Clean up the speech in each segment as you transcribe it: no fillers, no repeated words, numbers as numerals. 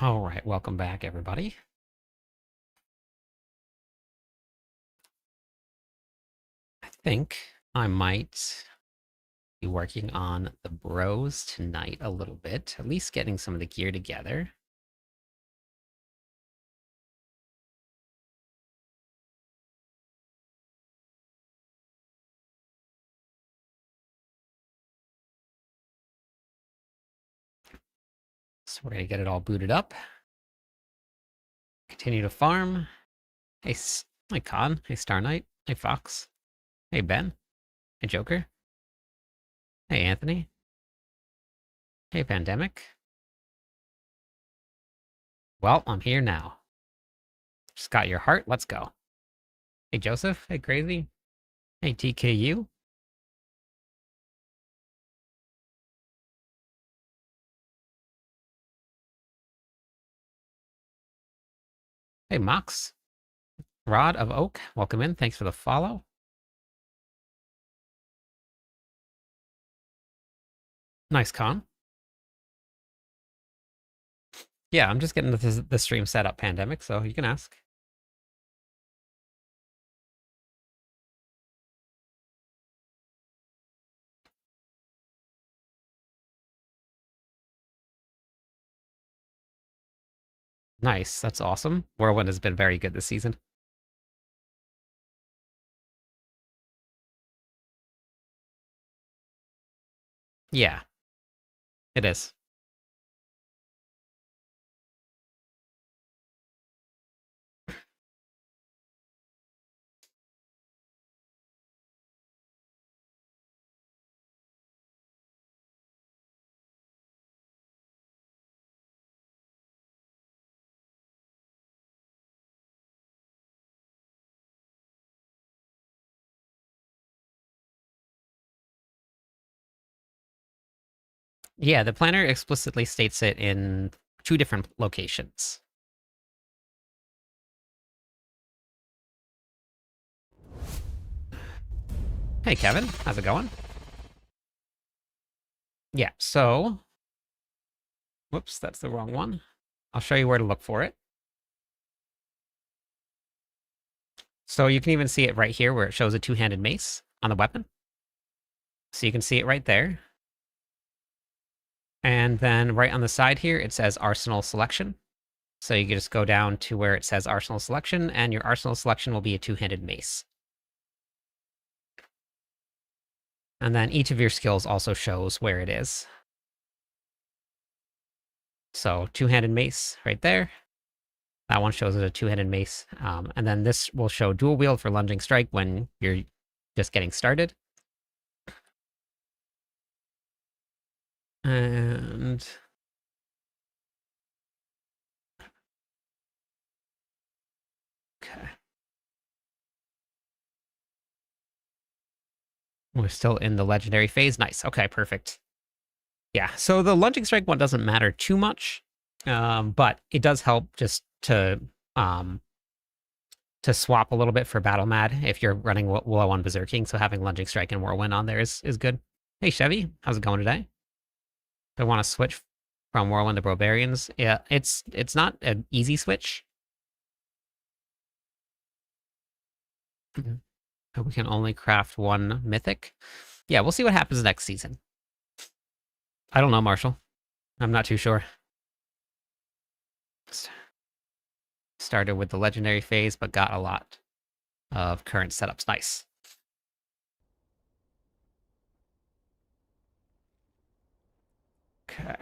All right, welcome back, everybody. I think I might be working on the bros tonight a little bit, at least getting some of the gear together. So we're going to get it all booted up. Continue to farm. Hey, hey Con. Hey Star Knight. Hey Fox. Hey Ben. Hey Joker. Hey Anthony. Hey Pandemic. Well, I'm here now. Just got your heart. Let's go. Hey Joseph. Hey Crazy. Hey TKU. Hey Mox. Rod of Oak. Welcome in. Thanks for the follow. Nice Con. Yeah, I'm just getting the stream set up, Pandemic, so you can ask. Nice, that's awesome. Whirlwind has been very good this season. Yeah, it is. Yeah, the planner explicitly states it in 2 different locations. Hey, Kevin, how's it going? Yeah, so... Whoops, that's the wrong one. I'll show you where to look for it. So you can even see it right here where it shows a 2-handed mace on the weapon. So you can see it right there. And then right on the side here, it says Arsenal Selection. So you can just go down to where it says Arsenal Selection, and your Arsenal Selection will be a 2-handed mace. And then each of your skills also shows where it is. So 2-handed mace right there. That one shows as a 2-handed mace. And then this will show dual wield for lunging strike when you're just getting started. And okay. We're still in the legendary phase. Nice. Okay, perfect. Yeah, so the lunging strike one doesn't matter too much, but it does help just to swap a little bit for Battle Mad if you're running low on Berserking. So having lunging strike and Whirlwind on there is good. Hey Chevy, how's it going today? I want to switch from Whirlwind to Barbarians. Yeah, it's not an easy switch. We can only craft 1 mythic. Yeah, we'll see what happens next season. I don't know, Marshall. I'm not too sure. Started with the legendary phase, but got a lot of current setups. Nice. Okay.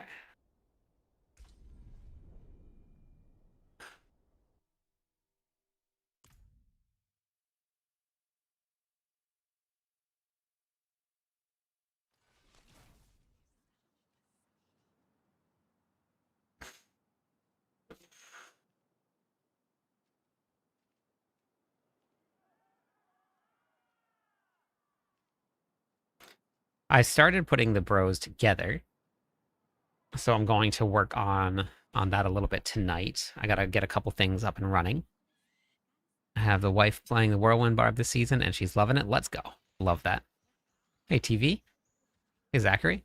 I started putting the bros together, so I'm going to work on that a little bit tonight. I gotta get a couple things up and running. I have the wife playing the Whirlwind Barb this season, and she's loving it. Let's go. Love that. Hey, TV. Hey, Zachary.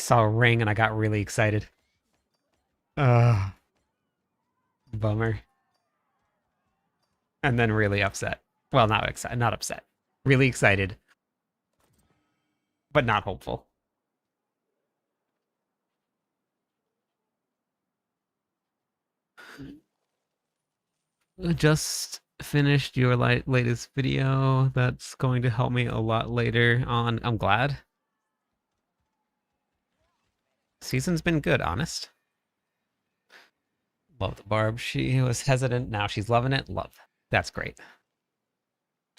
saw a ring and I got really excited. Ugh. Bummer. And then really upset. Well, not excited, not upset. Really excited, but not hopeful. Just finished your latest video. That's going to help me a lot later on. I'm glad. Season's been good, honest. Love the barb. She was hesitant. Now she's loving it. Love. That's great.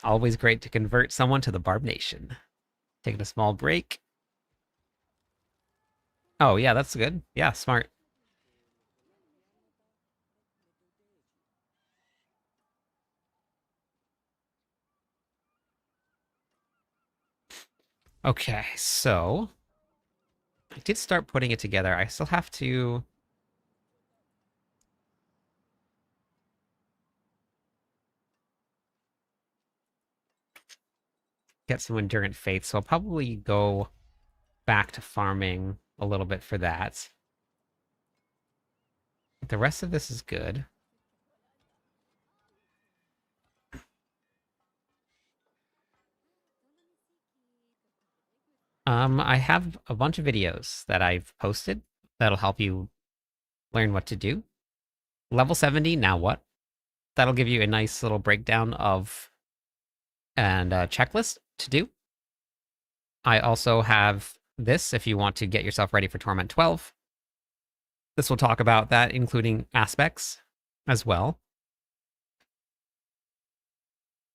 Always great to convert someone to the Barb Nation. Taking a small break. Oh, yeah, that's good. Yeah, smart. Okay, so I did start putting it together. I still have to get some Endurant Faith, so I'll probably go back to farming a little bit for that. The rest of this is good. I have a bunch of videos that I've posted that'll help you learn what to do. Level 70, now what? That'll give you a nice little breakdown of and a checklist to do. I also have this if you want to get yourself ready for Torment 12. This will talk about that, including aspects as well.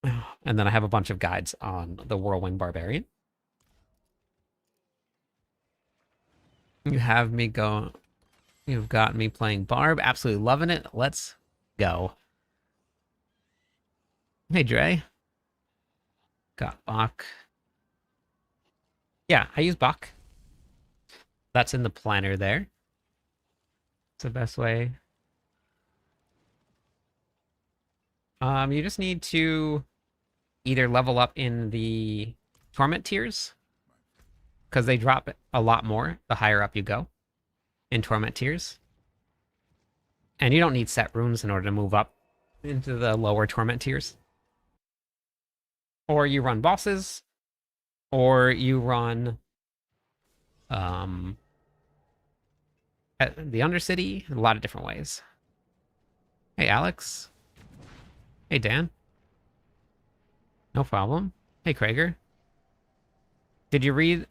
And then I have a bunch of guides on the Whirlwind Barbarian. You have me go. You've got me playing Barb. Absolutely loving it. Let's go. Hey, Dre. Got Bach. Yeah, I use Bach. That's in the planner there. It's the best way. You just need to either level up in the Torment tiers, because they drop a lot more the higher up you go in Torment tiers. And you don't need set runes in order to move up into the lower Torment tiers. Or you run bosses, or you run at the Undercity, a lot of different ways. Hey, Alex. Hey, Dan. No problem. Hey, Krager. Did you read...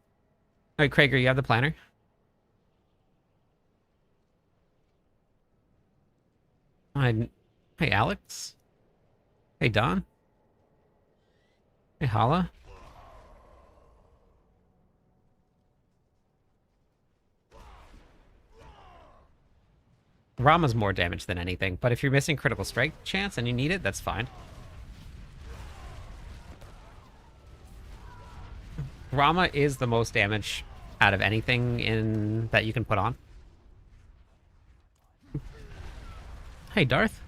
Hey, Krager, you have the planner? Hey, Alex. Hey, Don. Hey, Hala. Rama's more damage than anything, but if you're missing critical strike chance and you need it, that's fine. Rama is the most damage out of anything in that you can put on. Hey, Darth.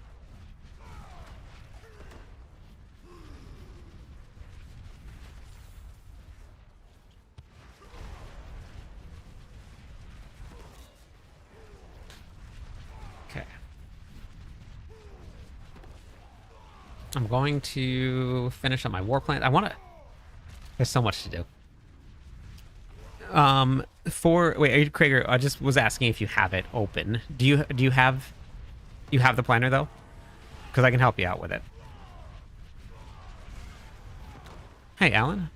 Okay. I'm going to finish up my war plan. I want to... There's so much to do. Wait, Krager, I just was asking if you have it open. Do you have the planner though? Because I can help you out with it. Hey, Alan.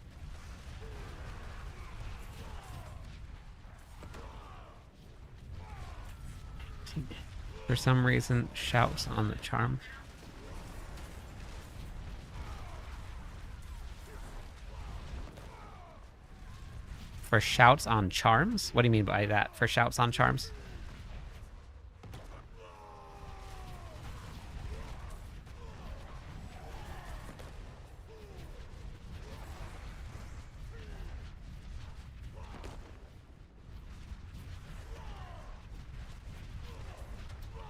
For some reason, shouts on the charm. For shouts on charms? What do you mean by that? For shouts on charms?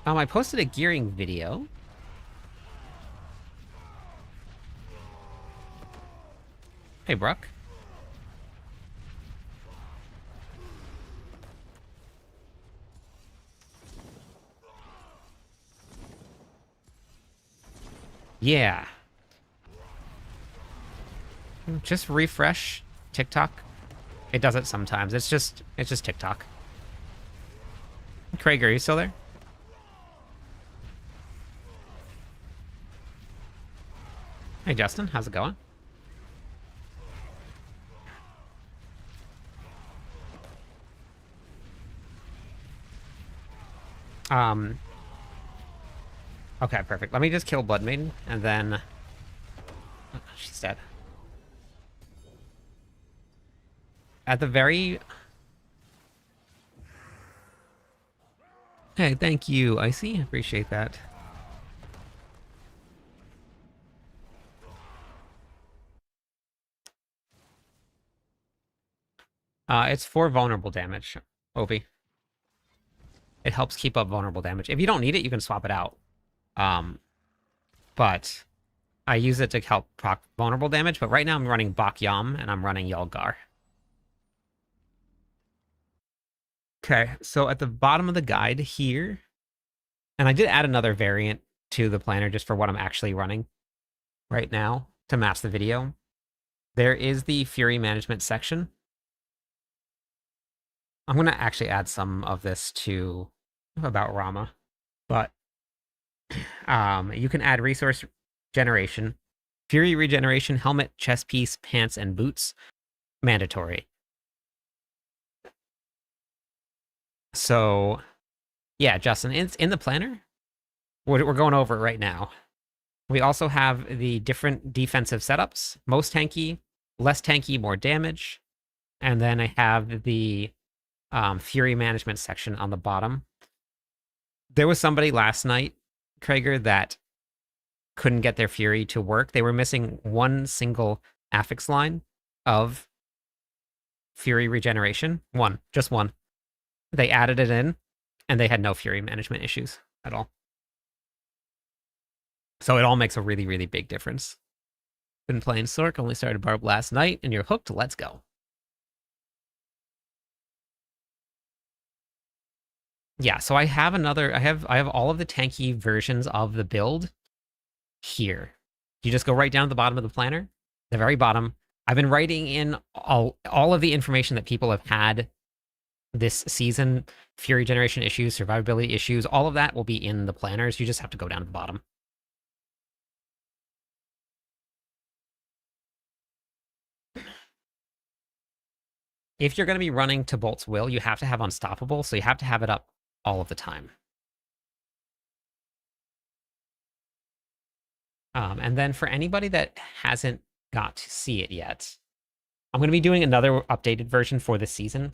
I posted a gearing video. Hey, Brooke. Yeah. Just refresh TikTok. It does it sometimes. It's just TikTok. Craig, are you still there? Hey, Justin, how's it going? Um, okay, perfect. Let me just kill Blood Maiden, and then... Oh, she's dead. At the very... Hey, thank you, Icy. Appreciate that. It's for vulnerable damage, Obi. It helps keep up vulnerable damage. If you don't need it, you can swap it out. But I use it to help proc vulnerable damage, but right now I'm running Bak Yam and I'm running Yulgar. Okay, so at the bottom of the guide here, and I did add another variant to the planner just for what I'm actually running right now to match the video. There is the Fury Management section. I'm going to actually add some of this to about Rama, but you can add resource generation, Fury regeneration, helmet, chest piece, pants, and boots, mandatory. So, yeah, Justin, it's in the planner. We're going over it right now. We also have the different defensive setups, most tanky, less tanky, more damage. And then I have the Fury management section on the bottom. There was somebody last night, Krager, that couldn't get their Fury to work. They were missing one single affix line of Fury regeneration. One, just one. They added it in, and they had no Fury management issues at all. So it all makes a really, really big difference. Been playing Sork, only started Barb last night, and you're hooked. Let's go. Yeah, so I have all of the tanky versions of the build here. You just go right down to the bottom of the planner, the very bottom. I've been writing in all of the information that people have had this season, Fury generation issues, survivability issues, all of that will be in the planners. You just have to go down to the bottom. If you're going to be running to Bolt's Will, you have to have Unstoppable, so you have to have it up all of the time. And then for anybody that hasn't got to see it yet, I'm going to be doing another updated version for this season.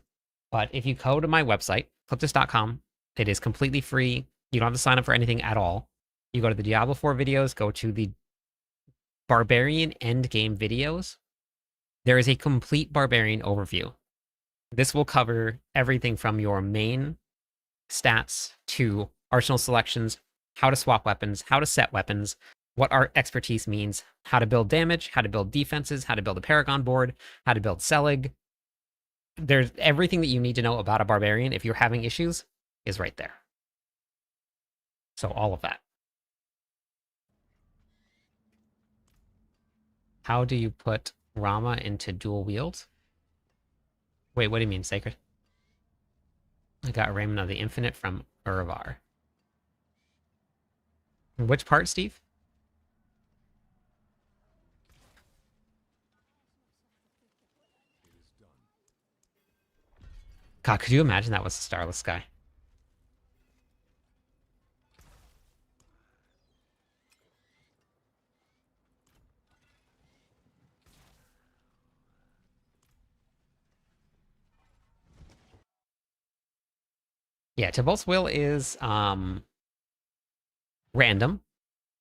But if you go to my website, cliptus.com, it is completely free. You don't have to sign up for anything at all. You go to the Diablo 4 videos, go to the Barbarian Endgame videos. There is a complete Barbarian overview. This will cover everything from your main stats to arsenal selections, how to swap weapons, how to set weapons, what our expertise means, how to build damage, how to build defenses, how to build a Paragon board, how to build Selig. There's everything that you need to know about a Barbarian if you're having issues is right there. So all of that. How do you put Rama into dual wield? Wait, what do you mean, Sacred? I got Raymond of the Infinite from Urvar. Which part, Steve? God, could you imagine that was a starless sky? Yeah, Tybalt's Will is random.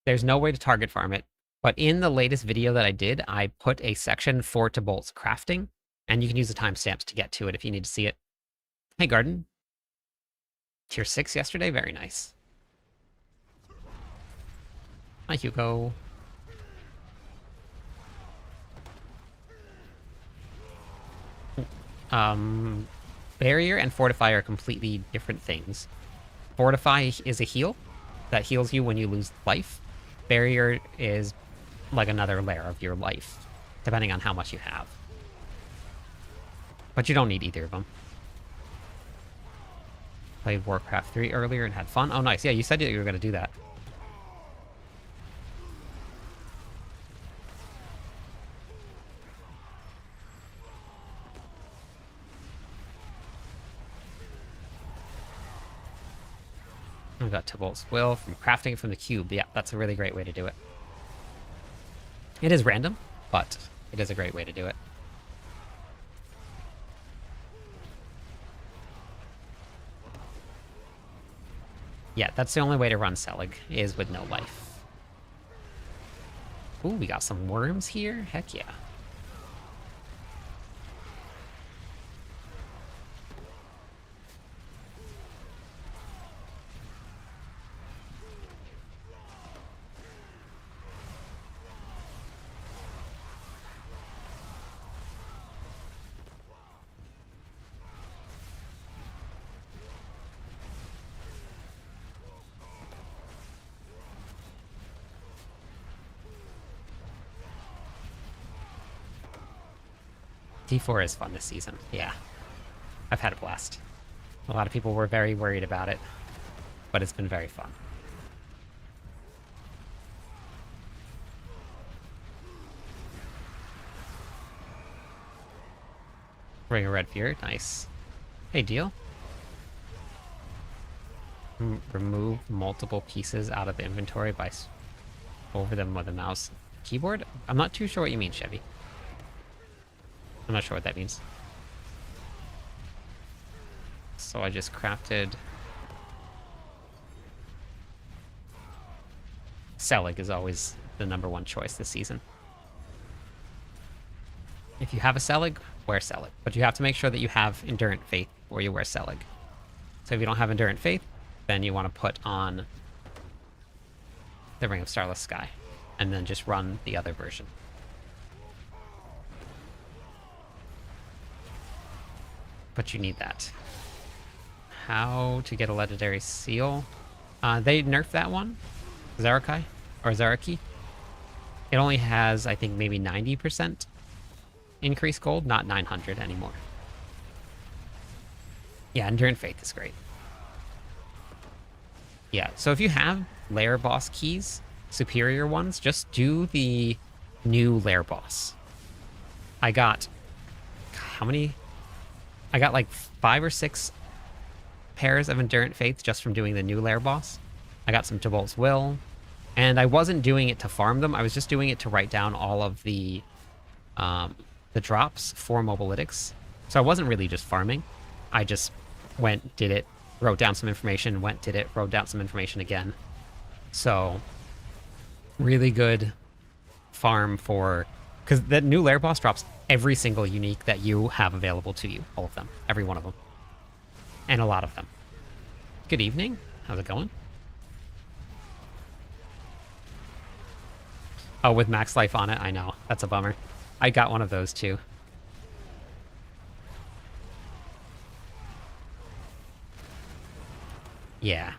There's no way to target farm it. But in the latest video that I did, I put a section for Tybalt's crafting, and you can use the timestamps to get to it if you need to see it. Hey, Garden. Tier 6 yesterday? Very nice. Hi, Hugo. Barrier and Fortify are completely different things. Fortify is a heal that heals you when you lose life. Barrier is like another layer of your life, depending on how much you have. But you don't need either of them. Played Warcraft 3 earlier and had fun. Oh, nice. Yeah, you said you were going to do that. I got Tybalt's Will from crafting it from the cube. Yeah, that's a really great way to do it. It is random, but it is a great way to do it. Yeah, that's the only way to run Selig, is with no life. Ooh, we got some worms here? Heck yeah. D4 is fun this season. Yeah. I've had a blast. A lot of people were very worried about it, but it's been very fun. Ring of Red Fury, nice. Hey, deal. Remove multiple pieces out of the inventory by over them with a mouse keyboard? I'm not too sure what you mean, Chevy. I'm not sure what that means. So I just crafted... Selig is always the #1 choice this season. If you have a Selig, wear Selig. But you have to make sure that you have Endurant Faith before you wear Selig. So if you don't have Endurant Faith, then you want to put on the Ring of Starless Sky. And then just run the other version. But you need that. How to get a legendary seal? They nerfed that one. Zarakai? Or Zaraki? It only has, I think, maybe 90% increased gold, not 900 anymore. Yeah, Endurant Faith is great. Yeah, so if you have lair boss keys, superior ones, just do the new lair boss. I got... How many? I got like 5 or 6 pairs of Endurant Faith just from doing the new lair boss. I got some Tybalt's Will. And I wasn't doing it to farm them. I was just doing it to write down all of the drops for Mobalytics. So I wasn't really just farming. I just went, did it, wrote down some information, went, did it, wrote down some information again. So, really good farm for... Because the new lair boss drops every single unique that you have available to you. All of them. Every one of them. And a lot of them. Good evening. How's it going? Oh, with max life on it? I know. That's a bummer. I got one of those too. Yeah.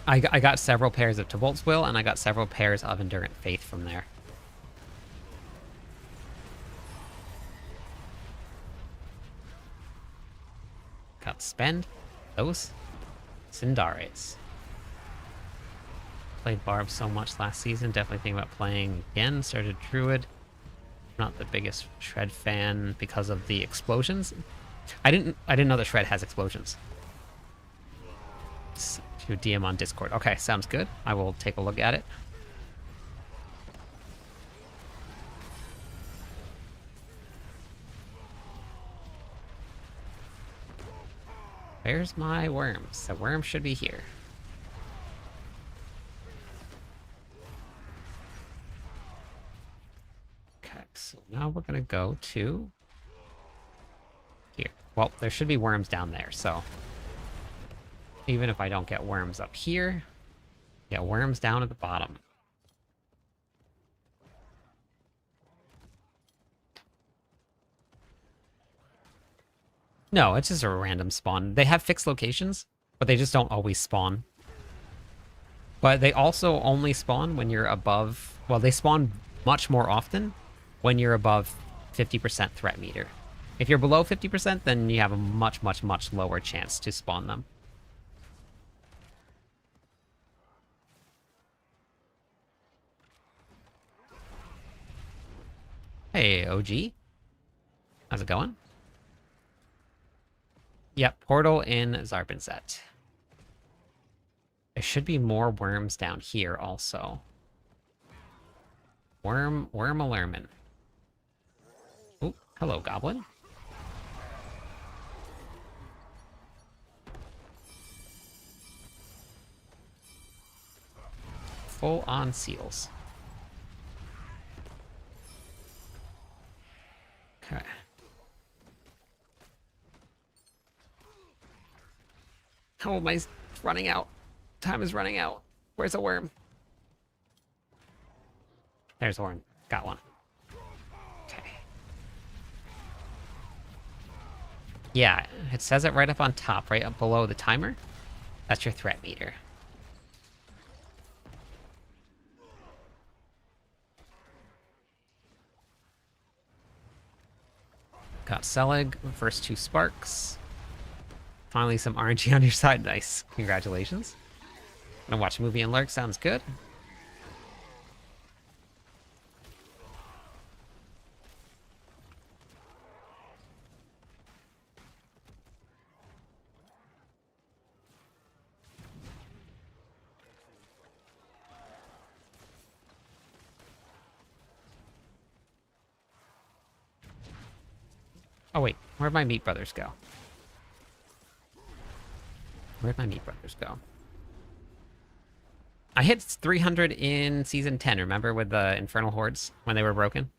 I got several pairs of Tybalt's Will, and I got several pairs of Endurant Faith from there. Got to spend those Cindares. Played Barb so much last season. Definitely thinking about playing again. Started Druid. Not the biggest Shred fan because of the explosions. I didn't know that Shred has explosions. To DM on Discord. Okay, sounds good. I will take a look at it. Where's my worms? The worm should be here. Okay, so now we're gonna go to here. Well, there should be worms down there, so even if I don't get worms up here, get worms down at the bottom. No, it's just a random spawn. They have fixed locations, but they just don't always spawn. But they also only spawn when you're above... Well, they spawn much more often when you're above 50% threat meter. If you're below 50%, then you have a much, much, much lower chance to spawn them. Hey, OG. How's it going? Yep, portal in Zarbenset. There should be more worms down here also. Worm alermin. Oh, hello, goblin. Full on seals. Okay. Oh, my running out. Time is running out. Where's a worm? There's a worm. Got one. Okay. Yeah, it says it right up on top, right up below the timer. That's your threat meter. Got Selig, first 2 sparks. Finally some RNG on your side. Nice. Congratulations. Gonna watch a movie and lurk. Sounds good. Oh wait, where'd my meat brothers go? Where'd my meat brothers go? I hit 300 in season 10, remember, with the Infernal Hordes when they were broken?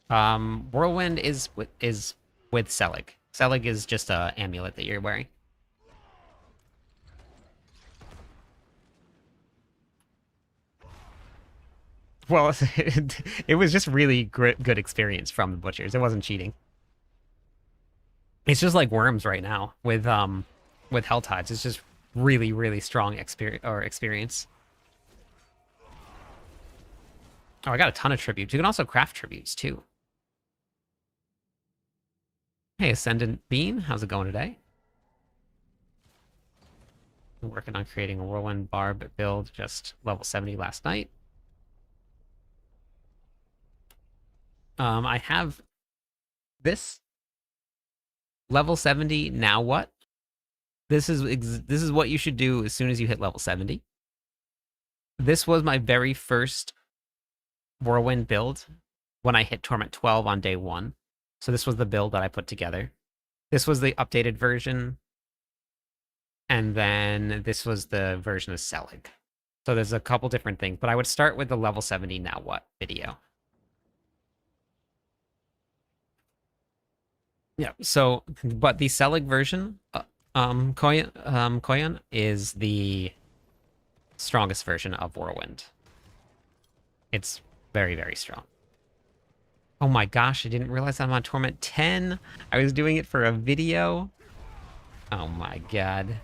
Whirlwind is with Selig. Selig is just a amulet that you're wearing. Well, it was just really good experience from the butchers. It wasn't cheating. It's just like worms right now with Hell Tides. It's just really, really strong experience. Oh, I got a ton of tributes. You can also craft tributes too. Hey, Ascendant Bean, how's it going today? I'm working on creating a Whirlwind Barb build, just level 70 last night. I have this level 70. Now what? This is what you should do as soon as you hit level 70. This was my very first Whirlwind build when I hit Torment 12 on day 1. So this was the build that I put together. This was the updated version. And then this was the version of Selig. So there's a couple different things, but I would start with the level 70 now what video. Yeah, so, but the Selig version, Koyan is the strongest version of Whirlwind. It's very, very strong. Oh my gosh, I didn't realize I'm on Torment 10. I was doing it for a video. Oh my god.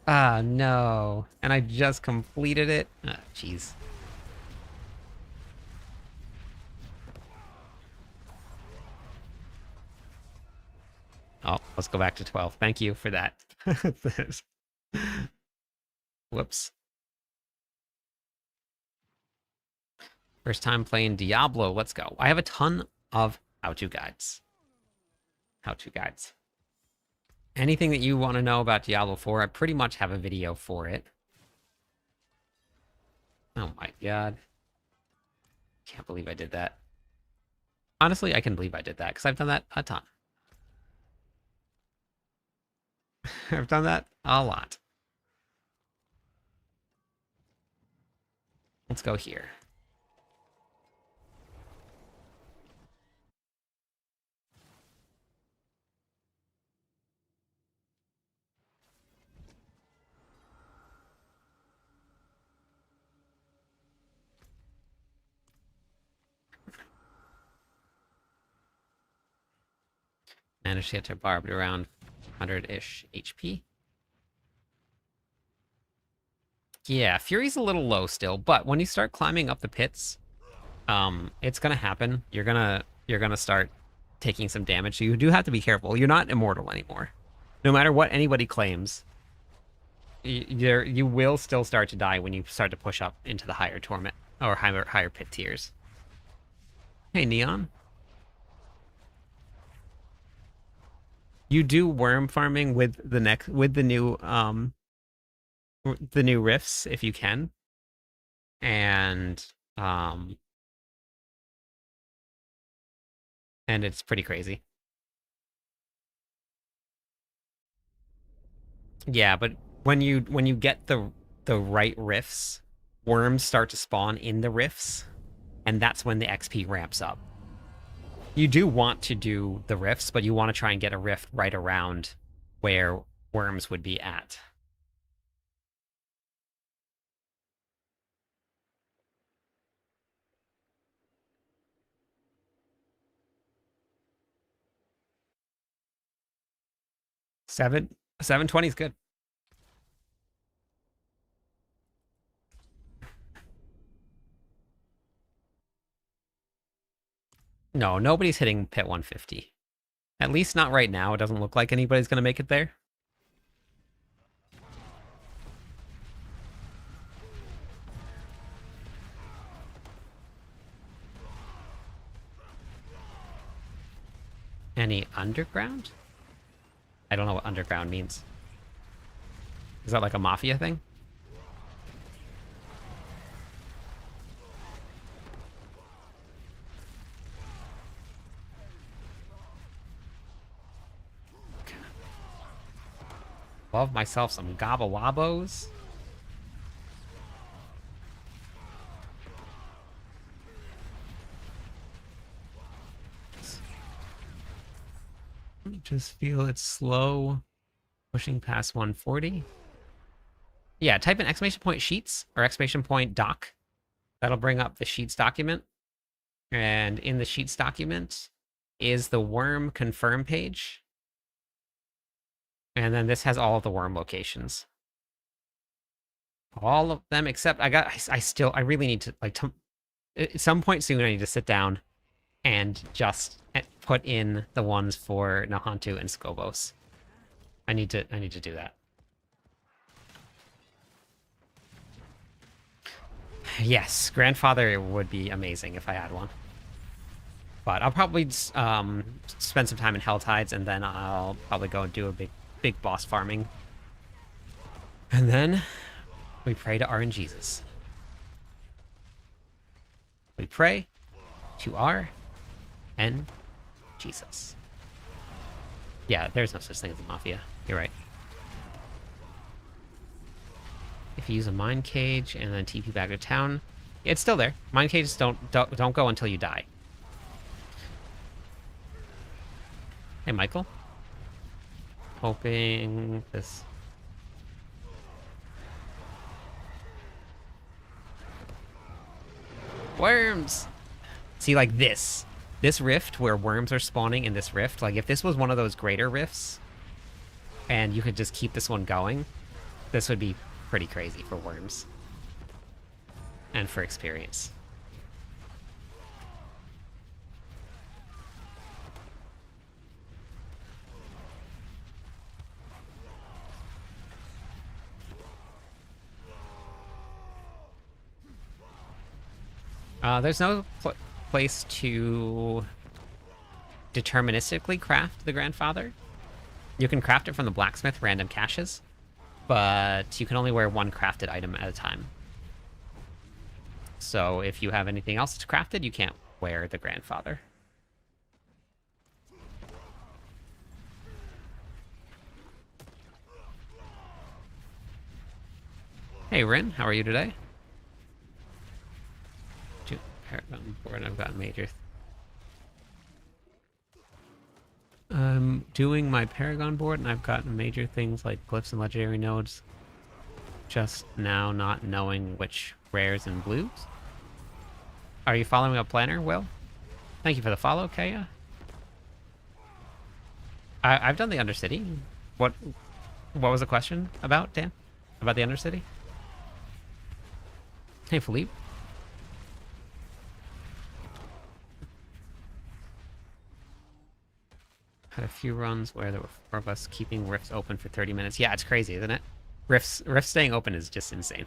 Ah, no. And I just completed it. Ah, jeez. Oh, let's go back to 12. Thank you for that. Whoops. First time playing Diablo. Let's go. I have a ton of how-to guides. How-to guides. Anything that you want to know about Diablo 4, I pretty much have a video for it. Oh my god. Can't believe I did that. Honestly, I can believe I did that, because I've done that a ton. I've done that a lot. Let's go here. Managed to get to barbed around 100-ish HP. Yeah, Fury's a little low still, but when you start climbing up the pits, it's gonna happen. You're gonna start taking some damage, so you do have to be careful. You're not immortal anymore. No matter what anybody claims, you will still start to die when you start to push up into the higher torment or higher pit tiers. Hey, Neon. You do worm farming with the new rifts if you can. Um and it's pretty crazy. Yeah, but when you get the right rifts, worms start to spawn in the rifts, and that's when the XP ramps up. You do want to do the rifts, but you want to try and get a rift right around where worms would be at. Seven 720 is good. No, nobody's hitting pit 150. At least not right now. It doesn't look like anybody's going to make it there. Any underground? I don't know what underground means. Is that like a mafia thing? Love myself some gobble-wobbos. Just feel it's slow. Pushing past 140. Yeah, type in exclamation point sheets or exclamation point doc. That'll bring up the sheets document. And in the sheets document is the worm confirm page. And then this has all of the worm locations. All of them except I really need to at some point soon I need to sit down and just put in the ones for Nahantu and Skobos. I need to do that. Yes, grandfather would be amazing if I had one. But I'll probably spend some time in Helltides, and then I'll probably go and do a big boss farming. And then we pray to our Jesus. We pray to our Jesus. Yeah, there's no such thing as a mafia. You're right. If you use a mine cage and then TP back to town, it's still there. Mine cages don't go until you die. Hey, Michael. Hoping this. Worms! See, like this rift where worms are spawning in this rift, like if this was one of those greater rifts and you could just keep this one going, this would be pretty crazy for worms and for experience. There's no place to deterministically craft the grandfather. You can craft it from the blacksmith random caches, but you can only wear one crafted item at a time. So if you have anything else that's crafted, you can't wear the grandfather. Hey Rin, how are you today? Paragon board, I've got major. I'm doing my Paragon board, and I've gotten major things like glyphs and legendary nodes. Just now not knowing which rares and blues. Are you following a planner, Will? Thank you for the follow, Kaya. I've done the Undercity. What what was the question about, Dan? About the Undercity? Hey, Philippe. Had a few runs where there were 4 of us keeping rifts open for 30 minutes. Yeah, it's crazy, isn't it? Rifts staying open is just insane.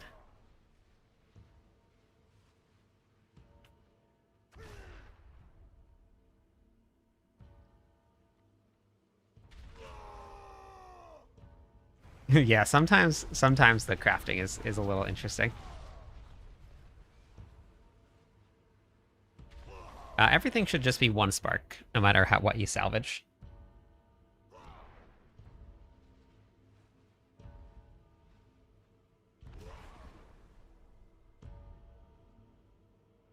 Yeah, sometimes the crafting is a little interesting. Everything should just be 1 spark, no matter what you salvage.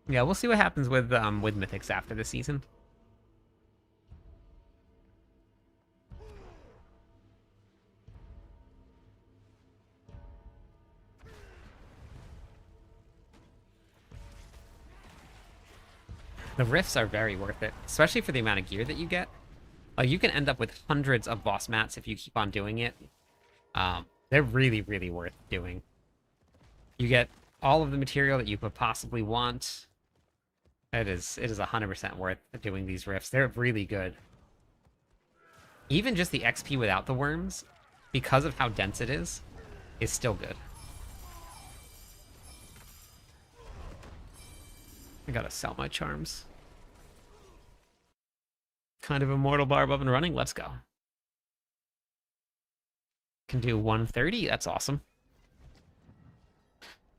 Yeah, we'll see what happens with mythics after the season. The rifts are very worth it, especially for the amount of gear that you get. Like, you can end up with hundreds of boss mats if you keep on doing it. They're really, really worth doing. You get all of the material that you could possibly want. It is 100% worth doing these rifts. They're really good. Even just the XP without the worms, because of how dense it is still good. I gotta sell my charms. Kind of Immortal Barb up and running. Let's go. Can do 130. That's awesome.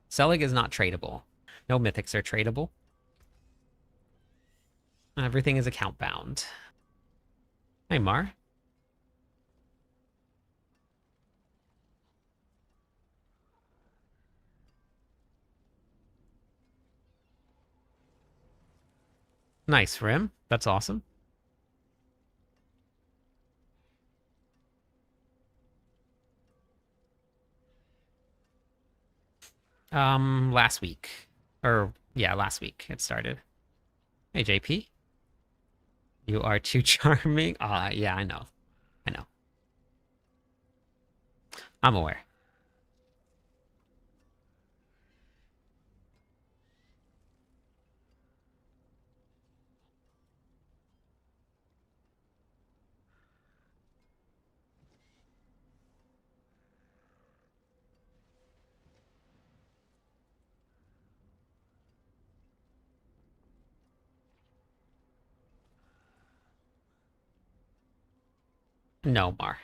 Selig is not tradable. No mythics are tradable. Everything is account bound. Hey, Mar. Nice, Rim. That's awesome. Last week. Or, yeah, last week it started. Hey, JP. You are too charming. Yeah, I know. I know. I'm aware. No, Mar.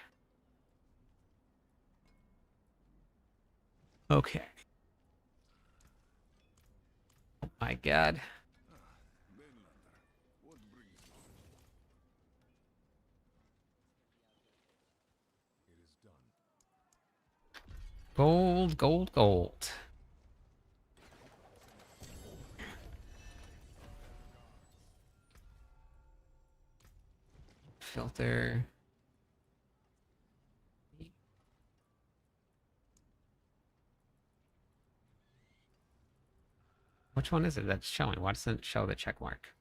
Okay. Oh my god. Gold, gold, gold. Filter. Which one is it that's showing? Why doesn't it show the check mark?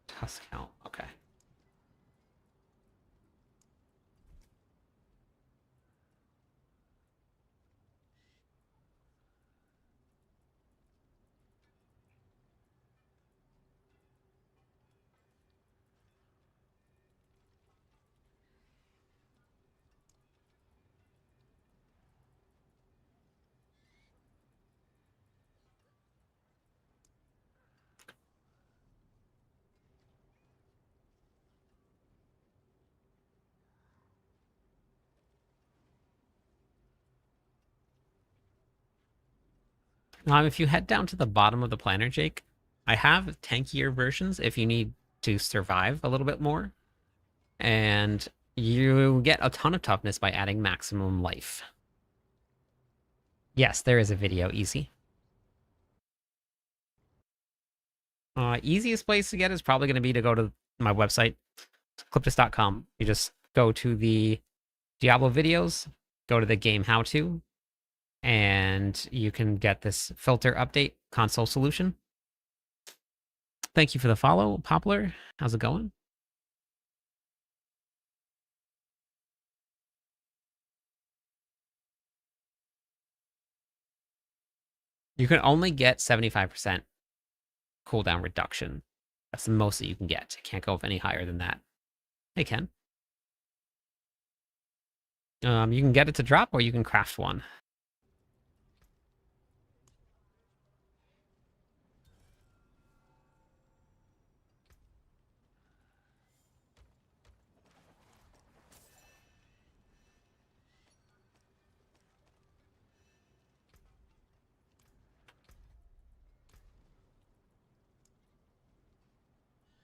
Tusk count. Okay. If you head down to the bottom of the planner, Jake, I have tankier versions if you need to survive a little bit more. And you get a ton of toughness by adding maximum life. Yes, there is a video, easy. Easiest place to get is probably going to be to go to my website, cliptus.com. You just go to the Diablo videos, go to the game how to, and you can get this filter update console solution. thank you for the follow, Poplar. How's it going? You can only get 75% cooldown reduction. That's the most that you can get. It can't go any higher than that. Hey, Ken. You can get it to drop, or you can craft one.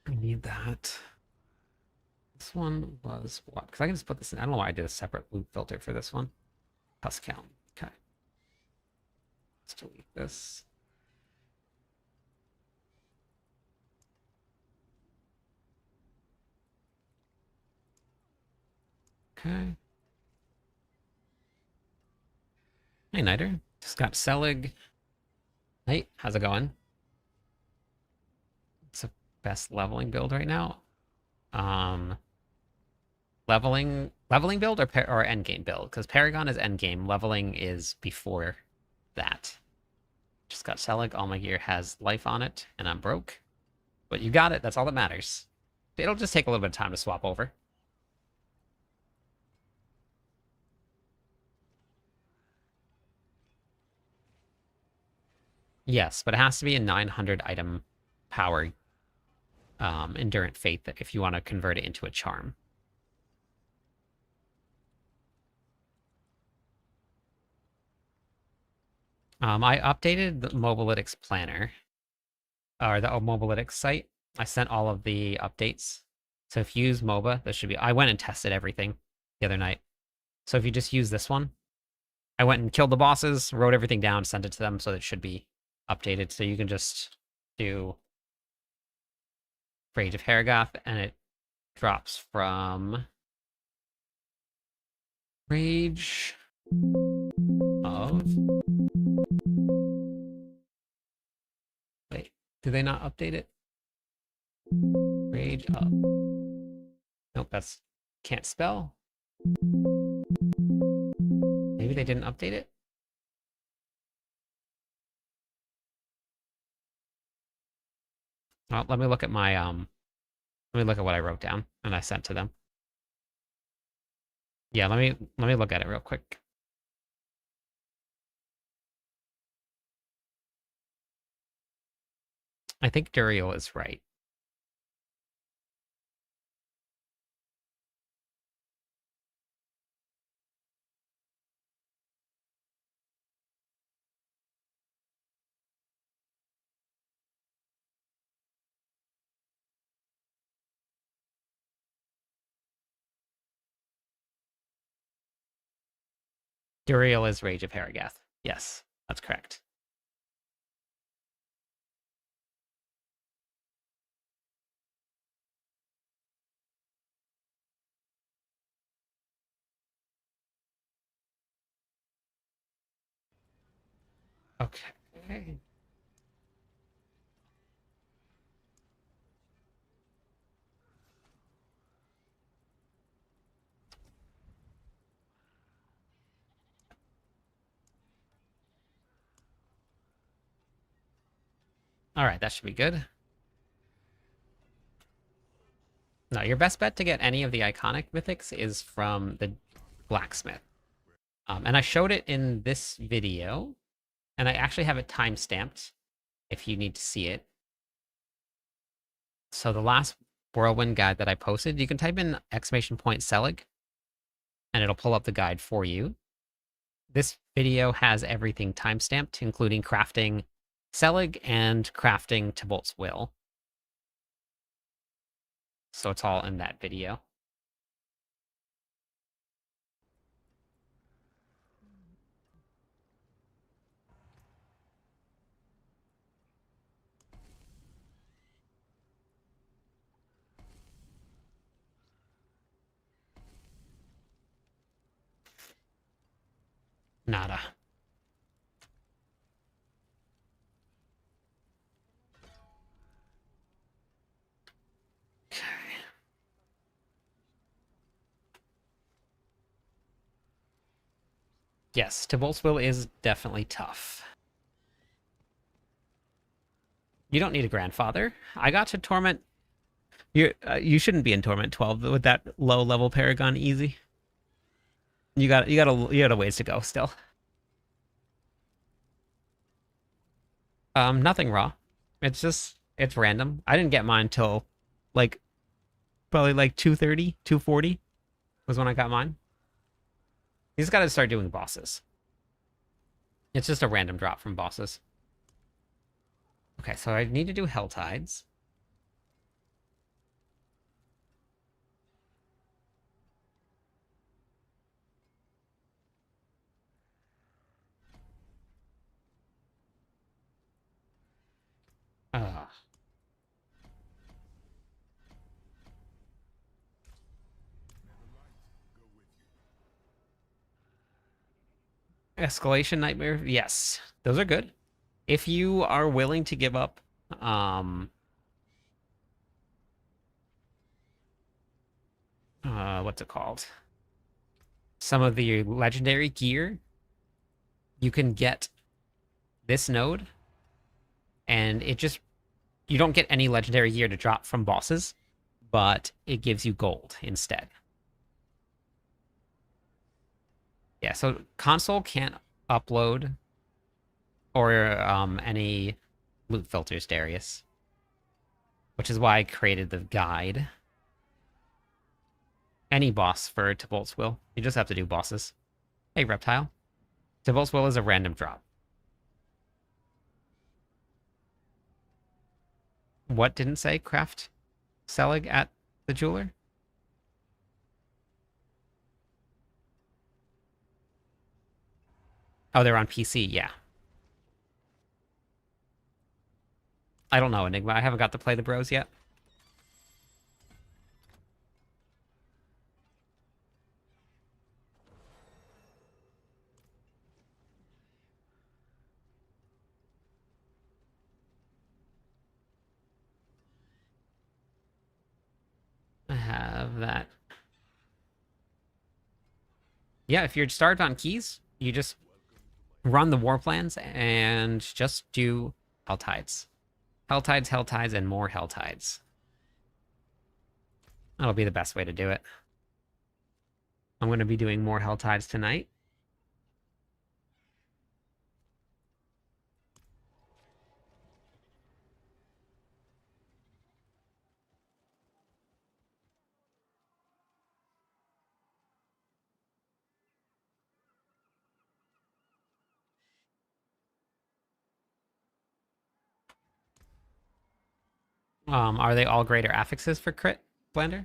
I need that. This one was what? Because I can just put this in. I don't know why I did a separate loop filter for this one. Plus count. Okay. Let's delete this. Okay. Hey, Niter. Just got Selig. Hey, how's it going? It's the best leveling build right now. Um, leveling build or end game build? Because Paragon is end game. Leveling is before that. Just got Selig. All my gear has life on it, and I'm broke. But you got it. That's all that matters. It'll just take a little bit of time to swap over. Yes, but it has to be a 900 item power Endurant Faith if you want to convert it into a charm. I updated the Mobalytics planner, or the Mobalytics site. I sent all of the updates. So if you use MOBA, this should be... I went and tested everything the other night. So if you just use this one, I went and killed the bosses, wrote everything down, sent it to them, so it should be updated. So you can just do Rage of Haragoth, and it drops from Rage of... Wait, do they not update it? Rage of... Nope, that's... Can't spell. Maybe they didn't update it? Well, let me look at my, let me look at what I wrote down and I sent to them. Yeah, let me look at it real quick. I think Duriel is right. Duriel is Rage of Haragath. Yes, that's correct. Okay. All right, that should be good. No, your best bet to get any of the iconic mythics is from the blacksmith. And I showed it in this video, and I actually have it time-stamped if you need to see it. So the last Whirlwind guide that I posted, you can type in !Selig, and it'll pull up the guide for you. This video has everything timestamped, including crafting Selig and crafting Tybalt's Will. So it's all in that video. Nada. Yes, Tibolt's Will is definitely tough. You don't need a grandfather. I got to Torment. You shouldn't be in Torment 12 with that low level Paragon easy. You got a ways to go still. Nothing raw. It's random. I didn't get mine till like probably like 230, 240 was when I got mine. You just gotta start doing bosses. It's just a random drop from bosses. Okay, so I need to do Hell Tides. Uh, Escalation Nightmare. Yes, those are good. If you are willing to give up, what's it called? Some of the legendary gear, you can get this node, and you don't get any legendary gear to drop from bosses, but it gives you gold instead. Yeah, so console can't upload or any loot filters, Darius, which is why I created the guide. Any boss for Tibolt's Will. You just have to do bosses. Hey, Reptile. Tibolt's Will is a random drop. What didn't say craft Selig at the jeweler? Oh, they're on PC, yeah. I don't know, Enigma. I haven't got to play the bros yet. I have that. Yeah, if you're starved on keys, you just run the war plans and just do Hell Tides. Hell Tides, Hell Tides, and more Hell Tides. That'll be the best way to do it. I'm going to be doing more Hell Tides tonight. Are they all greater affixes for crit, Blender?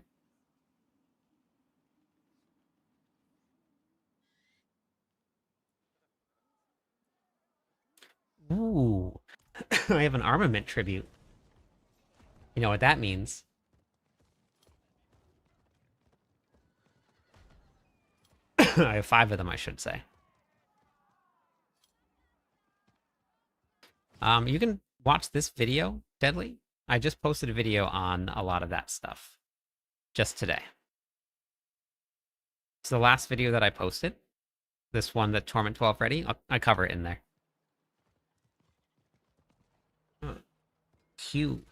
Ooh. I have an armament tribute. You know what that means. I have 5 of them, I should say. You can watch this video, Deadly. I just posted a video on a lot of that stuff just today. It's the last video that I posted. This one, the Torment 12 ready. I cover it in there. Cute.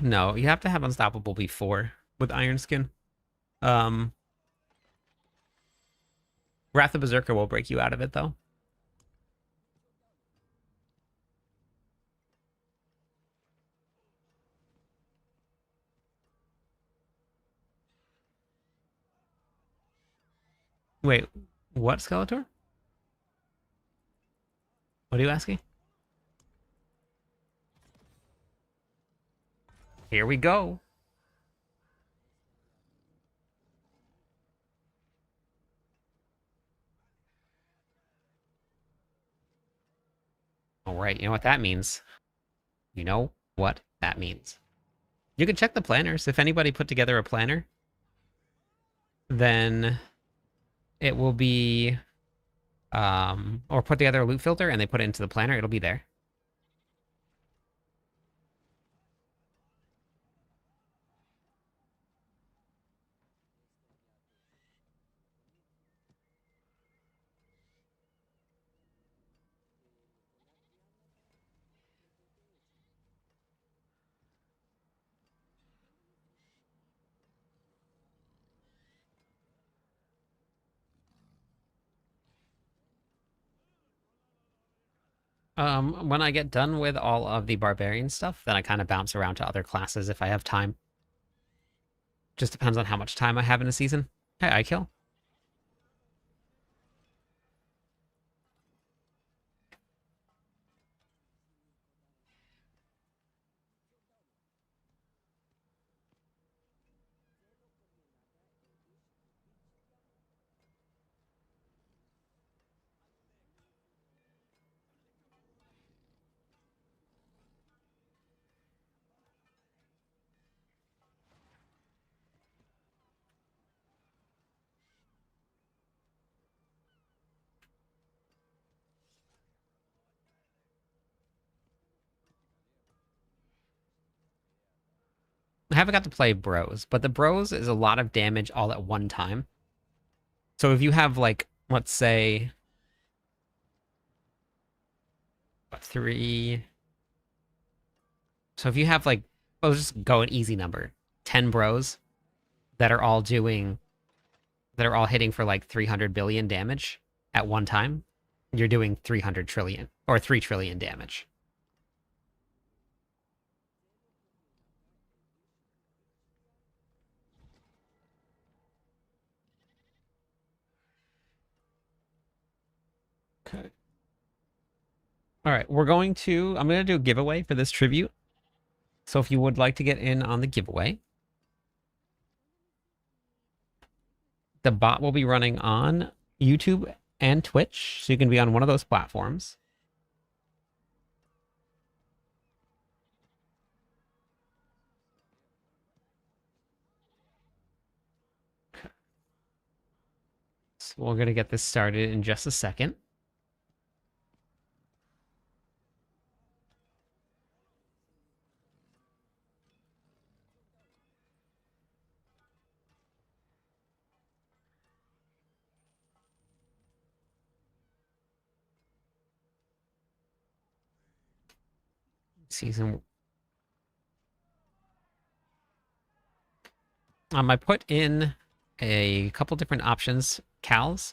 No, you have to have Unstoppable before with Iron Skin. Um, Wrath of Berserker will break you out of it, though. Wait, what, Skeletor? What are you asking? Here we go. All right, you know what that means. You know what that means. You can check the planners. If anybody put together a planner, then it will be, or put together a loot filter and they put it into the planner, it'll be there. When I get done with all of the barbarian stuff, then I kind of bounce around to other classes if I have time. Just depends on how much time I have in a season. Hey, I kill. I haven't got to play Bros, but the Bros is a lot of damage all at one time. So if you have like, let's say, what, three. So if you have like, I'll just go an easy number, 10 Bros that are all doing, that are all hitting for like 300 billion damage at one time, you're doing 300 trillion or 3 trillion damage. Okay. All right, I'm going to do a giveaway for this tribute. So if you would like to get in on the giveaway, the bot will be running on YouTube and Twitch, so you can be on one of those platforms. So we're going to get this started in just a second. Season. I put in a couple different options, cals,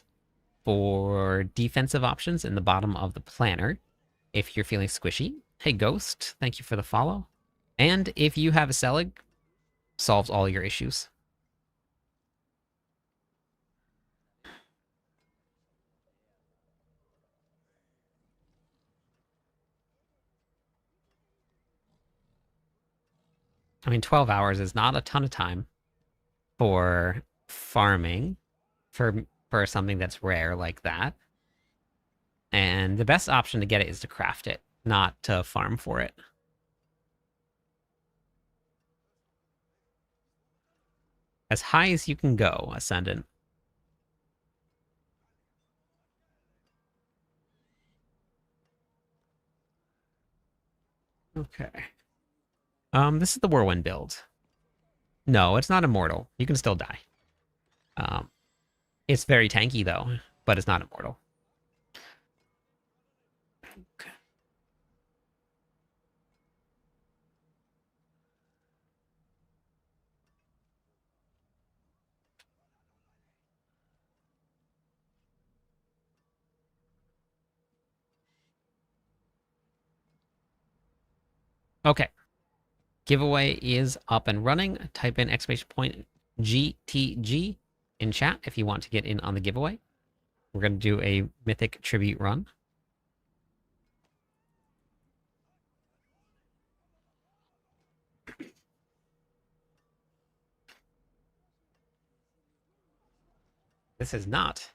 for defensive options in the bottom of the planner if you're feeling squishy. Hey, Ghost, thank you for the follow. And if you have a Selig, solves all your issues. I mean, 12 hours is not a ton of time for farming for something that's rare like that. And the best option to get it is to craft it, not to farm for it. As high as you can go, Ascendant. Okay. This is the Whirlwind build. No, it's not immortal. You can still die. It's very tanky though, but it's not immortal. Okay. Okay. Giveaway is up and running. Type in !GTG in chat if you want to get in on the giveaway. We're going to do a Mythic Tribute run. This is not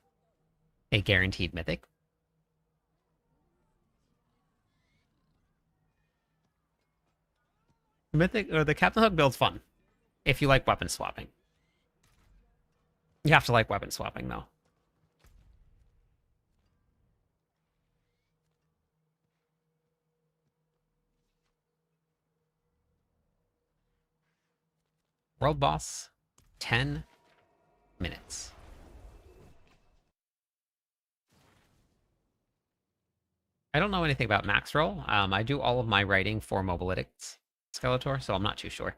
a guaranteed Mythic. Mythic, or the Captain Hook build's fun if you like weapon swapping. You have to like weapon swapping, though. World boss, 10 minutes. I don't know anything about max roll. I do all of my writing for Mobalytics Skeletor, so I'm not too sure.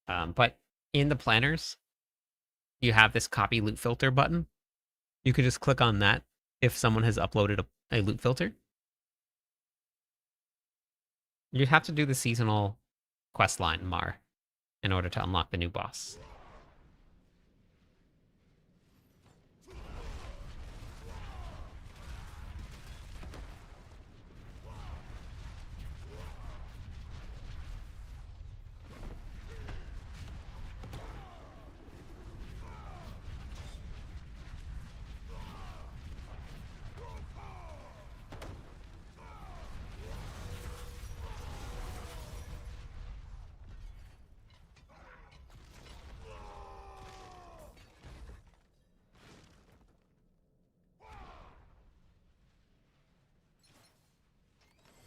But in the planners, you have this copy loot filter button. You could just click on that if someone has uploaded a loot filter, You have to do the seasonal quest line, Mar, in order to unlock the new boss.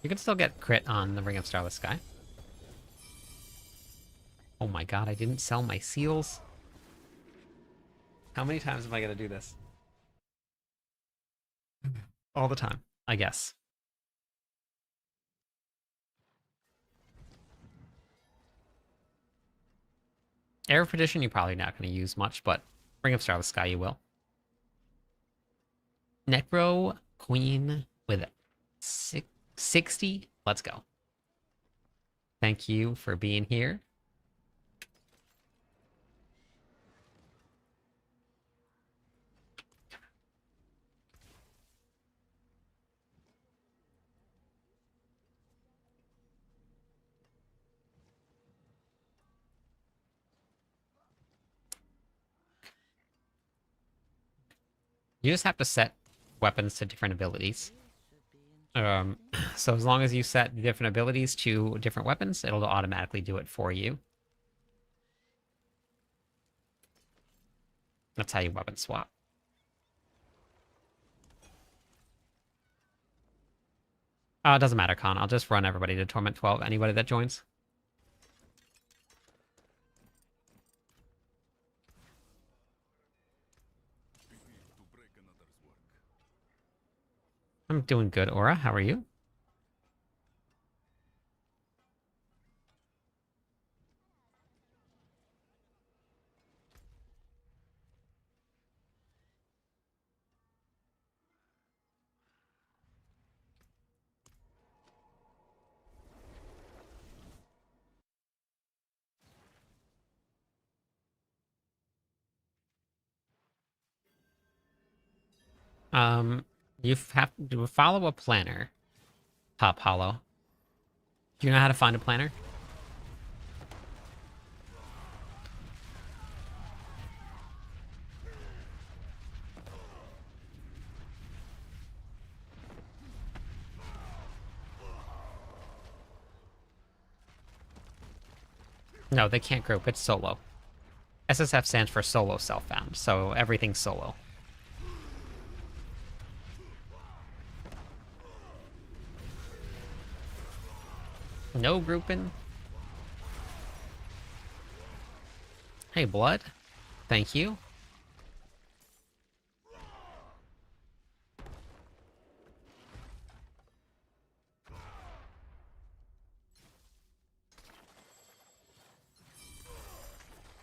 You can still get crit on the Ring of Starless Sky. Oh my god, I didn't sell my seals. How many times am I going to do this? All the time, I guess. Air of Perdition, you're probably not going to use much, but Ring of Starless Sky, you will. Necro Queen with 60. Let's go. Thank you for being here. You just have to set weapons to different abilities. So as long as you set different abilities to different weapons, it'll automatically do it for you. That's how you weapon swap. It doesn't matter, Con. I'll just run everybody to Torment 12. Anybody that joins. I'm doing good, Aura. How are you? You have to follow a planner. Top Hollow. Do you know how to find a planner? No, they can't group. It's solo. SSF stands for solo self-found, so everything's solo. No grouping. Hey, Blood. Thank you.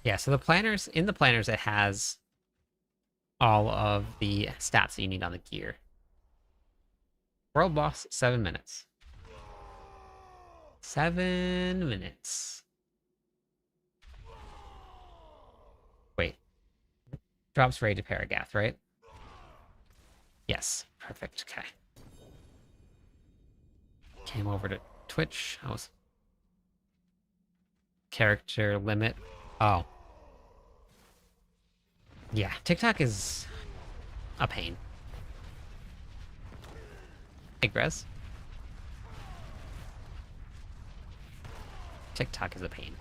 Yeah, so the planners, in the planners, it has all of the stats that you need on the gear. World boss, 7 minutes. 7 minutes. Wait. Drops Raid to Paragath, right? Yes. Perfect. Okay. Came over to Twitch. I was... Character limit. Oh. Yeah, TikTok is a pain. Hey, Grez. TikTok is a pain.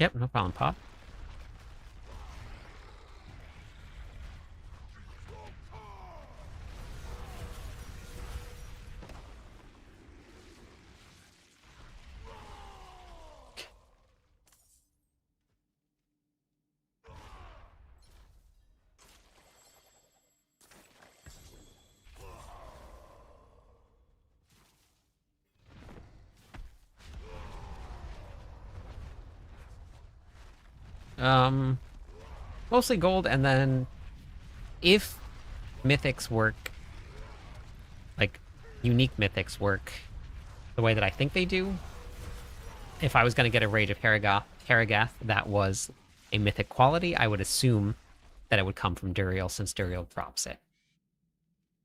Yep, no problem, Pop. Um, Mostly gold, and then if mythics work, like unique mythics work the way that I think they do, if I was going to get a Rage of Haragath that was a mythic quality, I would assume that it would come from Duriel since Duriel drops it.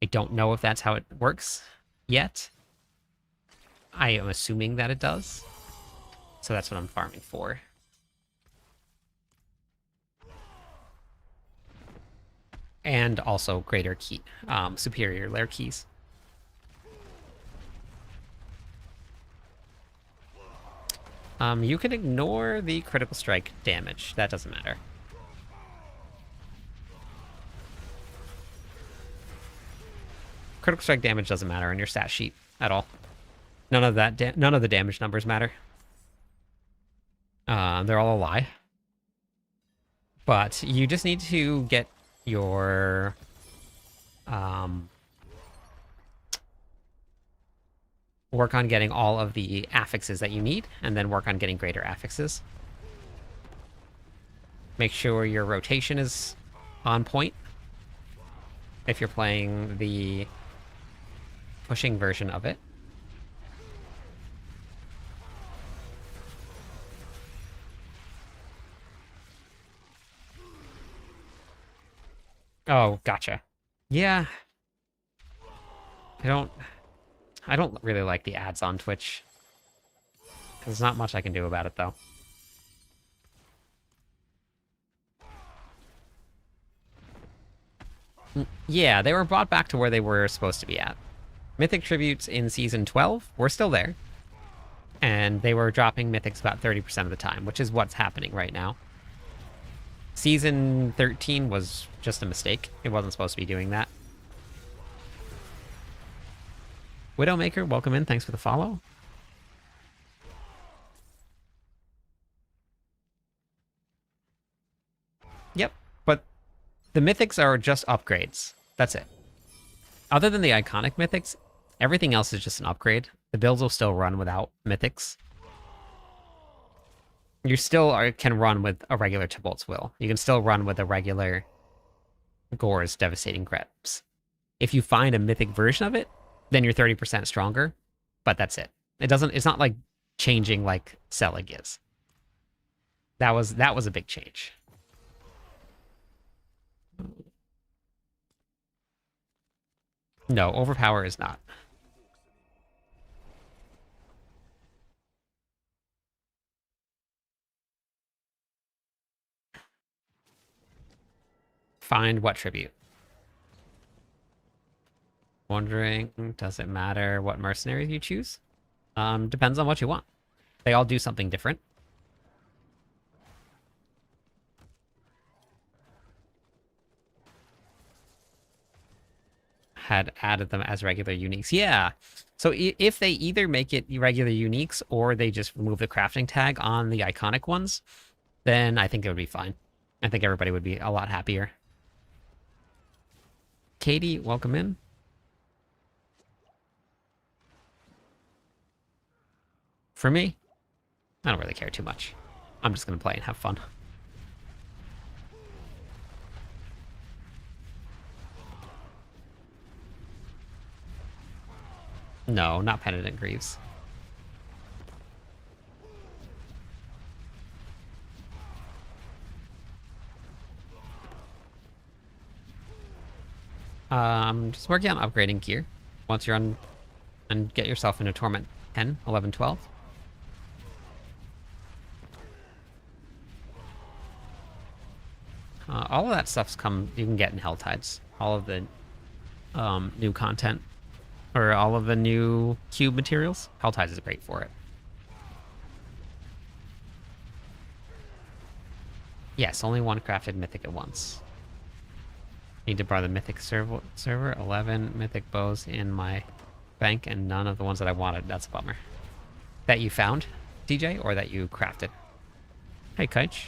I don't know if that's how it works yet. I am assuming that it does. So that's what I'm farming for. And also greater key, superior lair keys. You can ignore the critical strike damage. That doesn't matter. Critical strike damage doesn't matter on your stat sheet at all. None of the damage numbers matter. They're all a lie. But you just need to get your work on getting all of the affixes that you need, and then work on getting greater affixes. Make sure your rotation is on point if you're playing the pushing version of it. Oh, gotcha. Yeah. I don't really like the ads on Twitch. There's not much I can do about it, though. Yeah, they were brought back to where they were supposed to be at. Mythic tributes in Season 12 were still there. And they were dropping mythics about 30% of the time, which is what's happening right now. Season 13 was just a mistake. It wasn't supposed to be doing that. Widowmaker, welcome in. Thanks for the follow. Yep, but the mythics are just upgrades. That's it. Other than the iconic mythics, everything else is just an upgrade. The builds will still run without mythics. You still can run with a regular Tybalt's Will. You can still run with a regular Gore's Devastating Grasp. If you find a mythic version of it, then you're 30% stronger, but that's it. It's not like changing like Selig is. That was a big change. No, overpower is not. Find what tribute? Wondering, does it matter what mercenaries you choose? Depends on what you want. They all do something different. Had added them as regular uniques. Yeah. So if they either make it regular uniques or they just remove the crafting tag on the iconic ones, then I think it would be fine. I think everybody would be a lot happier. Katie, welcome in. For me, I don't really care too much. I'm just going to play and have fun. No, not Penitent Greaves. Just working on upgrading gear. Once you're on, and get yourself into Torment 10, 11, 12. All of that stuff's you can get in Hell Tides. All of the new content, or all of the new cube materials. Hell Tides is great for it. Yes, only one crafted mythic at once. Need to borrow the mythic server. 11 mythic bows in my bank and none of the ones that I wanted. That's a bummer. That you found, DJ, or that you crafted? Hey, Kaich.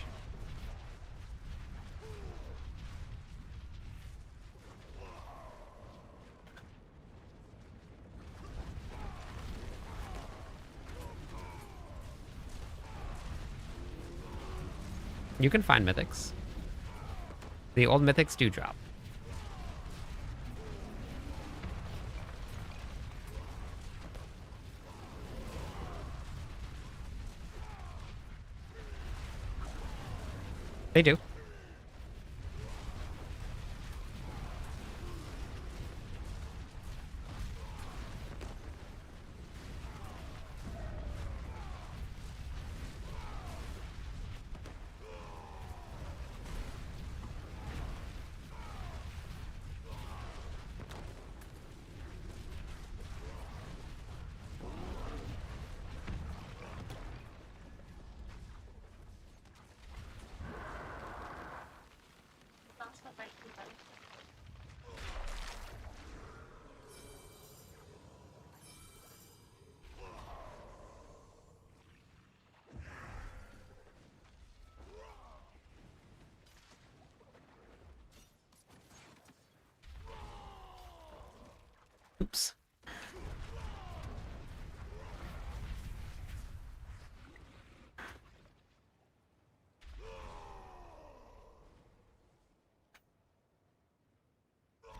You can find mythics. The old mythics do drop. They do. Oops.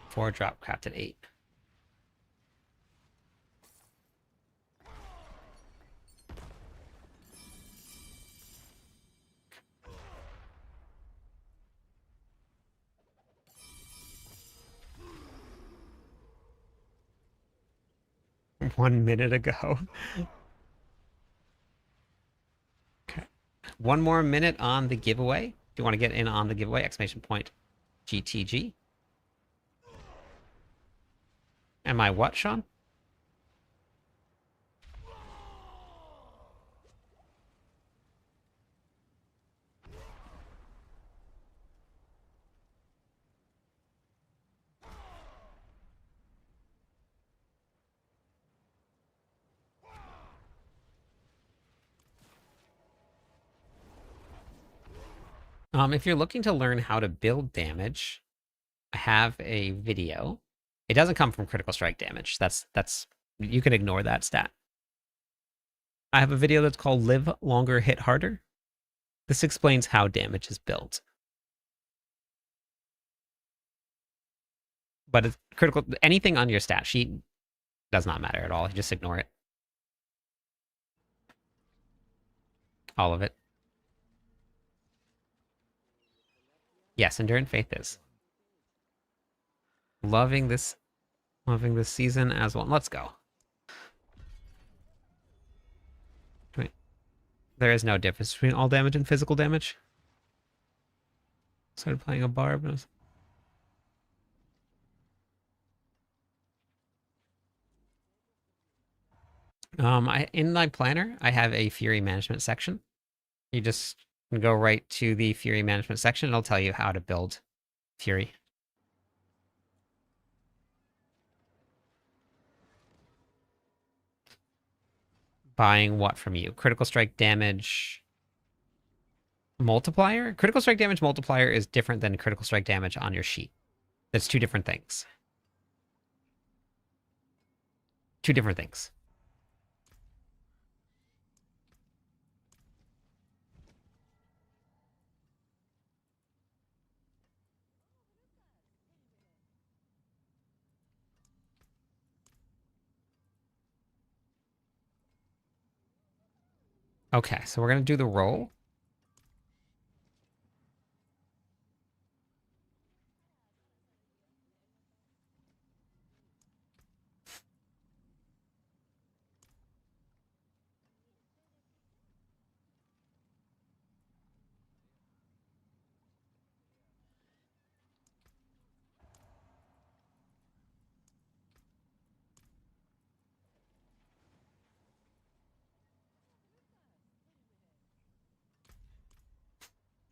Four drop crafted 8. One minute ago. Okay. One more minute on the giveaway. Do you want to get in on the giveaway? Exclamation point GTG. Am I what, Sean? If you're looking to learn how to build damage, I have a video. It doesn't come from critical strike damage. That's you can ignore that stat. I have a video that's called Live Longer, Hit Harder. This explains how damage is built. But it's critical. Anything on your stat sheet does not matter at all. You just ignore it. All of it. Yes, Endurance Faith is. Loving this season as well. Let's go. Wait. There is no difference between all damage and physical damage. Started playing a barb. In my planner, I have a Fury management section. You just go right to the Fury management section. It'll tell you how to build Fury. Buying what from you? Critical strike damage multiplier? Critical strike damage multiplier is different than critical strike damage on your sheet. That's two different things. Two different things. Okay, so we're going to do the roll.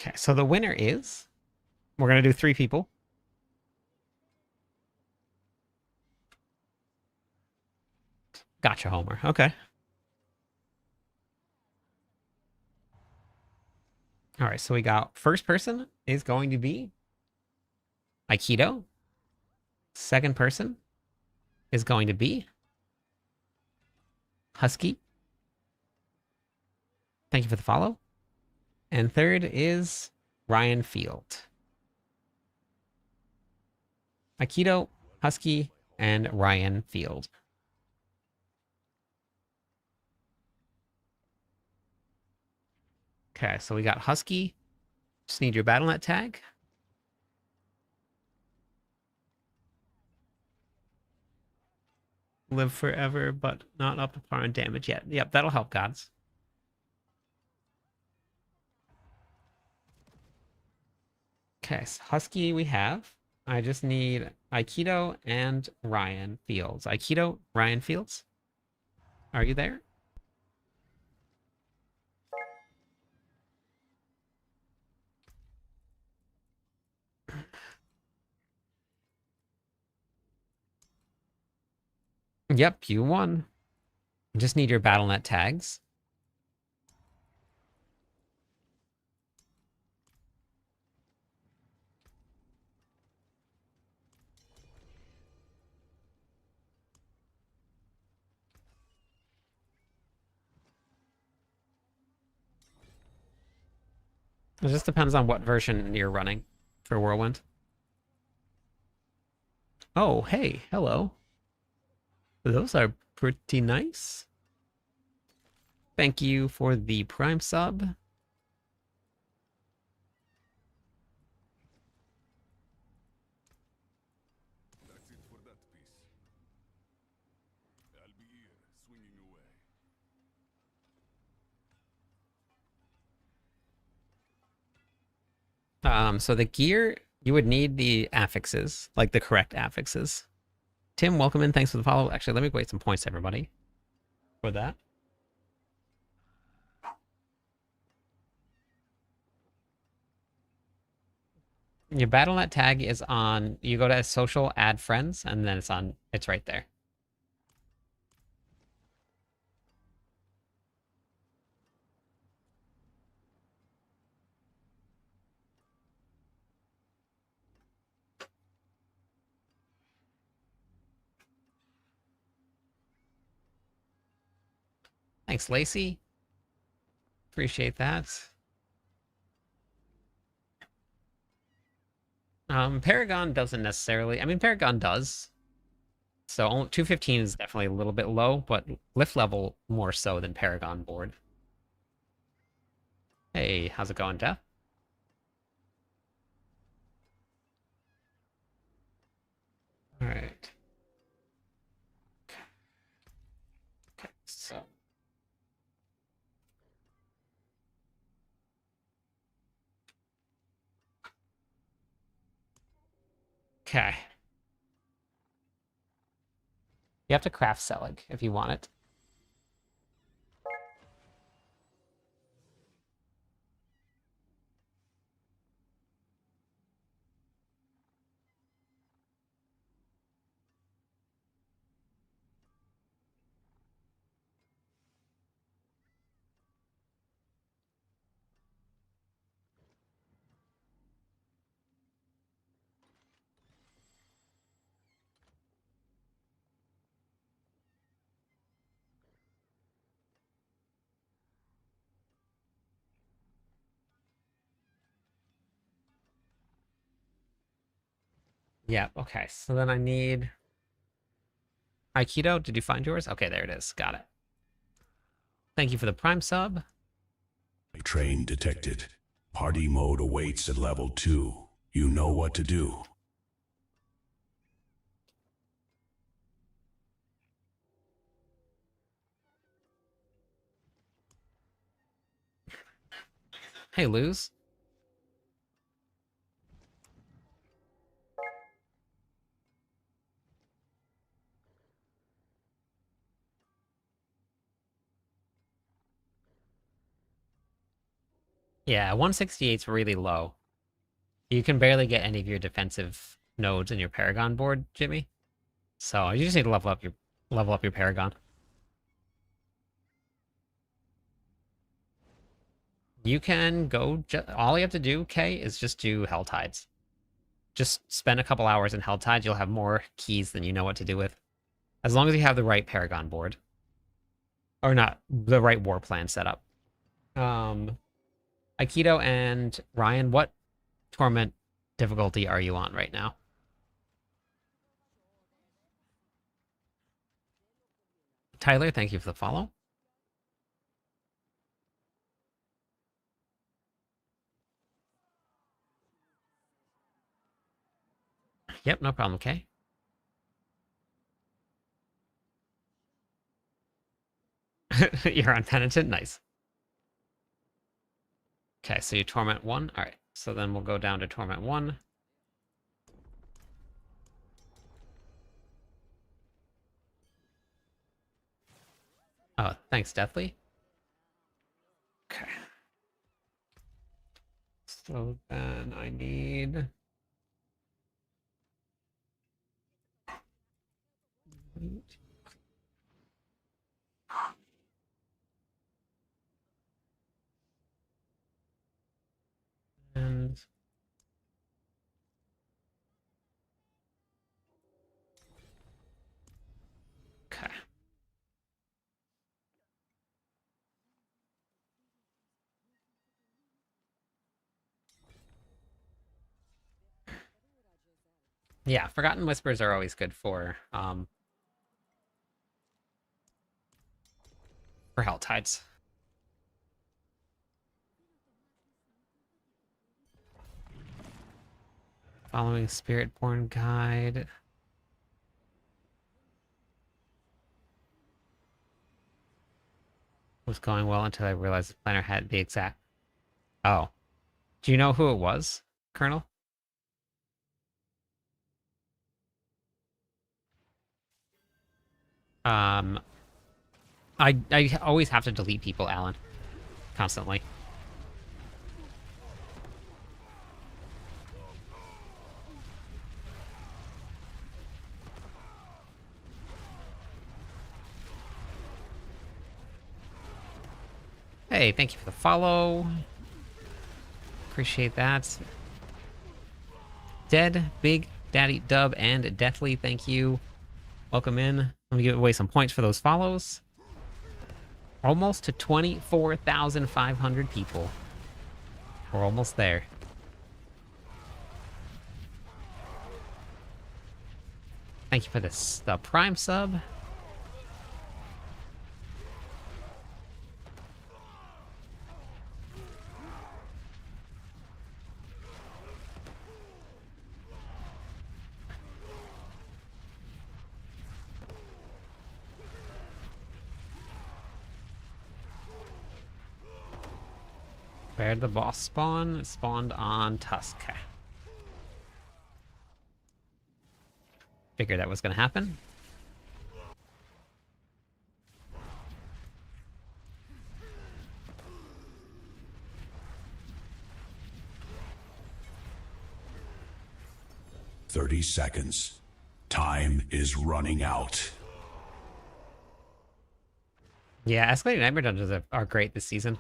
Okay, so the winner is... We're going to do 3 people. Gotcha, Homer. Okay. All right, so we got first person is going to be Aikido. Second person is going to be Husky. Thank you for the follow. And third is Ryan Field. Aikido, Husky, and Ryan Field. Okay, so we got Husky. Just need your BattleNet tag. Live forever, but not up to par on damage yet. Yep, that'll help, gods. Okay, so Husky we have. I just need Aikido and Ryan Fields. Aikido, Ryan Fields. Are you there? Yep, you won. Just need your BattleNet tags. It just depends on what version you're running for Whirlwind. Oh, hey, hello. Those are pretty nice. Thank you for the Prime sub. That's it for that piece. I'll be here, swinging away. So the gear, you would need the affixes, like the correct affixes. Tim, welcome in. Thanks for the follow. Actually, let me wait some points, everybody, for that. Your BattleNet tag is on, you go to social, add friends, and then it's right there. Thanks, Lacey. Appreciate that. Paragon doesn't necessarily, I mean, Paragon does. So 215 is definitely a little bit low, but lift level more so than Paragon board. Hey, how's it going, Death? All right. Okay, so. Okay. You have to craft Selig if you want it. Yeah, okay. So then I need Aikido. Did you find yours? Okay, there it is. Got it. Thank you for the Prime sub. Train detected. Party mode awaits at level 2. You know what to do. Hey, Luz. Yeah, 168 is really low. You can barely get any of your defensive nodes in your Paragon board, Jimmy. So you just need to level up your Paragon. You can go. All you have to do, Kay, is just do Hell Tides. Just spend a couple hours in Hell Tides. You'll have more keys than you know what to do with, as long as you have the right Paragon board, or not the right war plan set up. Aikido and Ryan, what torment difficulty are you on right now? Tyler, thank you for the follow. Yep, no problem, okay? You're on penitent, nice. Okay, so you torment 1. All right, so then we'll go down to torment 1. Oh, thanks, Deathly. Okay. So then I need... And... Okay. Yeah, Forgotten Whispers are always good for Hell Tides. Following Spiritborn Guide. Was going well until I realized the planner had the exact... Oh. Do you know who it was, Colonel? Um, I always have to delete people, Alan. Constantly. Hey, thank you for the follow. Appreciate that. Dead, Big Daddy Dub, and Deathly, thank you. Welcome in. Let me give away some points for those follows. Almost to 24,500 people. We're almost there. Thank you for the Prime sub. Where did the boss spawn? It spawned on Tusk. Figured that was going to happen. "30 seconds. Time is running out." Yeah, Escalating Nightmare Dungeons are great this season.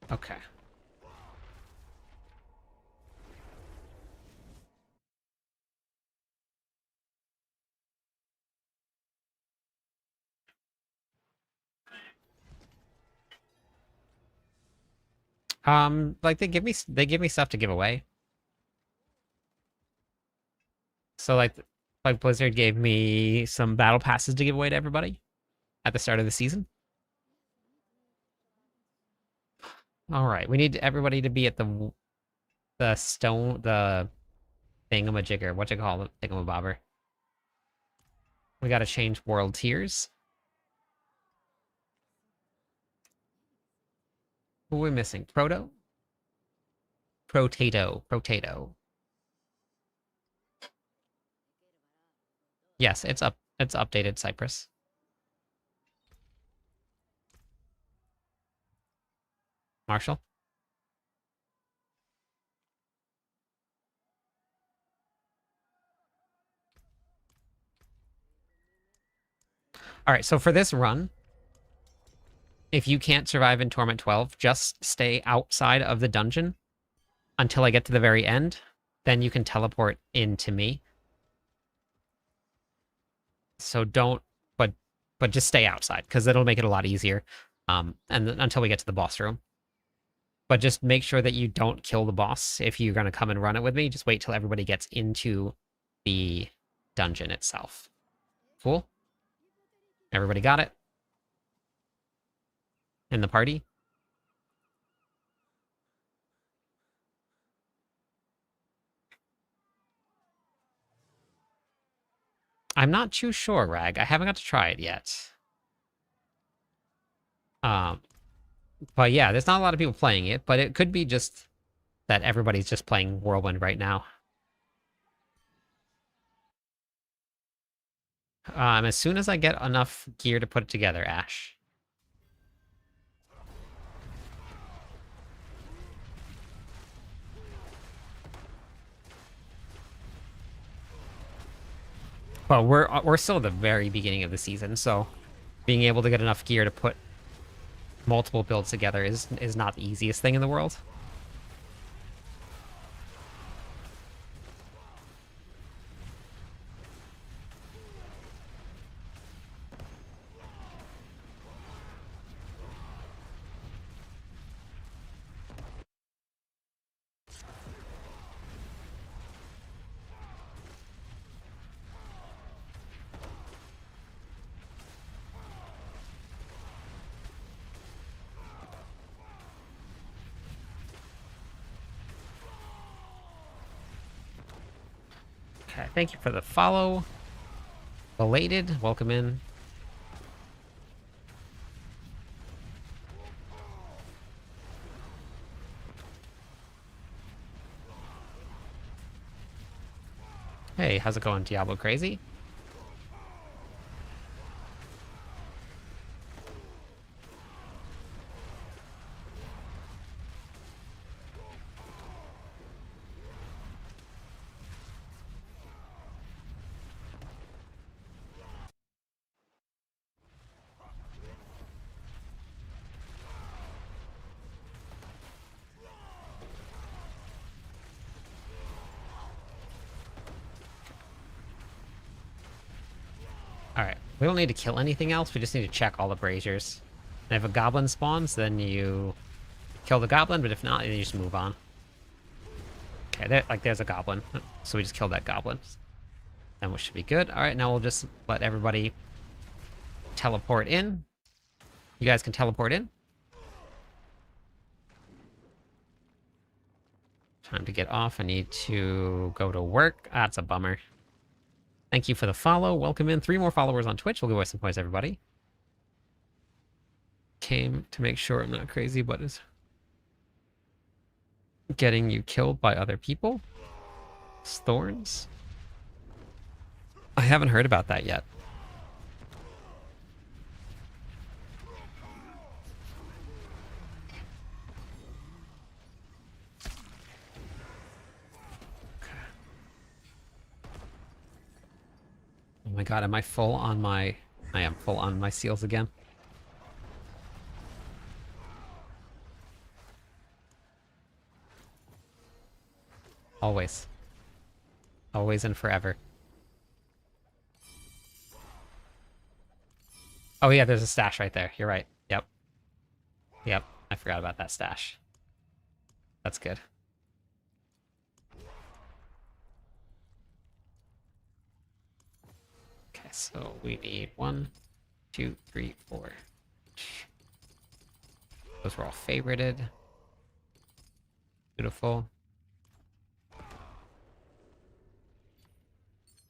Okay. Like they give me stuff to give away. So like Blizzard gave me some battle passes to give away to everybody at the start of the season. All right, we need everybody to be at the thingamajigger. What you call it? Thingamabobber. We got to change world tiers. Who are we missing? Protato. Yes, it's up. It's updated, Cypress. Marshall. All right, so for this run, if you can't survive in Torment 12, just stay outside of the dungeon until I get to the very end. Then you can teleport into me. So don't, but just stay outside because it'll make it a lot easier. And until we get to the boss room. But just make sure that you don't kill the boss if you're going to come and run it with me. Just wait till everybody gets into the dungeon itself. Cool? Everybody got it? In the party? I'm not too sure, Rag. I haven't got to try it yet. Um, but yeah, there's not a lot of people playing it, but it could be just that everybody's just playing Whirlwind right now. As soon as I get enough gear to put it together, Ash. But we're still at the very beginning of the season, so being able to get enough gear to put multiple builds together is not the easiest thing in the world. Okay, thank you for the follow. Belated, welcome in. Hey, how's it going, Diablo Crazy? Alright, we don't need to kill anything else, we just need to check all the braziers. And if a goblin spawns, then you kill the goblin, but if not, then you just move on. Okay, there's a goblin. So we just killed that goblin. And we should be good. Alright, now we'll just let everybody teleport in. You guys can teleport in. Time to get off. I need to go to work. That's a bummer. Thank you for the follow. Welcome in. 3 more followers on Twitch. We'll give away some points, everybody. Came to make sure I'm not crazy, but is getting you killed by other people. Thorns. I haven't heard about that yet. Oh my god, am I full on my... I am full on my seals again. Always. Always and forever. Oh yeah, there's a stash right there. You're right. Yep. Yep, I forgot about that stash. That's good. Okay, so we need 1, 2, 3, 4. Those were all favorited. Beautiful.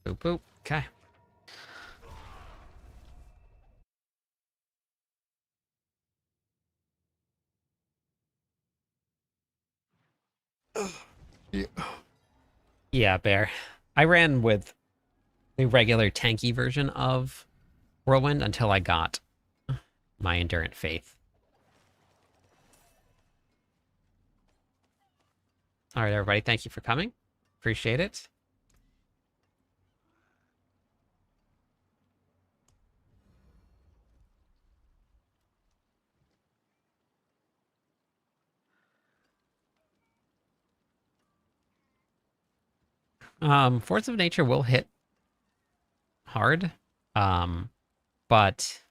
Boop, boop. Okay. Yeah, Bear. I ran with the regular tanky version of Whirlwind until I got my Endurant Faith. All right, everybody. Thank you for coming. Appreciate it. Force of Nature will hit hard, um, but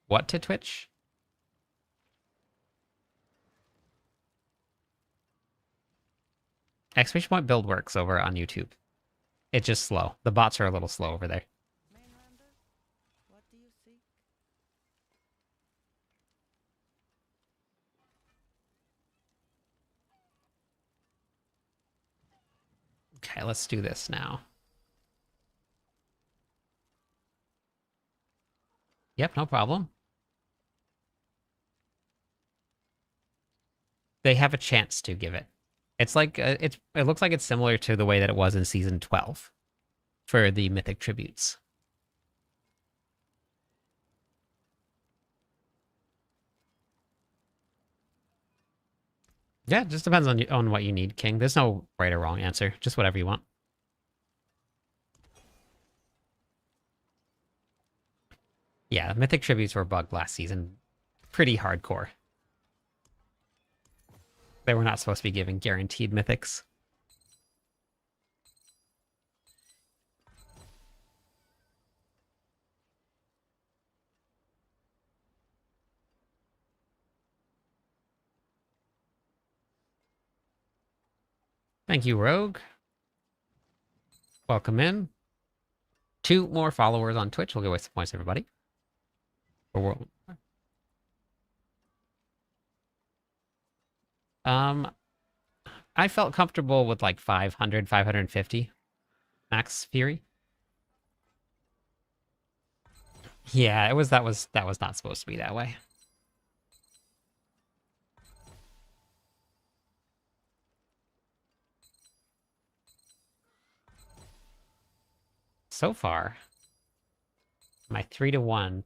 what to Twitch? Exclamation point build works over on YouTube. It's just slow. The bots are a little slow over there. Mainlander, what do you seek? Okay, let's do this now. Yep, no problem. They have a chance to give it. It's like it looks like it's similar to the way that it was in season 12 for the mythic tributes. Yeah, it just depends on what you need, King. There's no right or wrong answer. Just whatever you want. Yeah, mythic tributes were bugged last season. Pretty hardcore. They were not supposed to be giving guaranteed mythics. Thank you, Rogue. Welcome in. 2 more followers on Twitch. We'll go with some points, everybody. Um, I felt comfortable with like 500, 550 max Fury. Yeah, that was not supposed to be that way. So far, my 3-to-1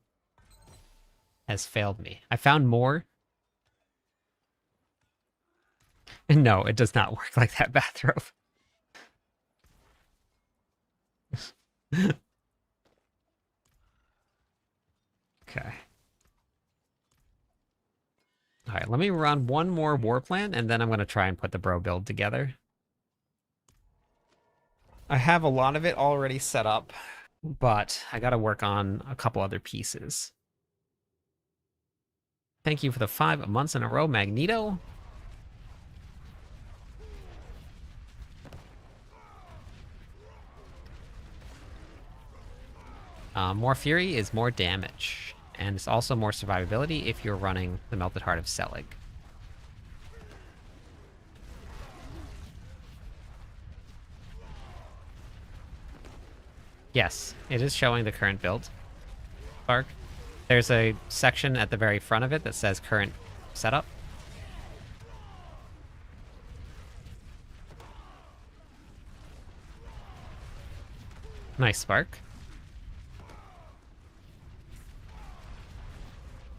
has failed me. I found more. No, it does not work like that bathrobe. Okay. All right, let me run one more war plan, and then I'm going to try and put the bro build together. I have a lot of it already set up, but I got to work on a couple other pieces. Thank you for the 5 months in a row, Magneto. More Fury is more damage, and it's also more survivability if you're running the Melted Heart of Selig. Yes, it is showing the current build. Spark. There's a section at the very front of it that says current setup. Nice, Spark.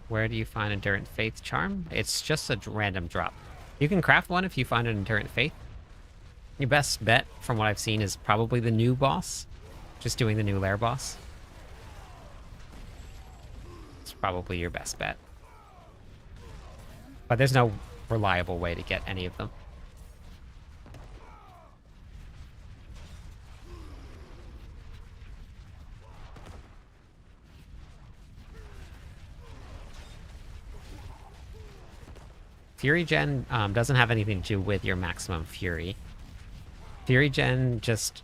Where do you find Endurant Faith Charm? It's just a random drop. You can craft one if you find an Endurant Faith. Your best bet, from what I've seen, is probably the new boss. Just doing the new lair boss. It's probably your best bet. But there's no reliable way to get any of them. Fury Gen doesn't have anything to do with your maximum Fury. Fury Gen just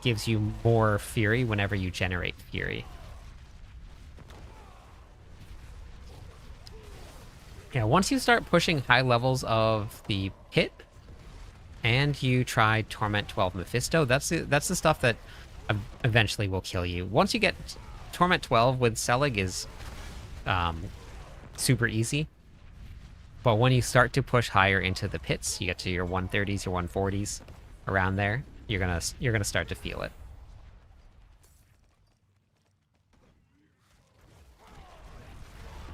gives you more Fury whenever you generate Fury. Yeah, once you start pushing high levels of the pit, and you try Torment 12 Mephisto, that's the stuff that eventually will kill you. Once you get Torment 12 with Selig is super easy. But when you start to push higher into the pits, you get to your 130s, your 140s, around there, you're gonna start to feel it.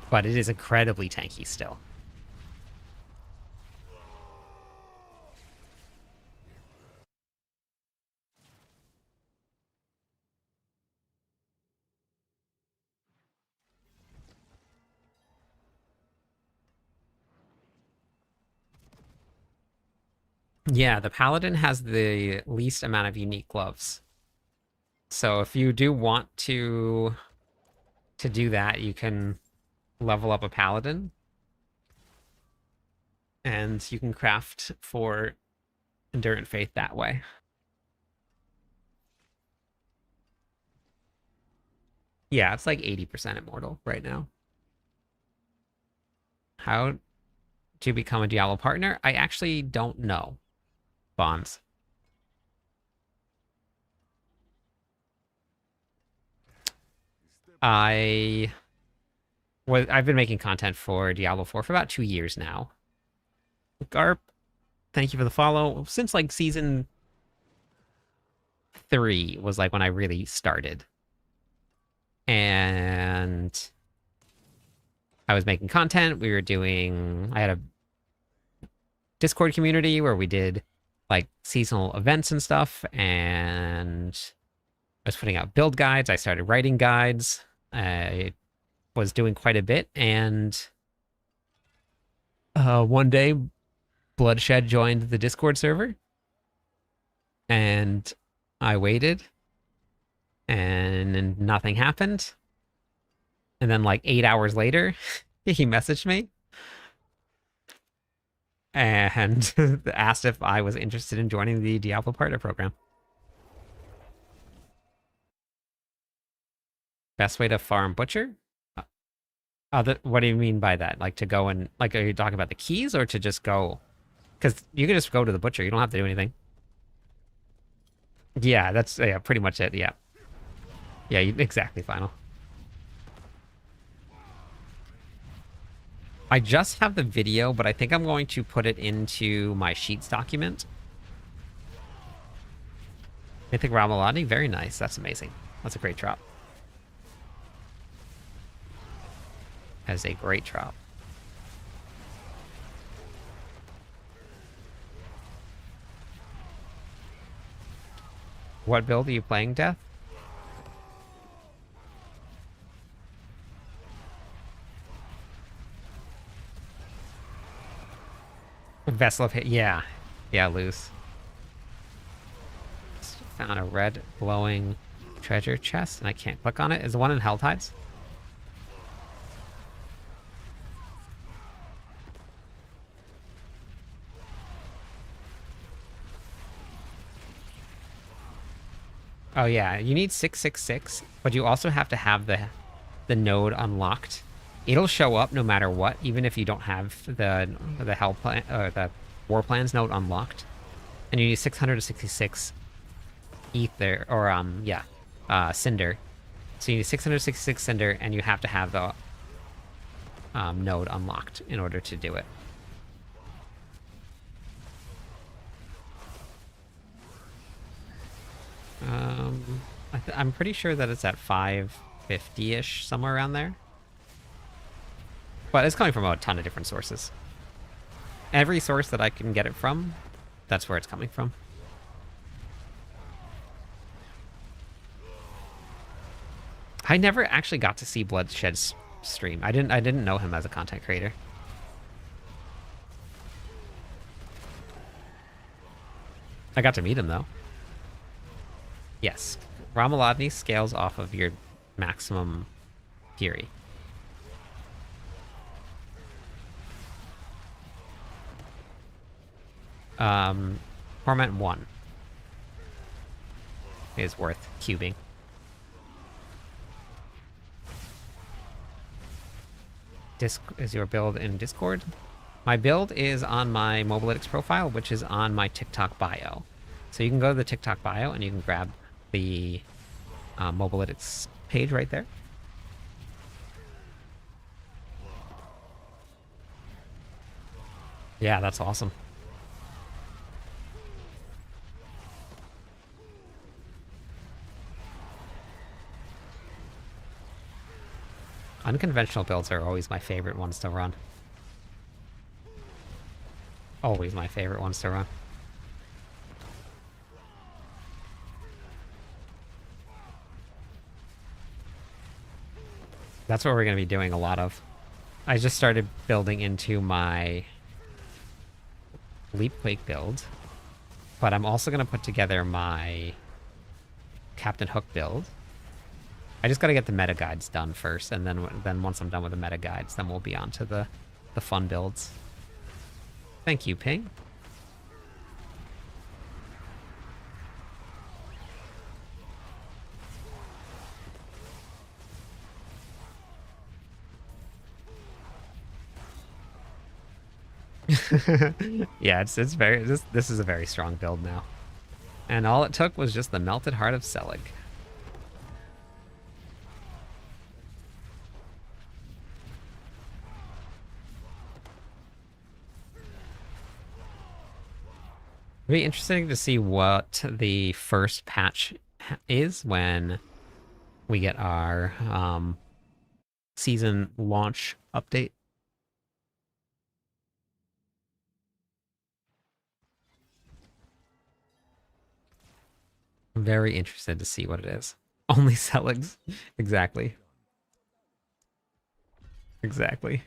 But it is incredibly tanky still. Yeah, the paladin has the least amount of unique gloves. So if you do want to do that, you can level up a paladin and you can craft for Endurant Faith that way. Yeah, it's like 80% immortal right now. How to become a Diablo partner? I actually don't know. Bonds. I I've been making content for Diablo 4 for about 2 years now. Garp, thank you for the follow. Since like season 3 was like when I really started. And I was making content. I had a Discord community where we did like seasonal events and stuff. And I was putting out build guides. I started writing guides. I was doing quite a bit. And one day, Bloodshed joined the Discord server. And I waited. And nothing happened. And then like 8 hours later, he messaged me and asked if I was interested in joining the Diablo Partner Program. Best way to farm Butcher? What do you mean by that? Like to go and, like, are you talking about the keys or to just go? Because you can just go to the Butcher. You don't have to do anything. Yeah, that's pretty much it. Yeah. Yeah, exactly, Final. I just have the video, but I think I'm going to put it into my Sheets document. I think Ramalani, very nice. That's amazing. That's a great drop. That is a great drop. What build are you playing, Death? Vessel of Hate. Yeah. Yeah, loose. Found a red glowing treasure chest, and I can't click on it. Is the one in Helltides? Oh yeah, you need 666, but you also have to have the node unlocked. It'll show up no matter what, even if you don't have the hell plan or the war plans node unlocked. And you need 666 ether or cinder. So you need 666 cinder, and you have to have the node unlocked in order to do it. I'm pretty sure that it's at 550-ish, somewhere around there. But it's coming from a ton of different sources. Every source that I can get it from, that's where it's coming from. I never actually got to see Bloodshed's stream. I didn't know him as a content creator. I got to meet him though. Yes. Ramalodny scales off of your maximum fury. Torment 1 is worth cubing. Is your build in Discord? My build is on my Mobalytics profile, which is on my TikTok bio. So you can go to the TikTok bio and you can grab the Mobalytics page right there. Yeah, that's awesome. Unconventional builds are always my favorite ones to run. Always my favorite ones to run. That's what we're going to be doing a lot of. I just started building into my Leapquake build. But I'm also going to put together my Captain Hook build. I just got to get the meta guides done first, and then once I'm done with the meta guides, then we'll be on to the fun builds. Thank you, Ping. Yeah, it's very this is a very strong build now. And all it took was just the melted heart of Selig. It'd be interesting to see what the first patch is when we get our season launch update. I'm very interested to see what it is. Only Seligs. Exactly. Exactly.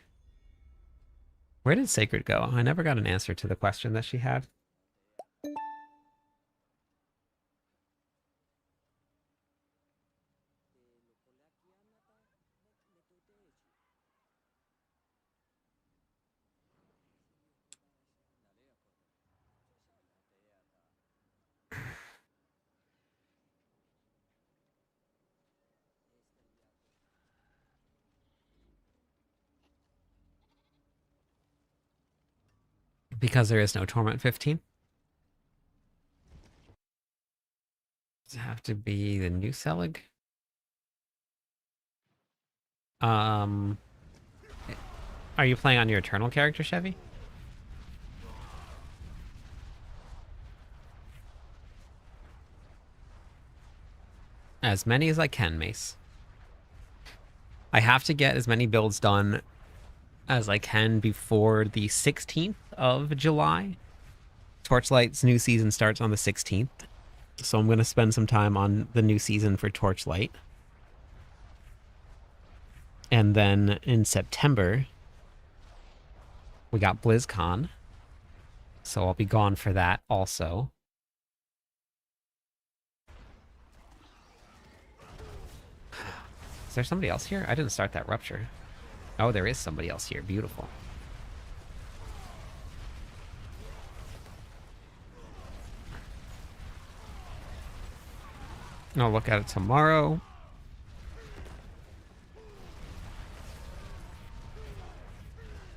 Where did Sacred go? I never got an answer to the question that she had. Because there is no Torment 15. Does it have to be the new Selig? Um, are you playing on your Eternal character, Chevy? As many as I can, Mace. I have to get as many builds done as I can before the 16th of July. Torchlight's new season starts on the 16th. So I'm going to spend some time on the new season for Torchlight. And then in September, we got BlizzCon. So I'll be gone for that also. Is there somebody else here? I didn't start that rupture. Oh, there is somebody else here. Beautiful. I'll look at it tomorrow.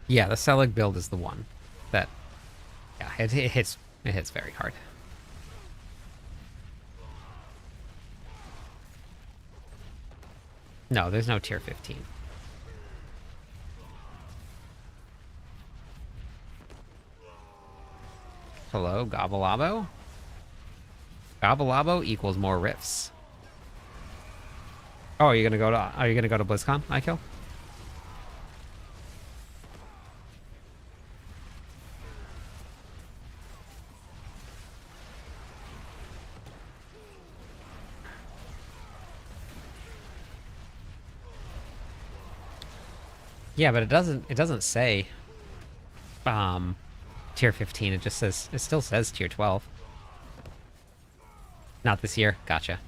Yeah, the Selig build is the one that, yeah, it hits very hard. No, there's no tier 15. Hello, Gobblabo? Gobblabo equals more rifts. Oh, are you gonna go to BlizzCon, Ikill? Yeah, but it doesn't say tier 15. It still says tier 12. Not this year. Gotcha.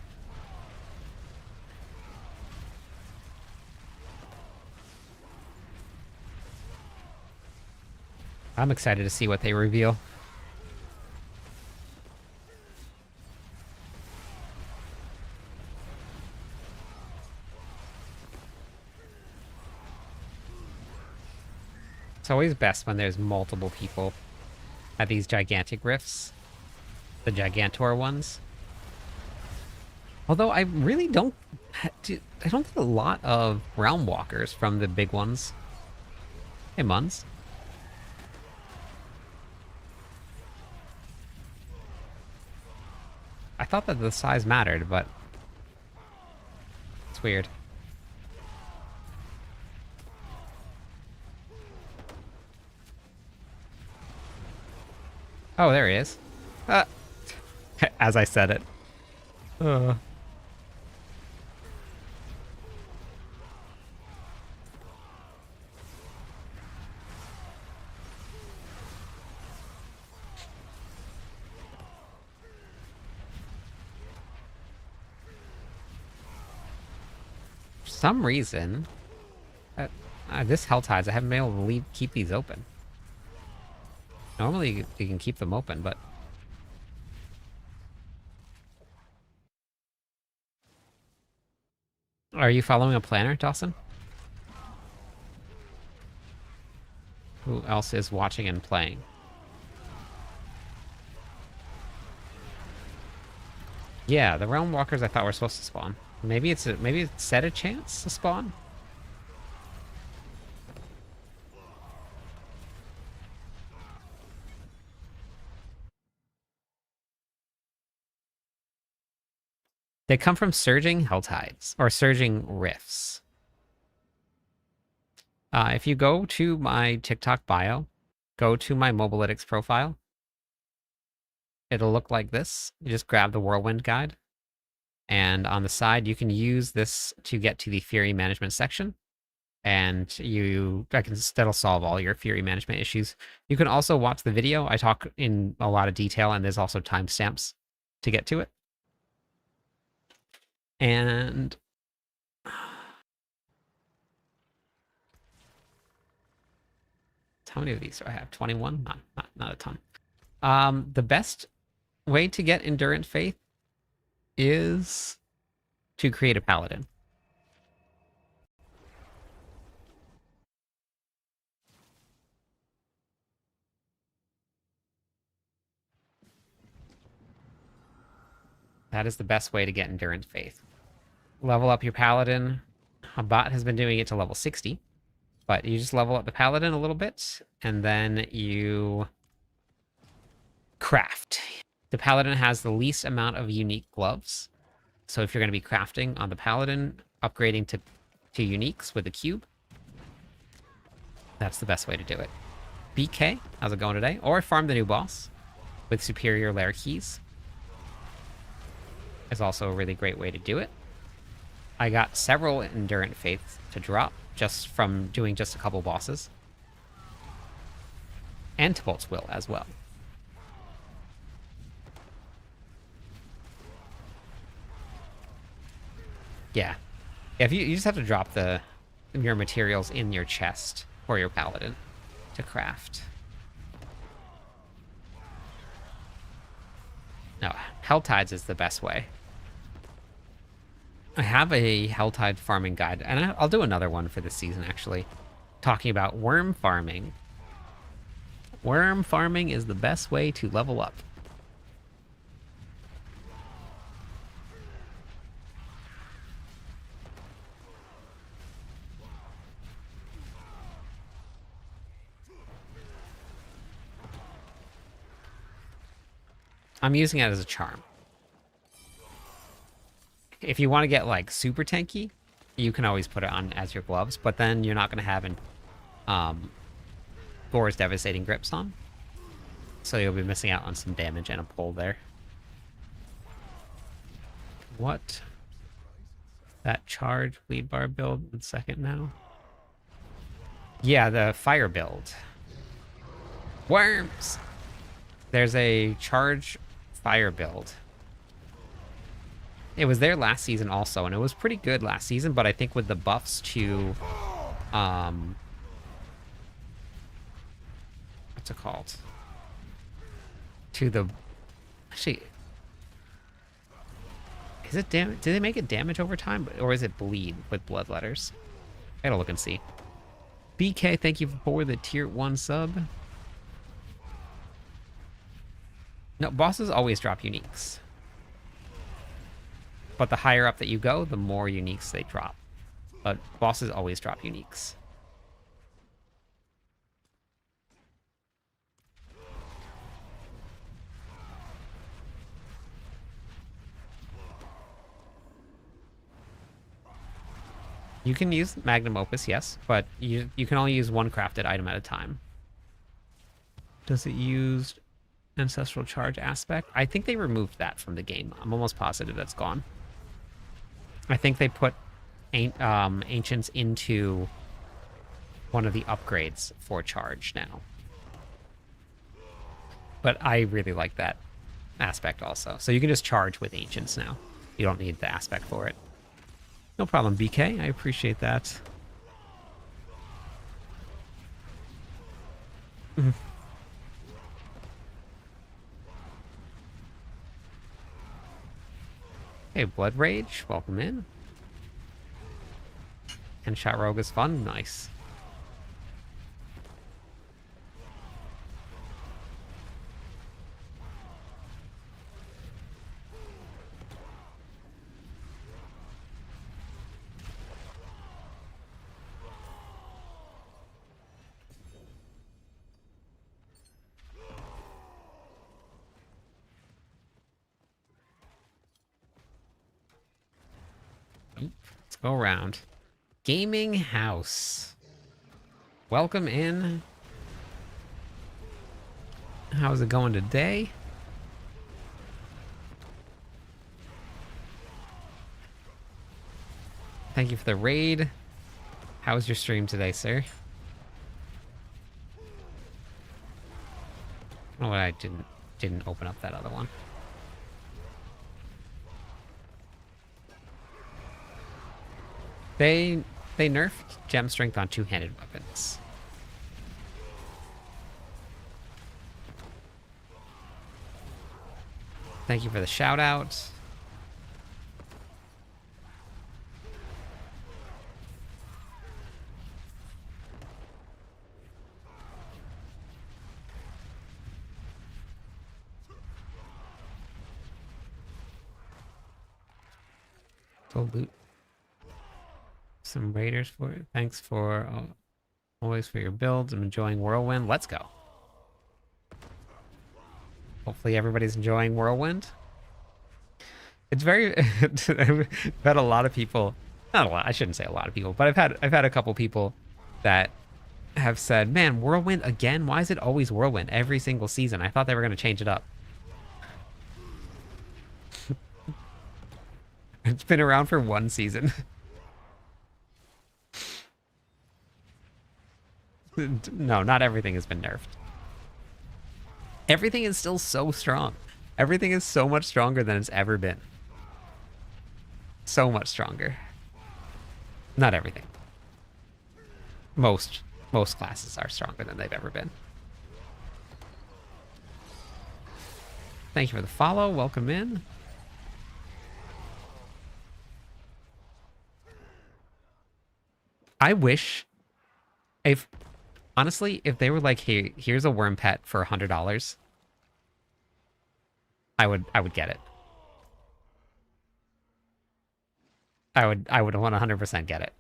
I'm excited to see what they reveal. It's always best when there's multiple people at these gigantic rifts. The Gigantor ones. Although I really don't... I don't get a lot of Realm Walkers from the big ones. Hey, Muns. I thought that the size mattered, but... it's weird. Oh, there he is. As I said it. some reason, this Helltides, I haven't been able to keep these open. Normally, you can keep them open, but... Are you following a planner, Dawson? Who else is watching and playing? Yeah, the Realm Walkers I thought were supposed to spawn. Maybe it's set a chance to spawn? They come from surging Helltides, or surging rifts. If you go to my TikTok bio, go to my Mobalytics profile, it'll look like this. You just grab the Whirlwind Guide, and on the side, you can use this to get to the Fury Management section, and that'll solve all your Fury Management issues. You can also watch the video. I talk in a lot of detail, and there's also timestamps to get to it. And how many of these do I have? 21? Not a ton. The best way to get Endurance Faith is to create a Paladin. That is the best way to get Endurance Faith. Level up your Paladin. A bot has been doing it to level 60. But you just level up the Paladin a little bit, and then you craft. The Paladin has the least amount of unique gloves. So if you're going to be crafting on the Paladin, upgrading to uniques with a cube, that's the best way to do it. BK, how's it going today? Or farm the new boss with superior lair keys is also a really great way to do it. I got several Endurance Faiths to drop just from doing just a couple bosses. And Tibolt's Will as well. Yeah. If you just have to drop your materials in your chest for your Paladin to craft. No, Helltides is the best way. I have a Helltide farming guide, and I'll do another one for this season, actually, talking about worm farming. Worm farming is the best way to level up. I'm using it as a charm. If you want to get like super tanky, you can always put it on as your gloves, but then you're not going to have Gore's Devastating Grips on. So you'll be missing out on some damage and a pull there. What? That charge lead bar build in second now? Yeah, the fire build. Worms! There's a charge fire build. It was there last season also, and it was pretty good last season, but I think with the buffs to, what's it called? To the, actually, is it damage? Do they make it damage over time, or is it bleed with blood letters? I gotta look and see. BK, thank you for the tier 1 sub. No, bosses always drop uniques. But the higher up that you go, the more uniques they drop. But bosses always drop uniques. You can use Magnum Opus, yes, but you can only use one crafted item at a time. Does it use Ancestral Charge aspect? I think they removed that from the game. I'm almost positive that's gone. I think they put Ancients into one of the upgrades for Charge now. But I really like that aspect also. So you can just charge with Ancients now. You don't need the aspect for it. No problem, BK. I appreciate that. Hey, Blood Rage, welcome in. And Shot Rogue is fun, nice. Let's go around. Gaming House. Welcome in. How's it going today? Thank you for the raid. How was your stream today, sir? Oh, I didn't open up that other one. They nerfed gem strength on two-handed weapons. Thank you for the shout out. Go loot some raiders for it. Thanks for always for your builds. I'm enjoying Whirlwind. Let's go. Hopefully everybody's enjoying Whirlwind. It's very I've had a lot of people, not a lot, I shouldn't say a lot of people, but I've had a couple people that have said, "Man, Whirlwind again? Why is it always Whirlwind every single season? I thought they were going to change it up." It's been around for one season. No, not everything has been nerfed. Everything is still so strong. Everything is so much stronger than it's ever been. So much stronger. Not everything. Most classes are stronger than they've ever been. Thank you for the follow. Welcome in. I wish if honestly, if they were like, "Hey, here's a worm pet for $100," I would get it. I would 100% get it.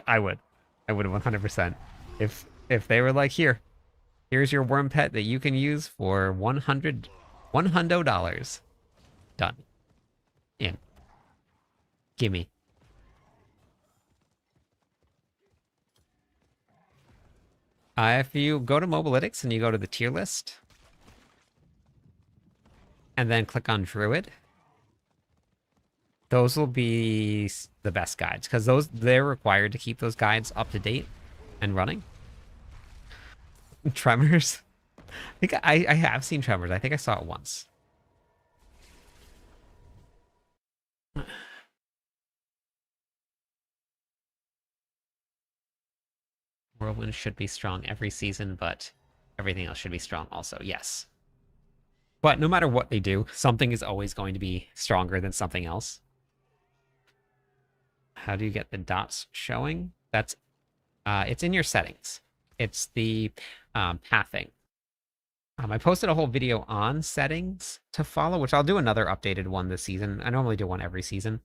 I would 100%. If they were like, here's your worm pet that you can use for $100. Done. In. Gimme. If you go to Mobalytics and you go to the tier list and then click on Druid, those will be the best guides because they're required to keep those guides up to date and running. Tremors. I think I have seen Tremors. I think I saw it once. Whirlwind should be strong every season, but everything else should be strong also. Yes. But no matter what they do, something is always going to be stronger than something else. How do you get the dots showing? That's it's in your settings. It's the pathing. I posted a whole video on settings to follow, which I'll do another updated one this season. I normally do one every season.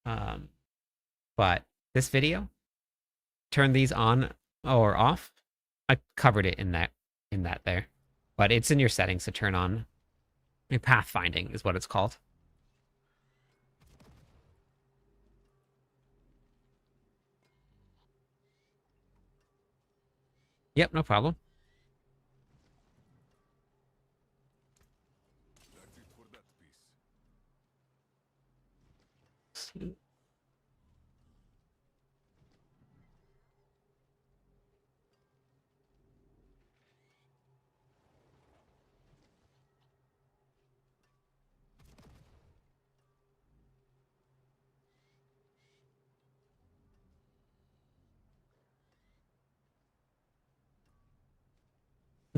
But this video, turn these on or off. I covered it in that there. But it's in your settings to turn on. Pathfinding is what it's called. Yep, no problem.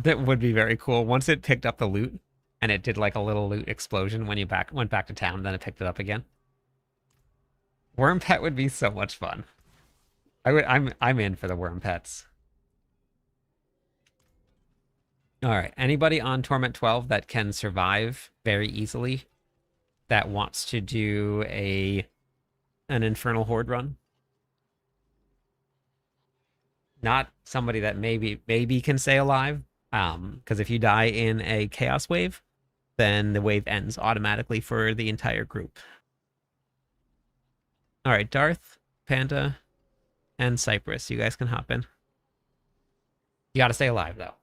That would be very cool. Once it picked up the loot and it did like a little loot explosion when you went back to town, then it picked it up again. Worm pet would be so much fun. I'm in for the worm pets. All right. Anybody on Torment 12 that can survive very easily that wants to do an Infernal Horde run? Not somebody that maybe can stay alive. Because if you die in a chaos wave, then the wave ends automatically for the entire group. All right, Darth, Panda, and Cypress, you guys can hop in. You got to stay alive though.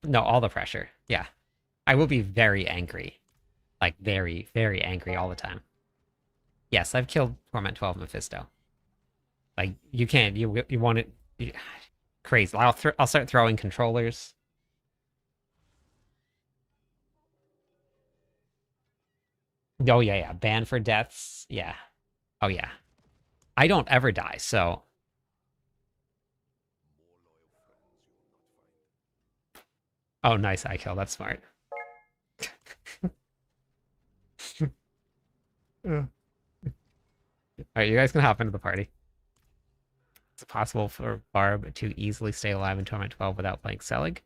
No, all the pressure. Yeah. I will be very angry. Like, very, very angry all the time. Yes, I've killed Torment 12 Mephisto. Like, you can't. You want it. Crazy. I'll start throwing controllers. Oh, yeah, yeah. Ban for deaths. Yeah. Oh, yeah. I don't ever die, so. Oh, nice eye kill. That's smart. All right, you guys can hop into the party. It's possible for Barb to easily stay alive in Torment 12 without playing Selig.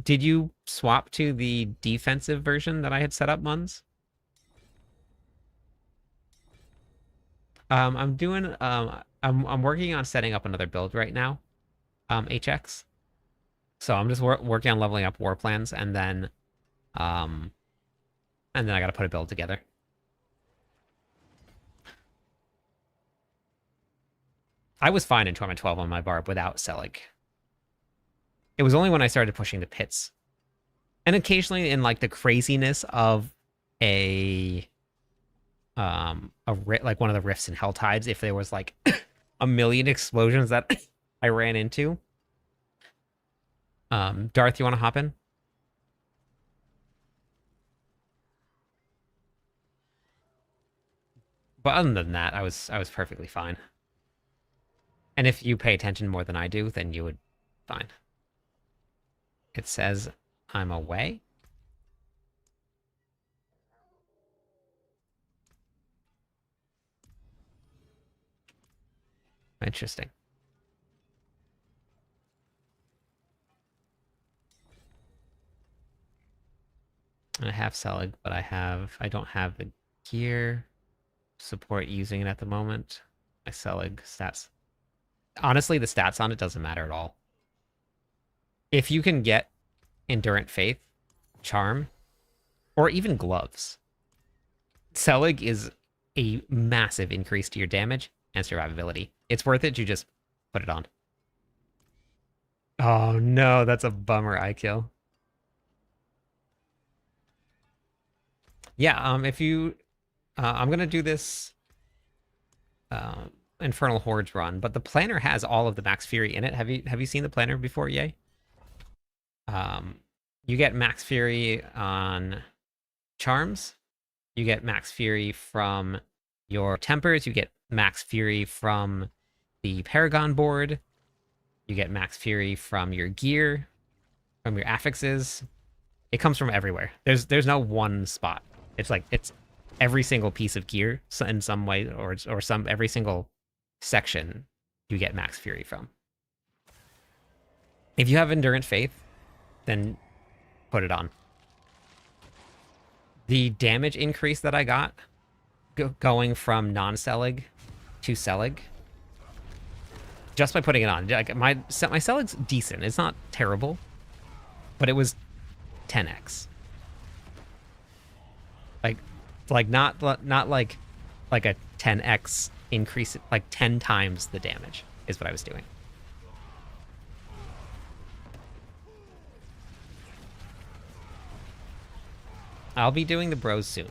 Did you swap to the defensive version that I had set up, Muns? I'm working on setting up another build right now, HX. So I'm just working on leveling up war plans, and then I got to put a build together. I was fine in Torment 12 on my Barb without Selig. It was only when I started pushing the pits, and occasionally in like the craziness of like one of the rifts in Helltides, if there was like a million explosions that I ran into. Darth, you want to hop in? But other than that, I was perfectly fine. And if you pay attention more than I do, then you would fine. It says I'm away. Interesting. I have Selig, but I don't have the gear support using it at the moment. My Selig stats. Honestly, the stats on it doesn't matter at all. If you can get Endurant Faith, Charm, or even Gloves, Selig is a massive increase to your damage and survivability. It's worth it to just put it on. Oh no, that's a bummer eye kill. Yeah, if you I'm gonna do this Infernal Hordes run, but the planner has all of the Max Fury in it. Have you seen the planner before, Yay? You get Max Fury on Charms. You get Max Fury from your Tempers. You get Max Fury from the Paragon board. You get Max Fury from your gear, from your affixes. It comes from everywhere. There's no one spot. It's every single piece of gear in some way, or every single section you get Max Fury from. If you have Endurant Faith, then put it on. The damage increase that I got going from non-Selig to Selig, just by putting it on, like my Selig's decent. It's not terrible, but it was 10x. Like not like a 10x increase, like 10 times the damage is what I was doing. I'll be doing the bros soon.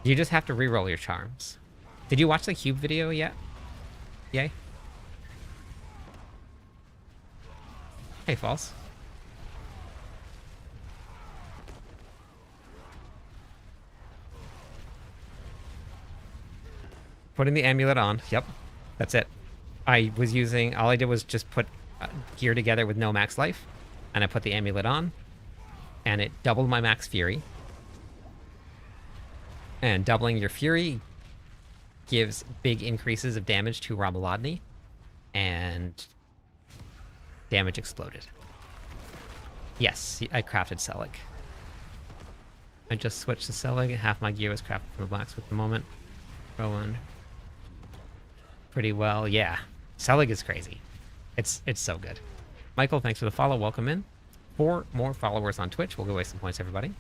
You just have to re-roll your charms. Did you watch the cube video yet? Yay. Hey, False. Putting the amulet on. Yep. That's it. I was using... All I did was just put gear together with no max life. And I put the amulet on. And it doubled my max fury. And doubling your fury gives big increases of damage to Ramalodni. And damage exploded. Yes, I crafted Selig. I just switched to Selig. Half my gear was crafted from blacksmith at the moment. Rolling pretty well. Yeah, Selig is crazy. It's so good. Michael, thanks for the follow. Welcome in. 4 more followers on Twitch. We'll give away some points, everybody.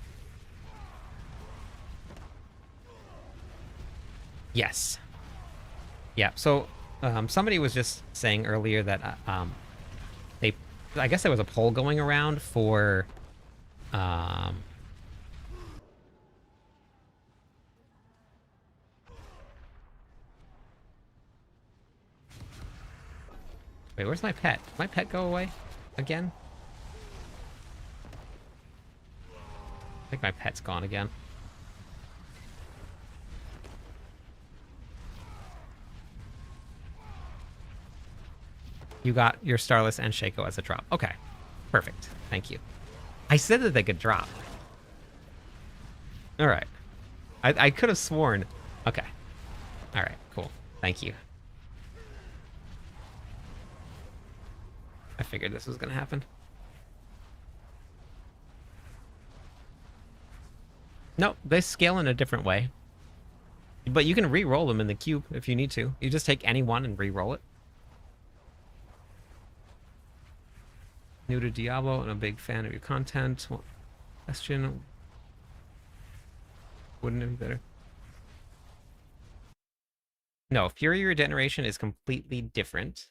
Yes. Yeah, so somebody was just saying earlier that I guess there was a poll going around for wait, where's my pet? Did my pet go away again? I think my pet's gone again. You got your Starless and Shaco as a drop. Okay, perfect. Thank you. I said that they could drop. All right. I could have sworn. Okay. All right, cool. Thank you. I figured this was going to happen. No, they scale in a different way. But you can re-roll them in the cube if you need to. You just take any one and re-roll it. New to Diablo and a big fan of your content. Question. Wouldn't it be better? No, Fury Regeneration is completely different.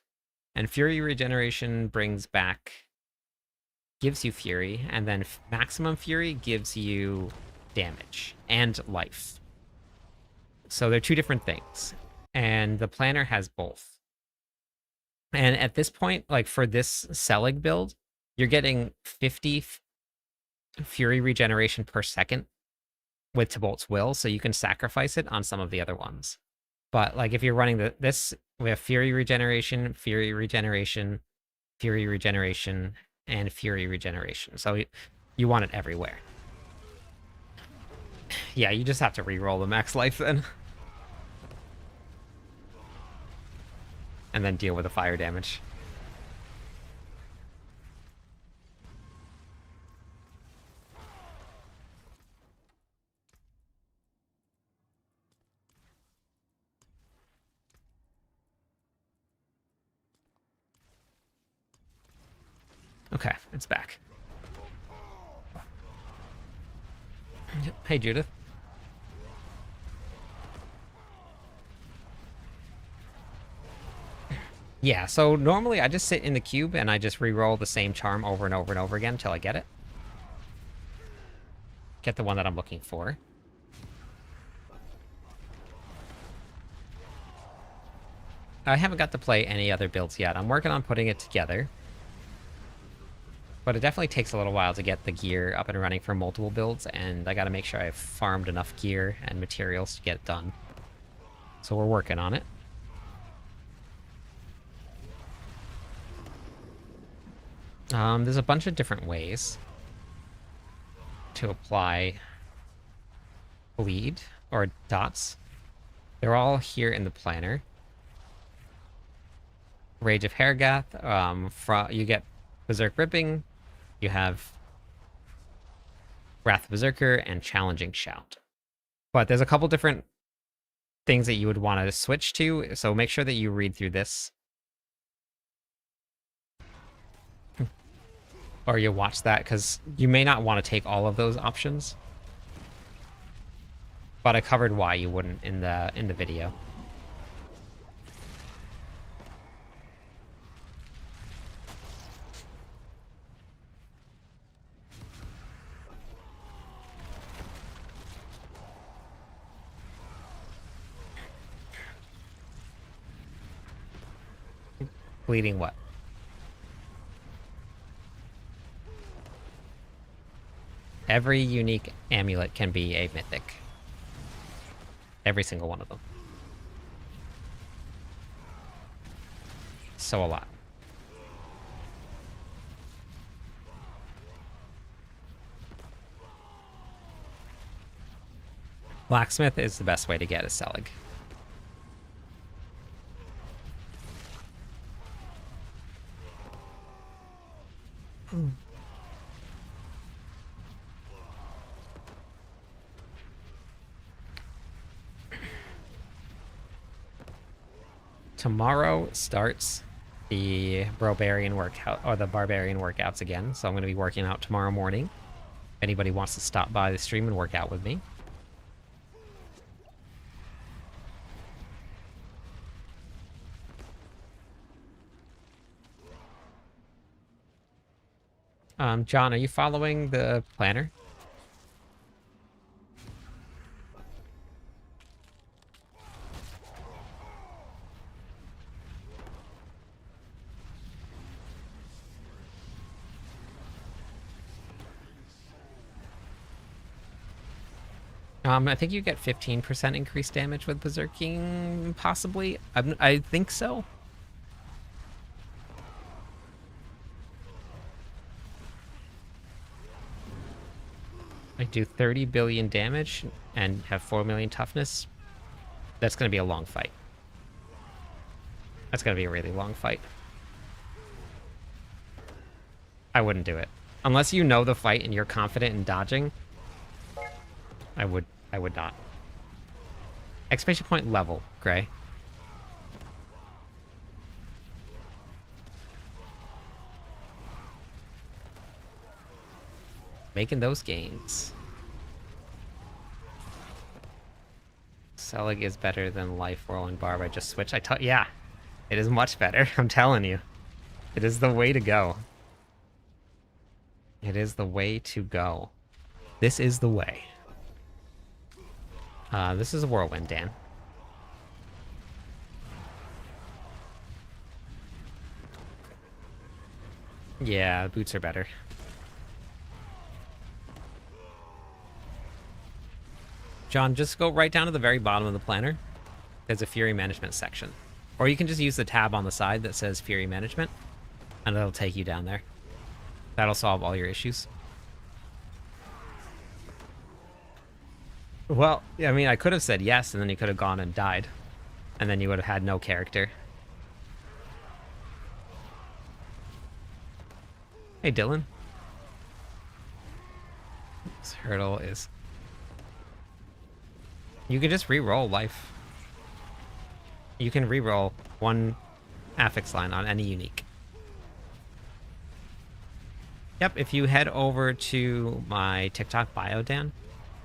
And Fury Regeneration brings back... gives you Fury, and then Maximum Fury gives you damage and life. So they're 2 different things. And the planner has both. And at this point, like for this Selig build, you're getting 50 Fury Regeneration per second with Tibolt's Will, so you can sacrifice it on some of the other ones. But like if you're running this, we have Fury Regeneration, Fury Regeneration, Fury Regeneration, and Fury Regeneration. So you want it everywhere. Yeah, you just have to re-roll the max life then. And then deal with the fire damage. Okay, it's back. Hey, Judith. Yeah, so normally I just sit in the cube and I just re-roll the same charm over and over and over again until I get it. Get the one that I'm looking for. I haven't got to play any other builds yet. I'm working on putting it together. But it definitely takes a little while to get the gear up and running for multiple builds, and I gotta make sure I've farmed enough gear and materials to get it done. So we're working on it. There's a bunch of different ways to apply bleed or dots. They're all here in the planner. Rage of Hergath, you get Berserk Ripping, you have Wrath of Berserker, and Challenging Shout. But there's a couple different things that you would want to switch to, so make sure that you read through this. Or you watch that, because you may not want to take all of those options. But I covered why you wouldn't in the video. Bleeding what? Every unique amulet can be a mythic. Every single one of them. So a lot. Blacksmith is the best way to get a Selig. Tomorrow starts the barbarian workout or the barbarian workouts again, so I'm going to be working out tomorrow morning. If anybody wants to stop by the stream and work out with me. John, are you following the planner? I think you get 15% increased damage with berserking, possibly. I think so. I do 30 billion damage and have 4 million toughness. That's going to be a long fight. That's going to be a really long fight. I wouldn't do it. Unless you know the fight and you're confident in dodging, I would not. Exclamation point level, Gray. Making those gains. Selig is better than Life Whirling Barb. I just switched. Yeah, it is much better. I'm telling you. It is the way to go. It is the way to go. This is the way. This is a whirlwind, Dan. Yeah, boots are better. John, just go right down to the very bottom of the planner. There's a Fury Management section. Or you can just use the tab on the side that says Fury Management, and it'll take you down there. That'll solve all your issues. Well, I mean, I could have said yes, and then you could have gone and died. And then you would have had no character. Hey, Dylan. This hurdle is... You can just re-roll life. You can re-roll one affix line on any unique. Yep, if you head over to my TikTok bio, Dan,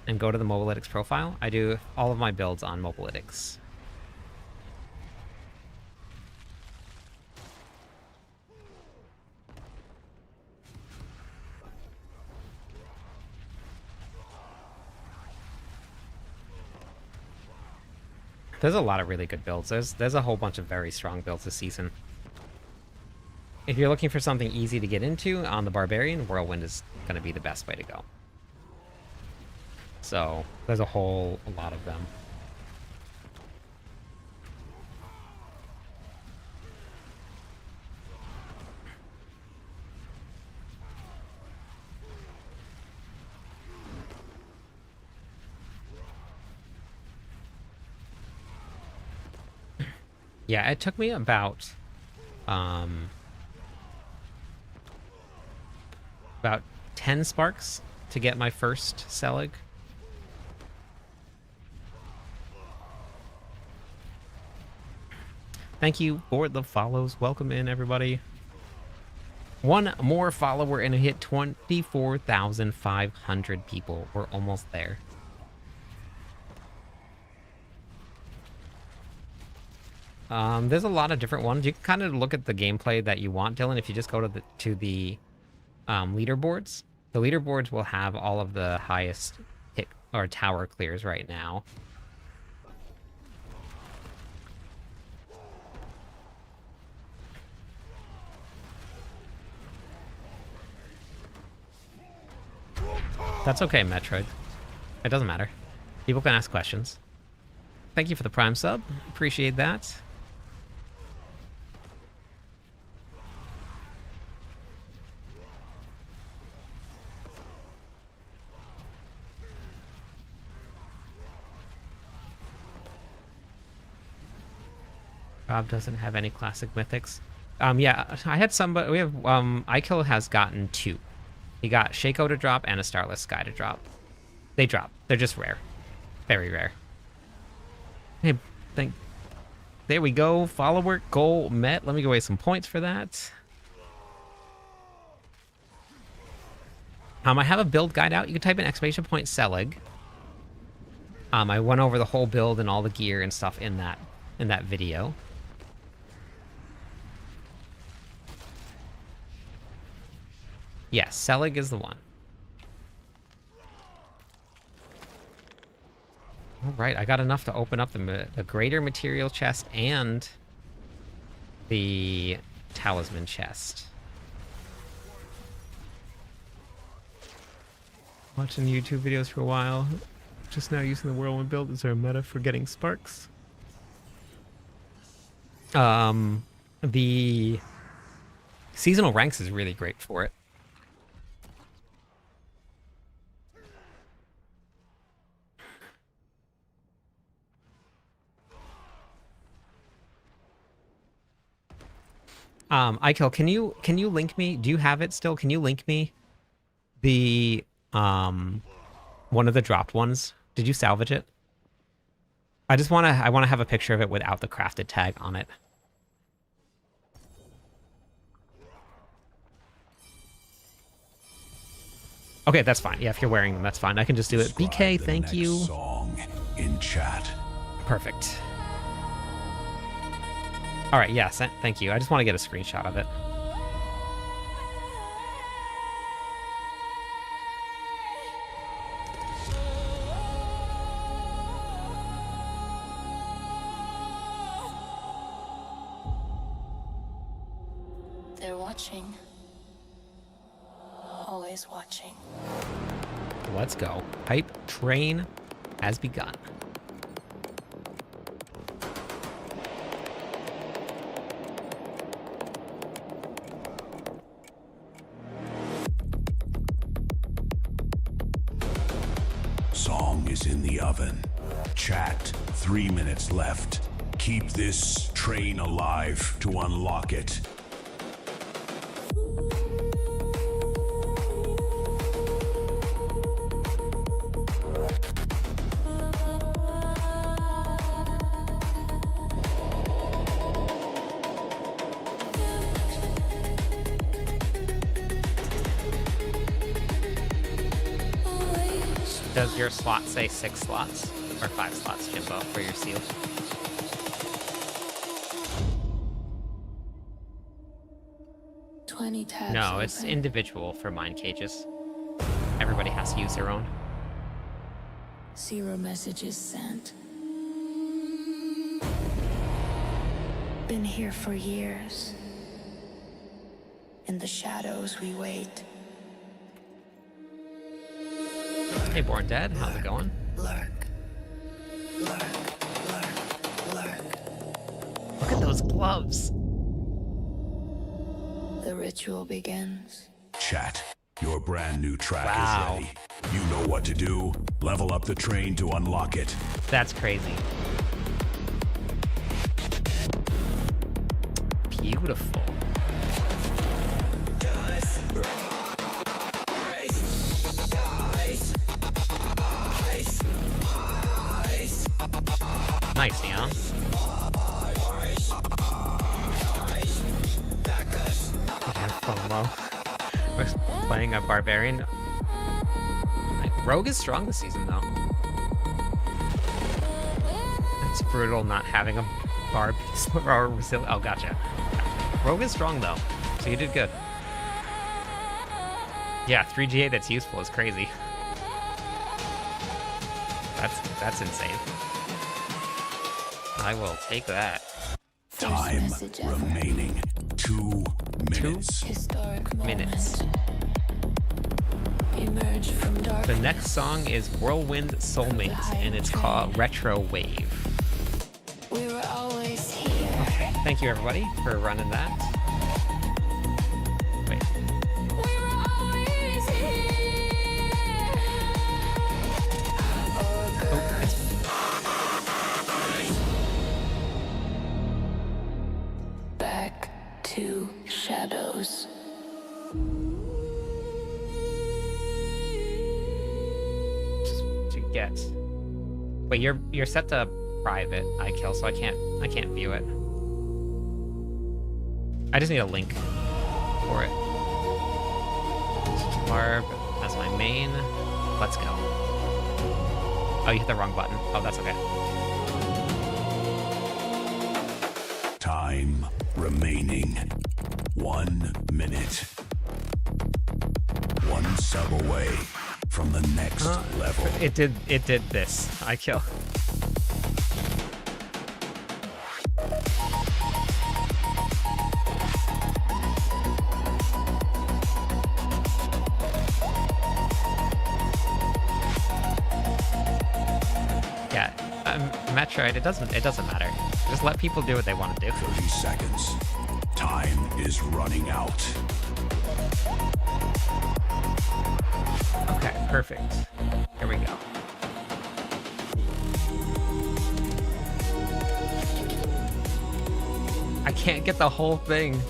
and go to the Mobalytics profile, I do all of my builds on Mobalytics. There's a lot of really good builds. There's a whole bunch of very strong builds this season. If you're looking for something easy to get into on the Barbarian, Whirlwind is going to be the best way to go. So, there's a lot of them. Yeah, it took me about 10 sparks to get my first Selig. Thank you for the follows. Welcome in, everybody. One more follower and it hit 24,500 people. We're almost there. There's a lot of different ones. You can kind of look at the gameplay that you want, Dylan, if you just go to the leaderboards. The leaderboards will have all of the highest hit or tower clears right now. That's okay, Metroid. It doesn't matter. People can ask questions. Thank you for the Prime sub. Appreciate that. Rob doesn't have any classic mythics. Yeah, I had somebody. We have Ikill has gotten 2. He got Shaco to drop and a Starless Sky to drop. They drop. They're just rare, very rare. Hey, there we go. Follower goal met. Let me go away some points for that. I have a build guide out. You can type in !point Selig. I went over the whole build and all the gear and stuff in that video. Yes, Selig is the one. All right, I got enough to open up the greater material chest and the talisman chest. Watching YouTube videos for a while. Just now using the whirlwind build. Is there a meta for getting sparks? The seasonal ranks is really great for it. Ikel, can you link me? Do you have it still? Can you link me the one of the dropped ones? Did you salvage it? I wanna have a picture of it without the crafted tag on it. Okay, that's fine. Yeah, if you're wearing them, that's fine. I can just do it. BK, thank you. Song in chat. Perfect. All right, yes, thank you. I just want to get a screenshot of it. They're watching. Always watching. Let's go. Hype train has begun. Song is in the oven. Chat, 3 minutes left. Keep this train alive to unlock it. Does your slot say 6 slots or 5 slots, Jimbo, for your seal? No, it's individual for mine cages. Everybody has to use their own. 0 messages sent. Been here for years. In the shadows we wait. Hey, Born Dead, how's it going? Lurk. Lurk. Lurk. Lurk. Look at those gloves. The ritual begins. Chat, your brand new track Wow. is ready. You know what to do. Level up the train to unlock it. That's crazy. Beautiful. Nice, yeah. FOMO. We're playing a barbarian. Rogue is strong this season, though. It's brutal not having a barb or resilient. Oh, gotcha. Rogue is strong, though, so you did good. Yeah, 3GA that's useful is crazy. That's insane. I will take that. Time message ever. remaining 2 minutes. Historic Minutes. moment. Emerge from dark The next song is Whirlwind Soulmate, and it's called Retro Wave. We were always here. Okay, thank you everybody for running that. Wait. We were always here. Oh, it's Back to shadows. just to get. Wait, you're set to private iKill, so I can't view it. I just need a link for it. Barb as my main. Let's go. Oh, you hit the wrong button. Oh, that's okay. Time remaining. 1 minute. One sub away from the next level. It did this. iKill. Yeah, Metroid, it doesn't matter. Just let people do what they want to do. 30 seconds. Time is running out. Okay, perfect. Here we go. I can't get the whole thing.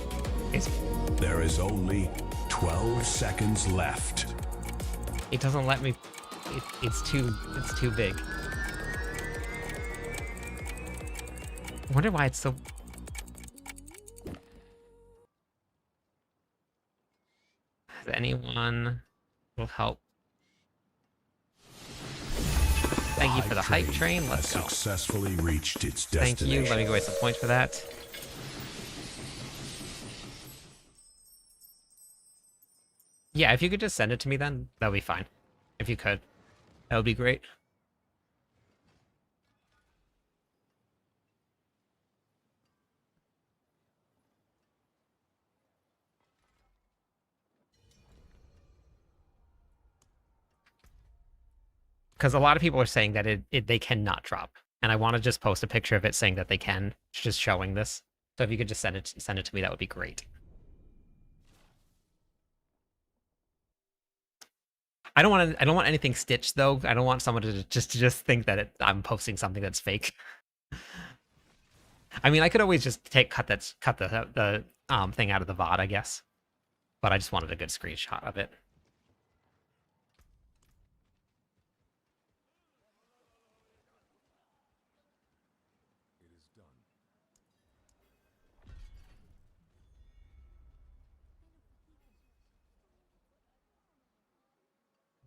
There is only 12 seconds left. It doesn't let me. It's too big. I wonder why it's so. Does anyone will help? Thank you for the hype train. Let's go. Successfully reached its Thank destination. you. Let me go get some points for that. Yeah, if you could just send it to me then, that'll be fine. If you could, that would be great. Because a lot of people are saying that they cannot drop, and I want to just post a picture of it saying that they can, just showing this. So if you could just send it to me, that would be great. I don't want anything stitched though. I don't want someone to just think that I'm posting something that's fake. I mean, I could always just cut the thing out of the VOD, I guess. But I just wanted a good screenshot of it.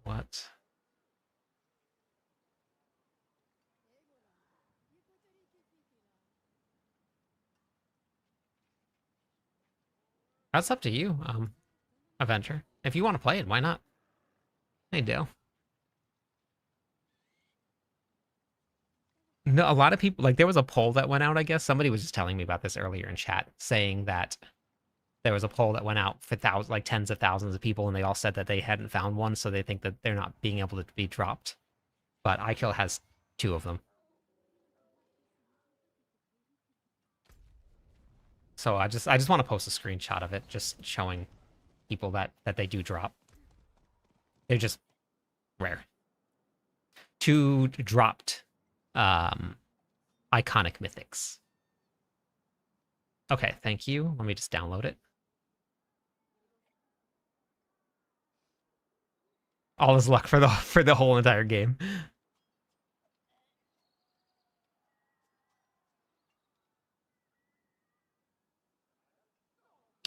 What? That's up to you, Avenger. If you want to play it, why not? Hey, Dale. No, a lot of people, like, there was a poll that went out, I guess. Somebody was just telling me about this earlier in chat, saying that there was a poll that went out for tens of thousands of people, and they all said that they hadn't found one, so they think that they're not being able to be dropped. But iKill has 2 of them. So I just want to post a screenshot of it, just showing people that they do drop. They're just rare. 2 dropped iconic mythics. Okay, thank you. Let me just download it. All is luck for the whole entire game.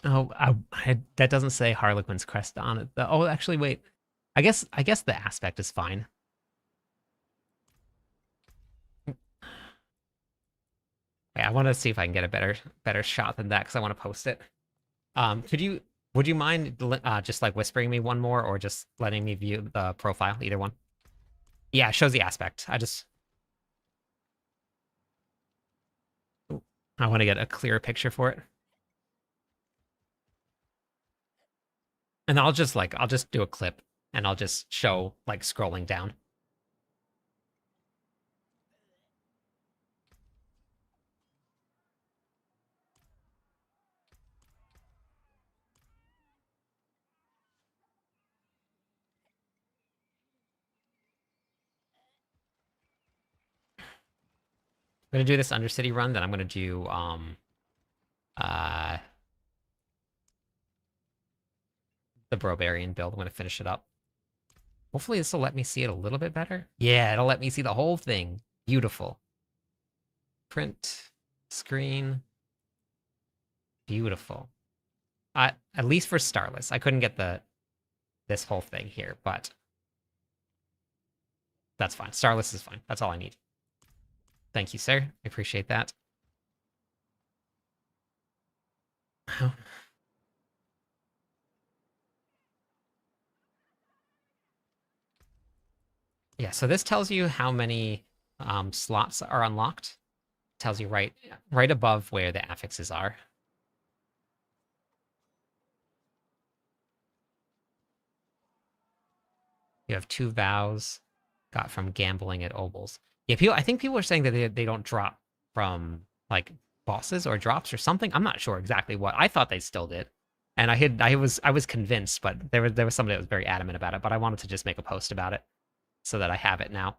Oh, that doesn't say Harlequin's crest on it. Oh, actually, wait. I guess the aspect is fine. Yeah, I want to see if I can get a better shot than that because I want to post it. Would you mind just like whispering me one more or just letting me view the profile? Either one. Yeah, it shows the aspect. I want to get a clearer picture for it. And I'll just do a clip and I'll just show like scrolling down. I'm gonna do this Undercity run, then I'm gonna do uh the Brobarian build. I'm gonna finish it up. Hopefully this will let me see it a little bit better. Yeah, it'll let me see the whole thing. Beautiful. Print screen. Beautiful. At least for Starless. I couldn't get this whole thing here, but that's fine. Starless is fine. That's all I need. Thank you, sir. I appreciate that. Yeah, so this tells you how many slots are unlocked. It tells you right above where the affixes are. You have 2 vows got from gambling at Obols. Yeah, I think people are saying that they don't drop from like bosses or drops or something. I'm not sure exactly what. I thought they still did. And I was convinced, but there was somebody that was very adamant about it, but I wanted to just make a post about it so that I have it now.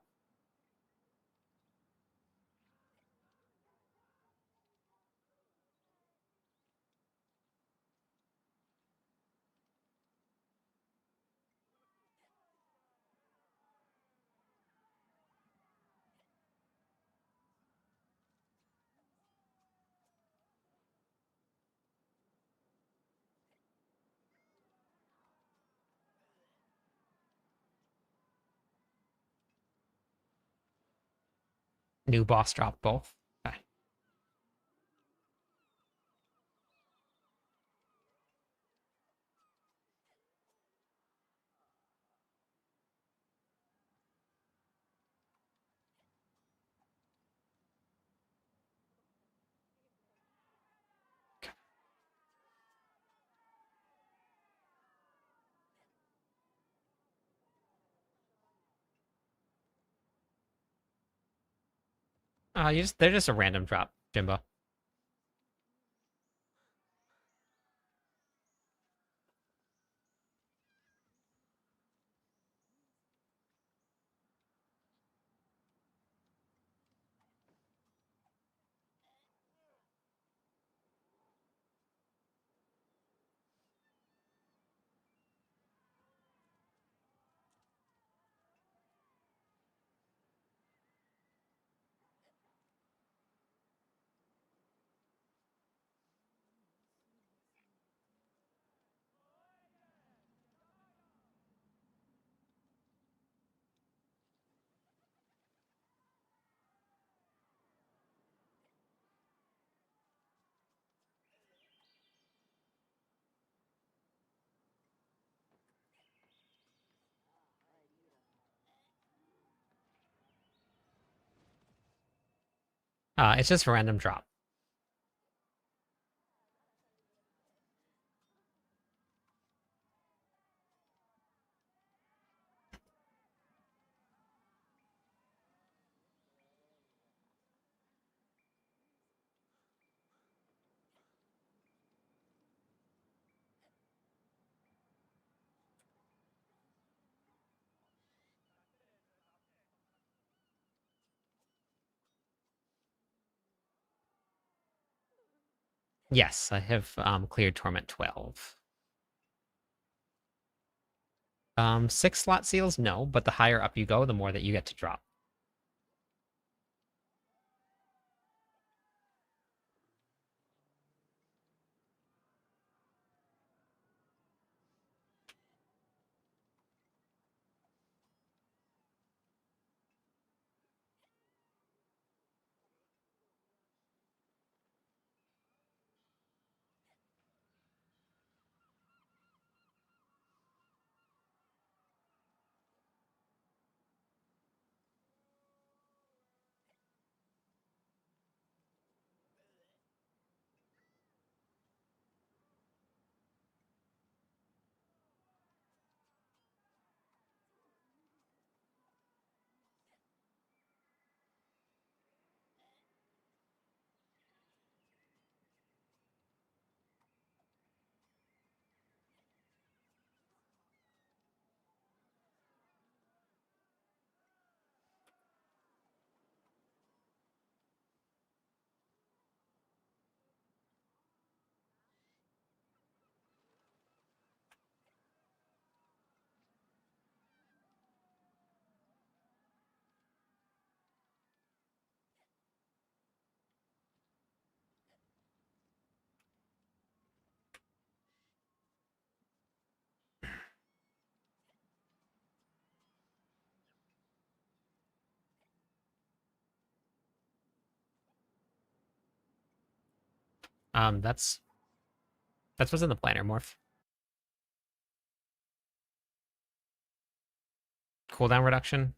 New boss drop both. Okay. They're just a random drop, Jimbo. It's just a random drop. Yes, I have cleared Torment 12. 6 slot seals, no, but the higher up you go, the more that you get to drop. That's what's in the planner, Morph. Cooldown reduction,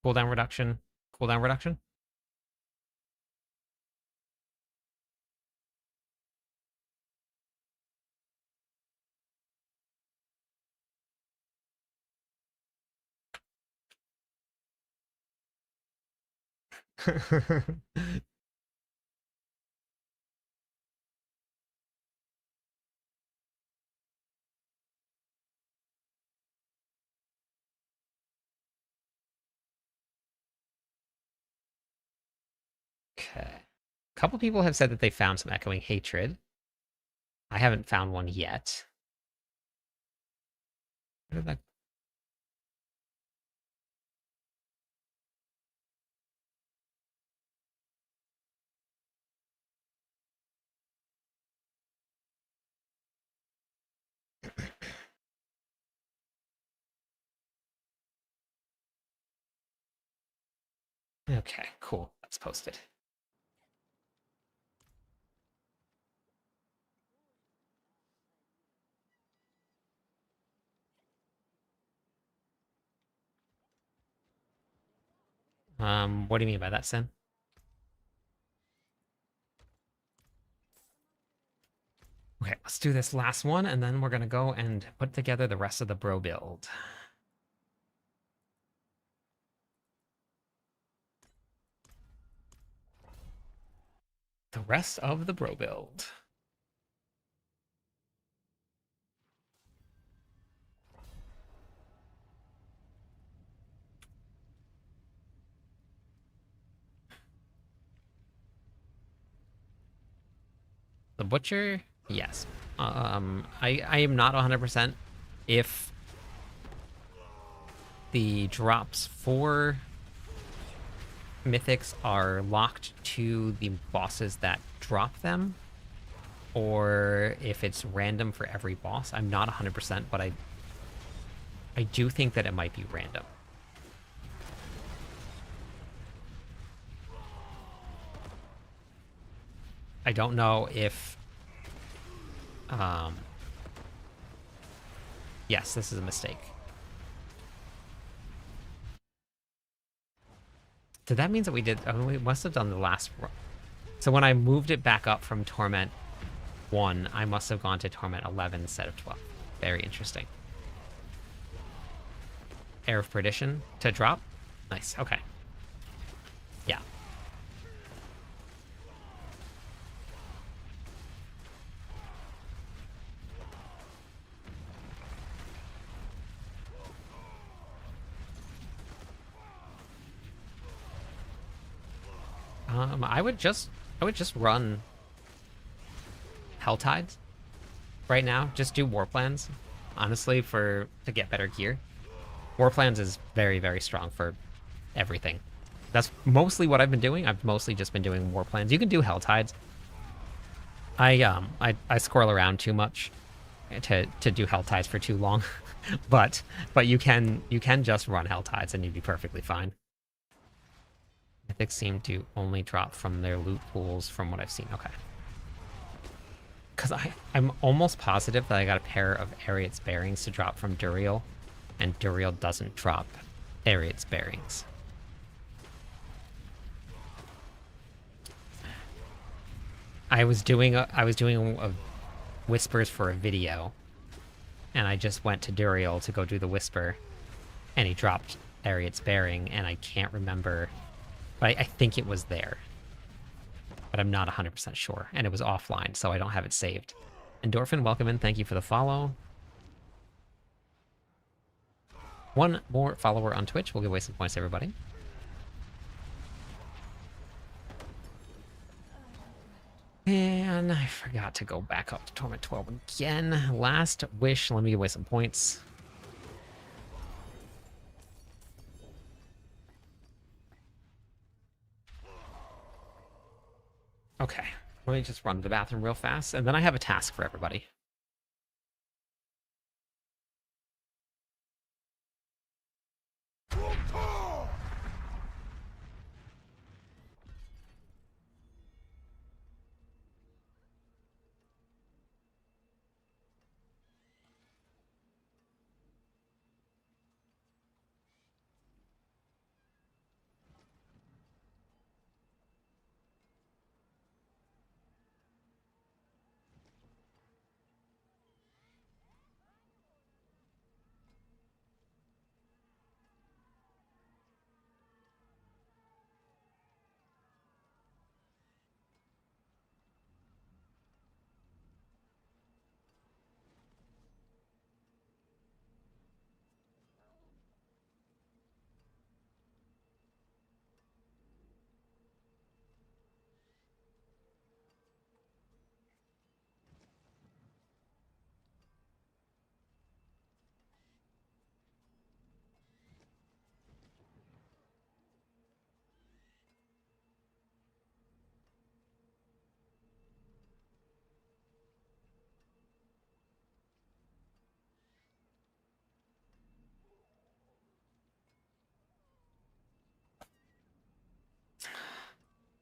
cooldown reduction, cooldown reduction. Okay. A couple people have said that they found some echoing hatred. I haven't found one yet. Where did that... Okay, cool. That's posted. What do you mean by that, Sin? Okay, let's do this last one, and then we're gonna go and put together the rest of the bro build. The rest of the bro build. The Butcher, yes. I am not 100% if the drops for mythics are locked to the bosses that drop them, or if it's random for every boss. I'm not 100%, but I do think that it might be random. I don't know if... Yes, this is a mistake. Did that mean that we did... Oh, we must have done the last... So when I moved it back up from Torment 1, I must have gone to Torment 11 instead of 12. Very interesting. Air of Perdition to drop? Nice, okay. Yeah. I would just run Helltides right now. Just do War Plans, honestly, to get better gear. War Plans is very, very strong for everything. That's mostly what I've been doing. I've mostly just been doing War Plans. You can do Helltides. I squirrel around too much to do Helltides for too long, but you can just run Helltides and you'd be perfectly fine. Mythics seem to only drop from their loot pools from what I've seen. Okay. Because I'm almost positive that I got a pair of Ariat's Bearings to drop from Duriel, and Duriel doesn't drop Ariat's Bearings. I was doing a whispers for a video, and I just went to Duriel to go do the whisper, and he dropped Ariat's Bearing, and I can't remember... But I think it was there. But I'm not 100% sure. And it was offline, so I don't have it saved. Endorphin, welcome in. Thank you for the follow. One more follower on Twitch. We'll give away some points to everybody. And I forgot to go back up to Torment 12 again. Last wish. Let me give away some points. Okay, let me just run to the bathroom real fast, and then I have a task for everybody.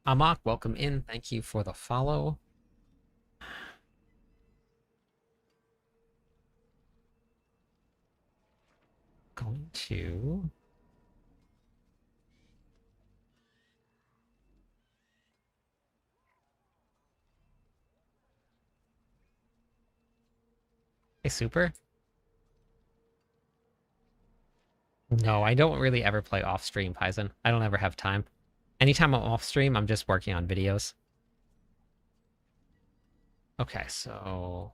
Amok, welcome in. Thank you for the follow. Going to... Hey, Super. No, I don't really ever play off stream, Paizen. I don't ever have time. Anytime I'm off stream, I'm just working on videos. Okay, so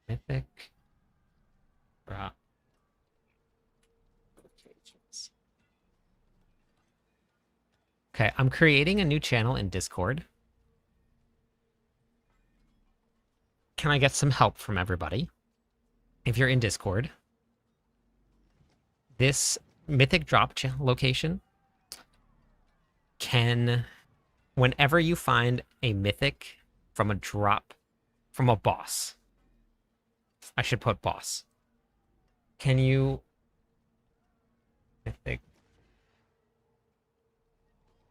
Mythic. Bruh. Okay, I'm creating a new channel in Discord. Can I get some help from everybody? If you're in Discord, this Mythic drop location can, whenever you find a Mythic from a drop, from a boss, I should put boss. Can you... Mythic...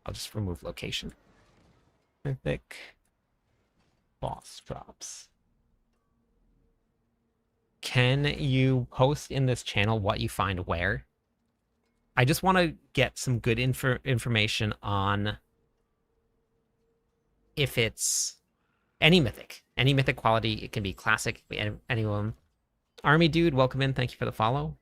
I'll just remove location. Mythic boss drops. Can you post in this channel what you find where? I just want to get some good information on if it's any mythic quality. It can be classic, it can be anyone. Army Dude, welcome in. Thank you for the follow.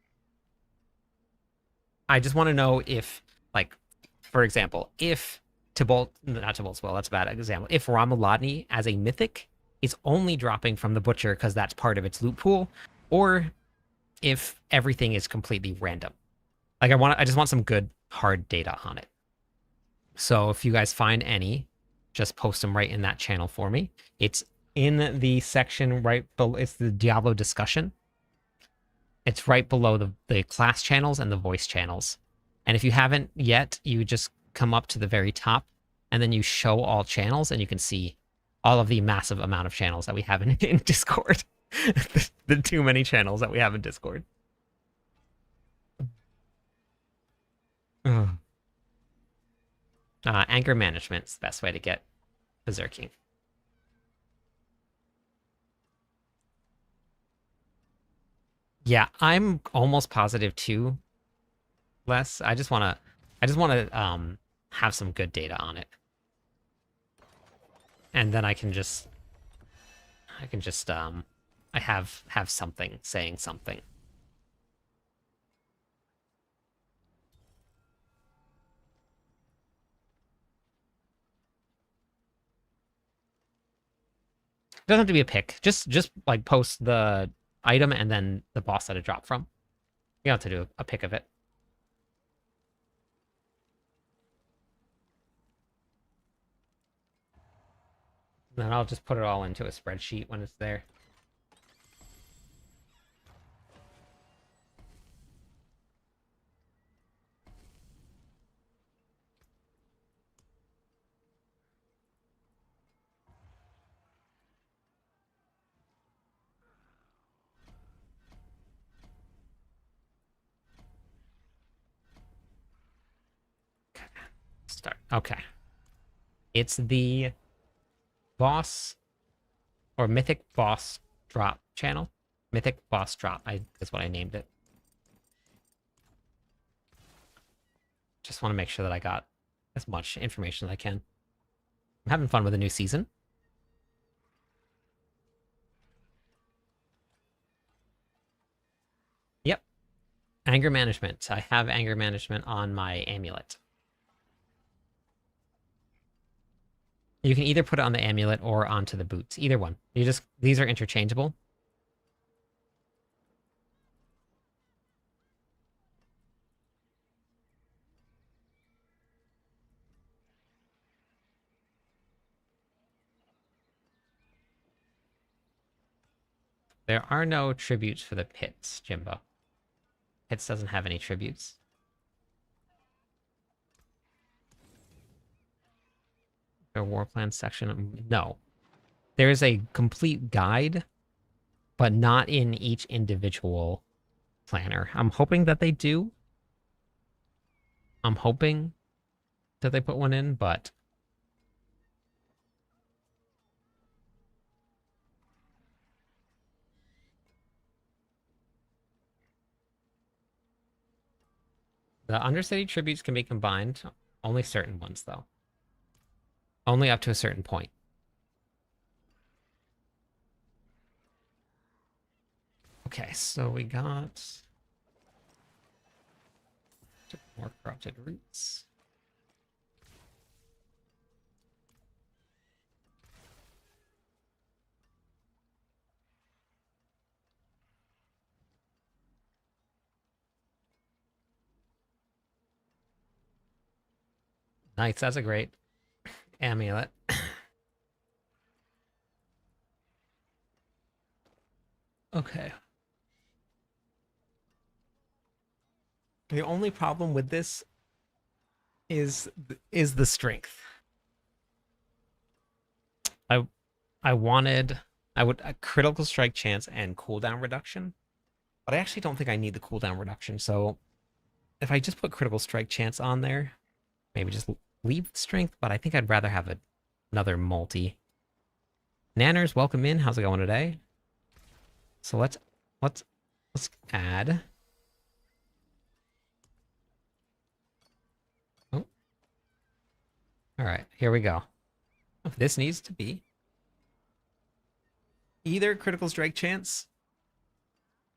I just want to know if, like, for example, if not Tibolt's well, that's a bad example. If Ramalodni as a mythic is only dropping from the Butcher because that's part of its loot pool, or if everything is completely random. Like, I just want some good hard data on it. So if you guys find any, just post them right in that channel for me. It's in the section right below. It's the Diablo discussion. It's right below the class channels and the voice channels. And if you haven't yet, you just come up to the very top and then you show all channels and you can see all of the massive amount of channels that we have in Discord. the too many channels that we have in Discord. Anger management is the best way to get berserking. Yeah, I'm almost positive too. Less. I just wanna have some good data on it. And then I have something saying something. It doesn't have to be a pick. Just like post the item and then the boss that it dropped from. You don't have to do a pick of it. Then I'll just put it all into a spreadsheet when it's there. Start. Okay. It's the boss or mythic boss drop channel. Mythic boss drop. That's what I named it. Just want to make sure that I got as much information as I can. I'm having fun with the new season. Yep. Anger management. I have anger management on my amulet. You can either put it on the amulet or onto the boots. Either one. These are interchangeable. There are no tributes for the pits, Jimbo. Pits doesn't have any tributes. Their war plan section? No. There is a complete guide, but not in each individual planner. I'm hoping that they do. I'm hoping that they put one in, but The Undercity tributes can be combined. Only certain ones, though. Only up to a certain point. Okay, so we got more corrupted roots. Nice, that's a great amulet. Okay. The only problem with this is the strength. I I wanted I would a critical strike chance and cooldown reduction, but I actually don't think I need the cooldown reduction. So if I just put critical strike chance on there, maybe just leave strength, but I think I'd rather have another multi. Nanners, welcome in. How's it going today? So let's let's add. Oh, all right, here we go. This needs to be either critical strike chance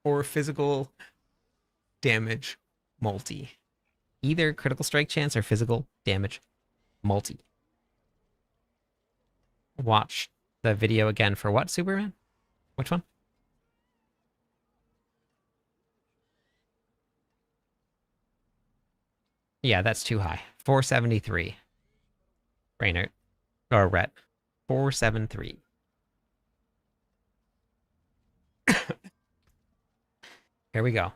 or physical damage multi. Either critical strike chance or physical damage multi. Watch the video again for what, Superman? Which one? Yeah, that's too high. 473. Rainer. Or Rhett. 473. Here we go.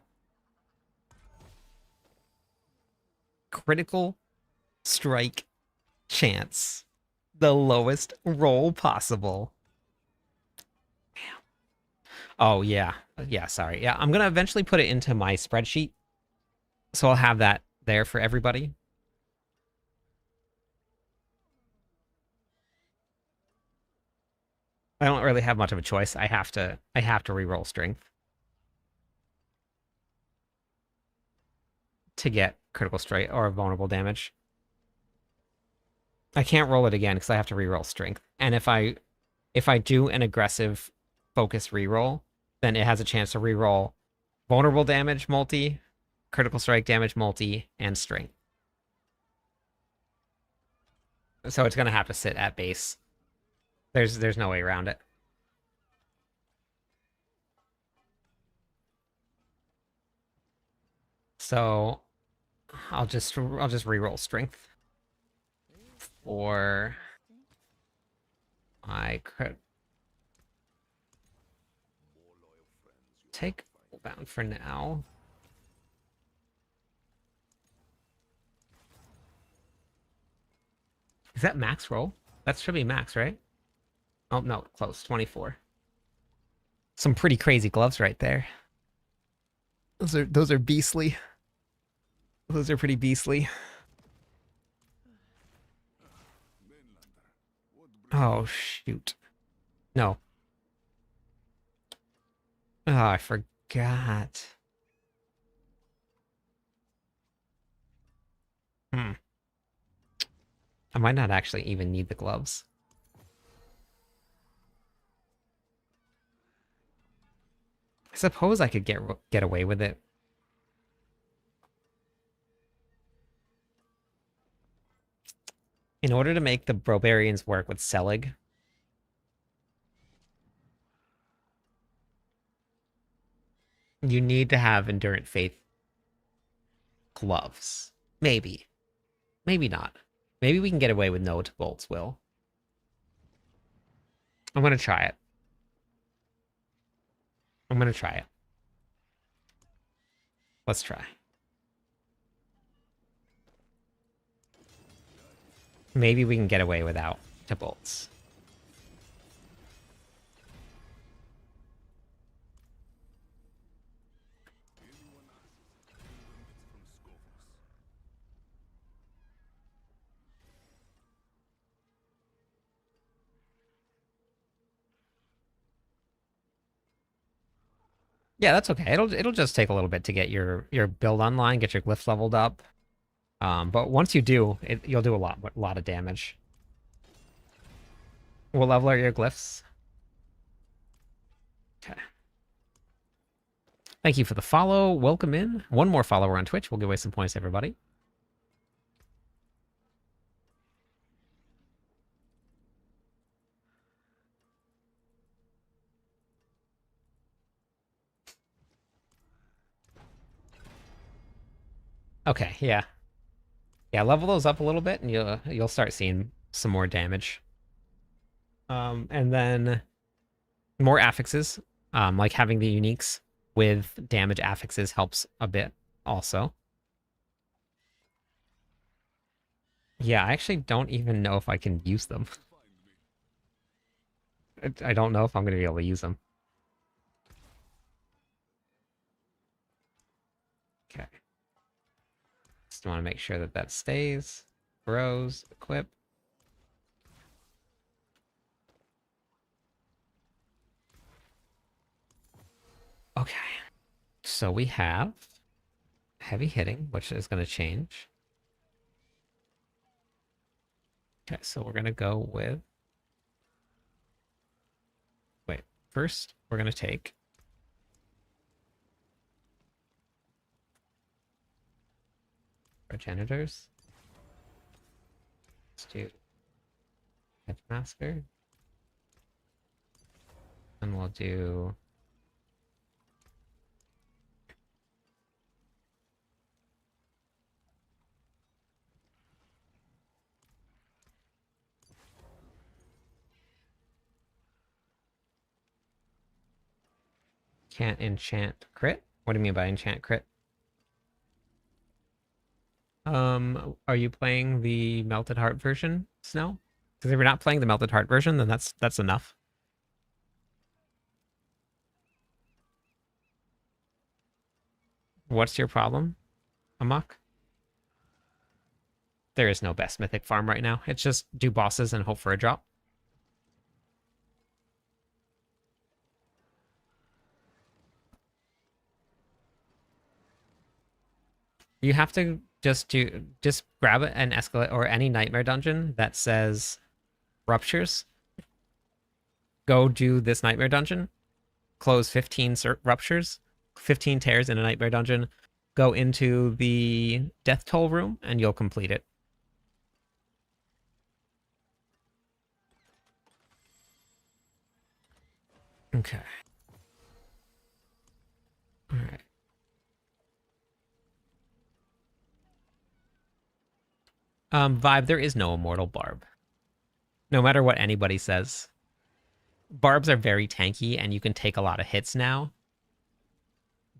Critical strike chance. The lowest roll possible. Oh, yeah. Yeah, sorry. Yeah, I'm going to eventually put it into my spreadsheet. So I'll have that there for everybody. I don't really have much of a choice. I have to reroll strength to get critical strike or vulnerable damage. I can't roll it again because I have to reroll strength. And if I do an aggressive focus reroll, then it has a chance to reroll vulnerable damage multi, critical strike damage multi, and strength. So it's gonna have to sit at base. There's no way around it. So I'll just reroll strength for I could take bound for now. Is that max roll? That should be max, right? Oh no, close. 24. Some pretty crazy gloves right there. Those are beastly. Those are pretty beastly. Oh shoot. No. Oh, I forgot. Hmm. I might not actually even need the gloves. I suppose I could get away with it. In order to make the Brobarians work with Selig, you need to have Endurant Faith gloves. Maybe. Maybe not. Maybe we can get away with no to Bolt's Will. I'm going to try it. I'm going to try it. Let's try. Maybe we can get away without to bolts. Yeah, that's okay. It'll just take a little bit to get your build online, get your glyphs leveled up. But once you do, you'll do a lot of damage. What level are your glyphs? Okay. Thank you for the follow. Welcome in. One more follower on Twitch. We'll give away some points, everybody. Okay, yeah. Yeah, level those up a little bit and you'll start seeing some more damage. And then more affixes. Like having the uniques with damage affixes helps a bit also. Yeah, I actually don't even know if I can use them. I don't know if I'm going to be able to use them. Okay. Just want to make sure that that stays. Bros, equip. Okay. So we have heavy hitting, which is going to change. Okay, so we're going to go with... Wait, first we're going to take... progenitors. Let's do Headmaster. And we'll do... Can't enchant crit? What do you mean by enchant crit? Are you playing the Melted Heart version, Snow? Because if you're not playing the Melted Heart version, then that's enough. What's your problem, Amok? There is no best mythic farm right now. It's just do bosses and hope for a drop. You have to just grab an escalate or any nightmare dungeon that says ruptures. Go do this nightmare dungeon. Close 15 ruptures, 15 tears in a nightmare dungeon. Go into the death toll room and you'll complete it. Okay. All right. Vibe, there is no immortal barb. No matter what anybody says. Barbs are very tanky and you can take a lot of hits now,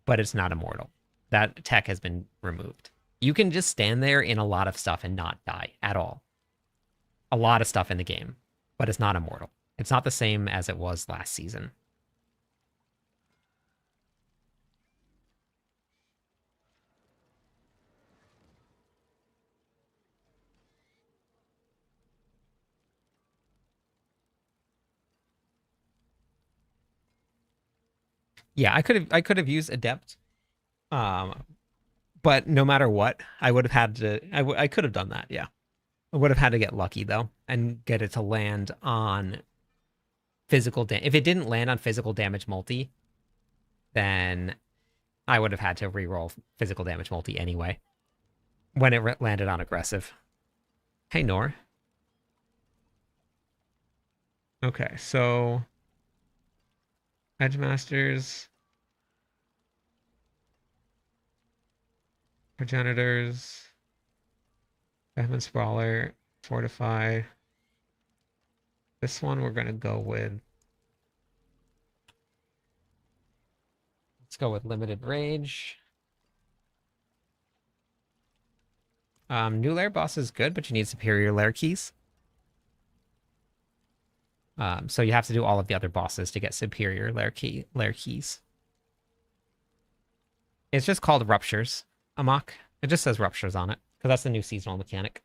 but it's not immortal. That tech has been removed. You can just stand there in a lot of stuff and not die at all. A lot of stuff in the game, but it's not immortal. It's not the same as it was last season. Yeah, I could have used adept, but no matter what, I would have had to. I could have done that. Yeah, I would have had to get lucky though and get it to land on physical damage. If it didn't land on physical damage multi, then I would have had to reroll physical damage multi anyway when it landed on aggressive. Hey Nor. Okay, so Edgemasters, progenitors, Batman Sprawler, Fortify. This one we're gonna go with. Let's go with Limited Rage. New lair boss is good, but you need superior lair keys. So you have to do all of the other bosses to get superior lair keys. It's just called Ruptures, Amok. It just says Ruptures on it, because that's the new seasonal mechanic.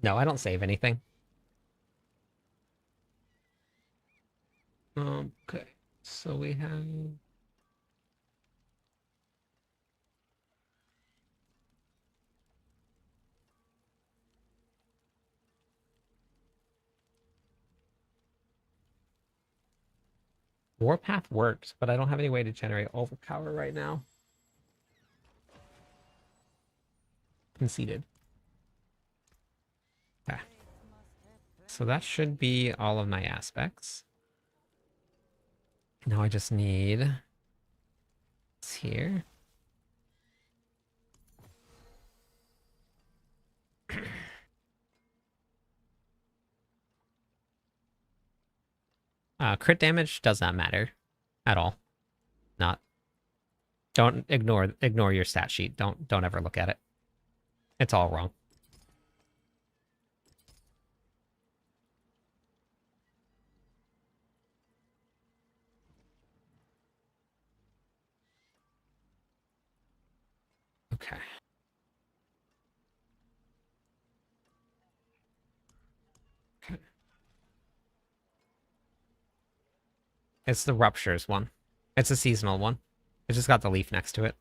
No, I don't save anything. Okay, so we have Warpath works, but I don't have any way to generate overpower right now. Conceded. Okay. So that should be all of my aspects. Now I just need this here. Crit damage does not matter at all. Not. Don't ignore your stat sheet. Don't ever look at it. It's all wrong. Okay. Okay. It's the ruptures one. It's a seasonal one. It just got the leaf next to it.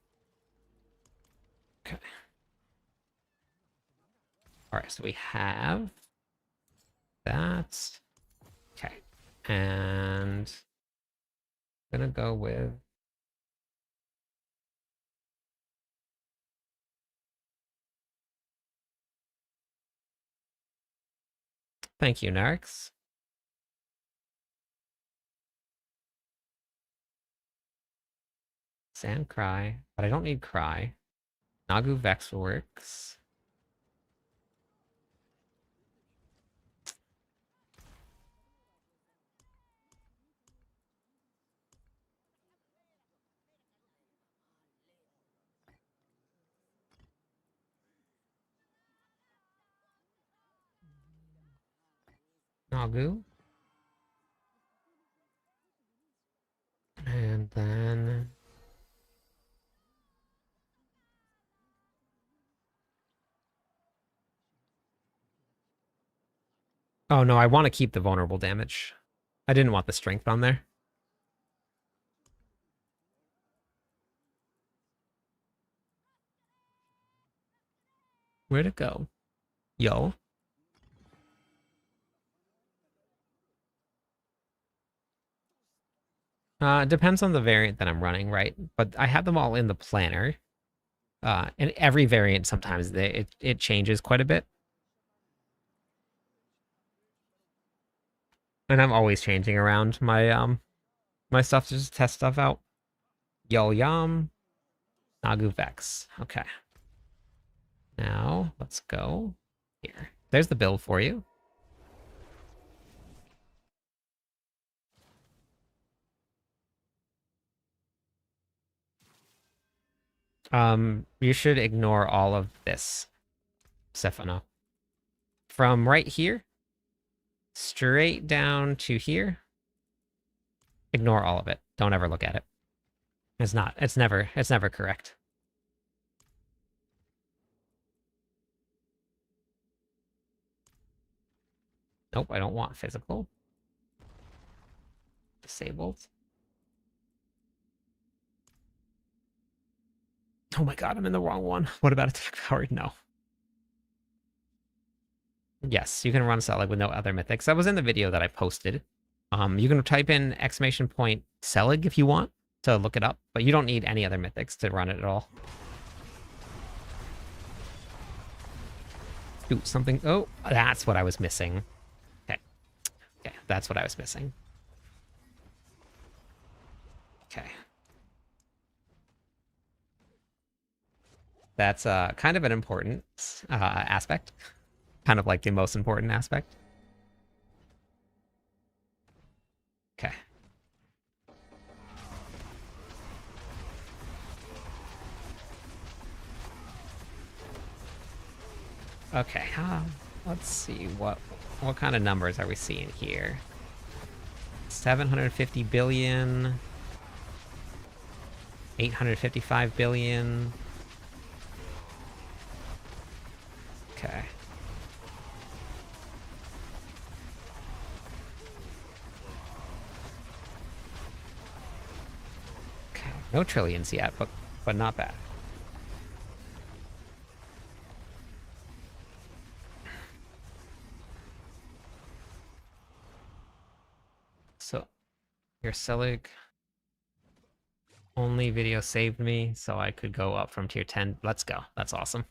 Okay. All right, so we have that. Okay. And I'm gonna go with thank you, Narix. Sand Cry, but I don't need Cry. Nagu Vex works. Nagu. And then oh no, I want to keep the vulnerable damage. I didn't want the strength on there. Where'd it go? Yo. It depends on the variant that I'm running, right? But I have them all in the planner. And every variant sometimes it changes quite a bit. And I'm always changing around my stuff to just test stuff out. Yo Yam, Nagu Vex. Okay. Now let's go here. There's the build for you. You should ignore all of this, Stefano. From right here, straight down to here, ignore all of it. Don't ever look at it. It's never correct. Nope, I don't want physical. Disabled. Oh my god, I'm in the wrong one. What about attack power? No. Yes, you can run Selig with no other mythics. That was in the video that I posted. You can type in exclamation point Selig if you want to look it up, but you don't need any other mythics to run it at all. Do something. Oh, that's what I was missing. Okay. Okay, that's what I was missing. Okay. That's kind of an important aspect. Kind of like the most important aspect. Okay. Okay, let's see, what kind of numbers are we seeing here? 750 billion, 855 billion. Okay. No trillions yet, but not bad. So, your Selig only video saved me, so I could go up from tier 10. Let's go. That's awesome.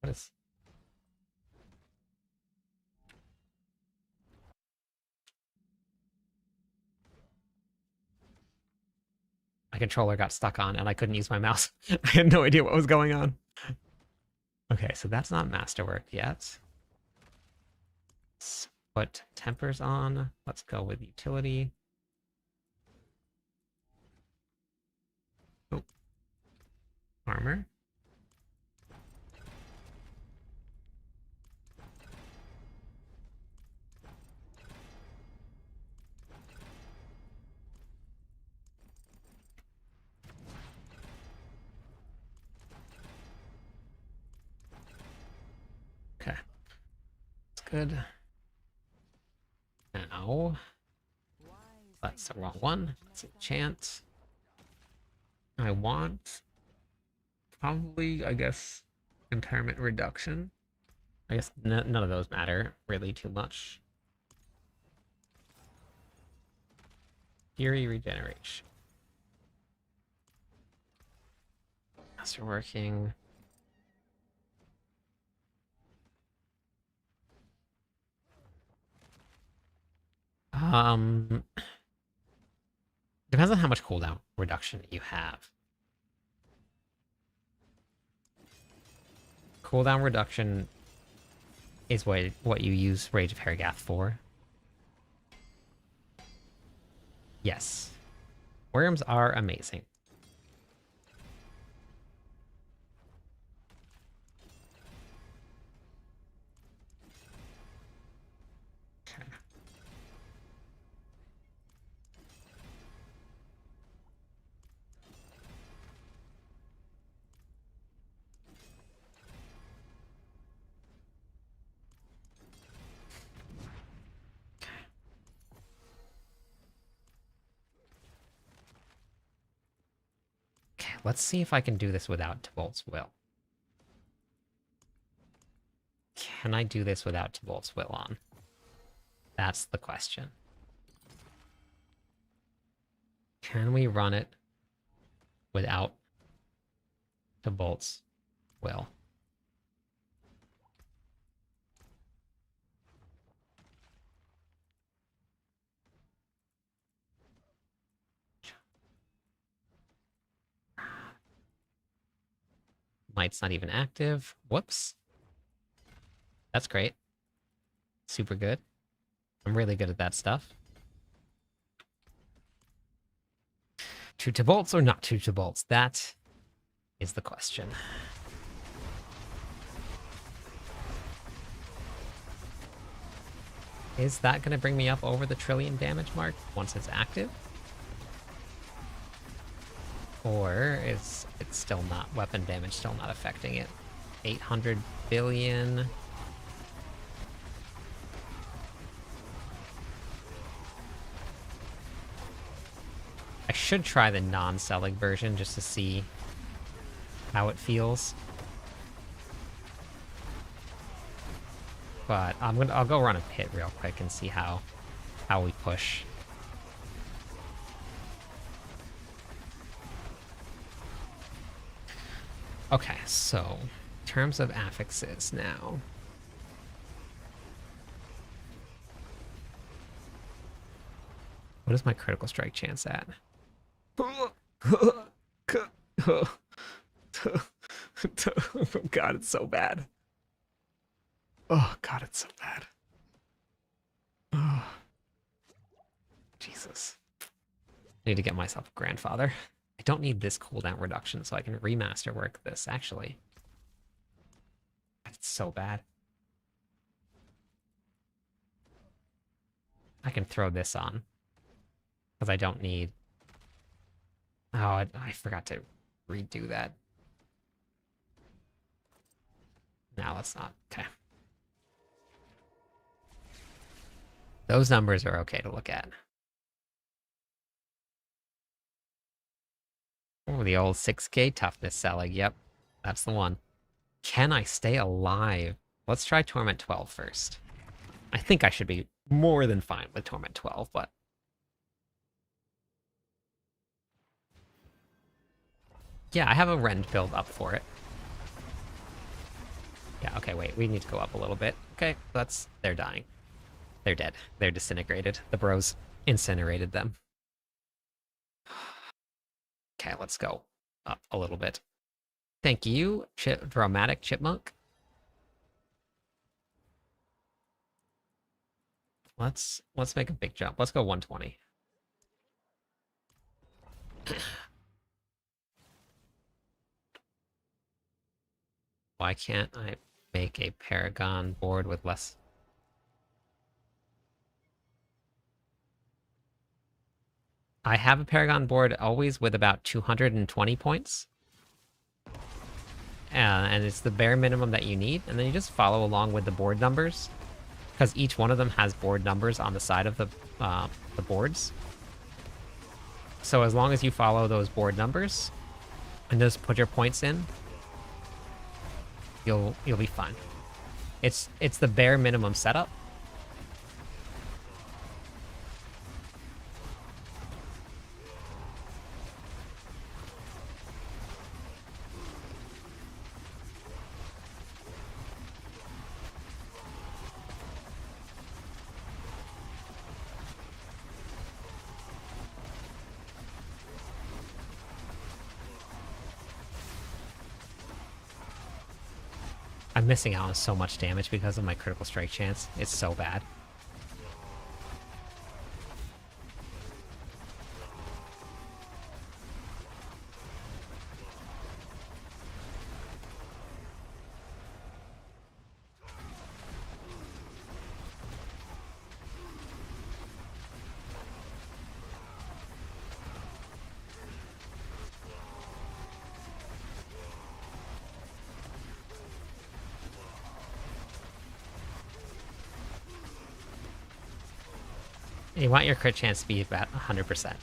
What is... My controller got stuck on and I couldn't use my mouse. I had no idea what was going on. Okay, so that's not masterwork yet. Let's put tempers on. Let's go with utility. Oh. Armor. Okay. That's good. Now, that's the wrong one. Let's enchant. I want probably, I guess, impairment reduction. I guess none of those matter really too much. Fury regeneration. Master working. Depends on how much cooldown reduction you have. Cooldown reduction is what you use Rage of Hergath for. Yes. Worms are amazing. Okay. Okay, let's see if I can do this without Tibolt's Will. Can I do this without Tibolt's Will on? That's the question. Can we run it without Tibolt's Will? Might's not even active. Whoops. That's great. Super good. I'm really good at that stuff. Two Tibolts or not two Tibolts? That is the question. Is that going to bring me up over the trillion damage mark once it's active? Or is it still not, weapon damage still not affecting it? 800 billion. I should try the non-Selig version just to see how it feels. But I'll go run a pit real quick and see how we push. Okay, so in terms of affixes now. What is my critical strike chance at? Oh god, it's so bad. Oh god, it's so bad. Oh. Jesus. I need to get myself a grandfather. I don't need this cooldown reduction, so I can remaster work this, actually. It's so bad. I can throw this on. Because I don't need... Oh, I forgot to redo that. No, let's not. Okay. Those numbers are okay to look at. Oh, the old 6K toughness Selig. Yep, that's the one. Can I stay alive? Let's try Torment 12 first. I think I should be more than fine with Torment 12, but... yeah, I have a Rend build up for it. Yeah, okay, wait, we need to go up a little bit. Okay, they're dying. They're dead. They're disintegrated. The bros incinerated them. Okay, let's go up a little bit. Thank you, Dramatic Chipmunk. Let's make a big jump. Let's go 120. Why can't I make a Paragon board with less? I have a Paragon board always with about 220 points. And it's the bare minimum that you need. And then you just follow along with the board numbers. Because each one of them has board numbers on the side of the boards. So as long as you follow those board numbers and just put your points in, you'll be fine. It's the bare minimum setup. I'm missing out on so much damage because of my critical strike chance. It's so bad. You want your crit chance to be about 100%.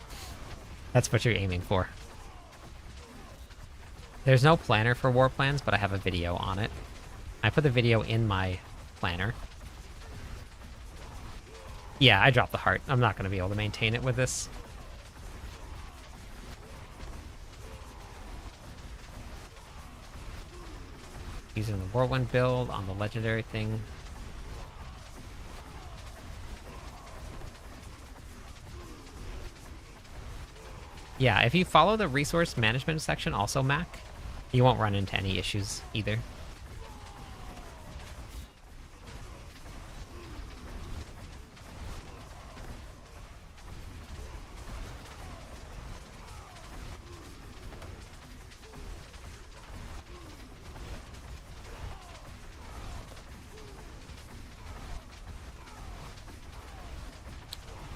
That's what you're aiming for. There's no planner for war plans, but I have a video on it. I put the video in my planner. Yeah, I dropped the heart. I'm not going to be able to maintain it with this. Using the Whirlwind build on the legendary thing. Yeah, if you follow the resource management section also, Mac, you won't run into any issues either.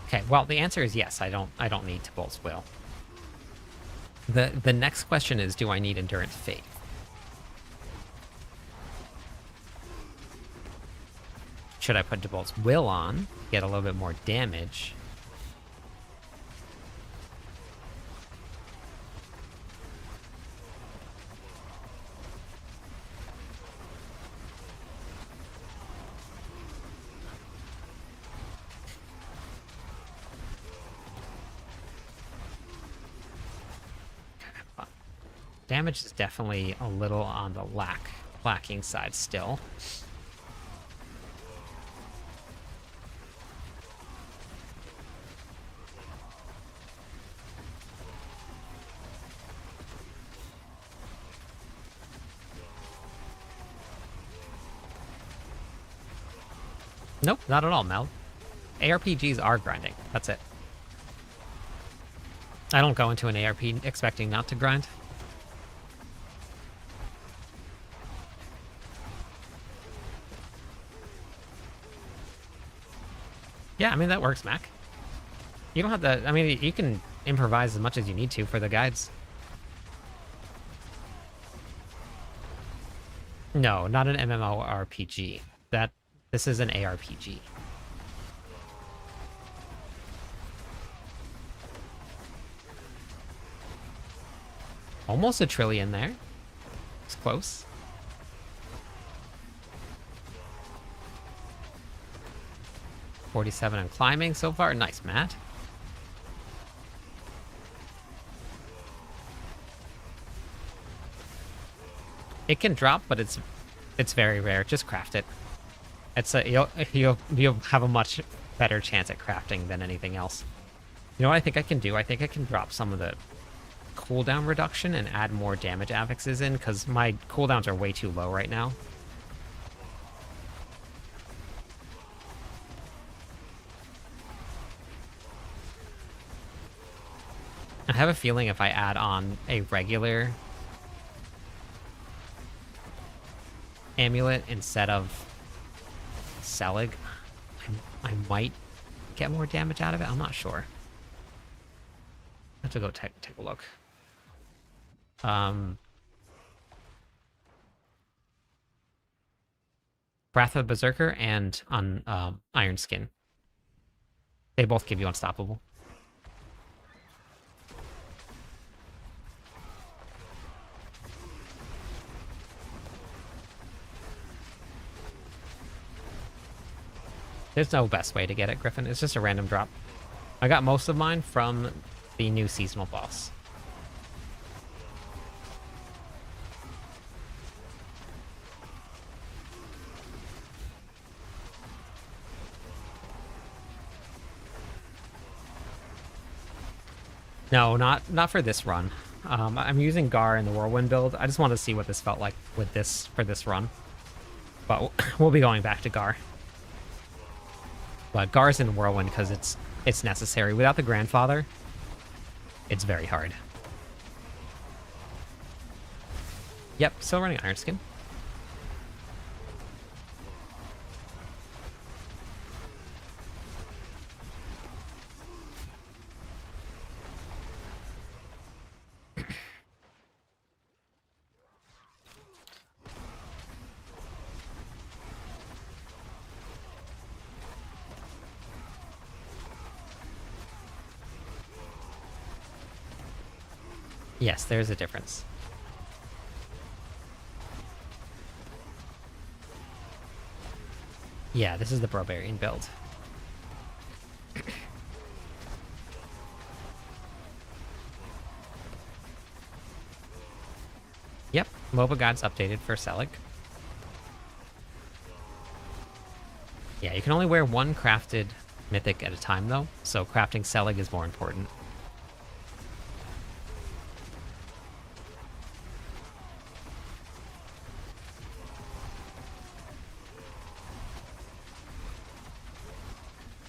Okay, well, the answer is yes. I don't need Tibolt's Will. The next question is, do I need Endurance Faith? Should I put Tibolt's Will on, get a little bit more damage? Damage is definitely a little on the lacking side still. Nope, not at all, Mel. ARPGs are grinding. That's it. I don't go into an ARP expecting not to grind. Yeah, I mean, that works, Mac. You don't have to... I mean, you can improvise as much as you need to for the guides. No, not an MMORPG. This is an ARPG. Almost a trillion there. It's close. $47 on climbing so far. Nice, Matt. It can drop, but it's very rare. Just craft it. It's a you'll have a much better chance at crafting than anything else. You know what I think I can do? I think I can drop some of the cooldown reduction and add more damage affixes in, because my cooldowns are way too low right now. I have a feeling if I add on a regular amulet instead of Selig, I might get more damage out of it. I'm not sure. I have to go take a look. Wrath of the Berserker and on Iron Skin. They both give you Unstoppable. There's no best way to get it, Griffin. It's just a random drop. I got most of mine from the new seasonal boss. No, not for this run. I'm using Gar in the Whirlwind build. I just wanted to see what this felt like with this for this run. But we'll be going back to Gar. But Gar's in Whirlwind because it's necessary. Without the Grandfather, it's very hard. Yep, still running Iron Skin. Yes, there's a difference. Yeah, this is the Barbarian build. Yep, MOBA God's updated for Selig. Yeah, you can only wear one crafted mythic at a time, though, so crafting Selig is more important.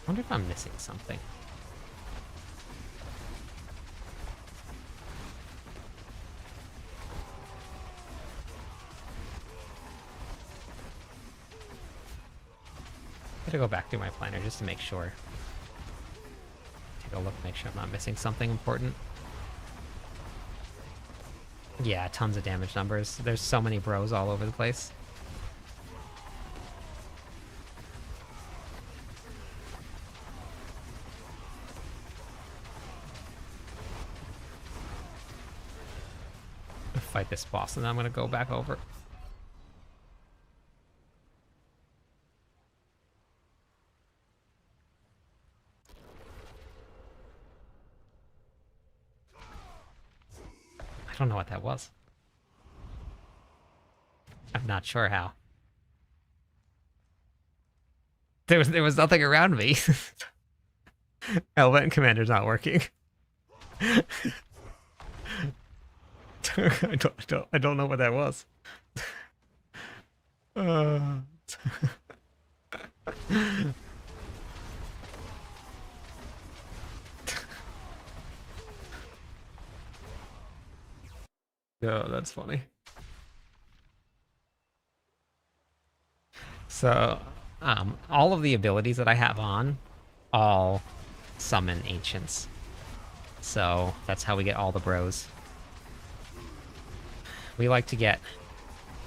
I wonder if I'm missing something. Gotta go back through my planner just to make sure. Take a look, make sure I'm not missing something important. Yeah, tons of damage numbers. There's so many bros all over the place. Fight this boss and then I'm gonna go back over. I don't know what that was. I'm not sure how. There was nothing around me. Elven Commander's not working. I don't know what that was. Oh, that's funny. So, all of the abilities that I have on all summon ancients. So that's how we get all the bros. We like to get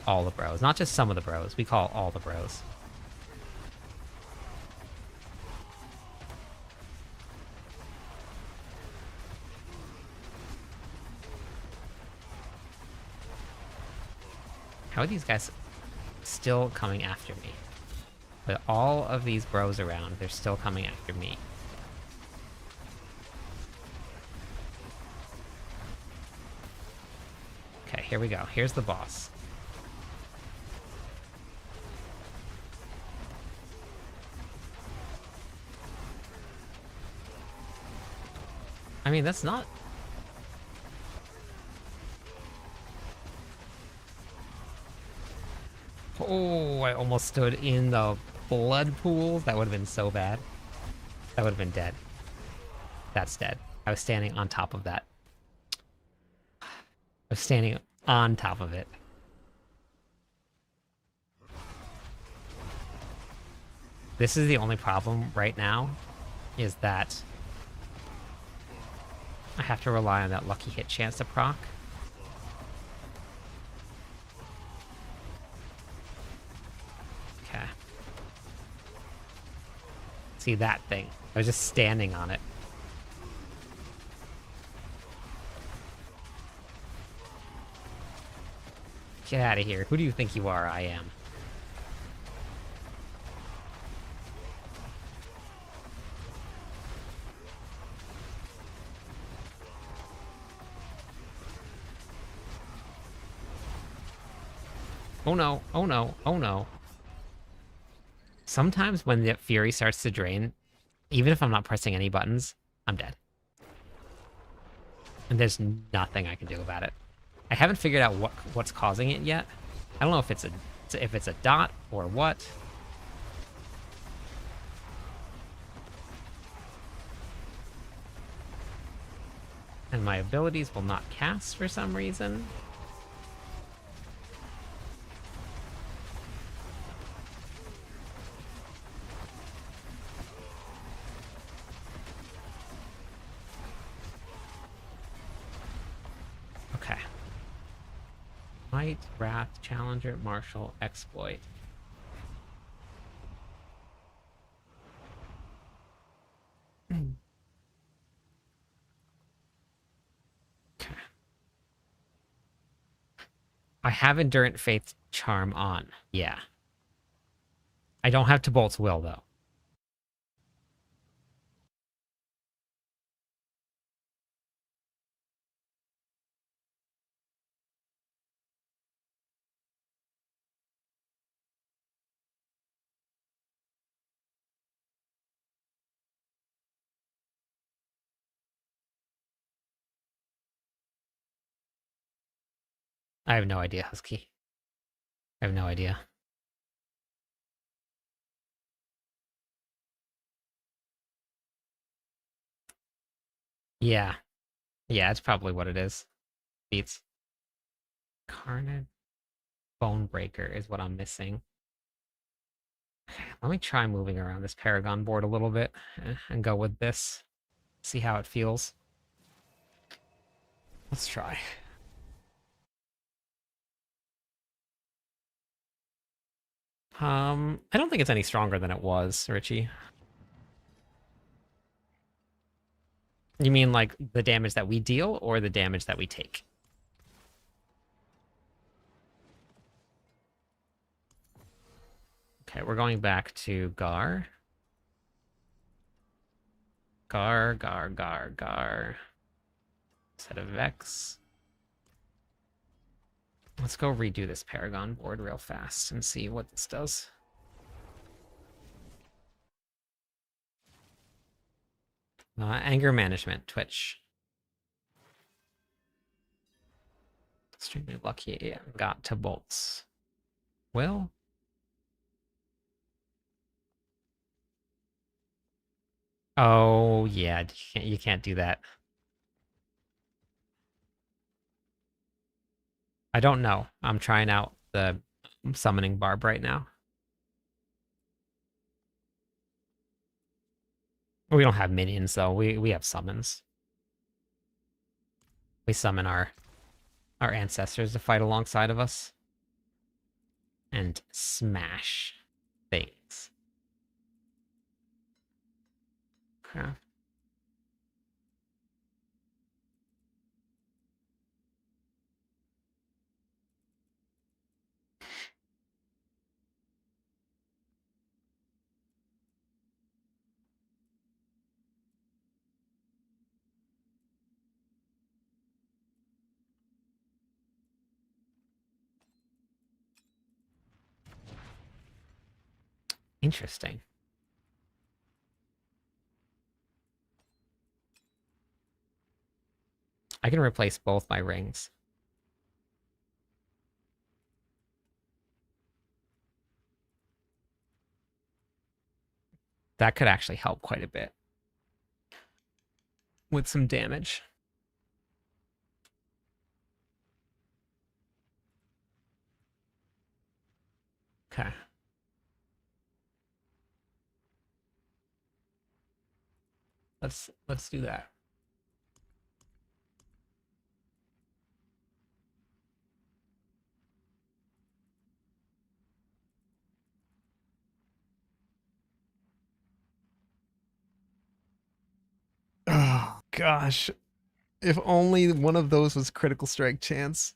all the bros, not just some of the bros. We call all the bros. How are these guys still coming after me? With all of these bros around, they're still coming after me. Okay, here we go. Here's the boss. I mean, that's not... Oh, I almost stood in the blood pools. That would have been so bad. That would have been dead. That's dead. I was standing on top of that. I was standing on top of it. This is the only problem right now, is that I have to rely on that lucky hit chance to proc. Okay. See that thing? I was just standing on it. Get out of here. Who do you think you are? I am. Oh no, oh no, oh no. Sometimes when the fury starts to drain, even if I'm not pressing any buttons, I'm dead. And there's nothing I can do about it. I haven't figured out what's causing it yet. I don't know if it's a dot or what. And my abilities will not cast for some reason. Okay. Might, Wrath, Challenger, Martial, Exploit. Okay. I have Endurant Faith Charm on. Yeah. I don't have Tibolt's Will, though. I have no idea, Husky. I have no idea. Yeah. Yeah, that's probably what it is. Beats. Carnage Bonebreaker is what I'm missing. Let me try moving around this Paragon board a little bit and go with this. See how it feels. Let's try. I don't think it's any stronger than it was, Richie. You mean like the damage that we deal or the damage that we take? Okay, we're going back to Gar. Gar. Set of Vex. Let's go redo this Paragon board real fast and see what this does. Anger management, Twitch. Extremely lucky. Got to bolts. Will? Oh, yeah, you can't do that. I don't know. I'm trying out the summoning barb right now. We don't have minions, though. We have summons. We summon our ancestors to fight alongside of us. And smash things. Okay. Interesting. I can replace both my rings. That could actually help quite a bit with some damage. Okay. Let's do that. Oh gosh. If only one of those was critical strike chance.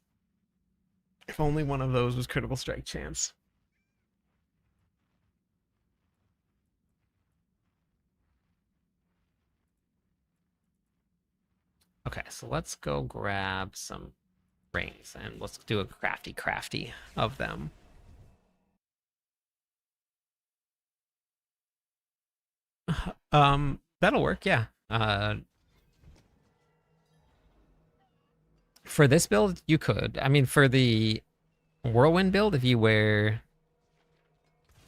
If only one of those was critical strike chance. Okay, so let's go grab some rings and let's do a crafty of them. That'll work, yeah. For this build, you could. I mean, for the whirlwind build, if you wear,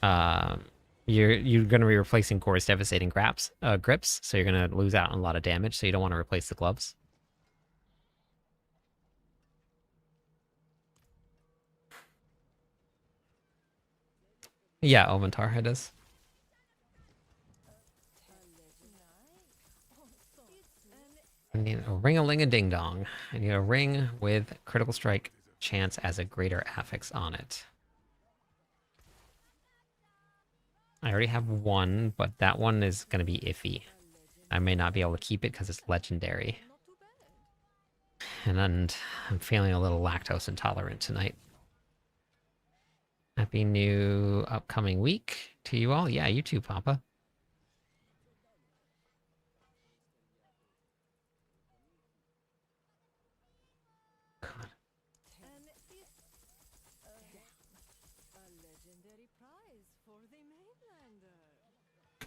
um, you're gonna be replacing Gore's devastating grips, so you're gonna lose out on a lot of damage. So you don't want to replace the gloves. Yeah, Oventar it is. I need a ring-a-ling-a-ding-dong. I need a ring with critical strike chance as a greater affix on it. I already have one, but that one is going to be iffy. I may not be able to keep it because it's legendary. And I'm feeling a little lactose intolerant tonight. Happy new upcoming week to you all. Yeah, you too, Papa.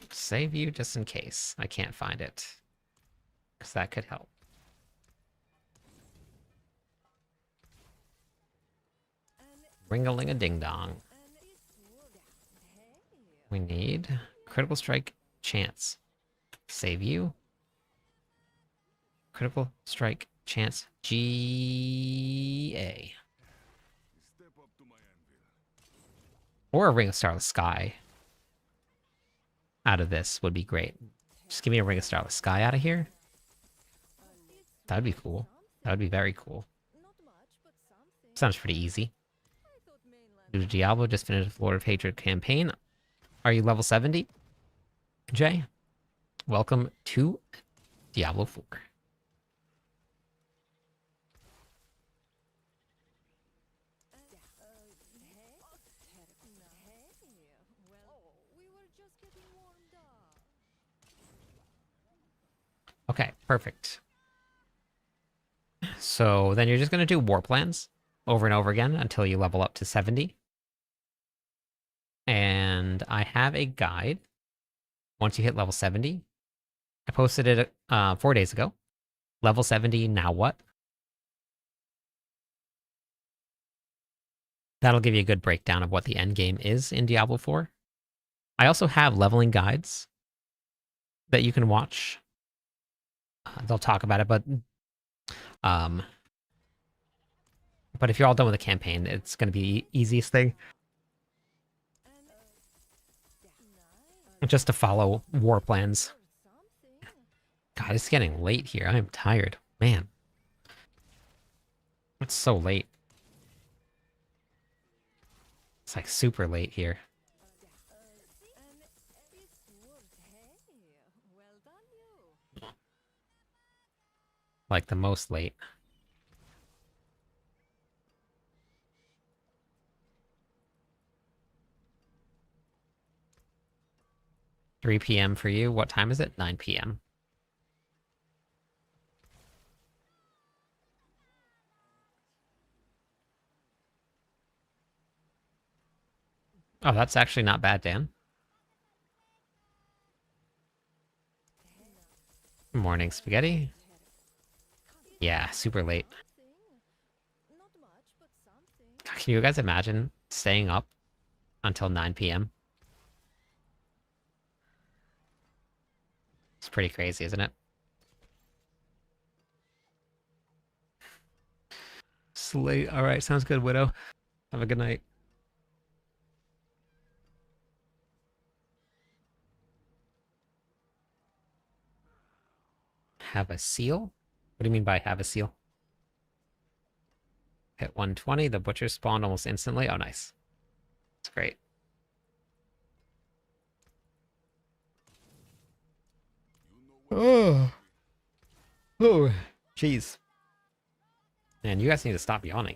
Save you just in case I can't find it. Because that could help. Ring-a-ling-a-ding-dong. We need critical strike chance. Save you. Critical strike chance GA. Or a Ring of Starless Sky out of this would be great. Just give me a Ring of Starless Sky out of here. That would be cool. That would be very cool. Sounds pretty easy. Do Diablo just finished Lord of Hatred campaign. Are you level 70? Jay? Welcome to Diablo 4. Okay, perfect. So then you're just going to do war plans over and over again until you level up to 70. And I have a guide. Once you hit level 70, I posted it 4 days ago. Level 70, now what? That'll give you a good breakdown of what the end game is in Diablo 4. I also have leveling guides that you can watch. They'll talk about it, but if you're all done with the campaign, it's going to be the easiest thing. Just to follow war plans. God, it's getting late here. I'm tired. Man. It's so late. It's like super late here. Like the most late. $3 p.m. for you. What time is it? 9 p.m. Oh, that's actually not bad, Dan. Morning spaghetti. Yeah, super late. Not much, but something. Can you guys imagine staying up until 9 p.m.? It's pretty crazy, isn't it? Slate. All right, sounds good, Widow. Have a good night. Have a seal? What do you mean by have a seal? Hit 120. The butcher spawned almost instantly. Oh, nice. That's great. Oh, oh, jeez. Man, you guys need to stop yawning.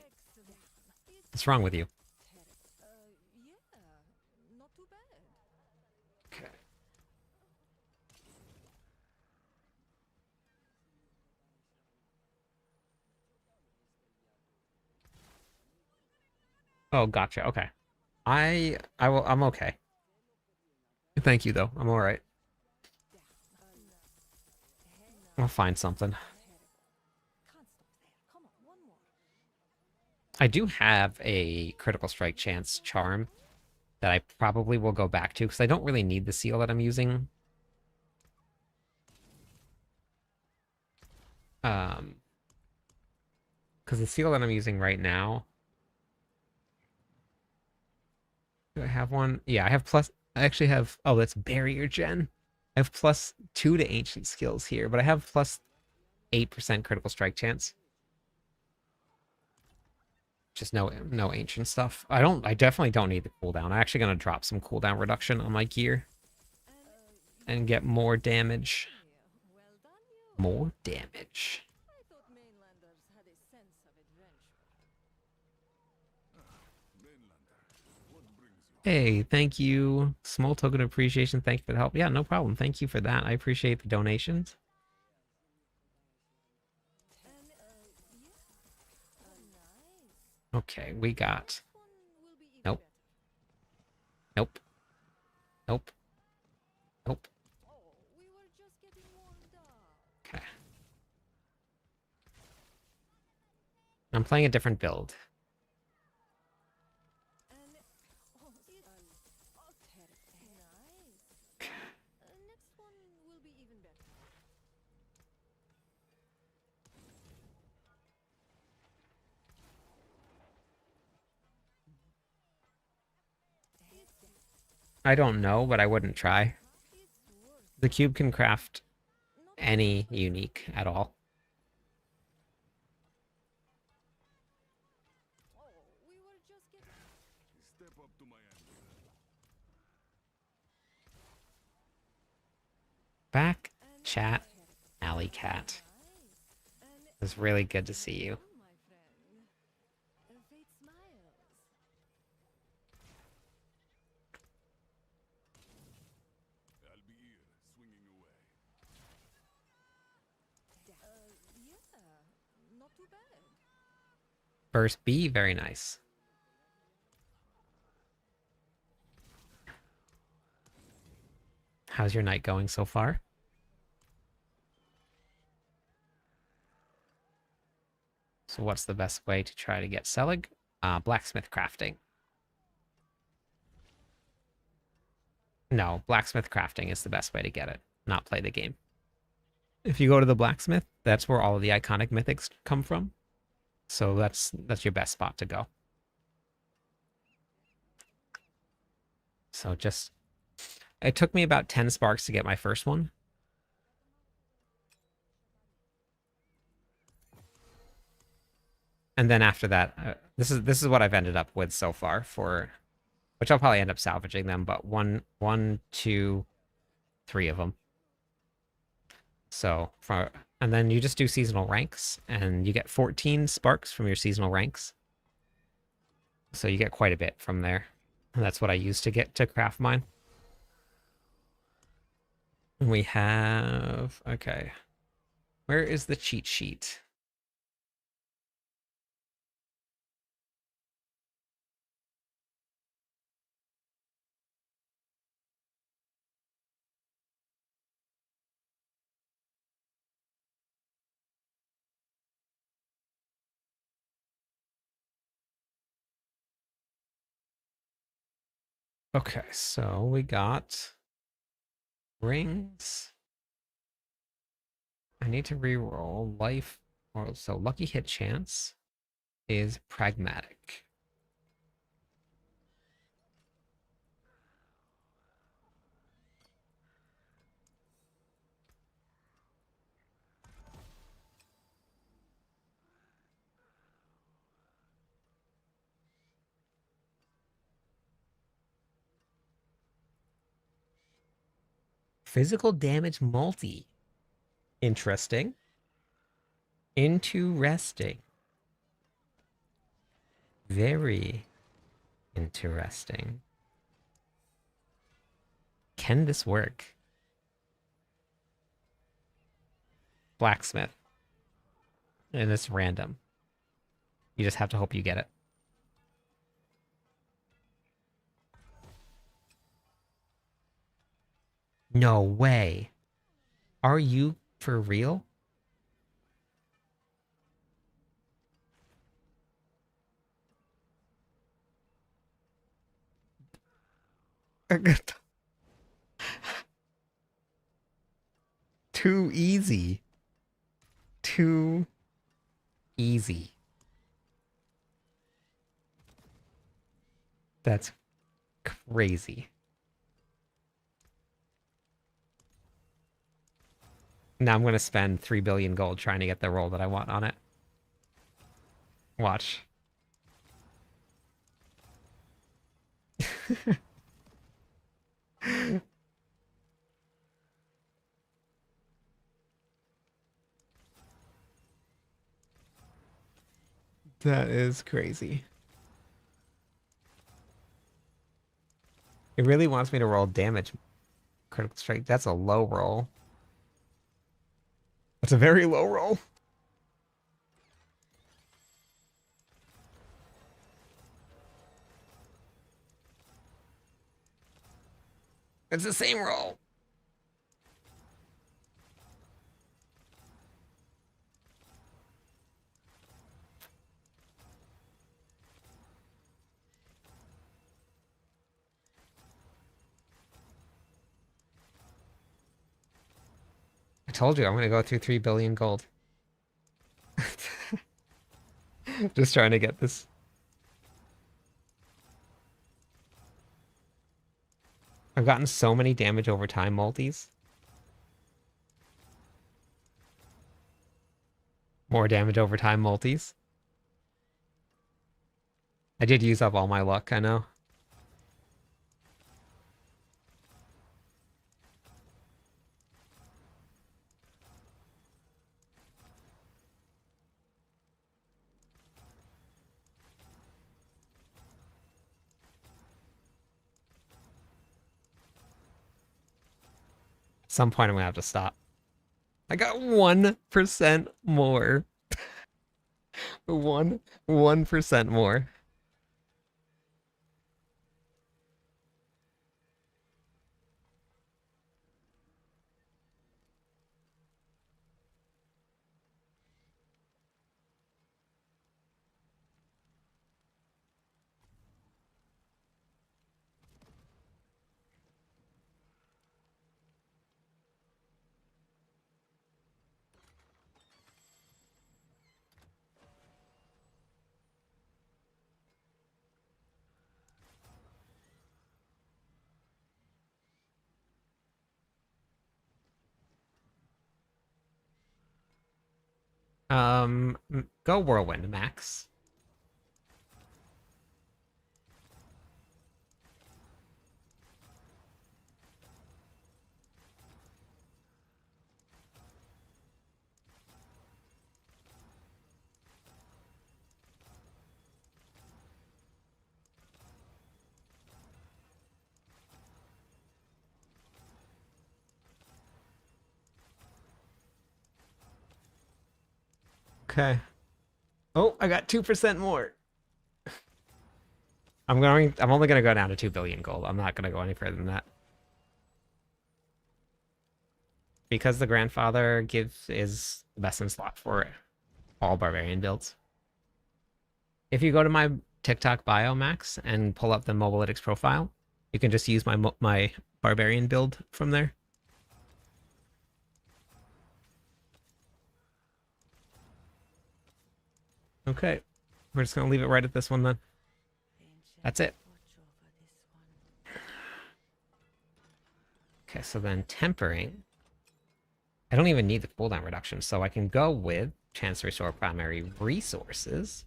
What's wrong with you? Yeah, not too bad. Okay. Oh, gotcha. Okay. I'm okay. Thank you though. I'm all right. I'll find something. Can't stop there. Come on, one more. I do have a critical strike chance charm that I probably will go back to because I don't really need the seal that I'm using. Because the seal that I'm using right now, do I have one? Yeah, I have plus. I actually have. Oh, that's barrier gen. I have +2 to ancient skills here, but I have +8% critical strike chance. Just no ancient stuff. I definitely don't need the cooldown. I'm actually gonna drop some cooldown reduction on my gear and get more damage. Well done, you. More damage. I thought mainlanders had a sense of adventure. Hey, thank you. Small token of appreciation. Thank you for the help. Yeah, no problem. Thank you for that. I appreciate the donations. And yeah, nice. Okay, we got. One will be even Nope. better. Nope. Nope. Nope. Oh, we were just getting warmed up. Okay. I'm playing a different build. And oh, it's oh, nice. Next one will be even better. I don't know, but I wouldn't try. It's worth The cube can craft not any unique at all. oh, we were just getting Back, chat, alley cat. nice. And It was really good to see you. my friend, fate smiles. Yeah, not too bad. Burst B, very nice. How's your night going so far? So what's the best way to try to get Selig? Blacksmith crafting. No, blacksmith crafting is the best way to get it, not play the game. If you go to the blacksmith, that's where all of the iconic mythics come from. So that's your best spot to go. So just it took me about 10 sparks to get my first one. And then after that, this is what I've ended up with so far for, which I'll probably end up salvaging them, but one, two, three of them. So and then you just do seasonal ranks, and you get 14 sparks from your seasonal ranks. So you get quite a bit from there. And that's what I use to get to craft mine. We have, okay. Where is the cheat sheet? Okay, so we got rings. I need to re-roll life. Or so lucky hit chance is pragmatic. Physical damage multi. Interesting. Interesting. Very interesting. Can this work? Blacksmith. And it's random. You just have to hope you get it. No way. Are you for real? Too easy. Too easy. That's crazy. Now I'm going to spend 3 billion gold trying to get the roll that I want on it. Watch. That is crazy. It really wants me to roll damage. Critical strike. That's a low roll. That's a very low roll. It's the same roll. I told you I'm going to go through 3 billion gold. Just trying to get this. I've gotten so many damage over time multis. More damage over time multis. I did use up all my luck, I know. At some point I'm gonna have to stop. I got 1% more. 1% more. Go whirlwind, Max. Okay. Oh, I got 2% more. I'm only gonna go down to 2 billion gold. I'm not gonna go any further than that. Because the grandfather is the best in slot for all barbarian builds. If you go to my TikTok bio, Max, and pull up the Mobalytics profile, You can just use my barbarian build from there. Okay, we're just gonna leave it right at this one then. That's it. Okay, so then tempering. I don't even need the cooldown reduction, so I can go with chance to restore primary resources.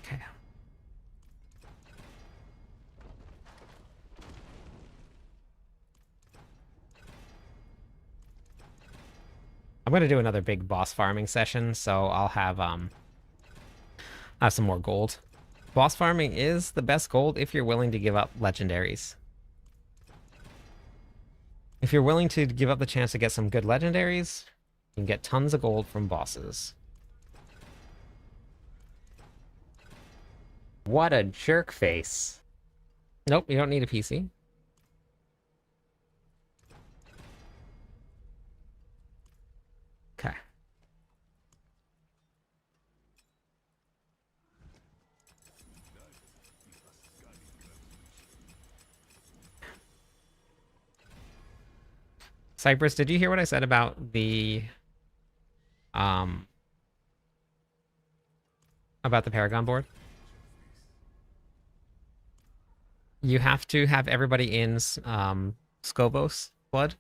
Okay. I'm gonna do another big boss farming session, so I'll have some more gold. Boss farming is the best gold if you're willing to give up legendaries. If you're willing to give up the chance to get some good legendaries, you can get tons of gold from bosses. What a jerk face. Nope, you don't need a PC. Okay. Cypress, did you hear what I said about the Paragon board? You have to have everybody in Skobos blood.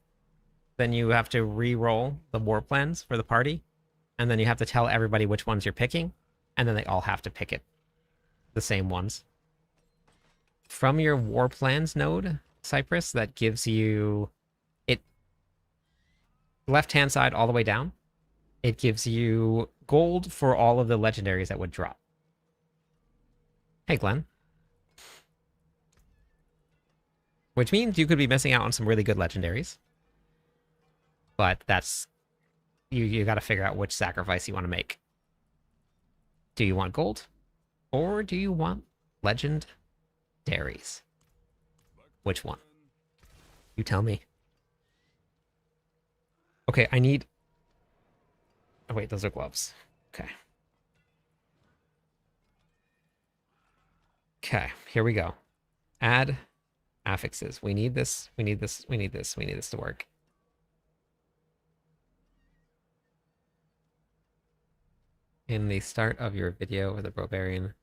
Then you have to re-roll the war plans for the party. And then you have to tell everybody which ones you're picking. And then they all have to pick it. The same ones. From your war plans node, Cypress, that gives you it left-hand side all the way down. It gives you gold for all of the legendaries that would drop. Hey, Glenn. Which means you could be missing out on some really good legendaries. But that's... You got to figure out which sacrifice you want to make. Do you want gold? Or do you want legendaries? Which one? You tell me. Okay, I need... Oh, wait, those are gloves. Okay. Okay, here we go. Add affixes. We need this, we need this, we need this, we need this to work. In the start of your video with the Barbarian.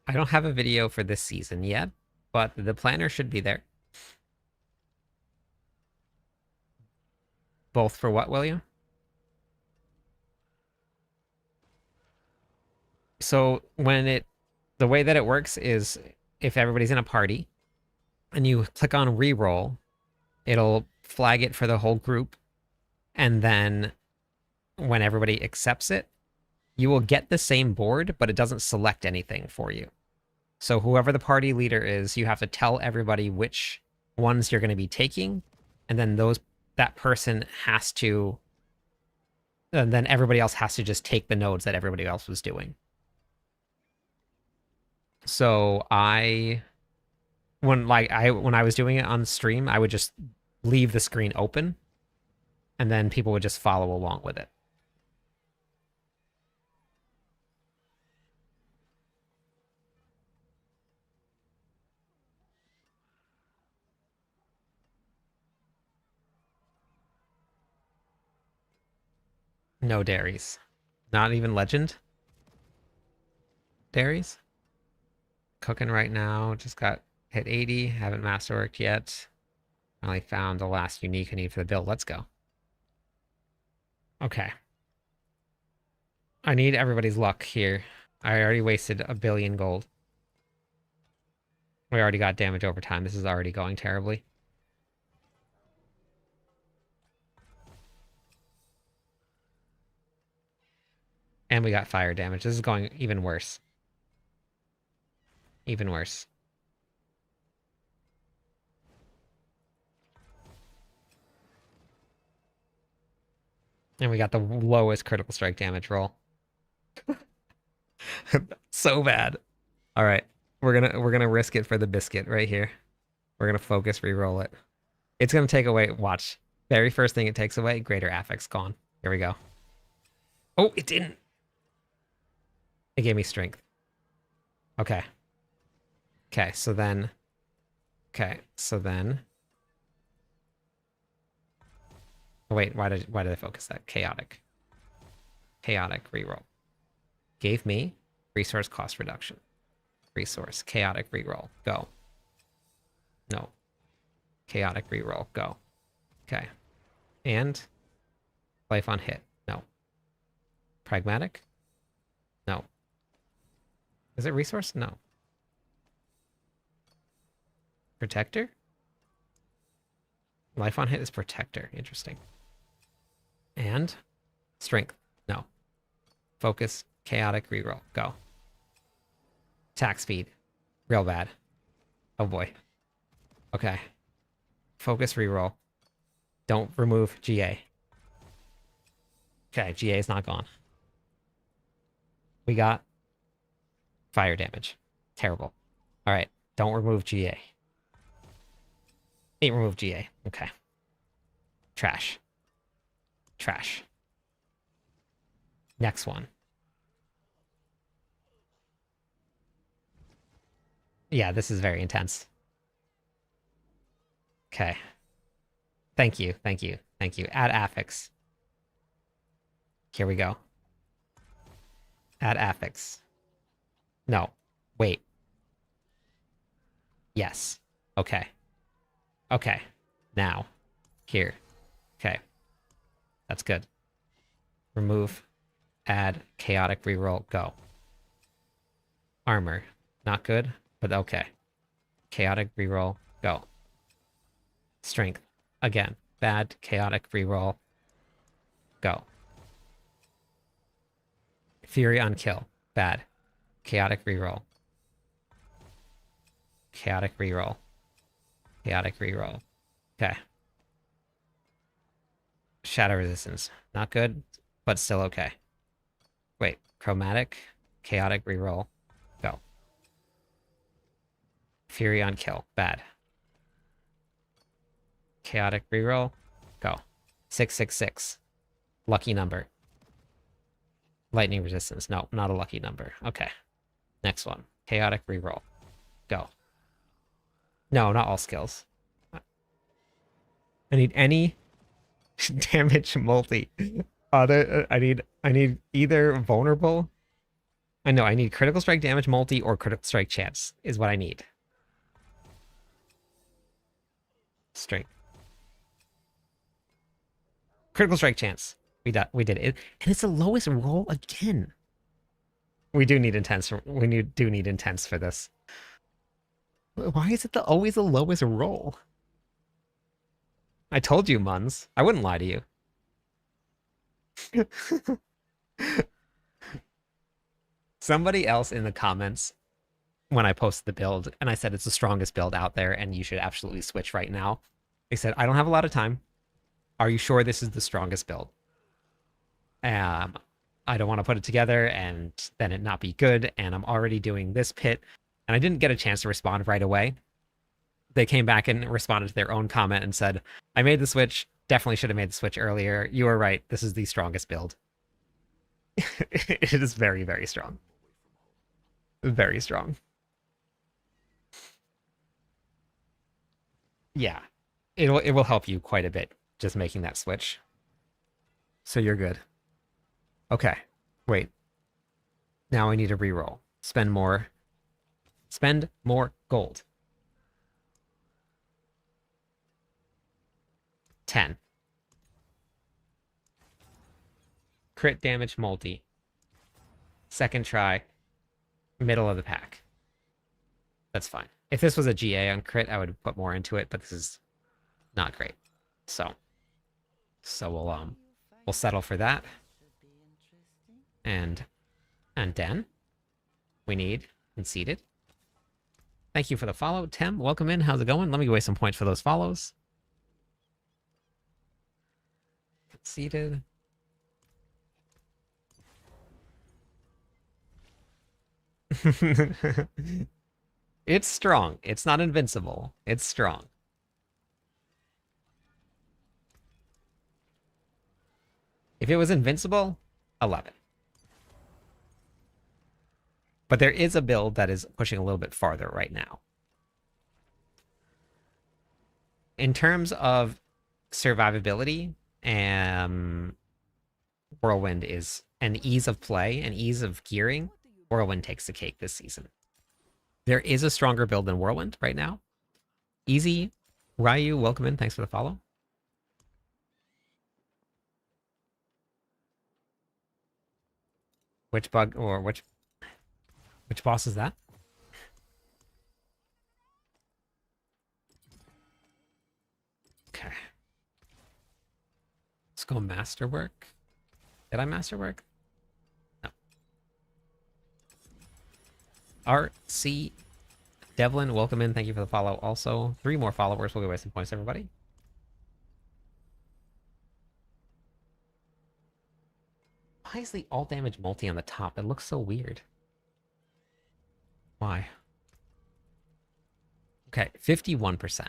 I don't have a video for this season yet, but the planner should be there. Both for what, William? So the way that it works is if everybody's in a party and you click on reroll, it'll flag it for the whole group. And then when everybody accepts it, you will get the same board, but it doesn't select anything for you. So whoever the party leader is, you have to tell everybody which ones you're going to be taking, and then that person has to, and then everybody else has to just take the nodes that everybody else was doing. So when I was doing it on stream, I would just leave the screen open, and then people would just follow along with it. No dairies. Not even legend dairies. Cooking right now. Just got hit 80. Haven't masterworked yet. Finally found the last unique I need for the build. Let's go. Okay. I need everybody's luck here. I already wasted 1 billion gold. We already got damage over time. This is already going terribly. And we got fire damage. This is going even worse. Even worse. And we got the lowest critical strike damage roll. So bad. All right. We're gonna risk it for the biscuit right here. We're gonna focus, re-roll it. It's gonna take away. Watch. Very first thing it takes away, greater affix gone. Here we go. Oh, it didn't. It gave me strength. Okay. Okay, so then. Okay, so then. Oh, wait, why did I focus that? Chaotic. Chaotic reroll. Gave me resource cost reduction. Resource. Chaotic reroll. Go. No. Chaotic reroll. Go. Okay. And life on hit. No. Pragmatic? No. Is it resource? No. Protector? Life on hit is protector. Interesting. And strength. No. Focus. Chaotic reroll. Go. Attack speed. Real bad. Oh boy. Okay. Focus reroll. Don't remove GA. Okay, GA is not gone. We got fire damage. Terrible. All right. Don't remove GA. Ain't remove GA. Okay. Trash. Trash. Next one. Yeah, this is very intense. Okay. Thank you. Thank you. Thank you. Add affix. Here we go. Add affix. No. Wait. Yes. Okay. Okay. Now. Here. Okay. That's good. Remove. Add. Chaotic reroll. Go. Armor. Not good, but okay. Chaotic reroll. Go. Strength. Again. Bad. Chaotic reroll. Go. Fury on kill. Bad. Chaotic reroll. Chaotic reroll. Chaotic reroll. Okay. Shadow resistance. Not good, but still okay. Wait. Chromatic. Chaotic reroll. Go. Fury on kill. Bad. Chaotic reroll. Go. 666. Lucky number. Lightning resistance. No, not a lucky number. Okay. Next one. Chaotic reroll. Go. No, not all skills. I need any damage multi. I need either vulnerable. I know I need critical strike damage multi or critical strike chance is what I need. Strength. Critical strike chance. We did it. And it's the lowest roll again. We do need intense. Do need intense for this. Why is it always the lowest roll? I told you, Muns. I wouldn't lie to you. Somebody else in the comments when I posted the build and I said it's the strongest build out there and you should absolutely switch right now. They said, I don't have a lot of time. Are you sure this is the strongest build? I don't want to put it together and then it not be good. And I'm already doing this pit. And I didn't get a chance to respond right away. They came back and responded to their own comment and said, I made the switch. Definitely should have made the switch earlier. You were right. This is the strongest build. It is very, very strong. Very strong. Yeah. It will help you quite a bit just making that switch. So you're good. Okay. Wait. Now I need a reroll. Spend more gold. 10. Crit damage multi. Second try. Middle of the pack. That's fine. If this was a GA on crit, I would put more into it, but this is not great. So we'll settle for that. And then we need conceded. Thank you for the follow, Tim. Welcome in. How's it going? Let me give away some points for those follows. Conceded. It's strong. It's not invincible. It's strong. If it was invincible, 11. But there is a build that is pushing a little bit farther right now. In terms of survivability, Whirlwind is an ease of play and ease of gearing. Whirlwind takes the cake this season. There is a stronger build than Whirlwind right now. Easy. Ryu, welcome in. Thanks for the follow. Which bug or which boss is that? Okay. Let's go masterwork. Did I masterwork? No. RC Devlin, welcome in. Thank you for the follow. Also, 3 more followers. We'll go away some points, everybody. Why is the all damage multi on the top? It looks so weird. Why? Okay, 51%.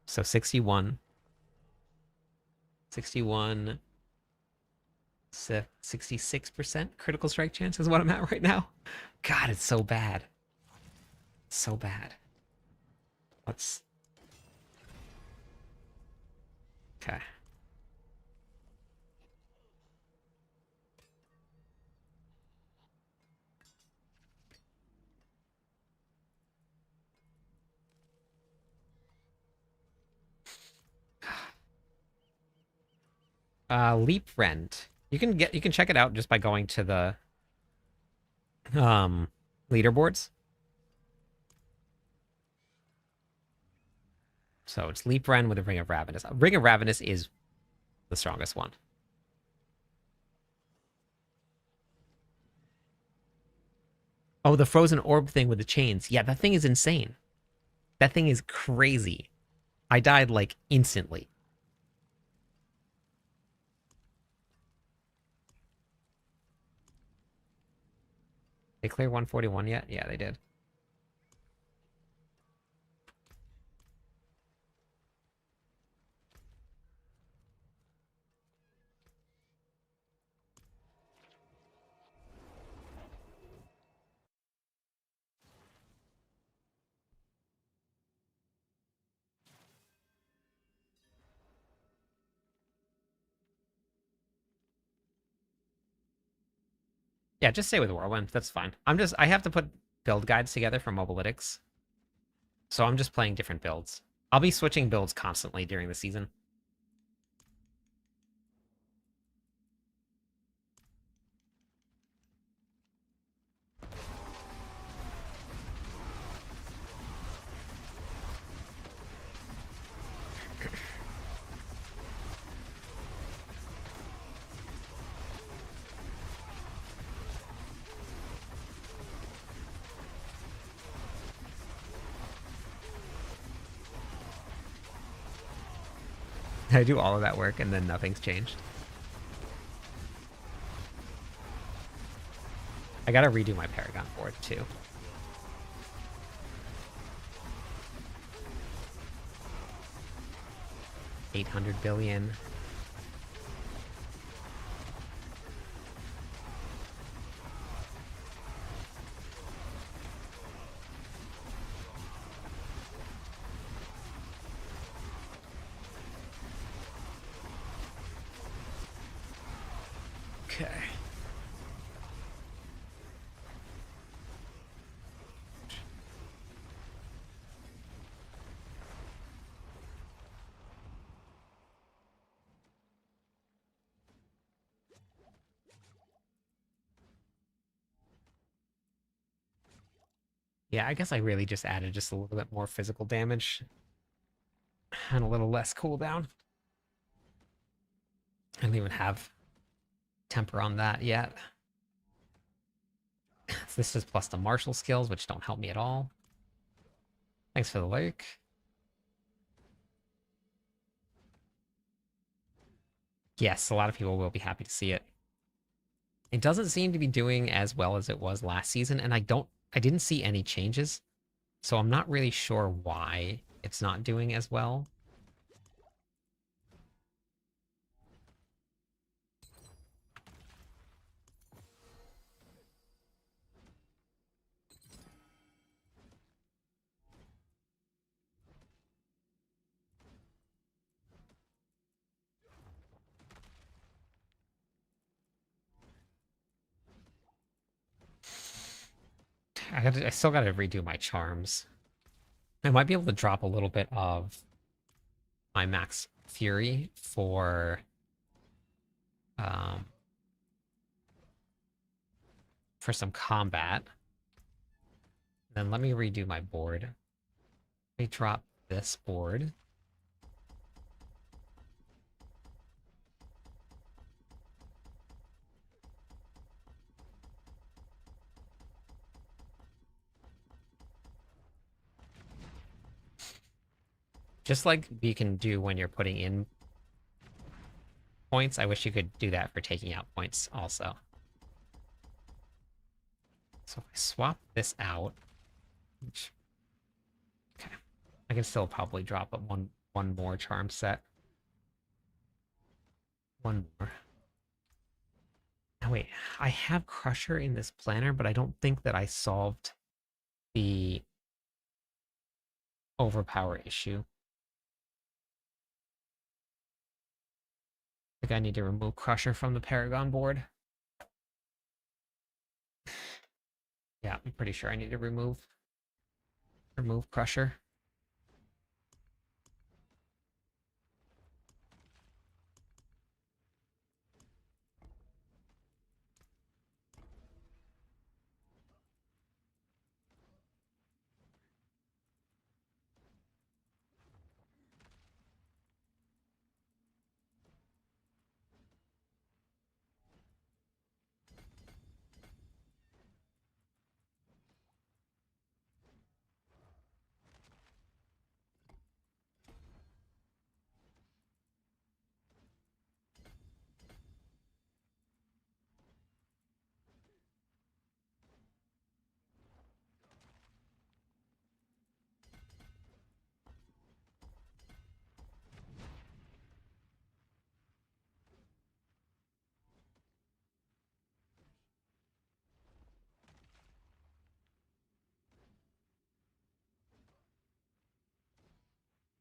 So 61. 61. 66% critical strike chance is what I'm at right now. God, it's so bad. So bad. Let's... Okay. Leap Rend. You can check it out just by going to the leaderboards. So it's Leap Rend with a Ring of Ravenous. Ring of Ravenous is the strongest one. Oh, the frozen orb thing with the chains. Yeah, that thing is insane. That thing is crazy. I died like instantly. They clear 141 yet? Yeah, they did. Yeah, just stay with Whirlwind. That's fine. I have to put build guides together for Mobalytics. So I'm just playing different builds. I'll be switching builds constantly during the season. I do all of that work and then nothing's changed. I gotta redo my Paragon board too. $800 billion. Okay. Yeah, I guess I really just added just a little bit more physical damage and a little less cooldown. I don't even have temper on that yet. This is plus the martial skills, which don't help me at all. Thanks for the lurk. Yes, a lot of people will be happy to see it. It doesn't seem to be doing as well as it was last season, and I don't I didn't see any changes, so I'm not really sure why it's not doing as well. I still gotta redo my charms. I might be able to drop a little bit of my max fury um for some combat. Then let me redo my board. Let me drop this board. Just like you can do when you're putting in points, I wish you could do that for taking out points also. So if I swap this out, okay, I can still probably drop a one more charm set. One more. Now wait, I have Crusher in this planner, but I don't think that I solved the overpower issue. I think I need to remove Crusher from the Paragon board. Yeah, I'm pretty sure I need to remove Crusher.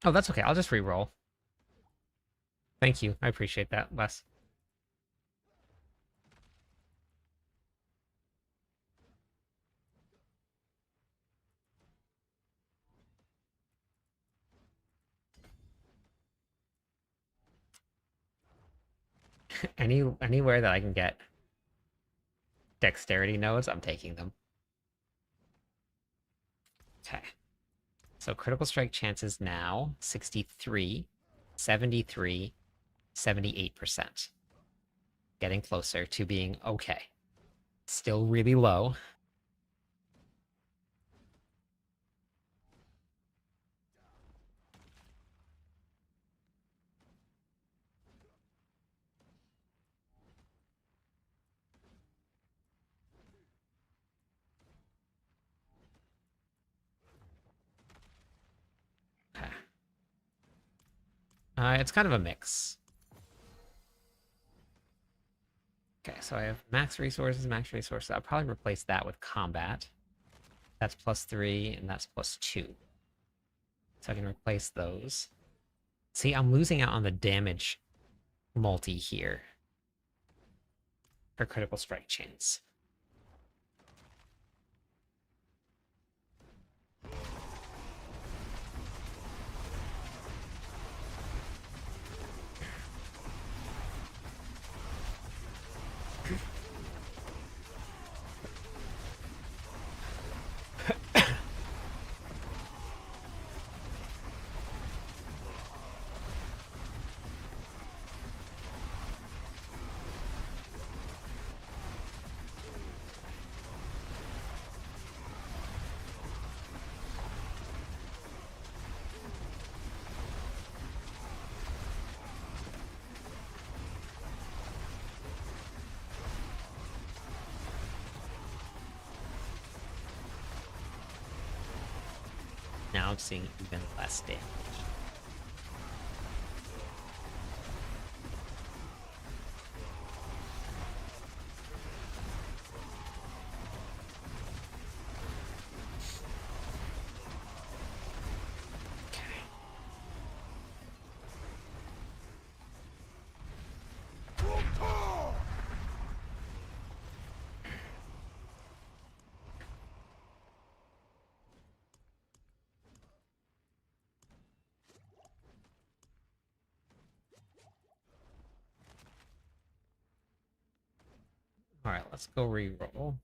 Oh, that's okay. I'll just re-roll. Thank you. I appreciate that, Les. Anywhere that I can get dexterity nodes, I'm taking them. Okay. So critical strike chances now 63, 73, 78%. Getting closer to being okay. Still really low. Okay. It's kind of a mix. Okay, so I have max resources, max resources. I'll probably replace that with combat. That's +3, and that's +2. So I can replace those. See, I'm losing out on the damage multi here for critical strike chance. I'm seeing even less damage. Alright, let's go re-roll.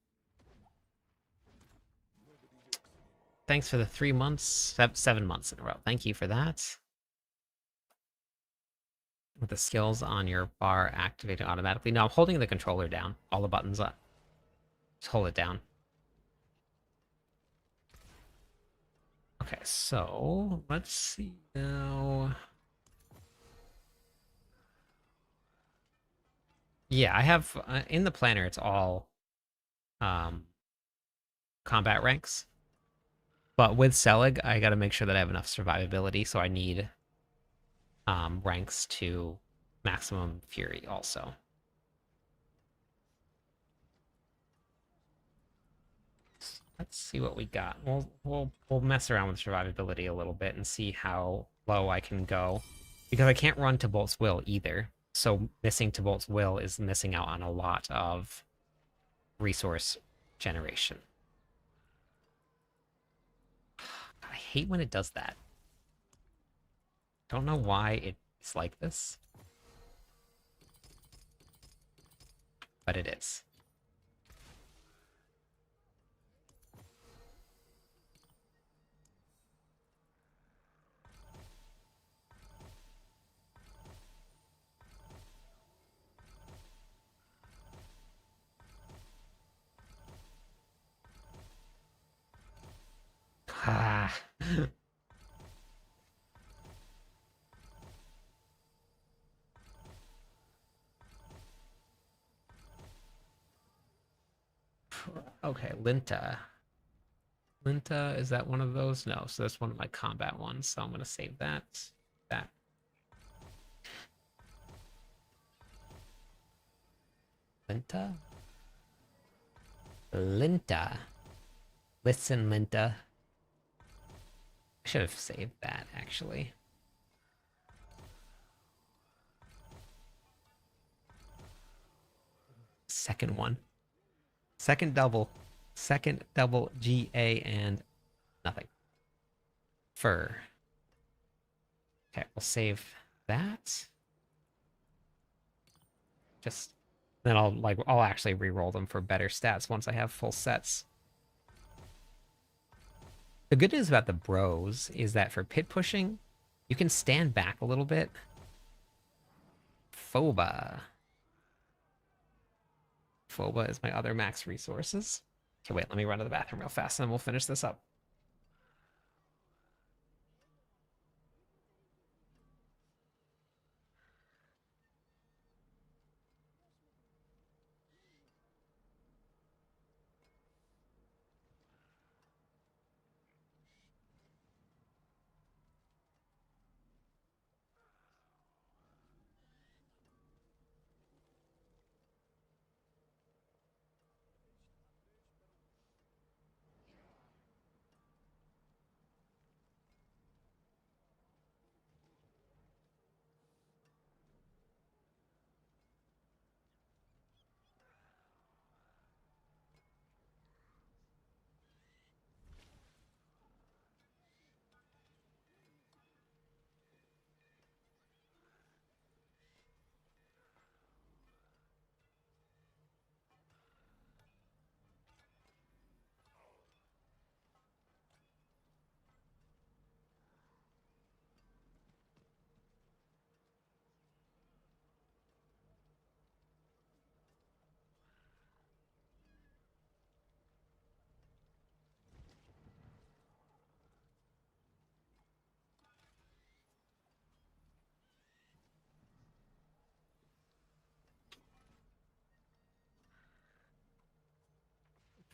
Thanks for the 3 months, 7 months in a row. Thank you for that. With the skills on your bar activated automatically. No, I'm holding the controller down. All the buttons up. Just hold it down. Okay, so let's see now. Yeah, I have in the planner. It's all combat ranks, but with Selig, I got to make sure that I have enough survivability. So I need ranks to maximum fury also. Let's see what we got. We'll mess around with survivability a little bit and see how low I can go, because I can't run to Bolt's Will either. So missing to Bolt's Will is missing out on a lot of resource generation. I hate when it does that. Don't know why it's like this, but it is. Ah. Okay, Linta. Linta, is that one of those? No, so that's one of my combat ones, so I'm gonna save that. That. Linta? Linta. Listen, Linta. I should have saved that, actually. Second one. Second double. Second double GA and nothing. Fur. Okay, we'll save that. Just then I'll actually re-roll them for better stats once I have full sets. The good news about the bros is that for pit pushing, you can stand back a little bit. Phoba. Phoba is my other max resources. Okay, wait, let me run to the bathroom real fast and then we'll finish this up.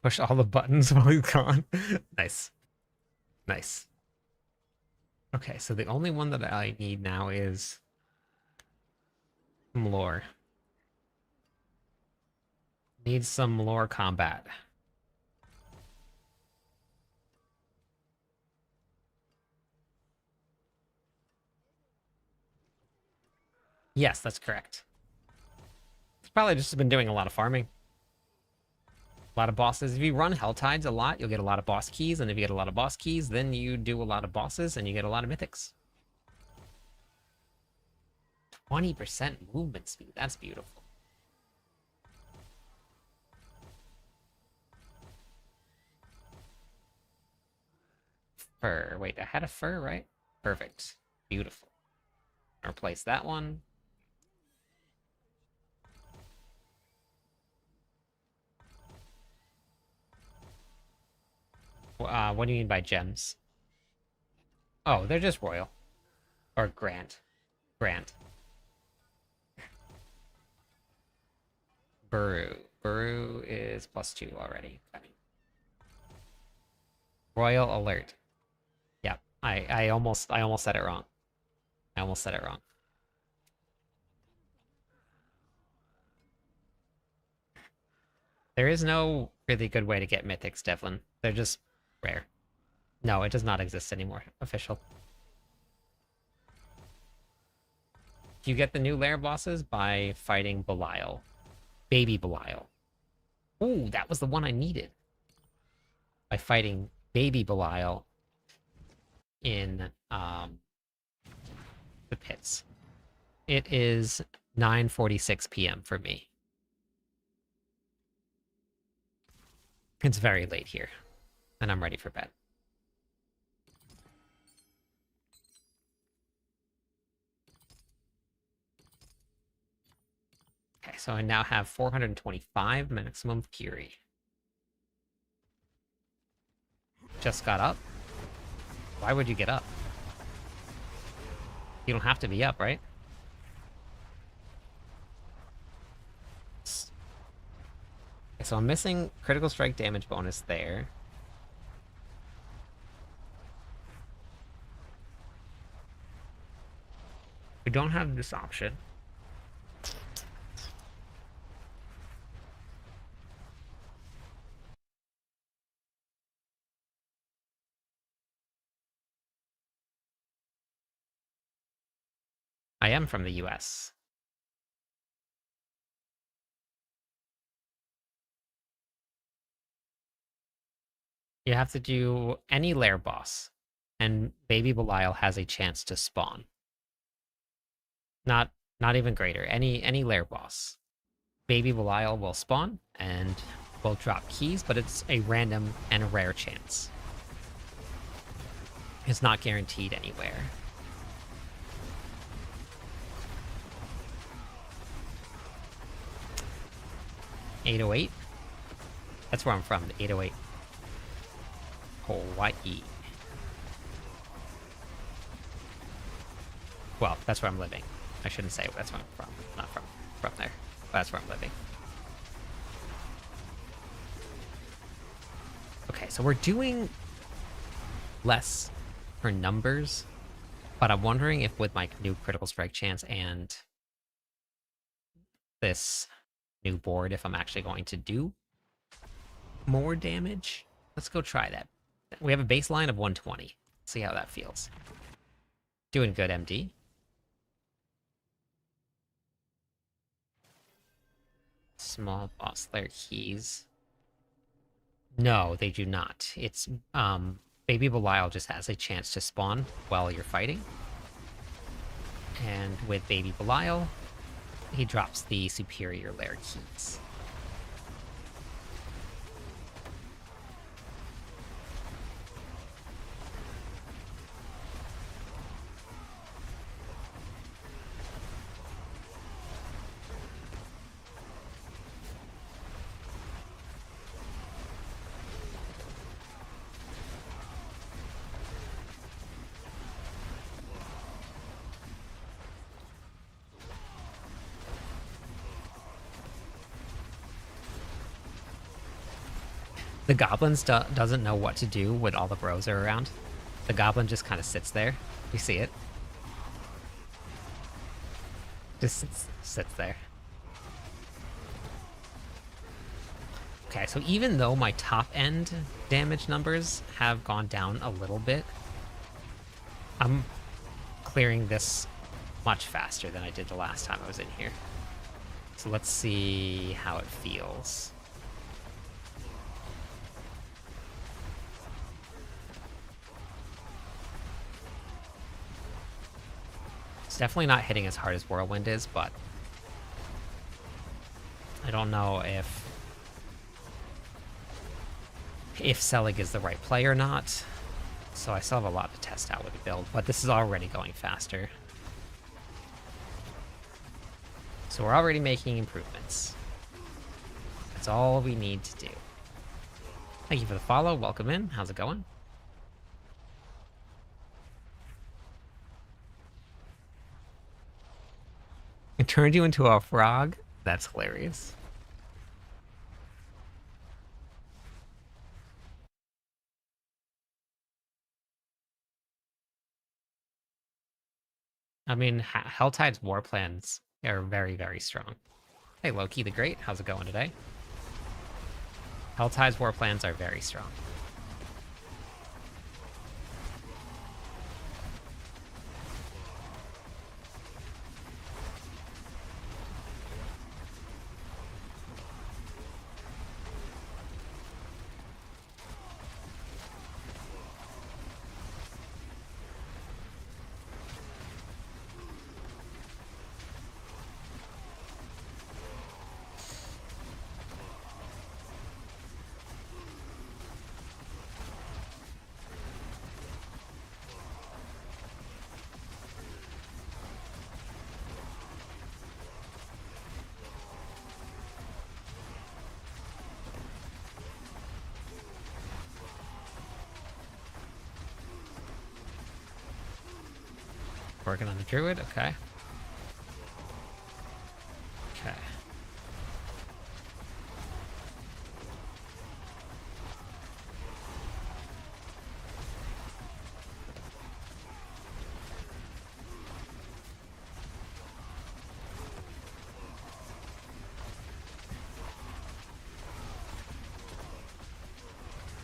Push all the buttons while he's gone. Nice. Nice. Okay, so the only one that I need now is some lore. Need some lore combat. Yes, that's correct. It's probably just been doing a lot of farming. A lot of bosses. If you run Helltides a lot, you'll get a lot of boss keys, and if you get a lot of boss keys, then you do a lot of bosses, and you get a lot of mythics. 20% movement speed. That's beautiful. Fur. Wait, I had a fur, right? Perfect. Beautiful. Replace that one. What do you mean by gems? Oh, they're just royal. Or grand. Grand. Buru. Buru is +2 already. Okay. Royal alert. Yep. I almost said it wrong. I almost said it wrong. There is no really good way to get mythics, Devlin. They're just rare. No, it does not exist anymore. Official. You get the new lair bosses by fighting Belial. Baby Belial. Ooh, that was the one I needed. By fighting Baby Belial in the pits. It is 9:46 p.m. for me. It's very late here, and I'm ready for bed. Okay, so I now have 425 maximum fury. Just got up. Why would you get up? You don't have to be up, right? Okay, so I'm missing critical strike damage bonus there. We don't have this option. I am from the US. You have to do any lair boss, and Baby Belial has a chance to spawn. Not even greater. Any lair boss. Baby Belial will spawn and will drop keys, but it's a random and a rare chance. It's not guaranteed anywhere. $808. That's where I'm from, the 808. Hawaii. Well, that's where I'm living. I shouldn't say that's where I'm from. Not from there. But that's where I'm living. Okay, so we're doing less for numbers, but I'm wondering if with my new critical strike chance and this new board, if I'm actually going to do more damage. Let's go try that. We have a baseline of 120. See how that feels. Doing good, MD. Small boss lair keys. No, they do not. It's Baby Belial just has a chance to spawn while you're fighting. And with Baby Belial, he drops the superior lair keys. The goblin doesn't know what to do when all the bros are around. The goblin just kind of sits there We see it. Just sits there. Okay, so even though my top end damage numbers have gone down a little bit, I'm clearing this much faster than I did the last time I was in here. So let's see how it feels. It's definitely not hitting as hard as Whirlwind is, but I don't know if Selig is the right play or not. So I still have a lot to test out with the build, but this is already going faster. So we're already making improvements. That's all we need to do. Thank you for the follow. Welcome in. How's it going? It turned you into a frog? That's hilarious. I mean, Helltide's war plans are very, very strong. Hey, Loki the Great, how's it going today? Helltide's war plans are very strong. Working on the druid, okay. Okay.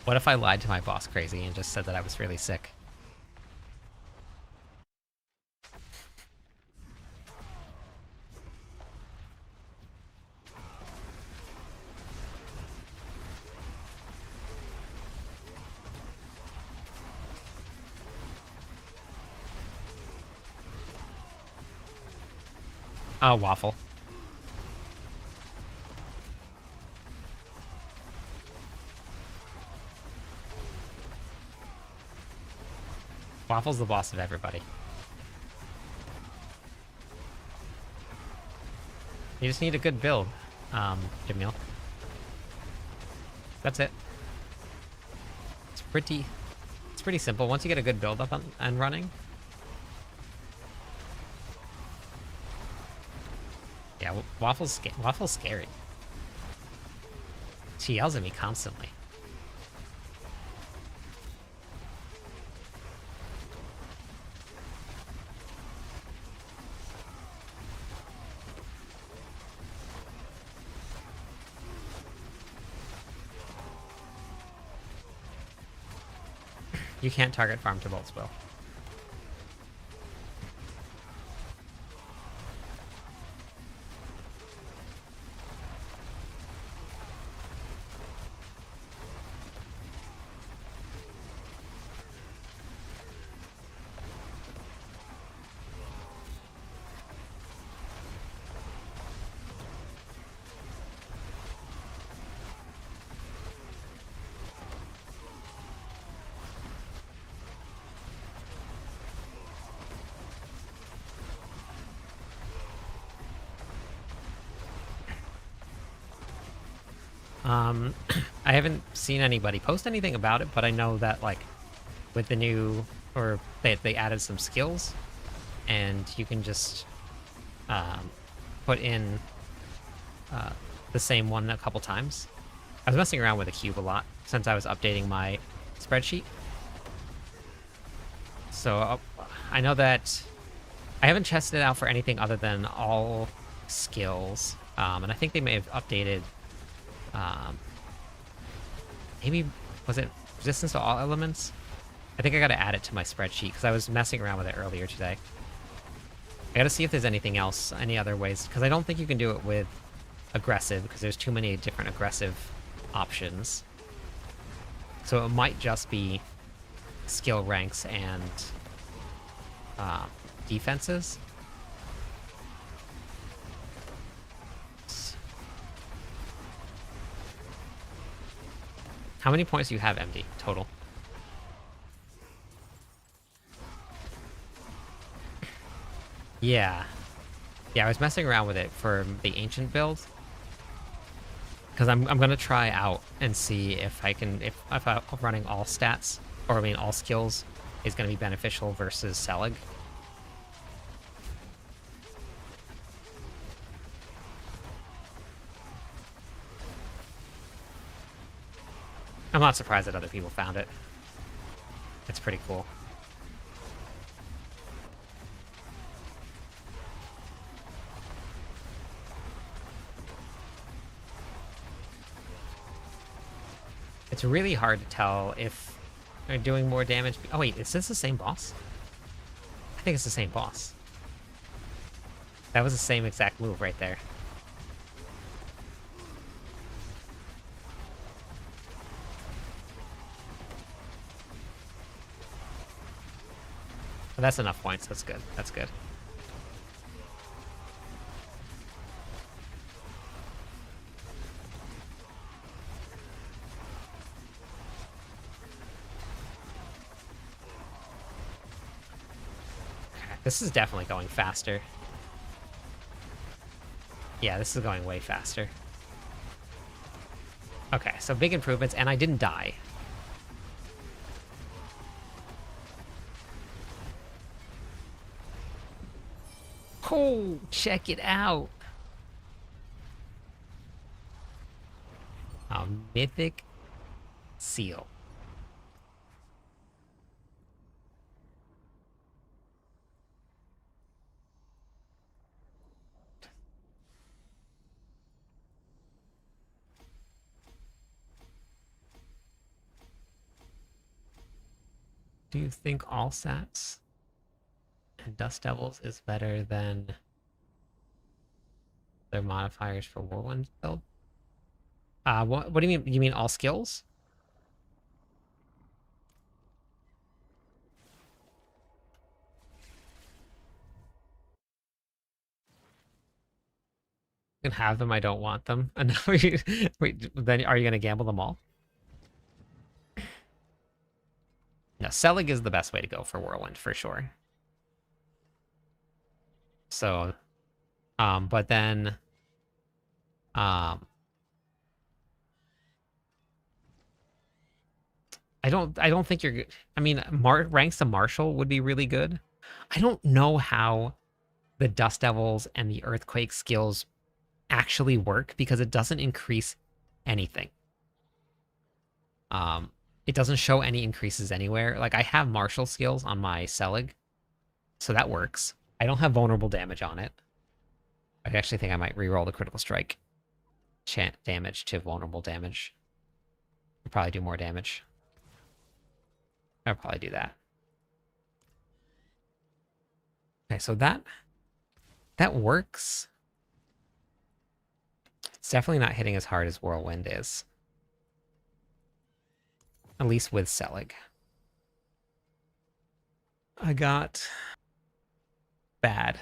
What if I lied to my boss crazy and just said that I was really sick? Oh, Waffle. Waffle's the boss of everybody. You just need a good build, Jamil. That's it. It's pretty simple. Once you get a good build up and running. Yeah, Waffle's scary. She yells at me constantly. You can't target farm to bolts, Will. I haven't seen anybody post anything about it, but I know that, like, with the new, or they added some skills, and you can just put in the same one a couple times. I was messing around with a cube a lot since I was updating my spreadsheet. So I know that I haven't tested it out for anything other than all skills. And I think they may have updated, um, maybe, was it resistance to all elements? I think I gotta add it to my spreadsheet because I was messing around with it earlier today. I gotta see if there's anything else, any other ways, because I don't think you can do it with aggressive because there's too many different aggressive options. So it might just be skill ranks and defenses. How many points do you have, MD, total? Yeah. Yeah, I was messing around with it for the ancient build. Because I'm gonna try out and see if I can, if running all stats, or I mean all skills, is gonna be beneficial versus Selig. I'm not surprised that other people found it. It's pretty cool. It's really hard to tell if they're doing more damage. Oh wait, is this the same boss? I think it's the same boss. That was the same exact move right there. But that's enough points. That's good. That's good. This is definitely going faster. Yeah, this is going way faster. Okay, so big improvements, and I didn't die. Oh, check it out. A mythic seal. Do you think all sats and Dust Devils is better than their modifiers for Whirlwind build? What do you mean? You mean all skills? You can have them. I don't want them. And wait, then are you gonna gamble them all? No, Selig is the best way to go for Whirlwind for sure. So, but then, I don't think you're. I mean, ranks to Marshal would be really good. I don't know how the Dust Devils and the Earthquake skills actually work because it doesn't increase anything. It doesn't show any increases anywhere. Like I have Marshal skills on my Selig, so that works. I don't have vulnerable damage on it. I actually think I might reroll the critical strike chant damage to vulnerable damage. I'll probably do more damage. I'll probably do that. Okay, so that works. It's definitely not hitting as hard as Whirlwind is. At least with Selig. I got bad.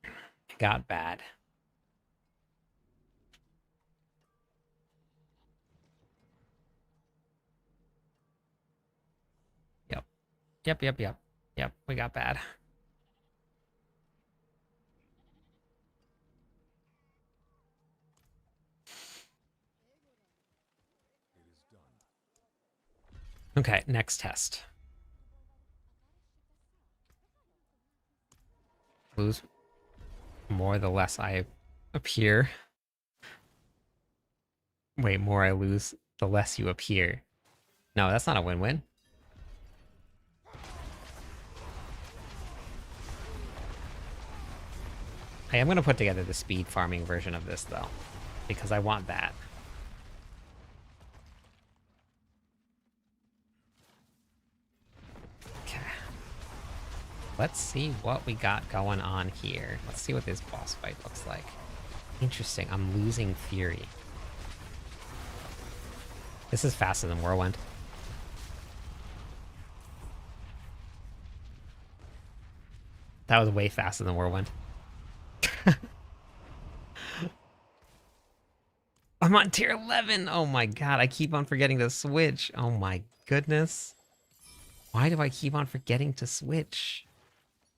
I got bad. Yep. Yep, we got bad. Okay, next test. Lose more the less I appear. Wait, more I lose the less you appear. No, that's not a win-win. I am going to put together the speed farming version of this, though, because I want that. Okay. Let's see what we got going on here. Let's see what this boss fight looks like. Interesting. I'm losing Fury. This is faster than Whirlwind. That was way faster than Whirlwind. I'm on tier 11. Oh my god, I keep on forgetting to switch. Oh my goodness. Why do I keep on forgetting to switch?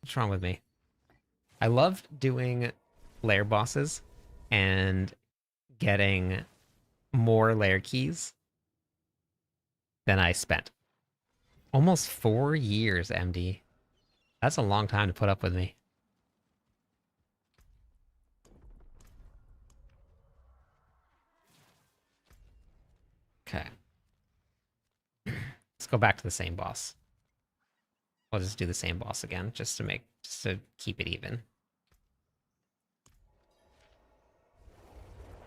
What's wrong with me? I love doing lair bosses and getting more lair keys than I spent. Almost 4 years, MD. That's a long time to put up with me. Okay. Let's go back to the same boss. We'll just do the same boss again, just to keep it even.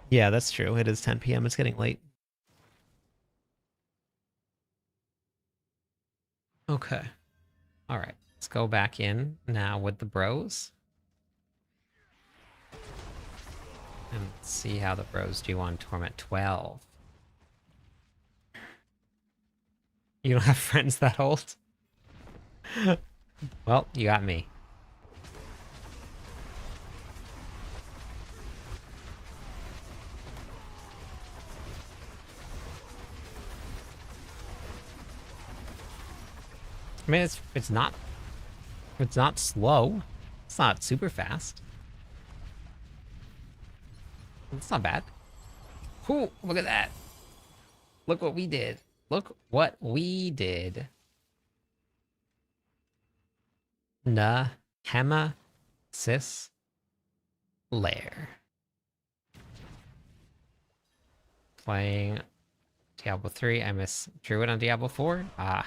Yeah, that's true. It is 10 p.m. It's getting late. Okay. All right. Let's go back in now with the bros. And see how the bros do on Torment 12. You don't have friends that old? Well, you got me. I mean, it's not slow. It's not super fast. It's not bad. Ooh, look at that. Look what we did. Look what we did. Nah, Hema, Sis, Lair. Playing Diablo 3. I miss Druid on Diablo 4. Ah.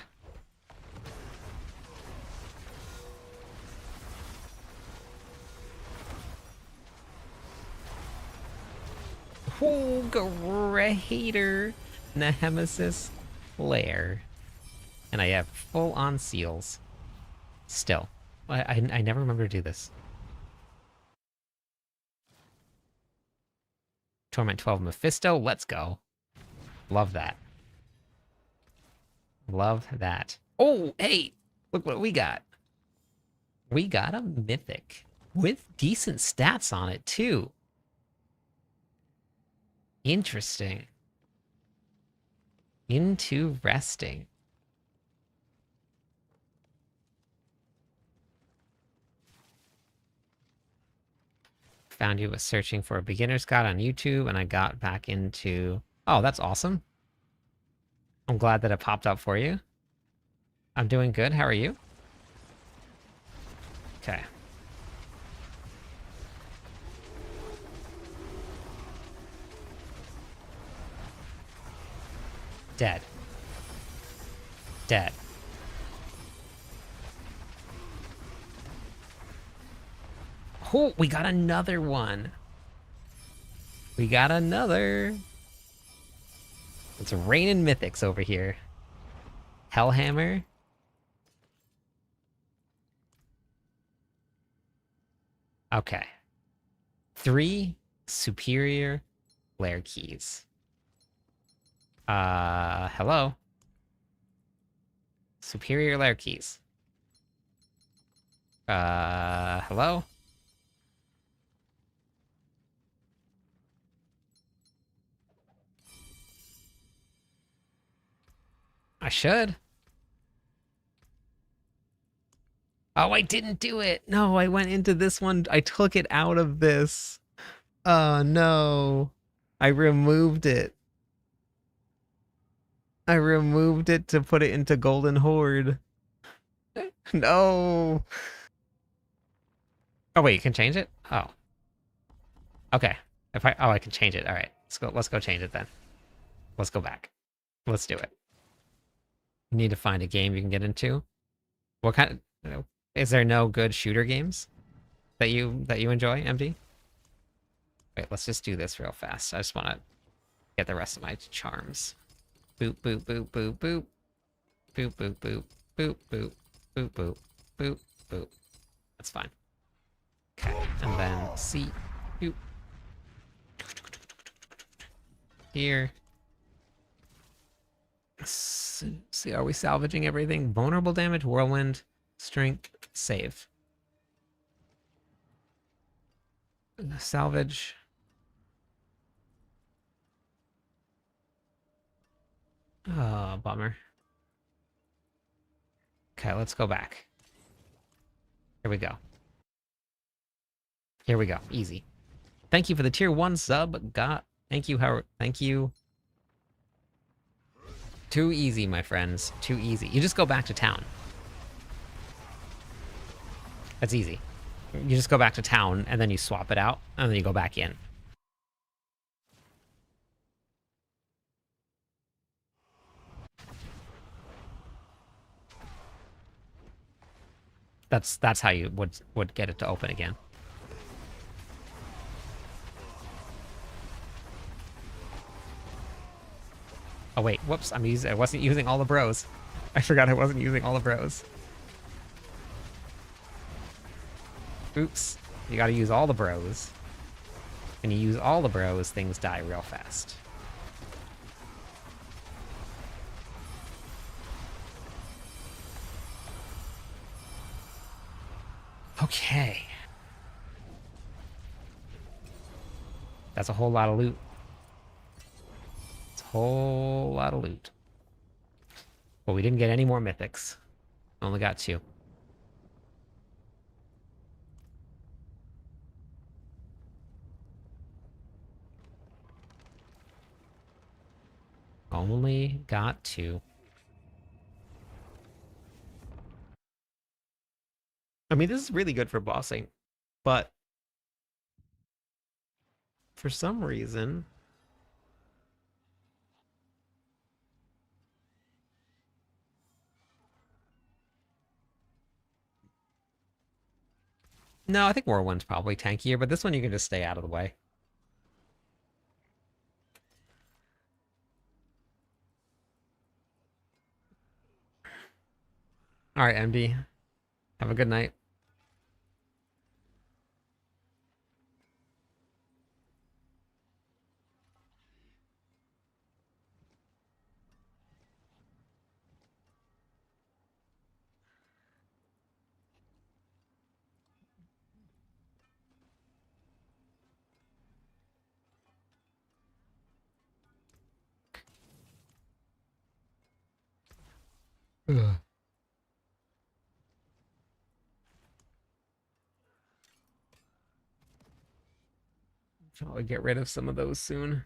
Oh, greater Nemesis Lair. And I have full-on seals. Still. I never remember to do this. Torment 12 Mephisto, let's go. Love that. Love that. Oh, hey! Look what we got. We got a mythic. With decent stats on it, too. Interesting. Into resting. Found you was searching for a beginner's guide on YouTube, and I got back into... Oh, that's awesome. I'm glad that it popped up for you. I'm doing good. How are you? Okay. Dead. Dead. Oh, we got another one. We got another. It's raining mythics over here. Hellhammer. Okay. 3 superior lair keys. Hello? Superior lair keys. Hello? I should. Oh, I didn't do it. No, I went into this one. I took it out of this. Oh, no. I removed it. I removed it to put it into Golden Horde. No. Oh, wait, you can change it? Oh. Okay. I can change it. All right. Let's go change it then. Let's go back. Let's do it. You need to find a game you can get into. What kind is there no good shooter games that you enjoy, MD? Wait, let's just do this real fast. I just want to get the rest of my charms. Boop, boop, boop, boop, boop. Boop, boop, boop. Boop, boop. Boop, boop. Boop, boop. That's fine. Okay, and then C. Boop. Here. See, are we salvaging everything? Vulnerable damage, whirlwind, strength, save. Salvage. Oh, bummer. Okay, let's go back. Here we go. Here we go. Easy. Thank you for the tier 1 sub. Thank you, Howard. Thank you. Too easy, my friends. Too easy. You just go back to town. That's easy. You just go back to town, and then you swap it out, and then you go back in. That's how you would get it to open again. Oh wait, whoops! I wasn't using all the bros. I forgot I wasn't using all the bros. Oops! You got to use all the bros. When you use all the bros, things die real fast. Okay. That's a whole lot of loot. It's a whole lot of loot. But we didn't get any more mythics. Only got 2. Only got 2. I mean, this is really good for bossing, but for some reason... No, I think Whirlwind's probably tankier, but this one you can just stay out of the way. Alright, MD. Have a good night. Ugh. I'll get rid of some of those soon.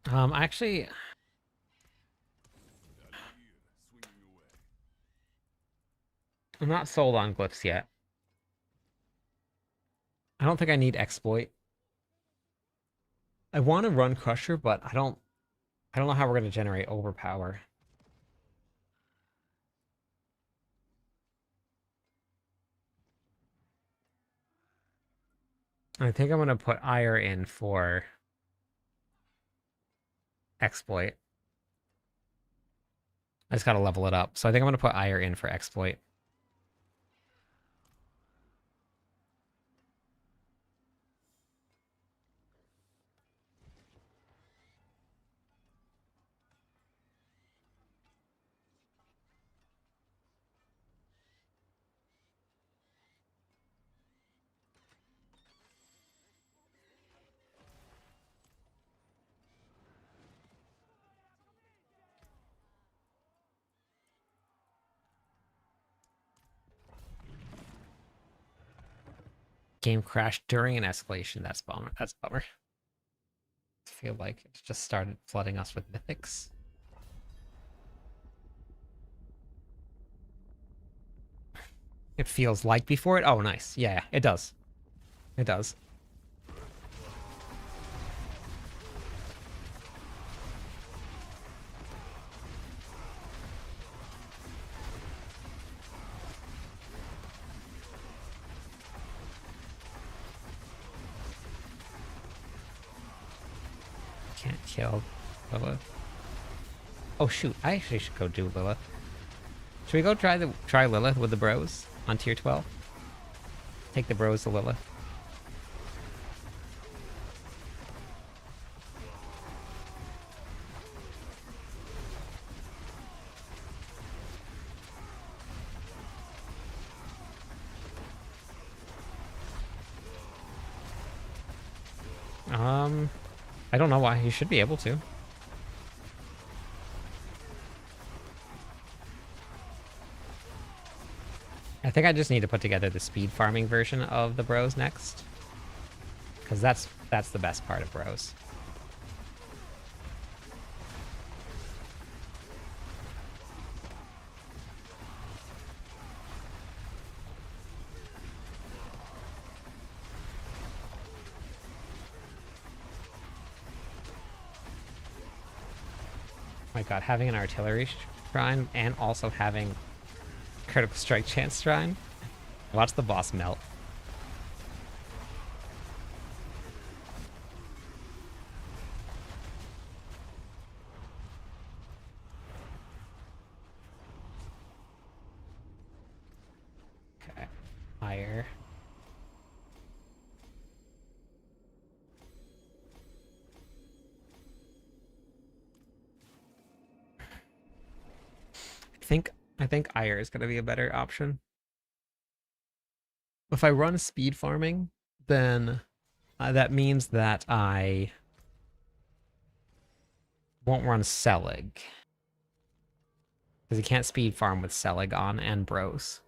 Actually, I'm not sold on glyphs yet. I don't think I need exploit. I want to run Crusher, but I don't know how we're gonna generate overpower. I think I'm gonna put Ire in for exploit. I just gotta level it up. So I think I'm gonna put Ire in for exploit. Game crashed during an escalation. That's bummer. That's a bummer. I feel like it just started flooding us with mythics. It feels like before it. Oh, nice. Yeah, it does. It does. Can't kill Lilith. Oh shoot, I actually should go do Lilith. Should we go try Lilith with the bros on tier 12? Take the bros to Lilith. I don't know why. You should be able to. I think I just need to put together the speed farming version of the bros next. Because that's the best part of bros. Oh my god, having an artillery shrine and also having critical strike chance shrine. Watch the boss melt. Okay. Fire. I think Ire is going to be a better option. If I run speed farming, then that means that I won't run Selig. Because you can't speed farm with Selig on and bros.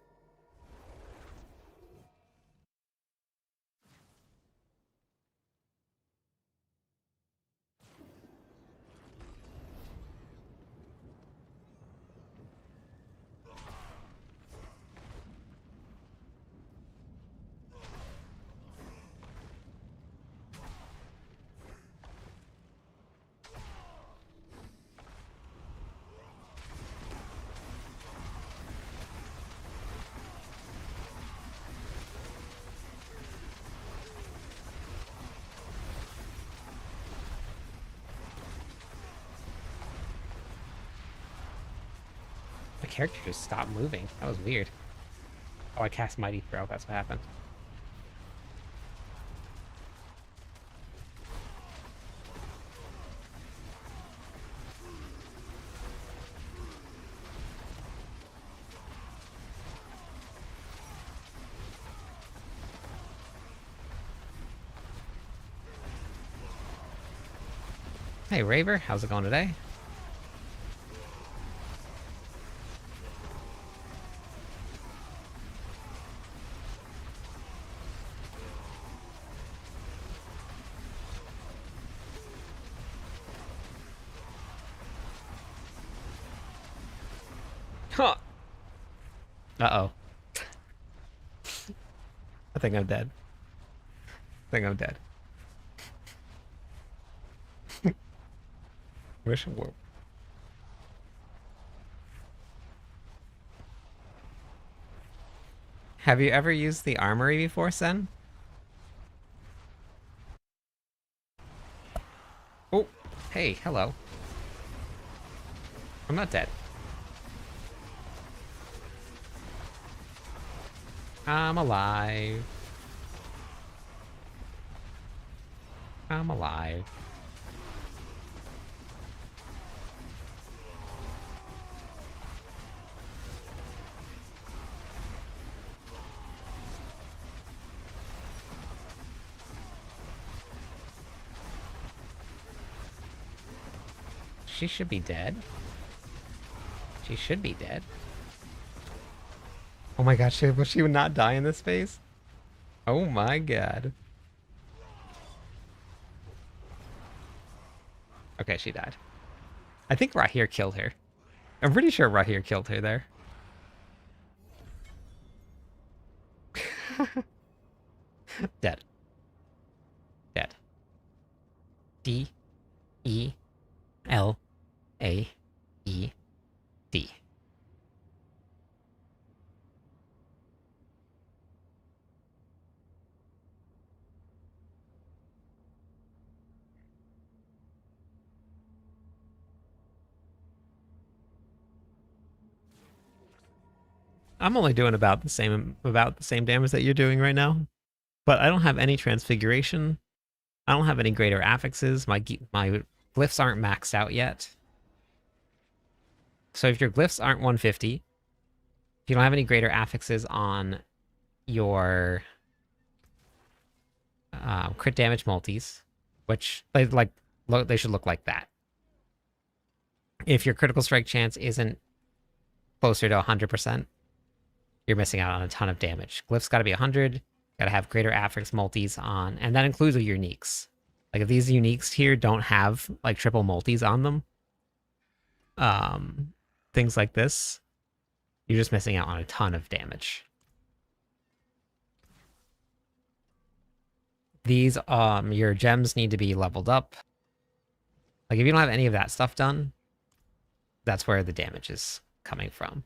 The character just stopped moving. That was weird. Oh, I cast Mighty Throw. That's what happened. Hey, Raver. How's it going today? Huh. Uh-oh. I think I'm dead. I think I'm dead. Wish it were. Have you ever used the armory before, Sen? Oh, hey, hello. I'm not dead. I'm alive. I'm alive. She should be dead. She should be dead. Oh my god, will she not die in this phase? Oh my god. Okay, she died. I think Rahir killed her. I'm pretty sure Rahir killed her there. Dead. Dead. D E L A E D. I'm only doing about the same damage that you're doing right now, but I don't have any transfiguration. I don't have any greater affixes. My glyphs aren't maxed out yet. So if your glyphs aren't 150, if you don't have any greater affixes on your crit damage multis, which they should look like that. If your critical strike chance isn't closer to 100%, you're missing out on a ton of damage. Glyphs got to be 100. Got to have greater affix multis on, and that includes the uniques. Like if these uniques here don't have like triple multis on them, things like this, you're just missing out on a ton of damage. These your gems need to be leveled up. Like if you don't have any of that stuff done, that's where the damage is coming from.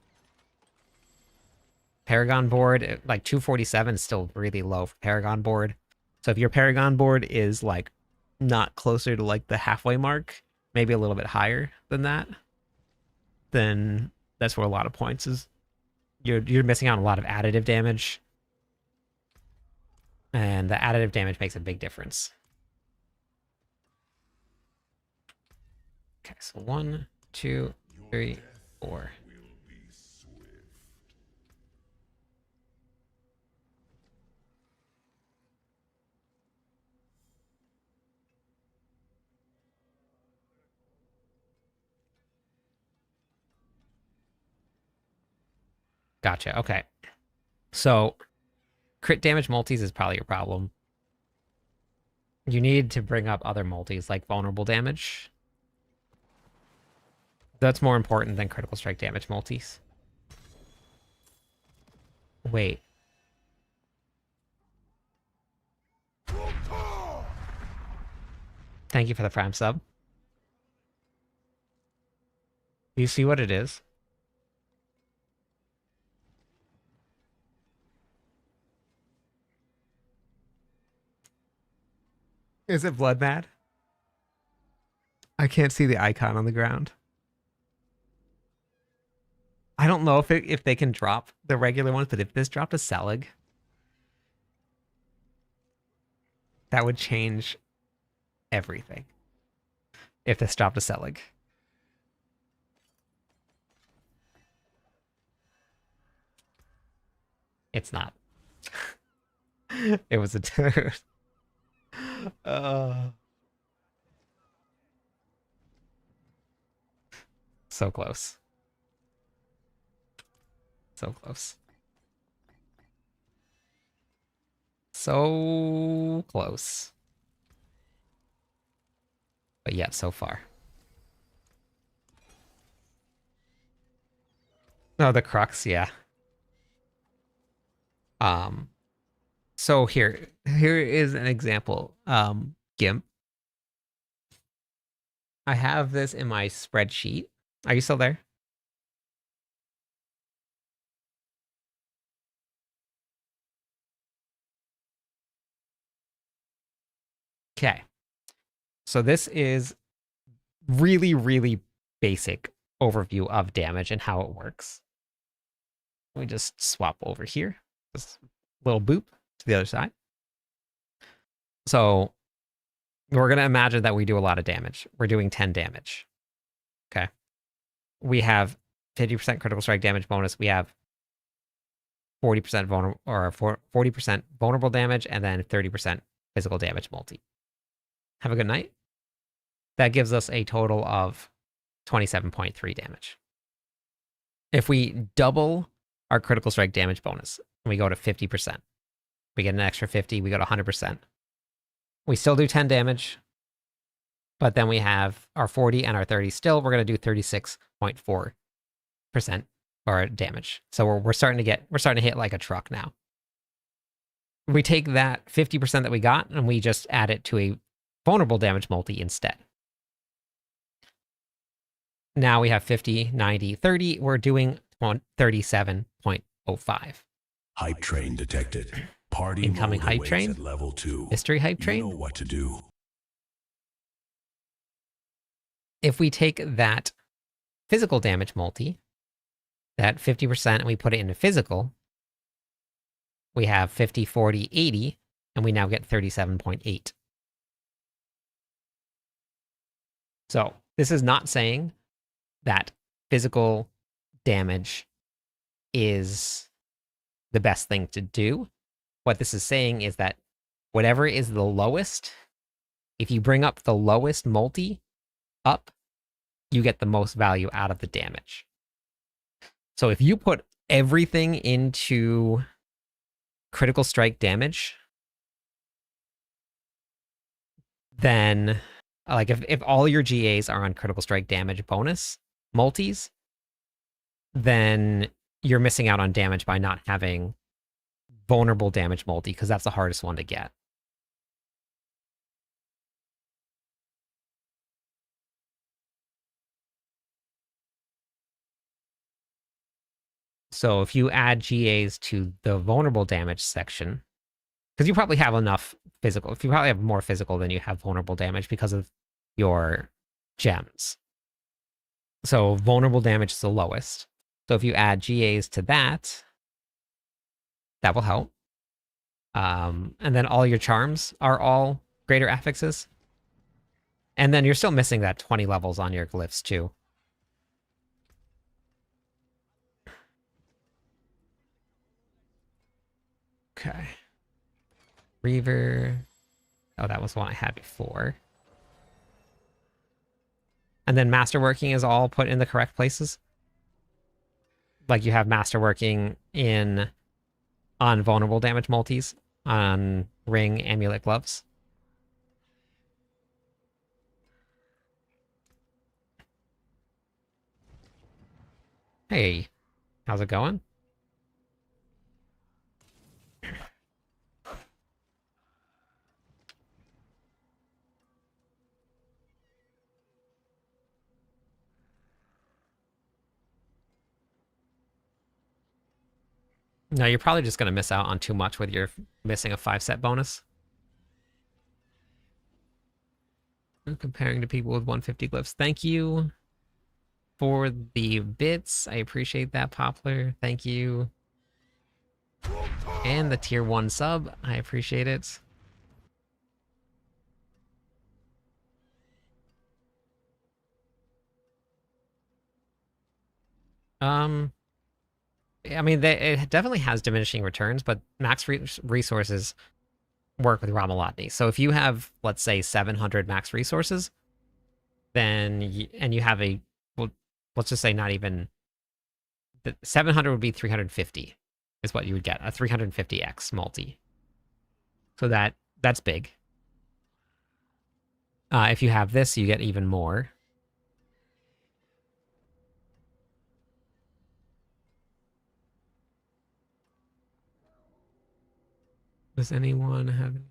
Paragon board, like 247 is still really low for Paragon board. So if your Paragon board is like not closer to like the halfway mark, maybe a little bit higher than that, then that's where a lot of points is. You're missing out on a lot of additive damage. And the additive damage makes a big difference. Okay, so 1, 2, 3, 4. Gotcha. Okay. So crit damage multis is probably your problem. You need to bring up other multis like vulnerable damage. That's more important than critical strike damage multis. Wait. Thank you for the Prime sub. Do you see what it is? Is it Blood Mad? I can't see the icon on the ground. I don't know if they can drop the regular ones, but if this dropped a Selig, that would change everything. If this dropped a Selig. It's not. It was a dude. So close. So close. So close. But yet so far. Oh, the crux, yeah. So here is an example. GIMP. I have this in my spreadsheet. Are you still there? Okay. So this is really, really basic overview of damage and how it works. Let me just swap over here. Just a little boop to the other side. So we're going to imagine that we do a lot of damage. We're doing 10 damage. Okay. We have 50% critical strike damage bonus. We have 40% vulnerable or 40% vulnerable damage and then 30% physical damage multi. Have a good night. That gives us a total of 27.3 damage. If we double our critical strike damage bonus and we go to 50%, We get an extra 50. We go to 100%. We still do 10 damage, but then we have our 40 and our 30 still. We're going to do 36.4% or damage. So we're starting to hit like a truck now. We take that 50% that we got and we just add it to a vulnerable damage multi instead. Now we have 50, 90, 30. We're doing 37.05. Hype train detected. Party Incoming mode hype awaits train? at level 2. Mystery hype You train? know what to do. If we take that physical damage multi, that 50%, and we put it into physical, we have 50, 40, 80, and we now get 37.8. So this is not saying that physical damage is the best thing to do. What this is saying is that whatever is the lowest, if you bring up the lowest multi up, you get the most value out of the damage. So if you put everything into critical strike damage, then like if all your GAs are on critical strike damage bonus multis, then you're missing out on damage by not having vulnerable damage multi, because that's the hardest one to get. So if you add GAs to the vulnerable damage section, because you probably have enough physical, if you probably have more physical than you have vulnerable damage because of your gems. So vulnerable damage is the lowest. So if you add GAs to that, that will help. And then all your charms are all greater affixes. And then you're still missing that 20 levels on your glyphs too. Okay. Reaver. Oh, that was one I had before. And then masterworking is all put in the correct places. Like you have masterworking on vulnerable damage multis, on ring, amulet, gloves. Hey, how's it going? No, you're probably just going to miss out on too much with your missing a 5-set bonus. I'm comparing to people with 150 glyphs. Thank you for the bits. I appreciate that, Poplar. Thank you. And the tier 1 sub. I appreciate it. I mean, it definitely has diminishing returns, but max resources work with Ramalotni. So if you have, let's say, 700 max resources, then and you have a, well, let's just say not even, 700 would be 350 is what you would get, a 350x multi. So that's big. If you have this, you get even more. Does anyone have any?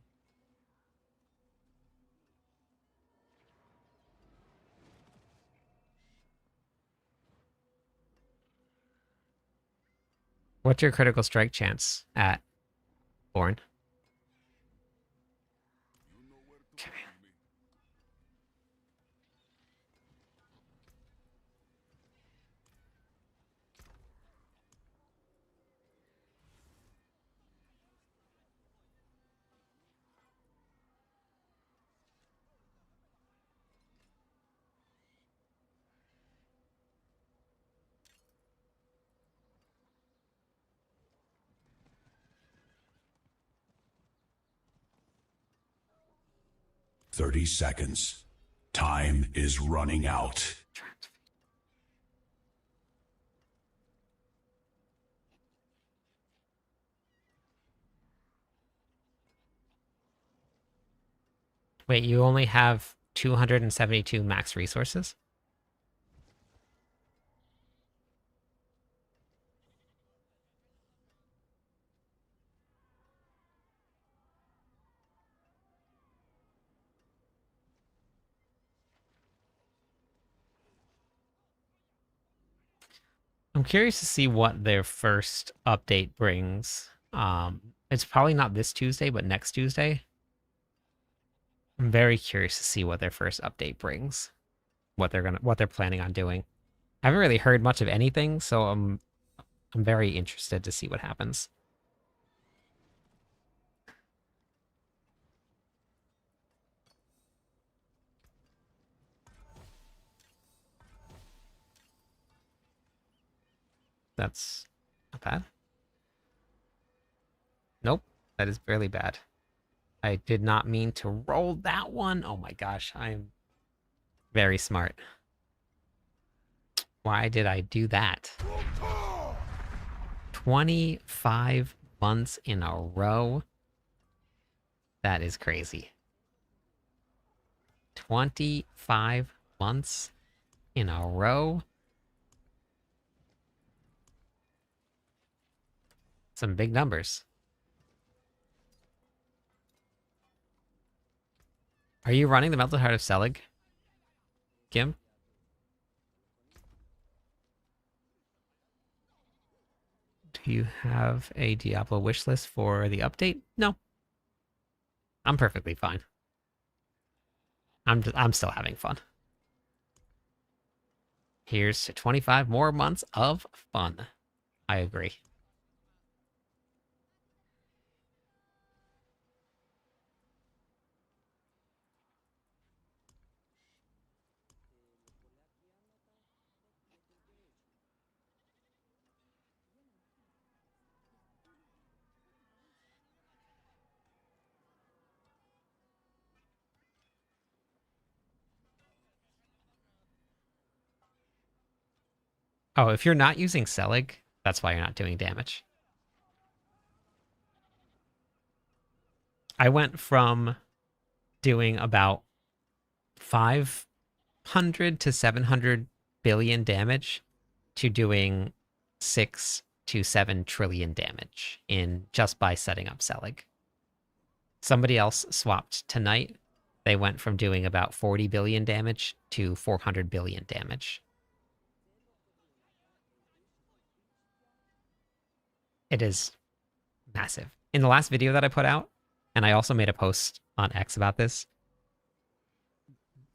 What's your critical strike chance at, Born? Okay. "30 seconds. Time is running out." Wait, you only have 272 max resources? I'm curious to see what their first update brings. It's probably not this Tuesday, but next Tuesday. I'm very curious to see what their first update brings. What they're planning on doing. I haven't really heard much of anything, so I'm very interested to see what happens. That's not bad. Nope, that is really bad. I did not mean to roll that one. Oh my gosh, I'm very smart. Why did I do that? 25 months in a row. That is crazy. 25 months in a row. Some big numbers. Are you running the Melted Heart of Selig, Kim? Do you have a Diablo wish list for the update? No. I'm perfectly fine. I'm still having fun. Here's to 25 more months of fun. I agree. Oh, if you're not using Selig, that's why you're not doing damage. I went from doing about 500 to 700 billion damage to doing 6 to 7 trillion damage in just by setting up Selig. Somebody else swapped tonight. They went from doing about 40 billion damage to 400 billion damage. It is massive. In the last video that I put out, and I also made a post on X about this,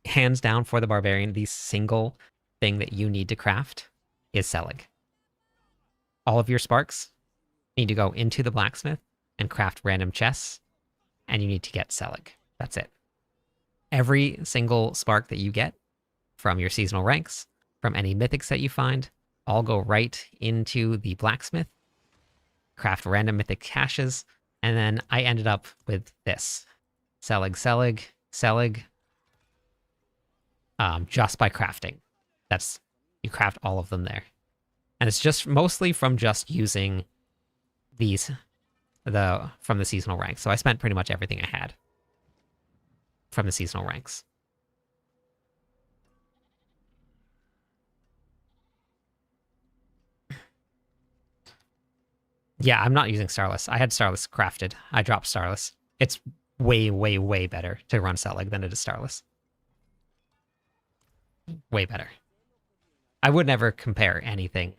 hands down for the barbarian, the single thing that you need to craft is Selig. All of your sparks need to go into the blacksmith and craft random chests, and you need to get Selig. That's it. Every single spark that you get from your seasonal ranks, from any mythics that you find, all go right into the blacksmith, craft random mythic caches, and then I ended up with this. Selig, Selig, Selig, just by crafting. You craft all of them there. And it's just mostly from just using these from the seasonal ranks. So I spent pretty much everything I had from the seasonal ranks. Yeah, I'm not using Starless. I had Starless crafted. I dropped Starless. It's way, way, way better to run Selig than it is Starless. Way better. I would never compare anything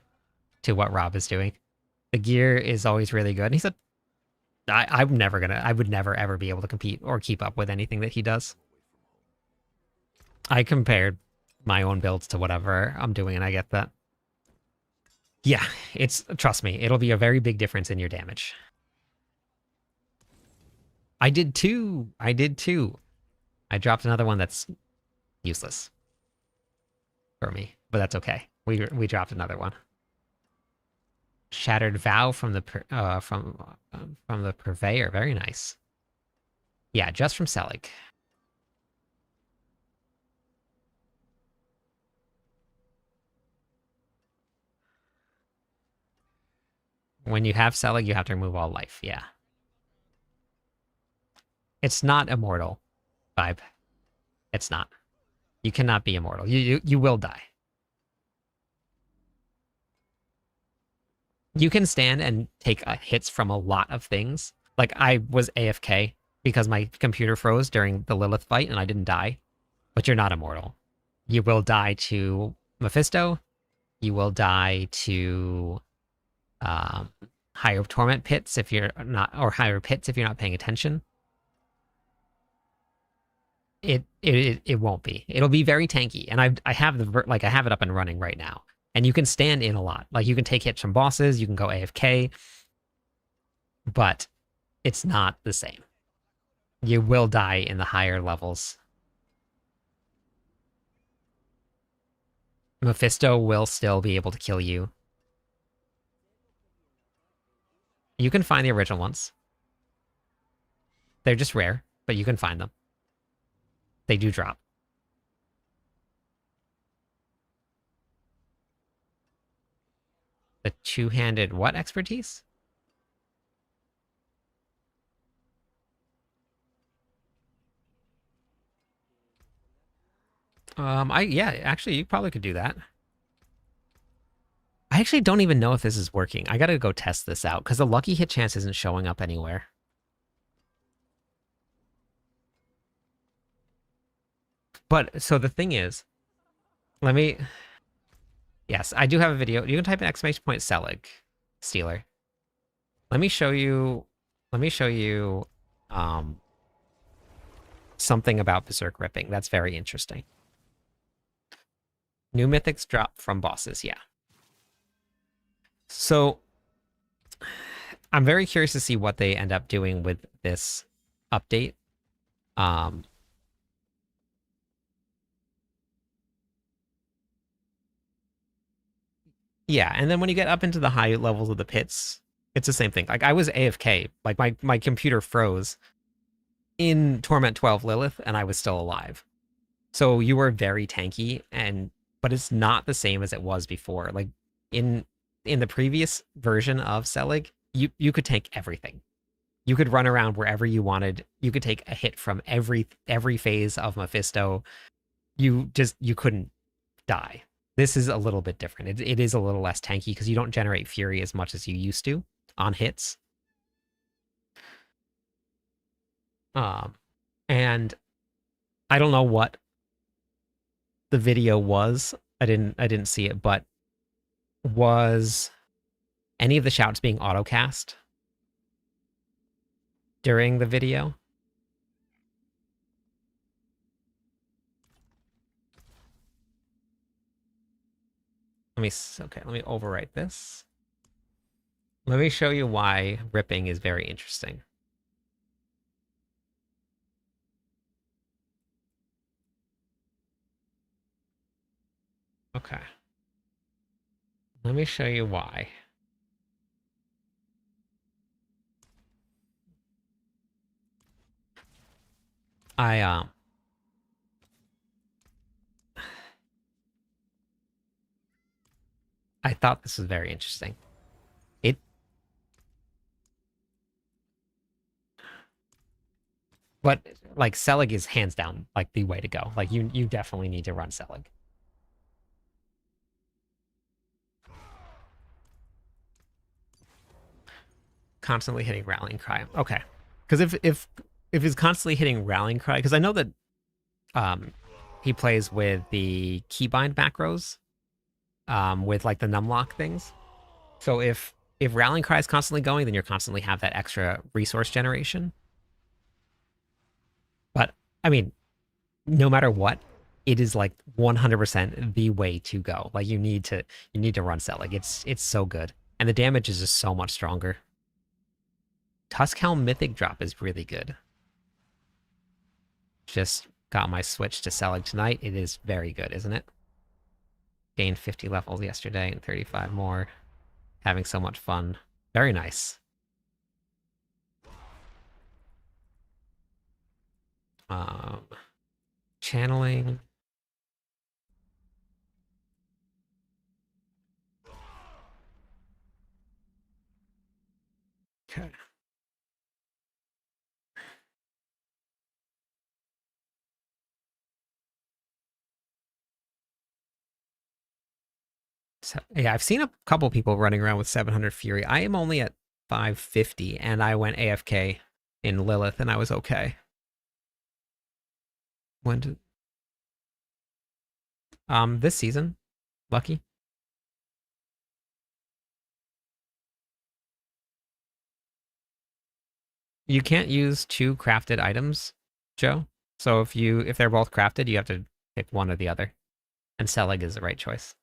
to what Rob is doing. The gear is always really good. And he said, I would never ever be able to compete or keep up with anything that he does. I compared my own builds to whatever I'm doing, and I get that. Yeah, trust me, it'll be a very big difference in your damage. I did too. I dropped another one that's useless for me, but that's okay. We dropped another one. Shattered Vow from the Purveyor. Very nice. Yeah, just from Selig. When you have Selig, you have to remove all life. Yeah. It's not immortal, vibe. It's not. You cannot be immortal. You will die. You can stand and take hits from a lot of things. Like I was AFK because my computer froze during the Lilith fight and I didn't die. But you're not immortal. You will die to Mephisto. You will die to higher torment pits if you're not, or higher pits if you're not paying attention. It won't be. It'll be very tanky, and I have I have it up and running right now, and you can stand in a lot. Like you can take hits from bosses, you can go AFK, but it's not the same. You will die in the higher levels. Mephisto will still be able to kill you. You can find the original ones. They're just rare, but you can find them. They do drop. The two-handed what expertise? Yeah, actually you probably could do that. I actually don't even know if this is working. I gotta go test this out because the lucky hit chance isn't showing up anywhere. But so the thing is, let me. Yes, I do have a video. You can type in exclamation point Selig, Stealer. Let me show you. Let me show you something about Berserk ripping. That's very interesting. New mythics drop from bosses. Yeah. So I'm very curious to see what they end up doing with this update. Yeah, and then when you get up into the high levels of the pits, it's the same thing. Like I was AFK, like my computer froze in Torment 12 Lilith, and I was still alive. So you were very tanky, but it's not the same as it was before. Like in the previous version of Selig, you could tank everything. You could run around wherever you wanted. You could take a hit from every phase of Mephisto. You couldn't die. This is a little bit different. It is a little less tanky because you don't generate fury as much as you used to on hits. And I don't know what the video was. I didn't see it, but was any of the shouts being autocast during the video? Let me overwrite this. Let me show you why ripping is very interesting. Okay. Let me show you why. I thought this was very interesting. But like Selig is hands down like the way to go. Like you definitely need to run Selig. Constantly hitting rallying cry. Okay. Because if he's constantly hitting rallying cry, because I know that he plays with the keybind macros, with like the numlock things. So if rallying cry is constantly going, then you're constantly have that extra resource generation. But I mean, no matter what, it is like 100% the way to go. Like you need to run Selig. It's so good, and the damage is just so much stronger. Tuskhelm Mythic drop is really good. Just got my switch to Selig tonight. It is very good, isn't it? Gained 50 levels yesterday and 35 more. Having so much fun. Very nice. Channeling. Okay. So, yeah, I've seen a couple people running around with 700 Fury. I am only at 550, and I went AFK in Lilith, and I was okay. When did... This season, lucky. You can't use two crafted items, Joe. So if they're both crafted, you have to pick one or the other. And Selig is the right choice.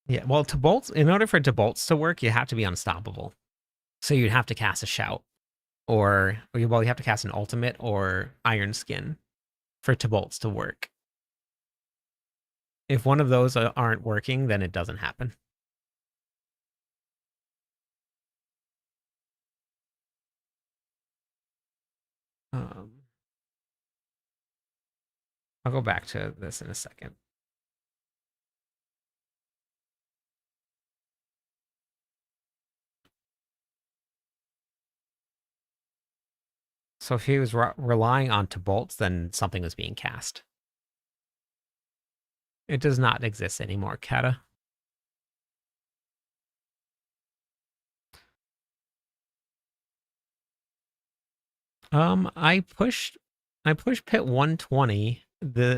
Yeah, well, to bolts, in order for to bolts to work, you have to be unstoppable. So you'd have to cast a shout, well, you have to cast an ultimate or Iron Skin for to bolts to work. If one of those aren't working, then it doesn't happen. I'll go back to this in a second. So if he was relying on to bolts, then something was being cast. It does not exist anymore, Kata. I pushed pit 120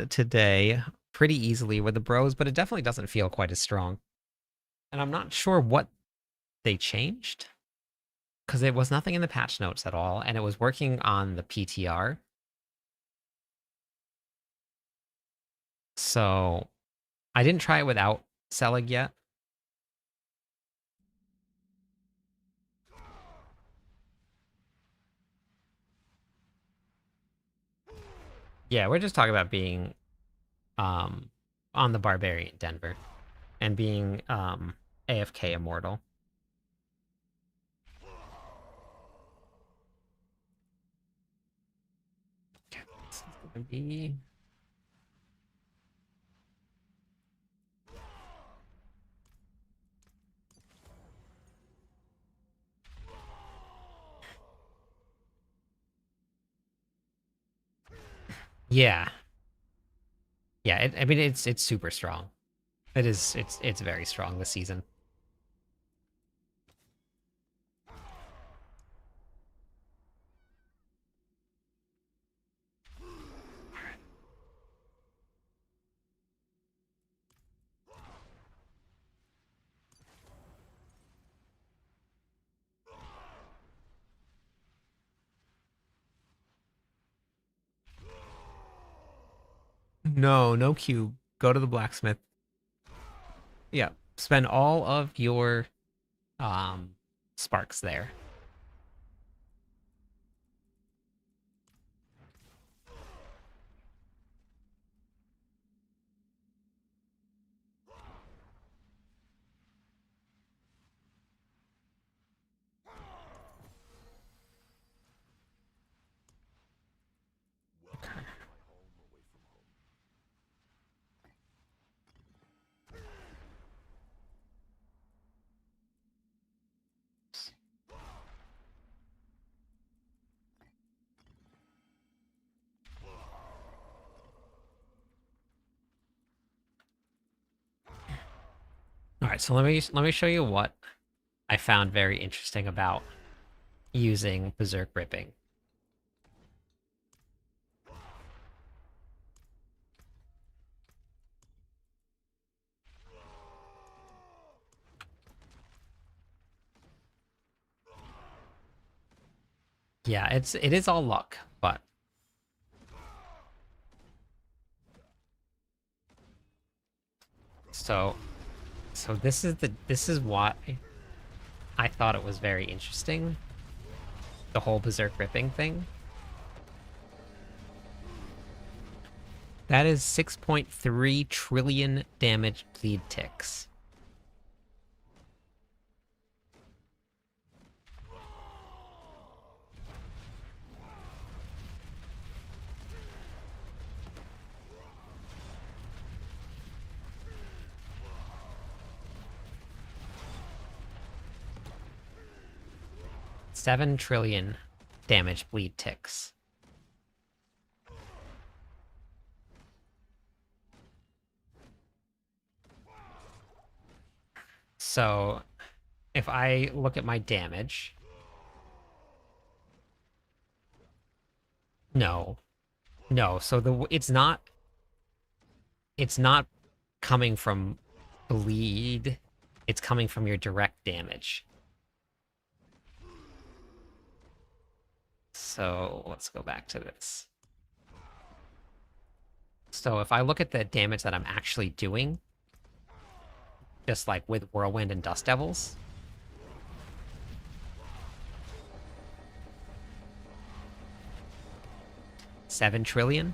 today pretty easily with the bros, but it definitely doesn't feel quite as strong. And I'm not sure what they changed, because it was nothing in the patch notes at all, and it was working on the PTR. So I didn't try it without Selig yet. Yeah, we're just talking about being on the Barbarian Denver and being AFK Immortal. Okay, this is gonna be... Yeah. Yeah, I mean, it's super strong. It's very strong this season. No cube. Go to the blacksmith. Yeah, spend all of your sparks there. Okay. All right, so let me show you what I found very interesting about using Berserk Ripping. Yeah, it is all luck, but so this is why I thought it was very interesting. The whole Berserk Ripping thing. That is 6.3 trillion damage bleed ticks. 7 trillion damage bleed ticks. So if I look at my damage, no, so it's not coming from bleed, it's coming from your direct damage. So let's go back to this. So if I look at the damage that I'm actually doing, just like with Whirlwind and Dust Devils, $7 trillion.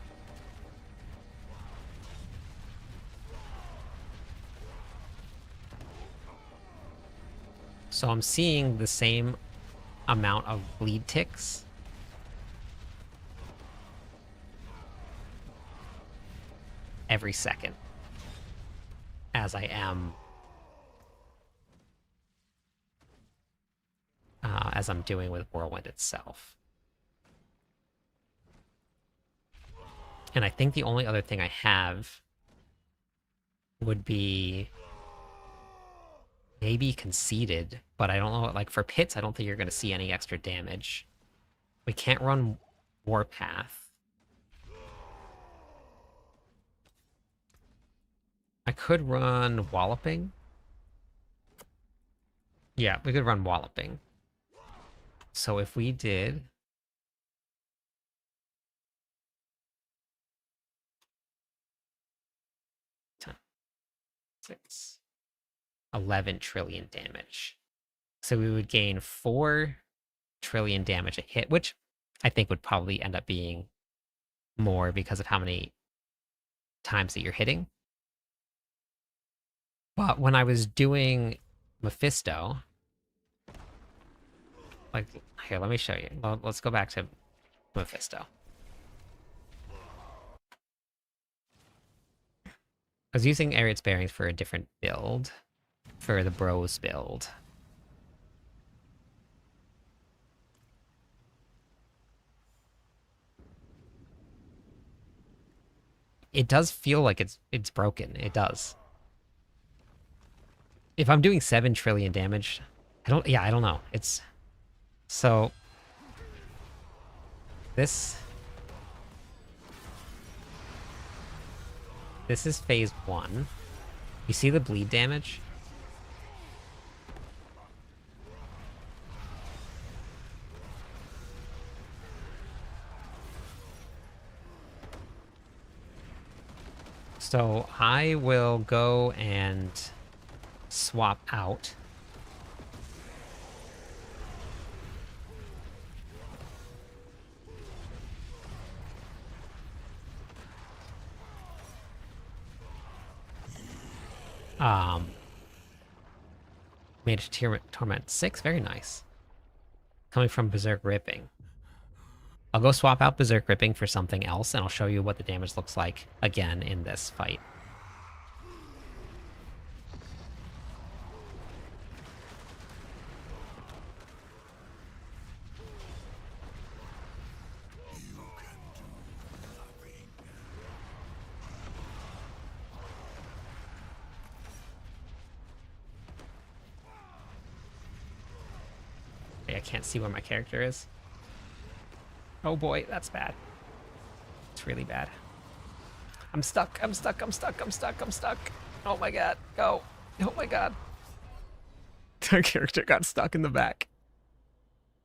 So I'm seeing the same amount of bleed ticks every second as I am as I'm doing with Whirlwind itself. And I think the only other thing I have would be maybe Conceited, but I don't know, like for Pits, I don't think you're going to see any extra damage. We can't run Warpath. I could run Walloping. Yeah, we could run Walloping. So if we did... 6, 11 trillion damage. So we would gain 4 trillion damage a hit, which I think would probably end up being more because of how many times that you're hitting. But when I was doing Mephisto, like, here, let me show you. Well, let's go back to Mephisto. I was using Ariad's Bearings for a different build, for the Bros build. It does feel like it's broken. It does. If I'm doing 7 trillion damage, I don't know. It's so this is phase 1. You see the bleed damage? So I will go and swap out. Mage Torment 6, very nice. Coming from Berserk Ripping. I'll go swap out Berserk Ripping for something else, and I'll show you what the damage looks like again in this fight. I can't see where my character is. Oh boy, that's bad. It's really bad. I'm stuck, I'm stuck, I'm stuck, I'm stuck, I'm stuck. Oh my god, go. Oh my god. Our character got stuck in the back.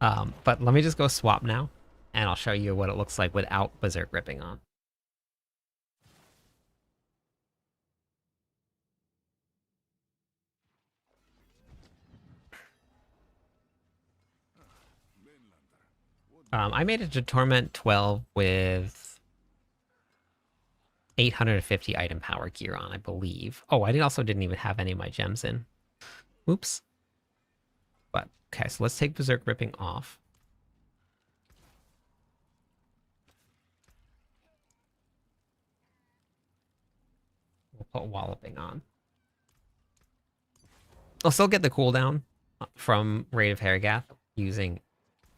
But let me just go swap now, and I'll show you what it looks like without Berserk Ripping on. I made it to Torment 12 with 850 item power gear on, I believe. Oh, I also didn't even have any of my gems in. Oops. But, okay, so let's take Berserk Ripping off. We'll put Walloping on. I'll still get the cooldown from Raid of Harrigath using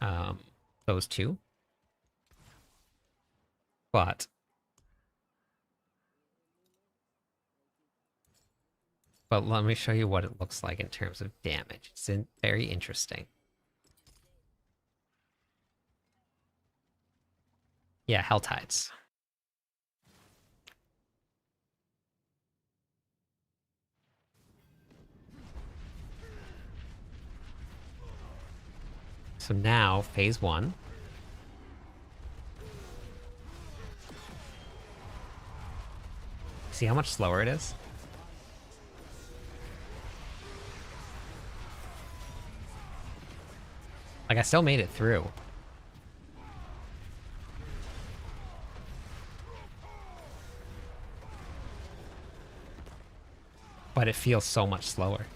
um, those two. But let me show you what it looks like in terms of damage. It's very interesting. Yeah, Hell Tides. So now, phase 1. See how much slower it is? Like, I still made it through. But it feels so much slower.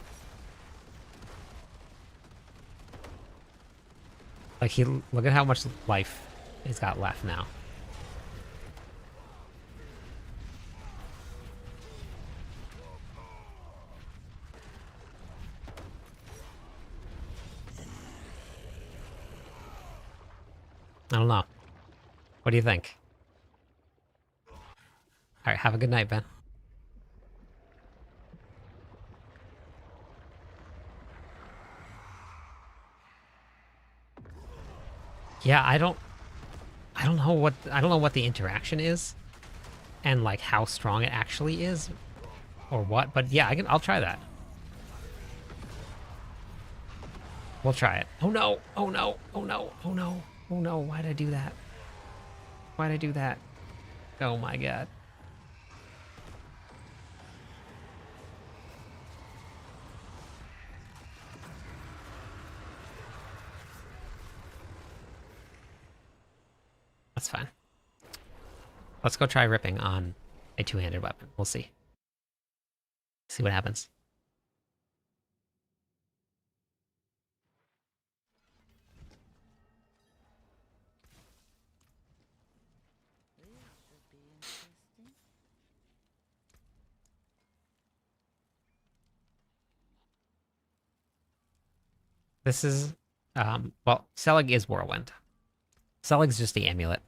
Like, look at how much life he's got left now. I don't know. What do you think? All right, have a good night, Ben. Yeah, I don't know what the interaction is and like how strong it actually is or what, but yeah, I'll try that. We'll try it. Oh no. Oh no. Oh no. Oh no. Oh no. Why'd I do that? Why'd I do that? Oh my god. That's fine. Let's go try ripping on a two-handed weapon. We'll see. See what happens. This is, well, Selig is Whirlwind. Selig's just the amulet.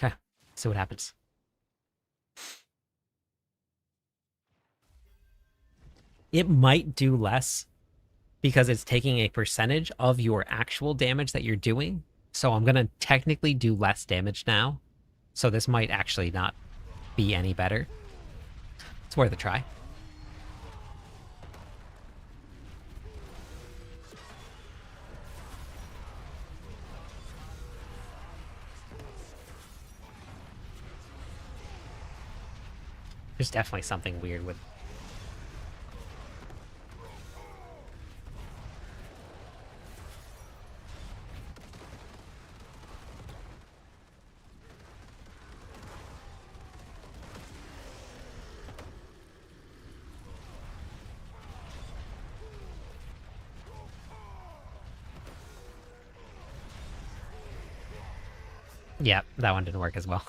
Okay, see what happens. It might do less because it's taking a percentage of your actual damage that you're doing. So I'm going to technically do less damage now. So this might actually not be any better. It's worth a try. There's definitely something weird with... Yeah, that one didn't work as well.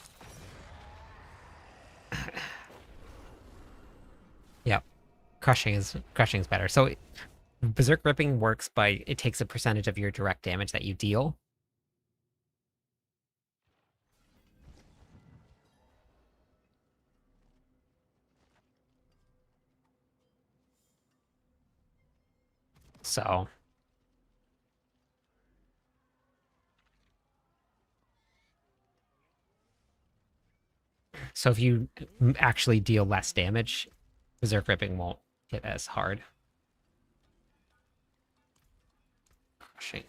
Yep. Crushing's better. So Berserk Ripping works by it takes a percentage of your direct damage that you deal. So if you actually deal less damage, Berserk Ripping won't hit as hard. Crushing.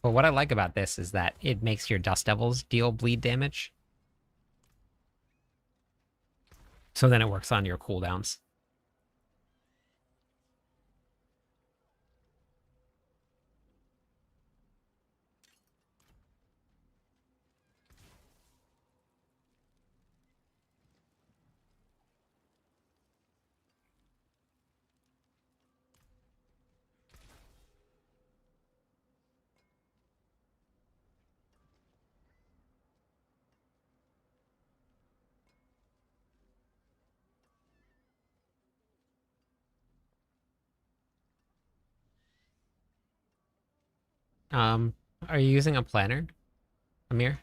But what I like about this is that it makes your Dust Devils deal bleed damage. So then it works on your cooldowns. Um, are you using a planner, Amir?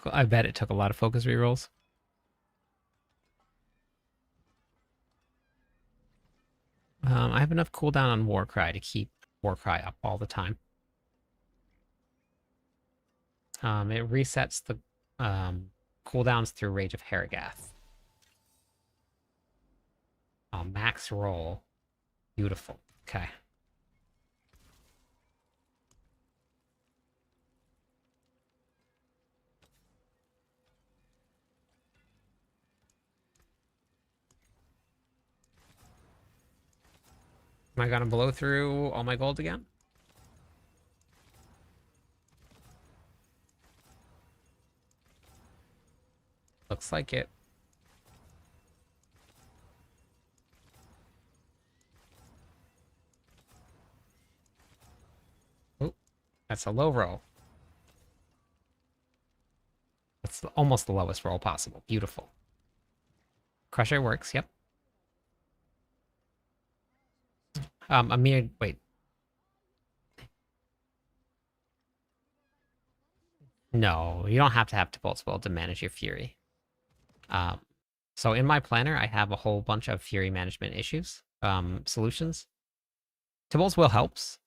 I bet it took a lot of focus rerolls. I have enough cooldown on Warcry to keep Warcry up all the time. It resets the cooldowns through Rage of Harrogath. Max roll. Beautiful. Okay. Am I gonna blow through all my gold again? Looks like it. Oh, that's a low roll. That's almost the lowest roll possible. Beautiful. Crusher works, yep. Amir, wait. No, you don't have to have Tibolt's Will to manage your Fury. Um, so in my planner, I have a whole bunch of Fury management issues, solutions. Tibolt's Will helps,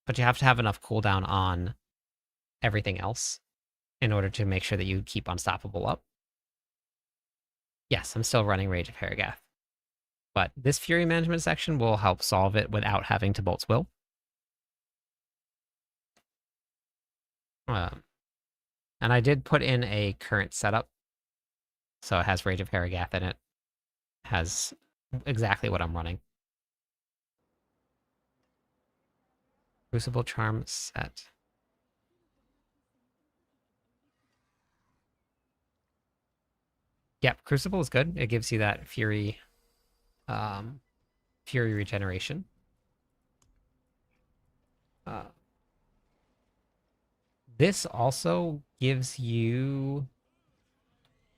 but you have to have enough cooldown on everything else in order to make sure that you keep Unstoppable up. Yes, I'm still running Rage of Harrogath. But this Fury management section will help solve it without having Tibolt's Will. And I did put in a current setup. So it has Rage of Harrogath in it. Has exactly what I'm running. Crucible Charm set. Yep, Crucible is good. It gives you that Fury, Fury regeneration. This also gives you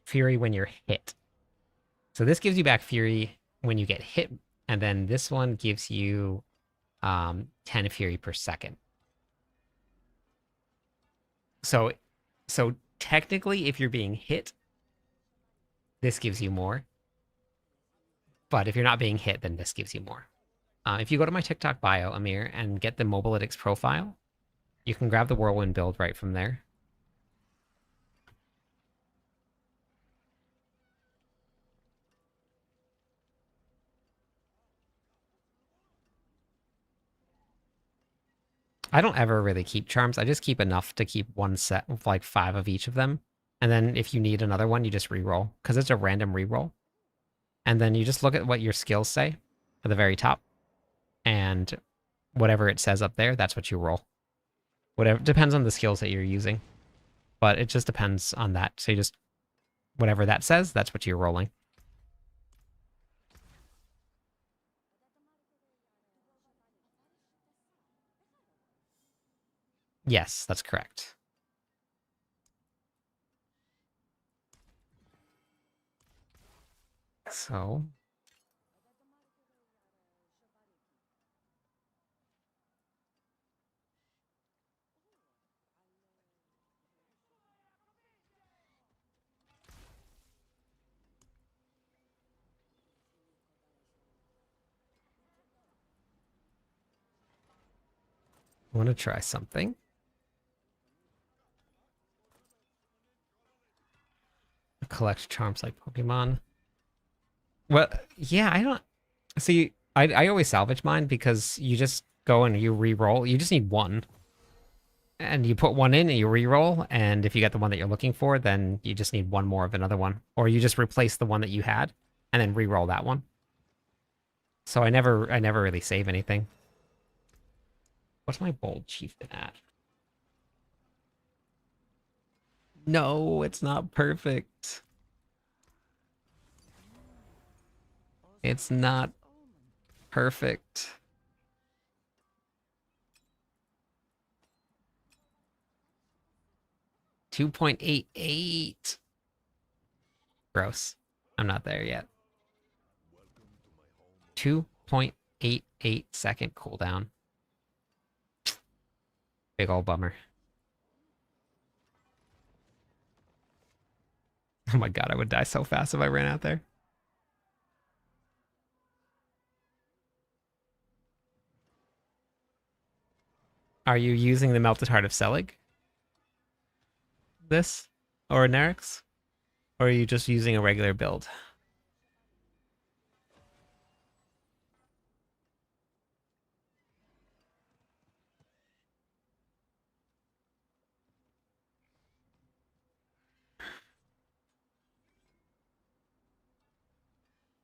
Fury when you're hit. So this gives you back Fury when you get hit, and then this one gives you 10 Fury per second. So technically, if you're being hit, this gives you more. But if you're not being hit, then this gives you more. If you go to my TikTok bio, Amir, and get the Mobalytics profile, you can grab the Whirlwind build right from there. I don't ever really keep charms. I just keep enough to keep one set of like 5 of each of them. And then if you need another one, you just reroll because it's a random reroll. And then you just look at what your skills say at the very top. And whatever it says up there, that's what you roll. Whatever depends on the skills that you're using. But it just depends on that. So you just whatever that says, that's what you're rolling. Yes, that's correct. So I want to try something. Collect charms like Pokemon. Well, yeah, I don't see. I always salvage mine because you just go and you re-roll. You just need one, and you put one in and you re-roll. And if you get the one that you're looking for, then you just need one more of another one, or you just replace the one that you had and then re-roll that one. So I never really save anything. What's my bold chieftain at? No, it's not perfect. It's not perfect. $2.88. Gross. I'm not there yet. 2.88 second cooldown. Big old bummer. Oh my god, I would die so fast if I ran out there. Are you using the Melted Heart of Selig? This? Or Nerix? Or are you just using a regular build?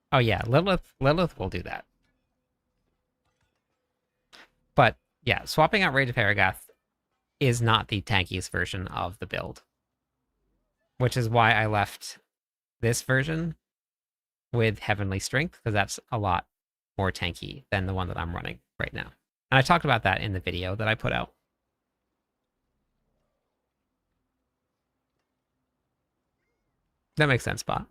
Oh yeah, Lilith will do that. But yeah, swapping out Rage of Paragath is not the tankiest version of the build. Which is why I left this version with Heavenly Strength, because that's a lot more tanky than the one that I'm running right now. And I talked about that in the video that I put out. That makes sense, Bot.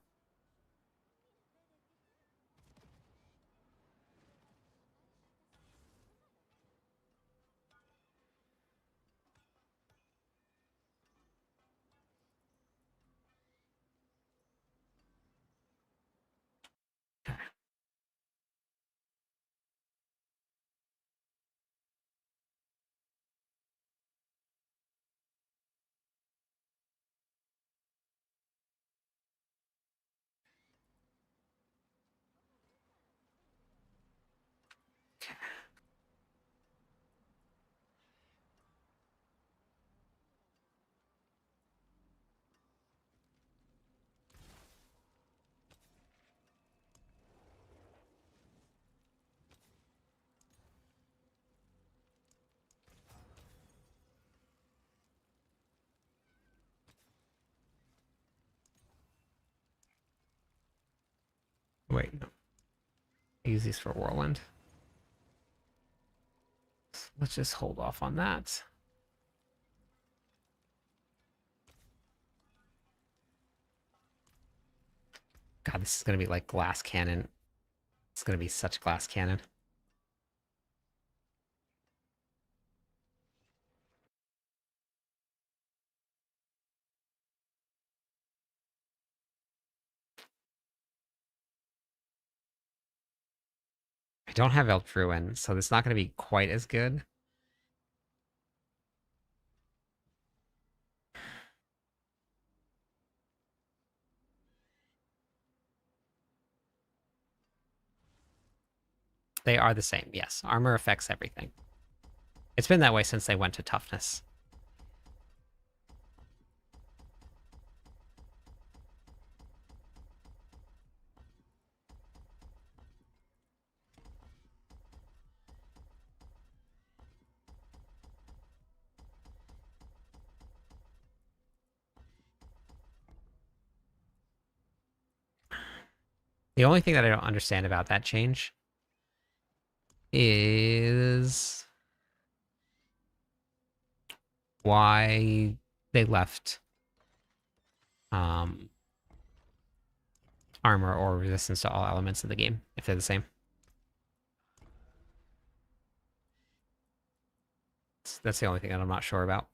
Wait, no. I use these for Whirlwind. Let's just hold off on that. God, this is going to be like glass cannon. It's going to be such glass cannon. I don't have Eltruin, so it's not going to be quite as good. They are the same, yes. Armor affects everything. It's been that way since they went to toughness. The only thing that I don't understand about that change is why they left armor or resistance to all elements of the game, if they're the same. That's the only thing that I'm not sure about.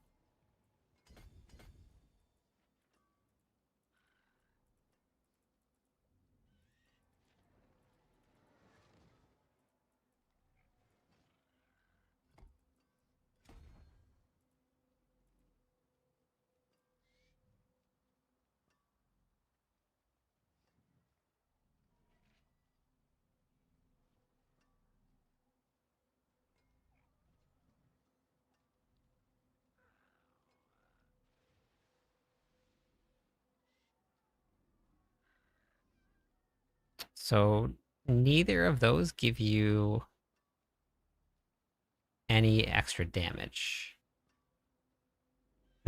So neither of those give you any extra damage.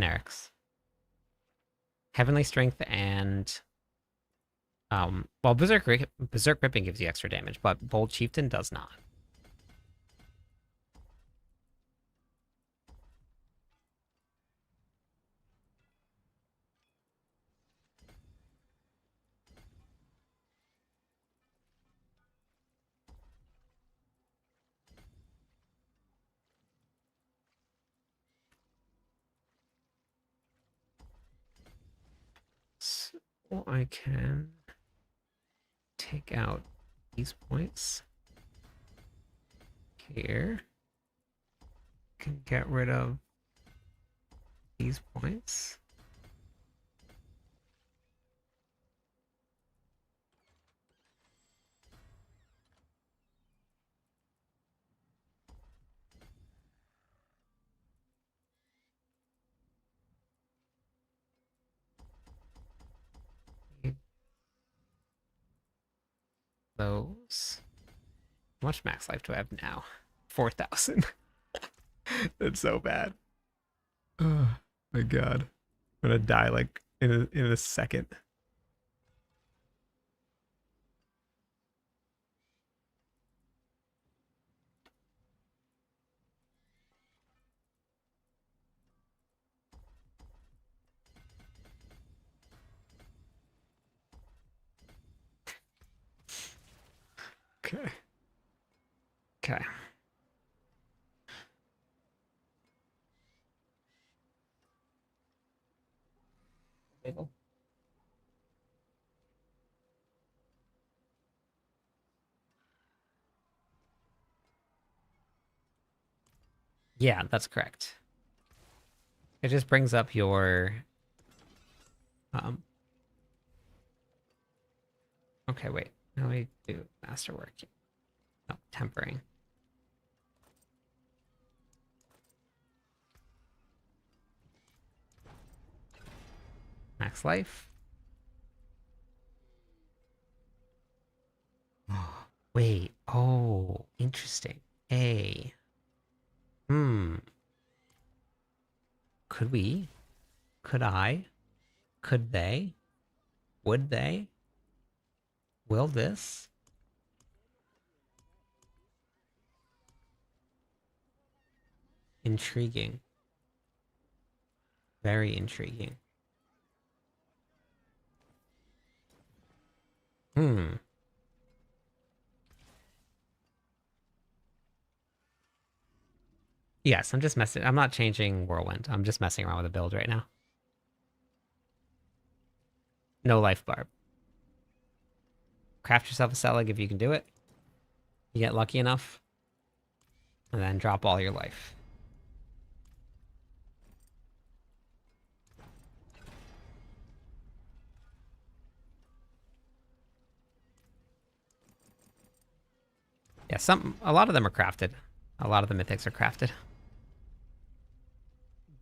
Nerix. Heavenly Strength and well, Berserk Ripping gives you extra damage, but Bold Chieftain does not. So I can take out these points here. Can get rid of these points. Those. How much max life do I have now? 4,000. That's so bad. Oh my god. I'm gonna die like in a second. Okay. Okay. Yeah, that's correct. It just brings up your um okay, wait. Let me do masterwork. No, tempering. Max life. Wait. Oh, interesting. A. Could we? Could I? Could they? Would they? Will this? Intriguing. Very intriguing. Yes, I'm just messing. I'm not changing Whirlwind. I'm just messing around with a build right now. No life barb. Craft yourself a Selig if you can do it. You get lucky enough. And then drop all your life. Yeah, a lot of them are crafted. A lot of the mythics are crafted.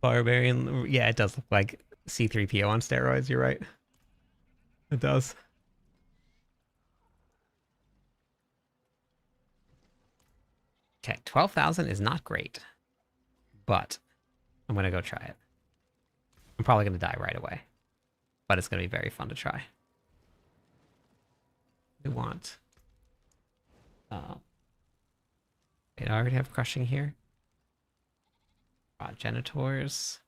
Barbarian, yeah, it does look like C3PO on steroids, you're right. It does. Okay, 12,000 is not great, but I'm gonna go try it. I'm probably gonna die right away, but it's gonna be very fun to try. We want. Wait, I already have crushing here. Genitors.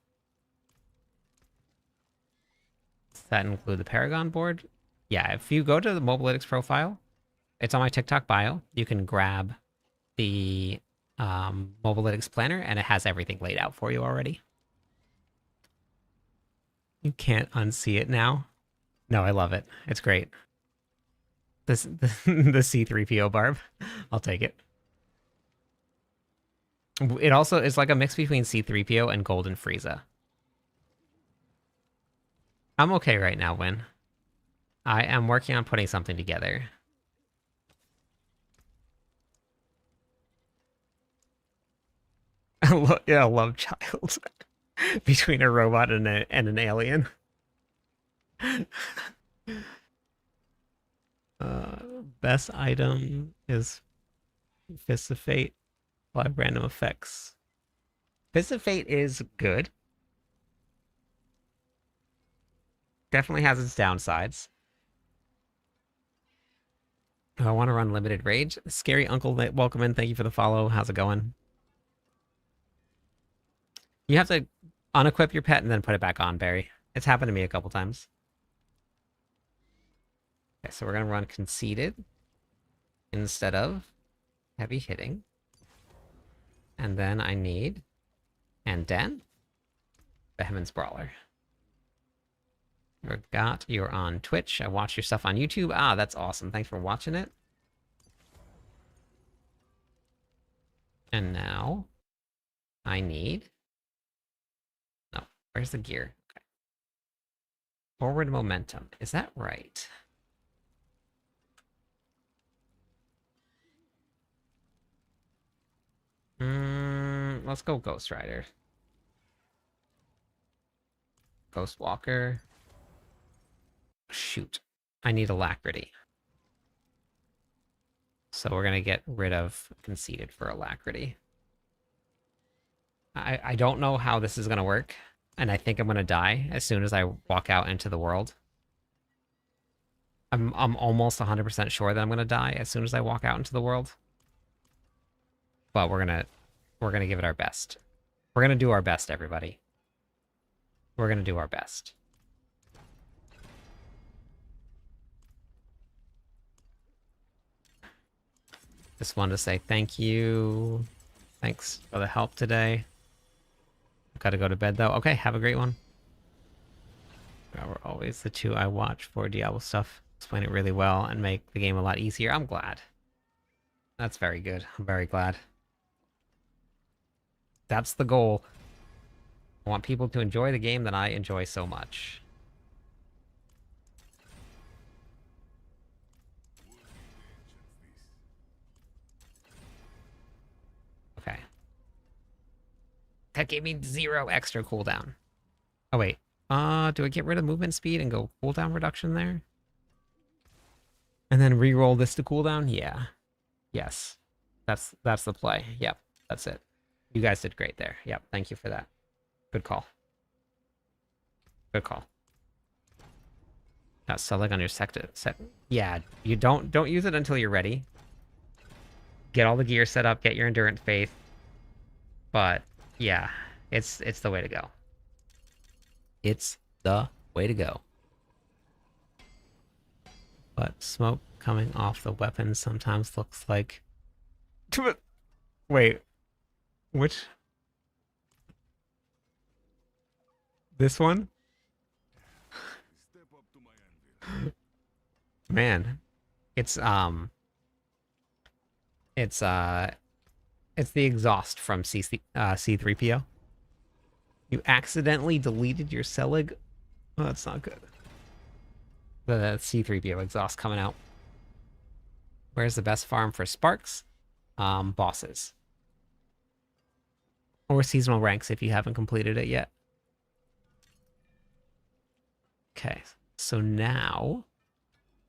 Does that include the Paragon board? Yeah, if you go to the Mobalytics profile, it's on my TikTok bio. You can grab the Mobalytics planner, and it has everything laid out for you already. You can't unsee it now. No, I love it. It's great. This the C3PO barb. I'll take it. It also is like a mix between C3PO and Golden Frieza. I'm okay right now, Win. I am working on putting something together. Yeah, a love child between a robot and an alien. Best item is Fist of Fate. Apply random effects. Fist of Fate is good. Definitely has its downsides. Oh, I want to run Limited Rage. Scary Uncle, welcome in. Thank you for the follow. How's it going? You have to unequip your pet and then put it back on, Barry. It's happened to me a couple times. Okay, so we're going to run Conceited instead of Heavy Hitting. And then I need Den, Behemoth's Brawler. Forgot you're on Twitch. I watch your stuff on YouTube. Ah, that's awesome. Thanks for watching it. And now I need... No, where's the gear? Okay. Forward momentum. Is that right? Let's go Ghost Rider. Ghost Walker. Shoot. I need Alacrity. So we're going to get rid of Conceited for Alacrity. I don't know how this is going to work. And I think I'm going to die as soon as I walk out into the world. I'm almost 100% sure that I'm going to die as soon as I walk out into the world. But we're going to give it our best. We're going to do our best, everybody. We're going to do our best. Just wanted to say thank you. Thanks for the help today. I've got to go to bed, though. Okay, have a great one. We're always the two I watch for Diablo stuff. Explain it really well and make the game a lot easier. I'm glad. That's very good. I'm very glad. That's the goal. I want people to enjoy the game that I enjoy so much. Okay. That gave me 0 extra cooldown. Oh, wait. Do I get rid of movement speed and go cooldown reduction there? And then re-roll this to cooldown? Yeah. Yes. That's the play. Yep. That's it. You guys did great there. Yep. Thank you for that. Good call. Good call. Got Selig on your set. Yeah, you don't use it until you're ready. Get all the gear set up, get your Endurance Faith. But yeah, it's the way to go. It's the way to go. But smoke coming off the weapon sometimes looks like... Wait. Which? This one? Man. It's the exhaust from C3PO. You accidentally deleted your Selig? Oh, that's not good. The C3PO exhaust coming out. Where's the best farm for Sparks? Bosses. Or seasonal ranks if you haven't completed it yet. Okay, so now...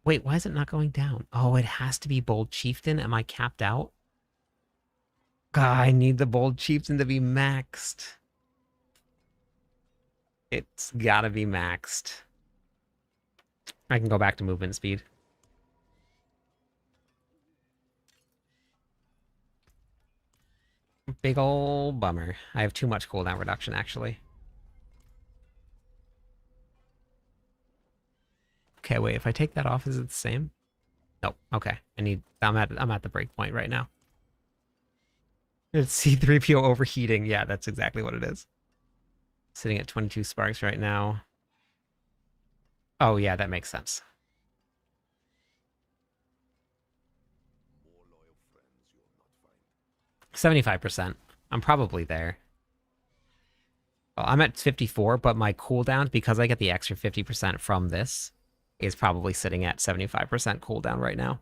Wait, why is it not going down? Oh, it has to be Bold Chieftain. Am I capped out? God, I need the Bold Chieftain to be maxed. It's gotta be maxed. I can go back to movement speed. Big ol' bummer. I have too much cooldown reduction, actually. Okay, wait, if I take that off, is it the same? Nope. Okay. I'm at the break point right now. It's C3PO overheating. Yeah, that's exactly what it is. Sitting at 22 sparks right now. Oh, yeah, that makes sense. 75%. I'm probably there. Well, I'm at 54, but my cooldown, because I get the extra 50% from this, is probably sitting at 75% cooldown right now.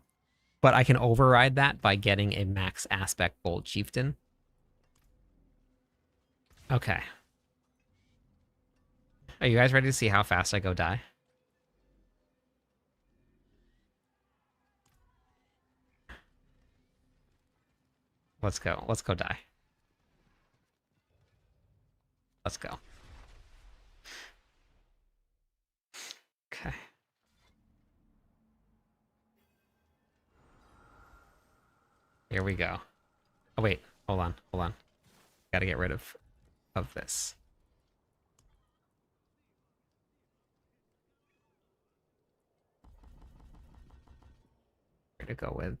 But I can override that by getting a max aspect Bold Chieftain. Okay. Are you guys ready to see how fast I go die? Let's go. Let's go die. Let's go. Okay. Here we go. Oh wait, hold on, hold on. Gotta get rid of this. Where to go with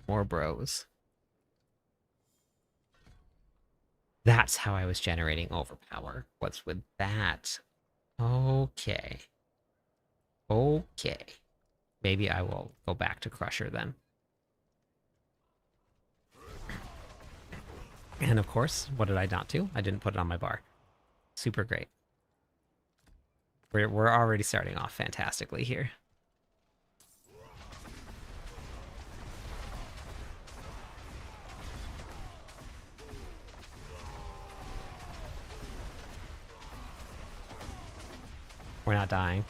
more bros. That's how I was generating overpower. What's with that? Okay. Okay. Maybe I will go back to Crusher then. And of course, what did I not do? I didn't put it on my bar. Super great. We're already starting off fantastically here. We're not dying.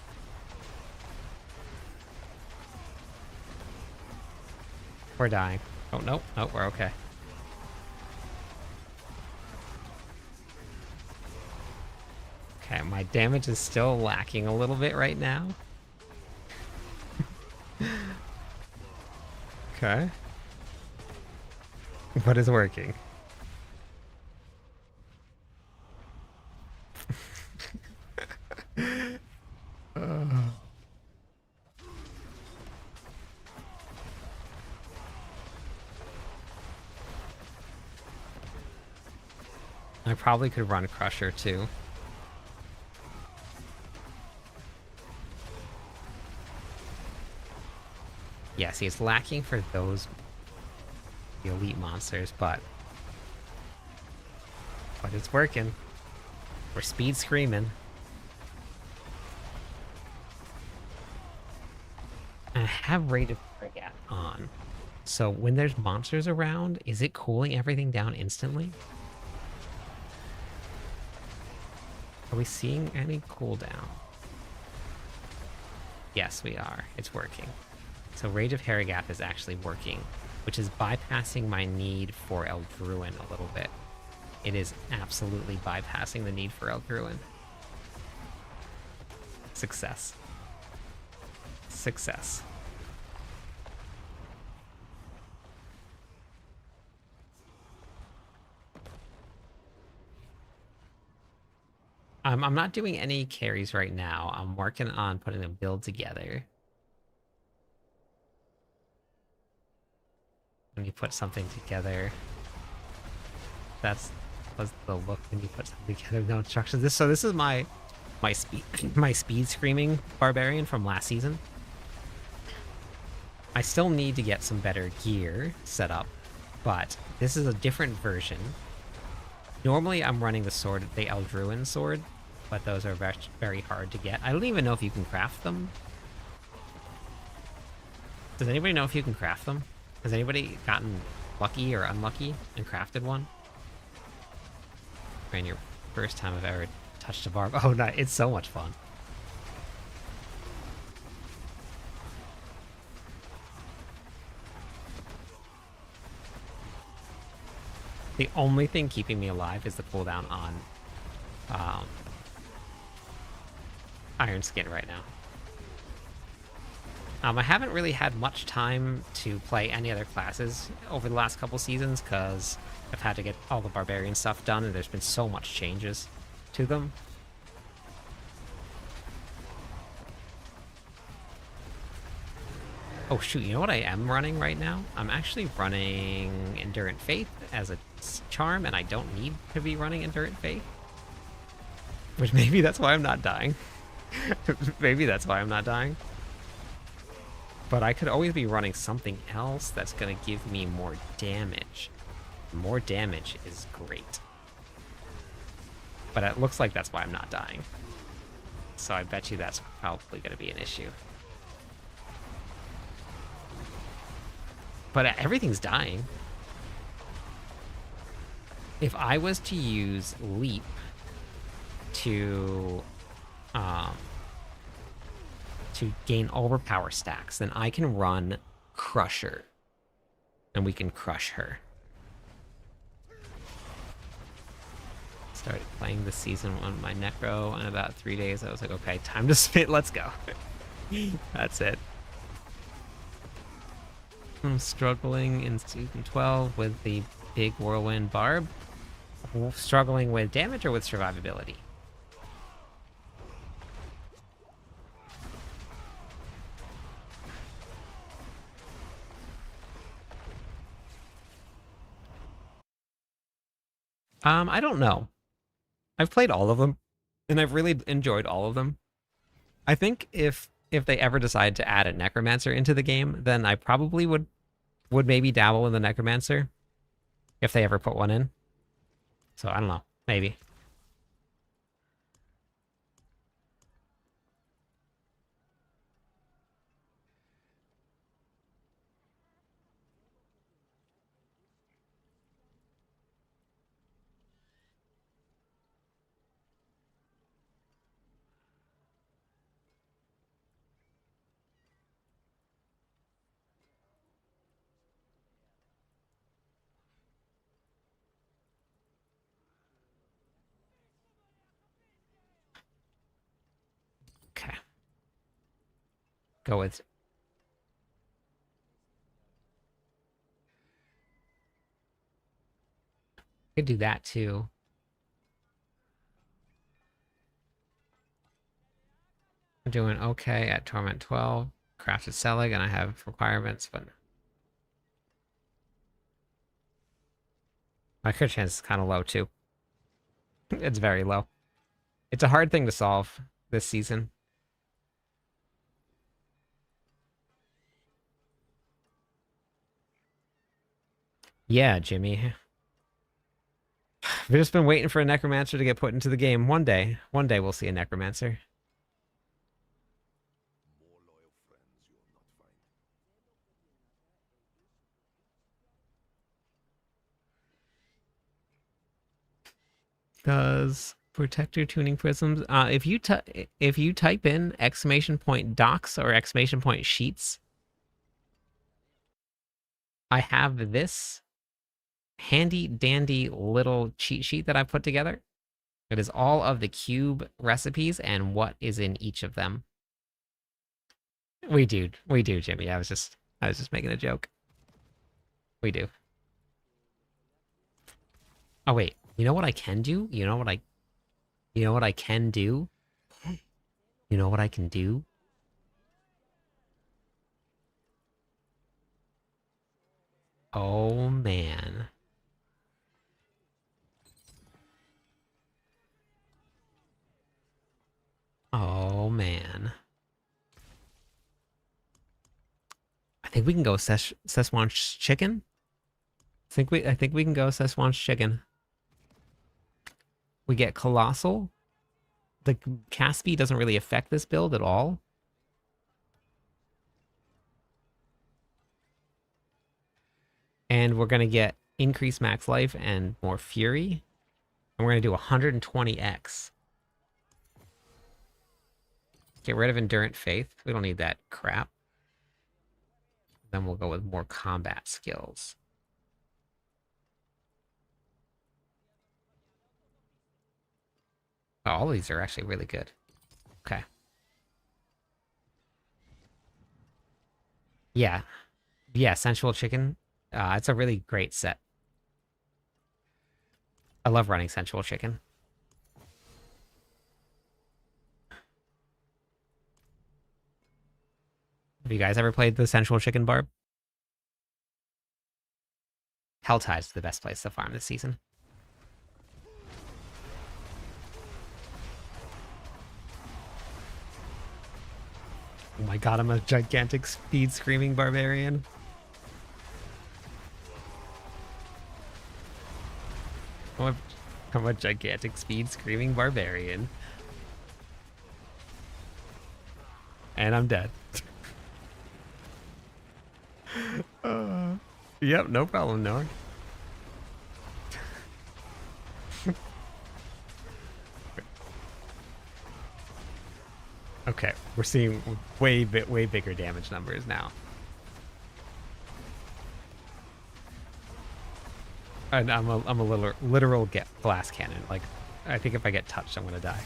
We're dying. Oh, no. No, we're okay. Okay, my damage is still lacking a little bit right now. Okay. What is working? I probably could run Crusher too. Yeah, see, it's lacking for those the elite monsters, but it's working. We're speed screaming. I have Rate of Frigate on. So when there's monsters around, is it cooling everything down instantly? Are we seeing any cooldown? Yes, we are. It's working. So Rage of Harrigath is actually working, which is bypassing my need for Eldruin a little bit. It is absolutely bypassing the need for Eldruin. Success. Success. I'm not doing any carries right now. I'm working on putting a build together. When you put something together, that's the look when you put something together. No instructions. So this is my speed screaming barbarian from last season. I still need to get some better gear set up, but this is a different version. Normally I'm running the sword, the Eldruin sword, but those are very hard to get. I don't even know if you can craft them. Does anybody know if you can craft them? Has anybody gotten lucky or unlucky and crafted one? Man, your first time I've ever touched a barb. Oh, no, it's so much fun. The only thing keeping me alive is the cooldown on Iron Skin right now. I haven't really had much time to play any other classes over the last couple seasons because I've had to get all the barbarian stuff done and there's been so much changes to them. Oh shoot, you know what I am running right now? I'm actually running Endurant Faith as a charm and I don't need to be running Endurant Faith. Which maybe that's why I'm not dying. Maybe that's why I'm not dying. But I could always be running something else that's going to give me more damage. More damage is great. But it looks like that's why I'm not dying. So I bet you that's probably going to be an issue. But everything's dying. If I was to use Leap to gain overpower stacks, then I can run Crusher. And we can crush her. Started playing this season on my Necro in about 3 days. I was like, okay, time to spit. Let's go. That's it. I'm struggling in season 12 with the big whirlwind barb. Struggling with damage or with survivability? I don't know. I've played all of them, and I've really enjoyed all of them. I think if they ever decide to add a necromancer into the game, then I probably would maybe dabble in the necromancer if they ever put one in. So I don't know, maybe. Okay. Go with. Could do that too. I'm doing okay at Torment 12. Crafted Selig, and I have requirements, but my crit chance is kind of low too. It's very low. It's a hard thing to solve this season. Yeah, Jimmy. We've just been waiting for a necromancer to get put into the game. One day we'll see a necromancer. Does protector tuning prisms? If you type in !docs or !sheets, I have this handy dandy little cheat sheet that I put together. It is all of the cube recipes and what is in each of them. We do, Jimmy. I was just making a joke. We do. Oh wait, you know what I can do? You know what I can do? You know what I can do? Oh man. Oh man. I think we can go Szechuan chicken. I think we can go Szechuan chicken. We get colossal. The cast speed doesn't really affect this build at all. And we're gonna get increased max life and more fury. And we're gonna do 120x. Get rid of Endurant Faith. We don't need that crap. Then we'll go with more combat skills. Oh, all of these are actually really good. Okay. Yeah. Yeah, Sensual Chicken. It's a really great set. I love running Sensual Chicken. Have you guys ever played the Sensual Chicken Barb? Helltide's the best place to farm this season. Oh my god, I'm a gigantic speed screaming barbarian. I'm a gigantic speed screaming barbarian. And I'm dead. Yep, no problem, Noah. Okay, we're seeing way bigger damage numbers now. And I'm a literal glass cannon. Like, I think if I get touched, I'm gonna die.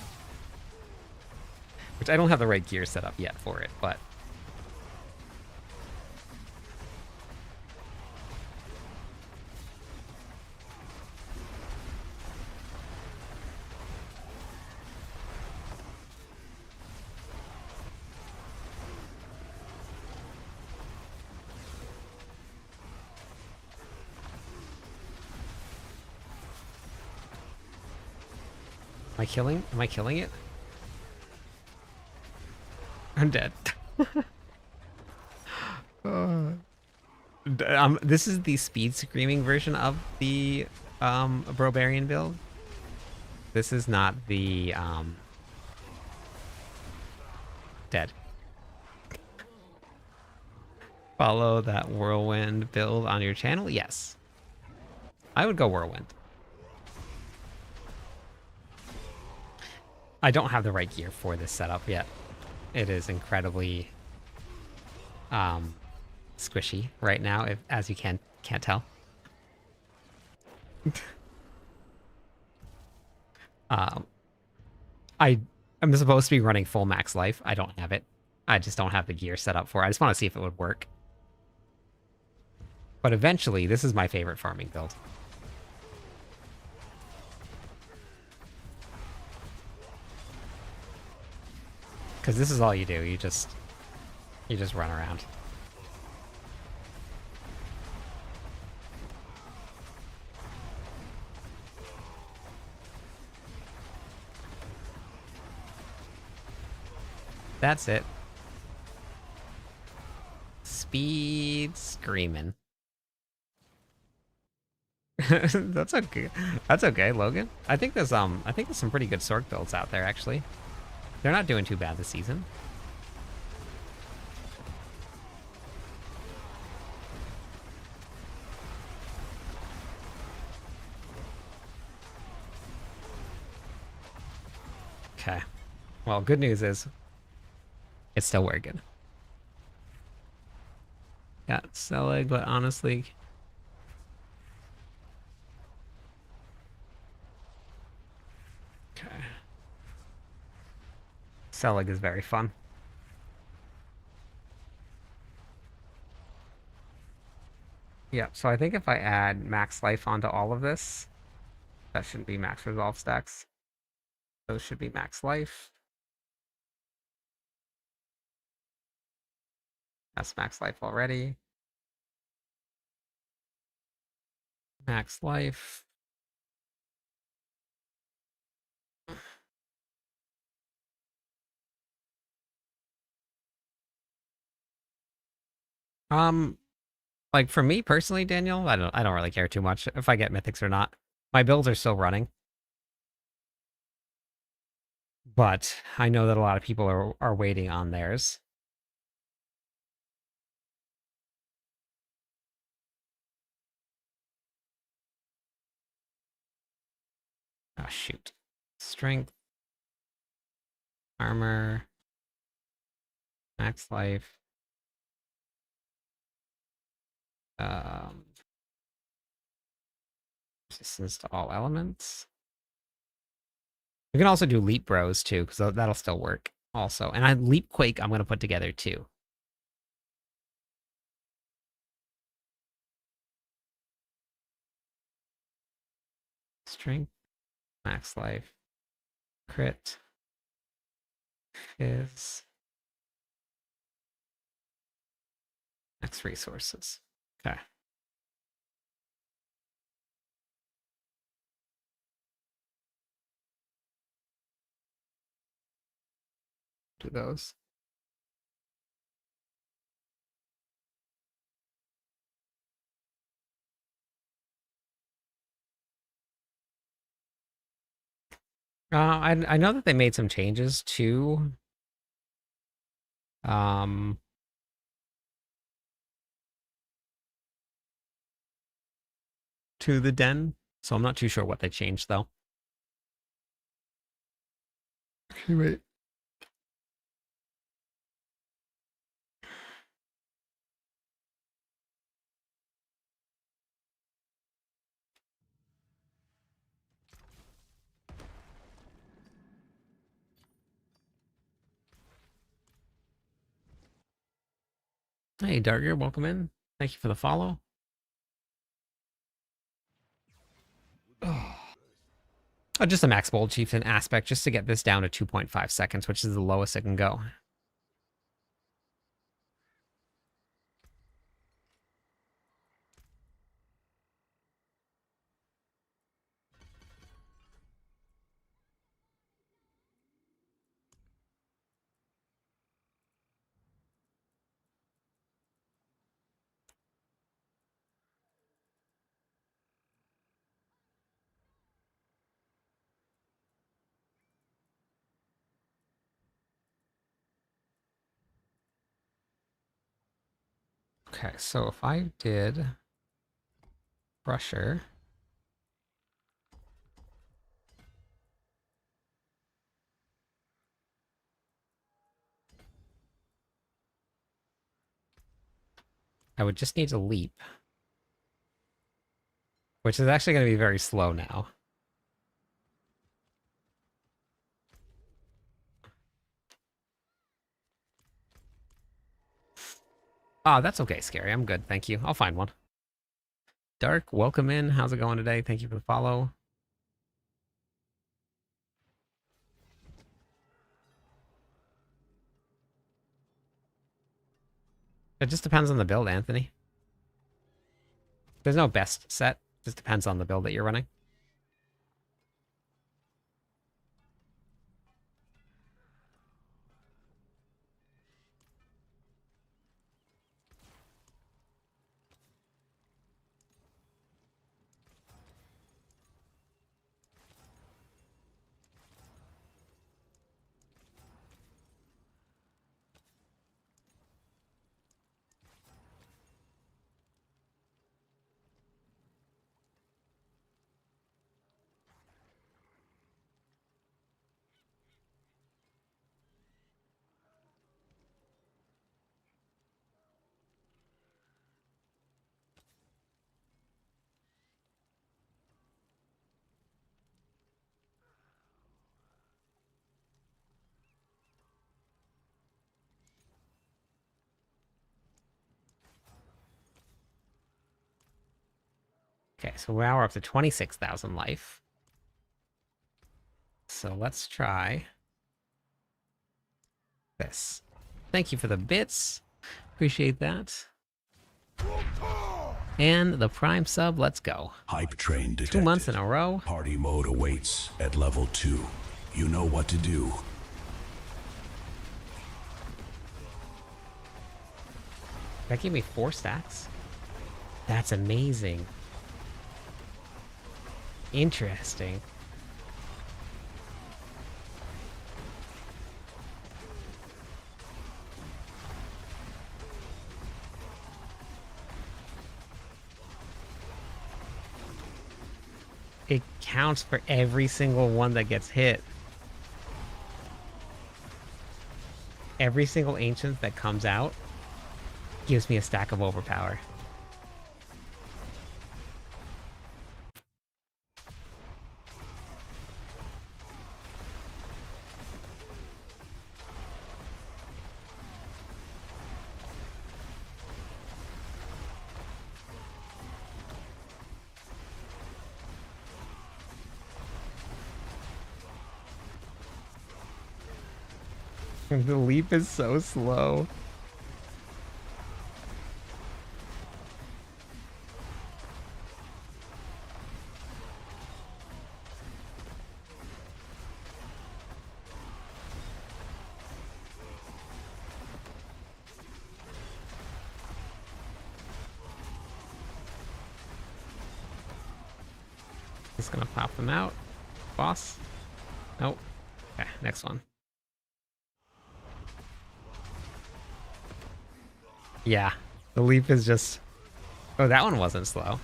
Which I don't have the right gear set up yet for it, but am I killing it? I'm dead. This is the speed screaming version of the Brobarian build. This is not the dead. Follow that whirlwind build on your channel? Yes. I would go whirlwind. I don't have the right gear for this setup yet. It is incredibly squishy right now, if as you can't tell. I am supposed to be running full max life. I don't have it. I just don't have the gear set up for it. I just want to see if it would work. But eventually, this is my favorite farming build. Because this is all you do. You just run around. That's it. Speed screaming. That's okay. That's okay, Logan. I think there's some pretty good Sork builds out there actually. They're not doing too bad this season. Okay. Well, good news is it's still working. Got Selig, but honestly, okay. Selig is very fun. Yeah, so I think if I add max life onto all of this, that shouldn't be max resolve stacks. Those should be max life. That's max life already. Max life. Um, like for me personally, Daniel, I don't really care too much if I get mythics or not. My builds are still running. But I know that a lot of people are waiting on theirs. Oh shoot. Strength, armor, max life. Um Resistance to all elements. You can also do leap bros too, because that'll still work also. And leap quake I'm gonna put together too. Strength, max life, crit, is max resources. Okay. Do those. I know that they made some changes um to the den, so I'm not too sure what they changed though. Okay, wait. Hey, Darger, welcome in. Thank you for the follow. Oh, just a max bold chieftain aspect, just to get this down to 2.5 seconds, which is the lowest it can go. Okay, so if I did Brusher, I would just need to leap, which is actually going to be very slow now. Oh, that's okay, Scary. I'm good, thank you. I'll find one. Dark, welcome in. How's it going today? Thank you for the follow. It just depends on the build, Anthony. There's no best set. It just depends on the build that you're running. Okay, so now we're up to 26,000 life. So let's try this. Thank you for the bits. Appreciate that. And the Prime sub, let's go. Hype train detected. 2 months in a row. Party mode awaits at level 2. You know what to do. That gave me 4 stacks. That's amazing. Interesting. It counts for every single one that gets hit. Every single ancient that comes out gives me a stack of overpower. The leap is so slow. Just gonna pop them out. Boss. Nope. Okay, next one. Yeah, the leap is just... Oh, that one wasn't slow.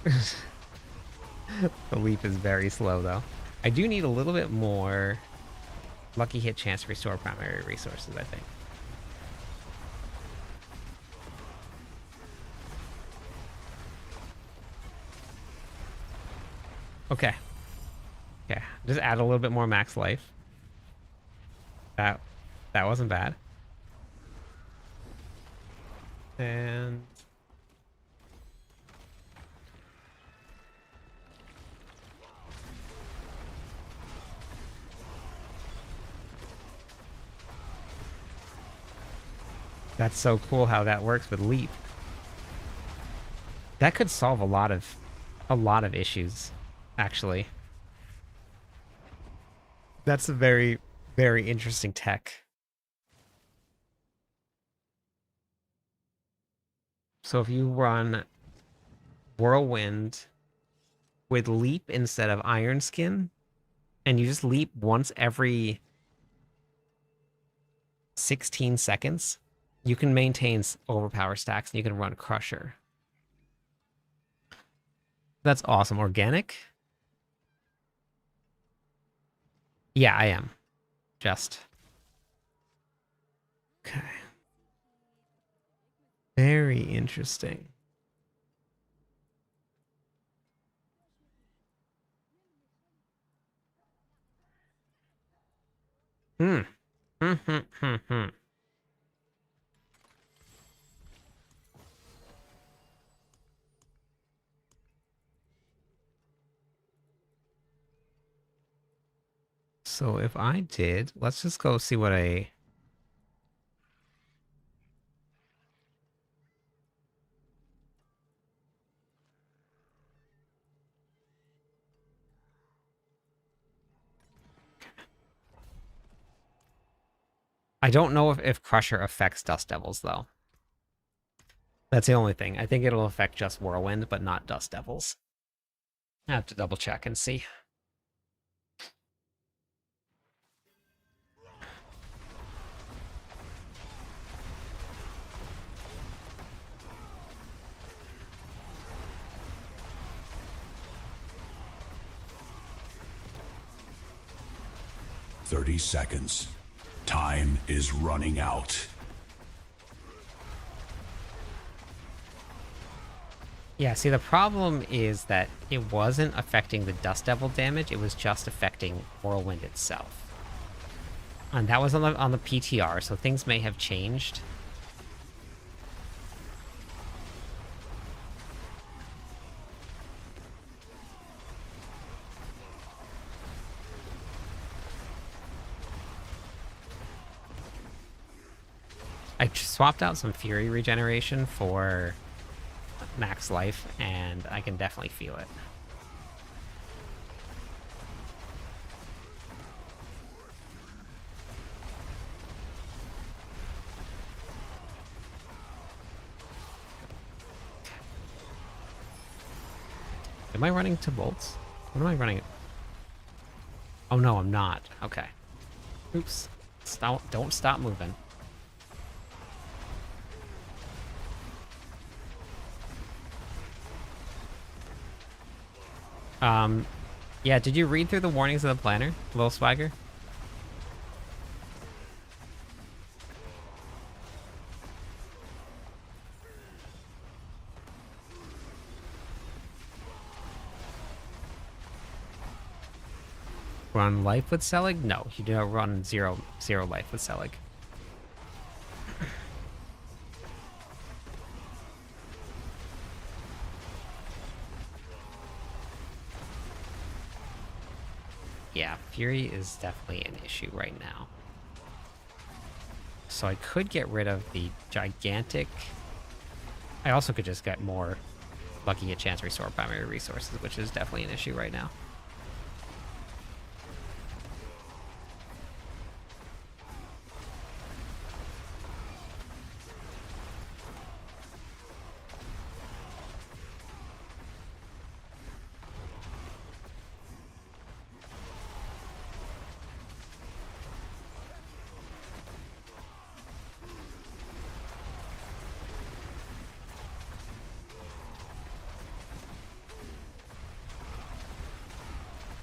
The leap is very slow, though. I do need a little bit more lucky hit chance to restore primary resources, I think. Okay. Okay, just add a little bit more max life. That wasn't bad. And That's so cool how that works with leap. That could solve a lot of issues, actually. That's a very, very interesting tech. So if you run Whirlwind with leap instead of Iron Skin, and you just leap once every 16 seconds, you can maintain overpower stacks and you can run Crusher. That's awesome. Organic? Yeah, I am. Just. Okay. Very interesting. Hmm. Hmm, hmm, hmm, hmm. So if I did, let's just go see what a... I don't know if Crusher affects Dust Devils, though. That's the only thing. I think it'll affect just Whirlwind, but not Dust Devils. I have to double check and see. Thirty seconds. Time is running out. Yeah, see, the problem is that it wasn't affecting the Dust Devil damage, it was just affecting Whirlwind itself. And that was on the PTR, so things may have changed. I swapped out some Fury regeneration for max life, and I can definitely feel it. Am I running to bolts? What am I running? Oh no, I'm not. Okay. Oops. Don't stop moving. Yeah, did you read through the warnings of the planner, Lil Swagger? Run life with Selig? No, you do not run zero life with Selig. Yeah, Fury is definitely an issue right now. So I could get rid of the gigantic... I also could just get more lucky at chance restore primary resources, which is definitely an issue right now.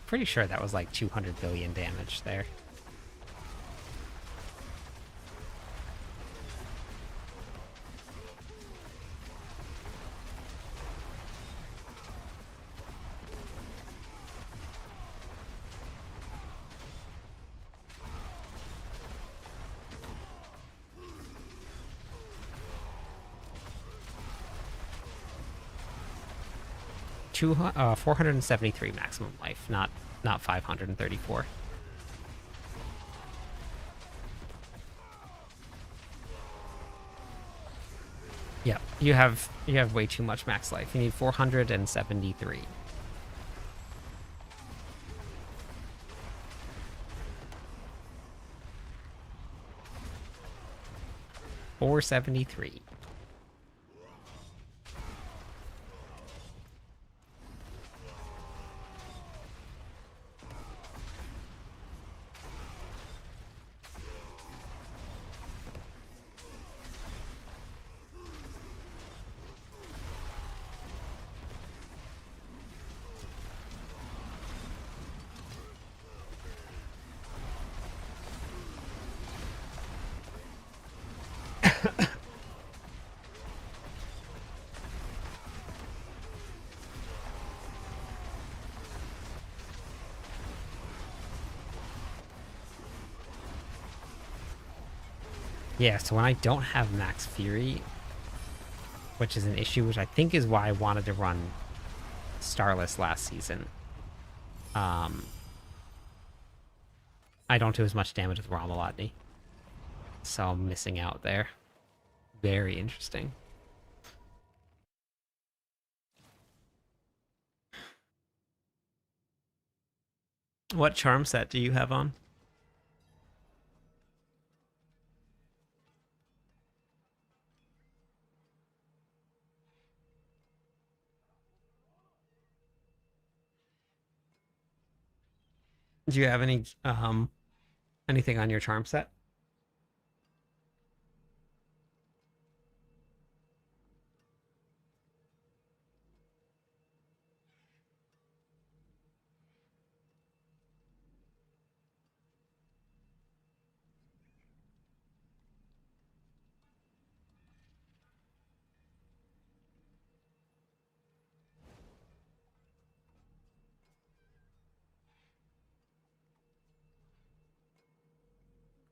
Pretty sure that was like 200 billion damage there. 473 maximum life, not 534. Yep, you have way too much max life. You need 473. 473. Yeah, so when I don't have max fury, which is an issue, which I think is why I wanted to run Starless last season, I don't do as much damage with Ramalotni. So I'm missing out there. Very interesting. What charm set do you have on? Do you have anything on your charm set?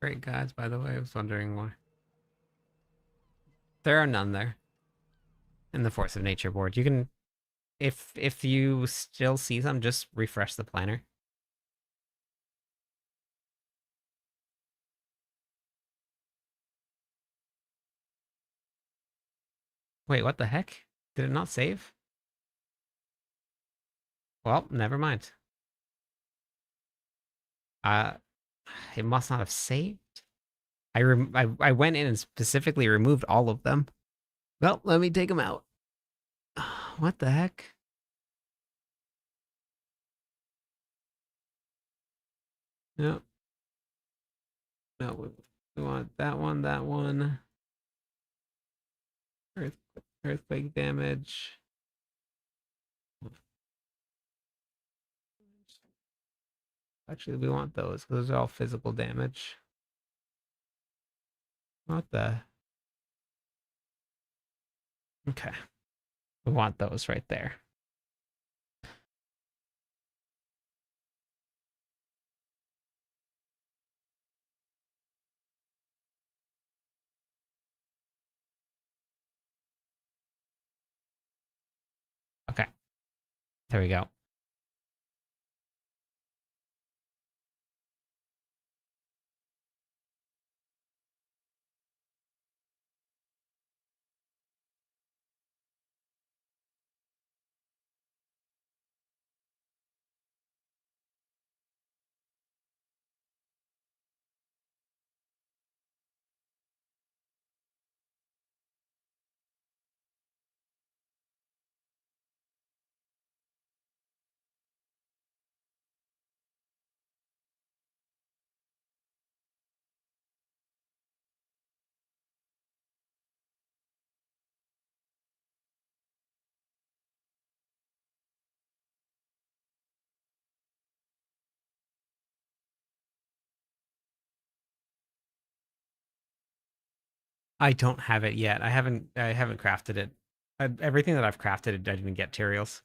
Great guides, by the way. I was wondering why. There are none there in the Force of Nature board. You can, if you still see them, just refresh the planner. Wait, what the heck? Did it not save? Well, never mind. Uh, it must not have saved. I went in and specifically removed all of them. Well, let me take them out. What the heck? No, no, we want that one, that one. Earth, earthquake damage. Actually, we want those because those are all physical damage. What the? Okay. We want those right there. Okay. There we go. I don't have it yet. I haven't crafted it. Everything that I've crafted, I didn't get materials.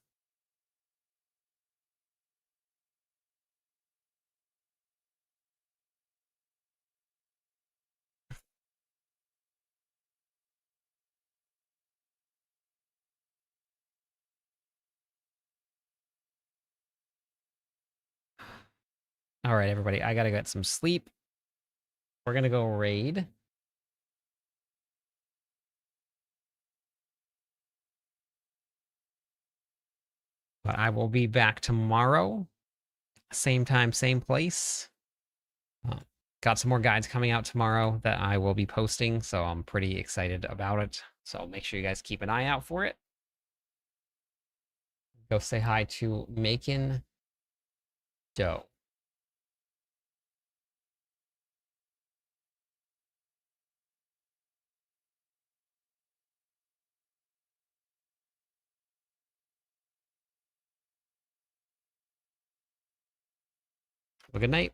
All right, everybody, I gotta get some sleep. We're gonna go raid. But I will be back tomorrow. Same time, same place. Uh, got some more guides coming out tomorrow that I will be posting, so I'm pretty excited about it. So make sure you guys keep an eye out for it. Go say hi to Macon Doe. Have a good night.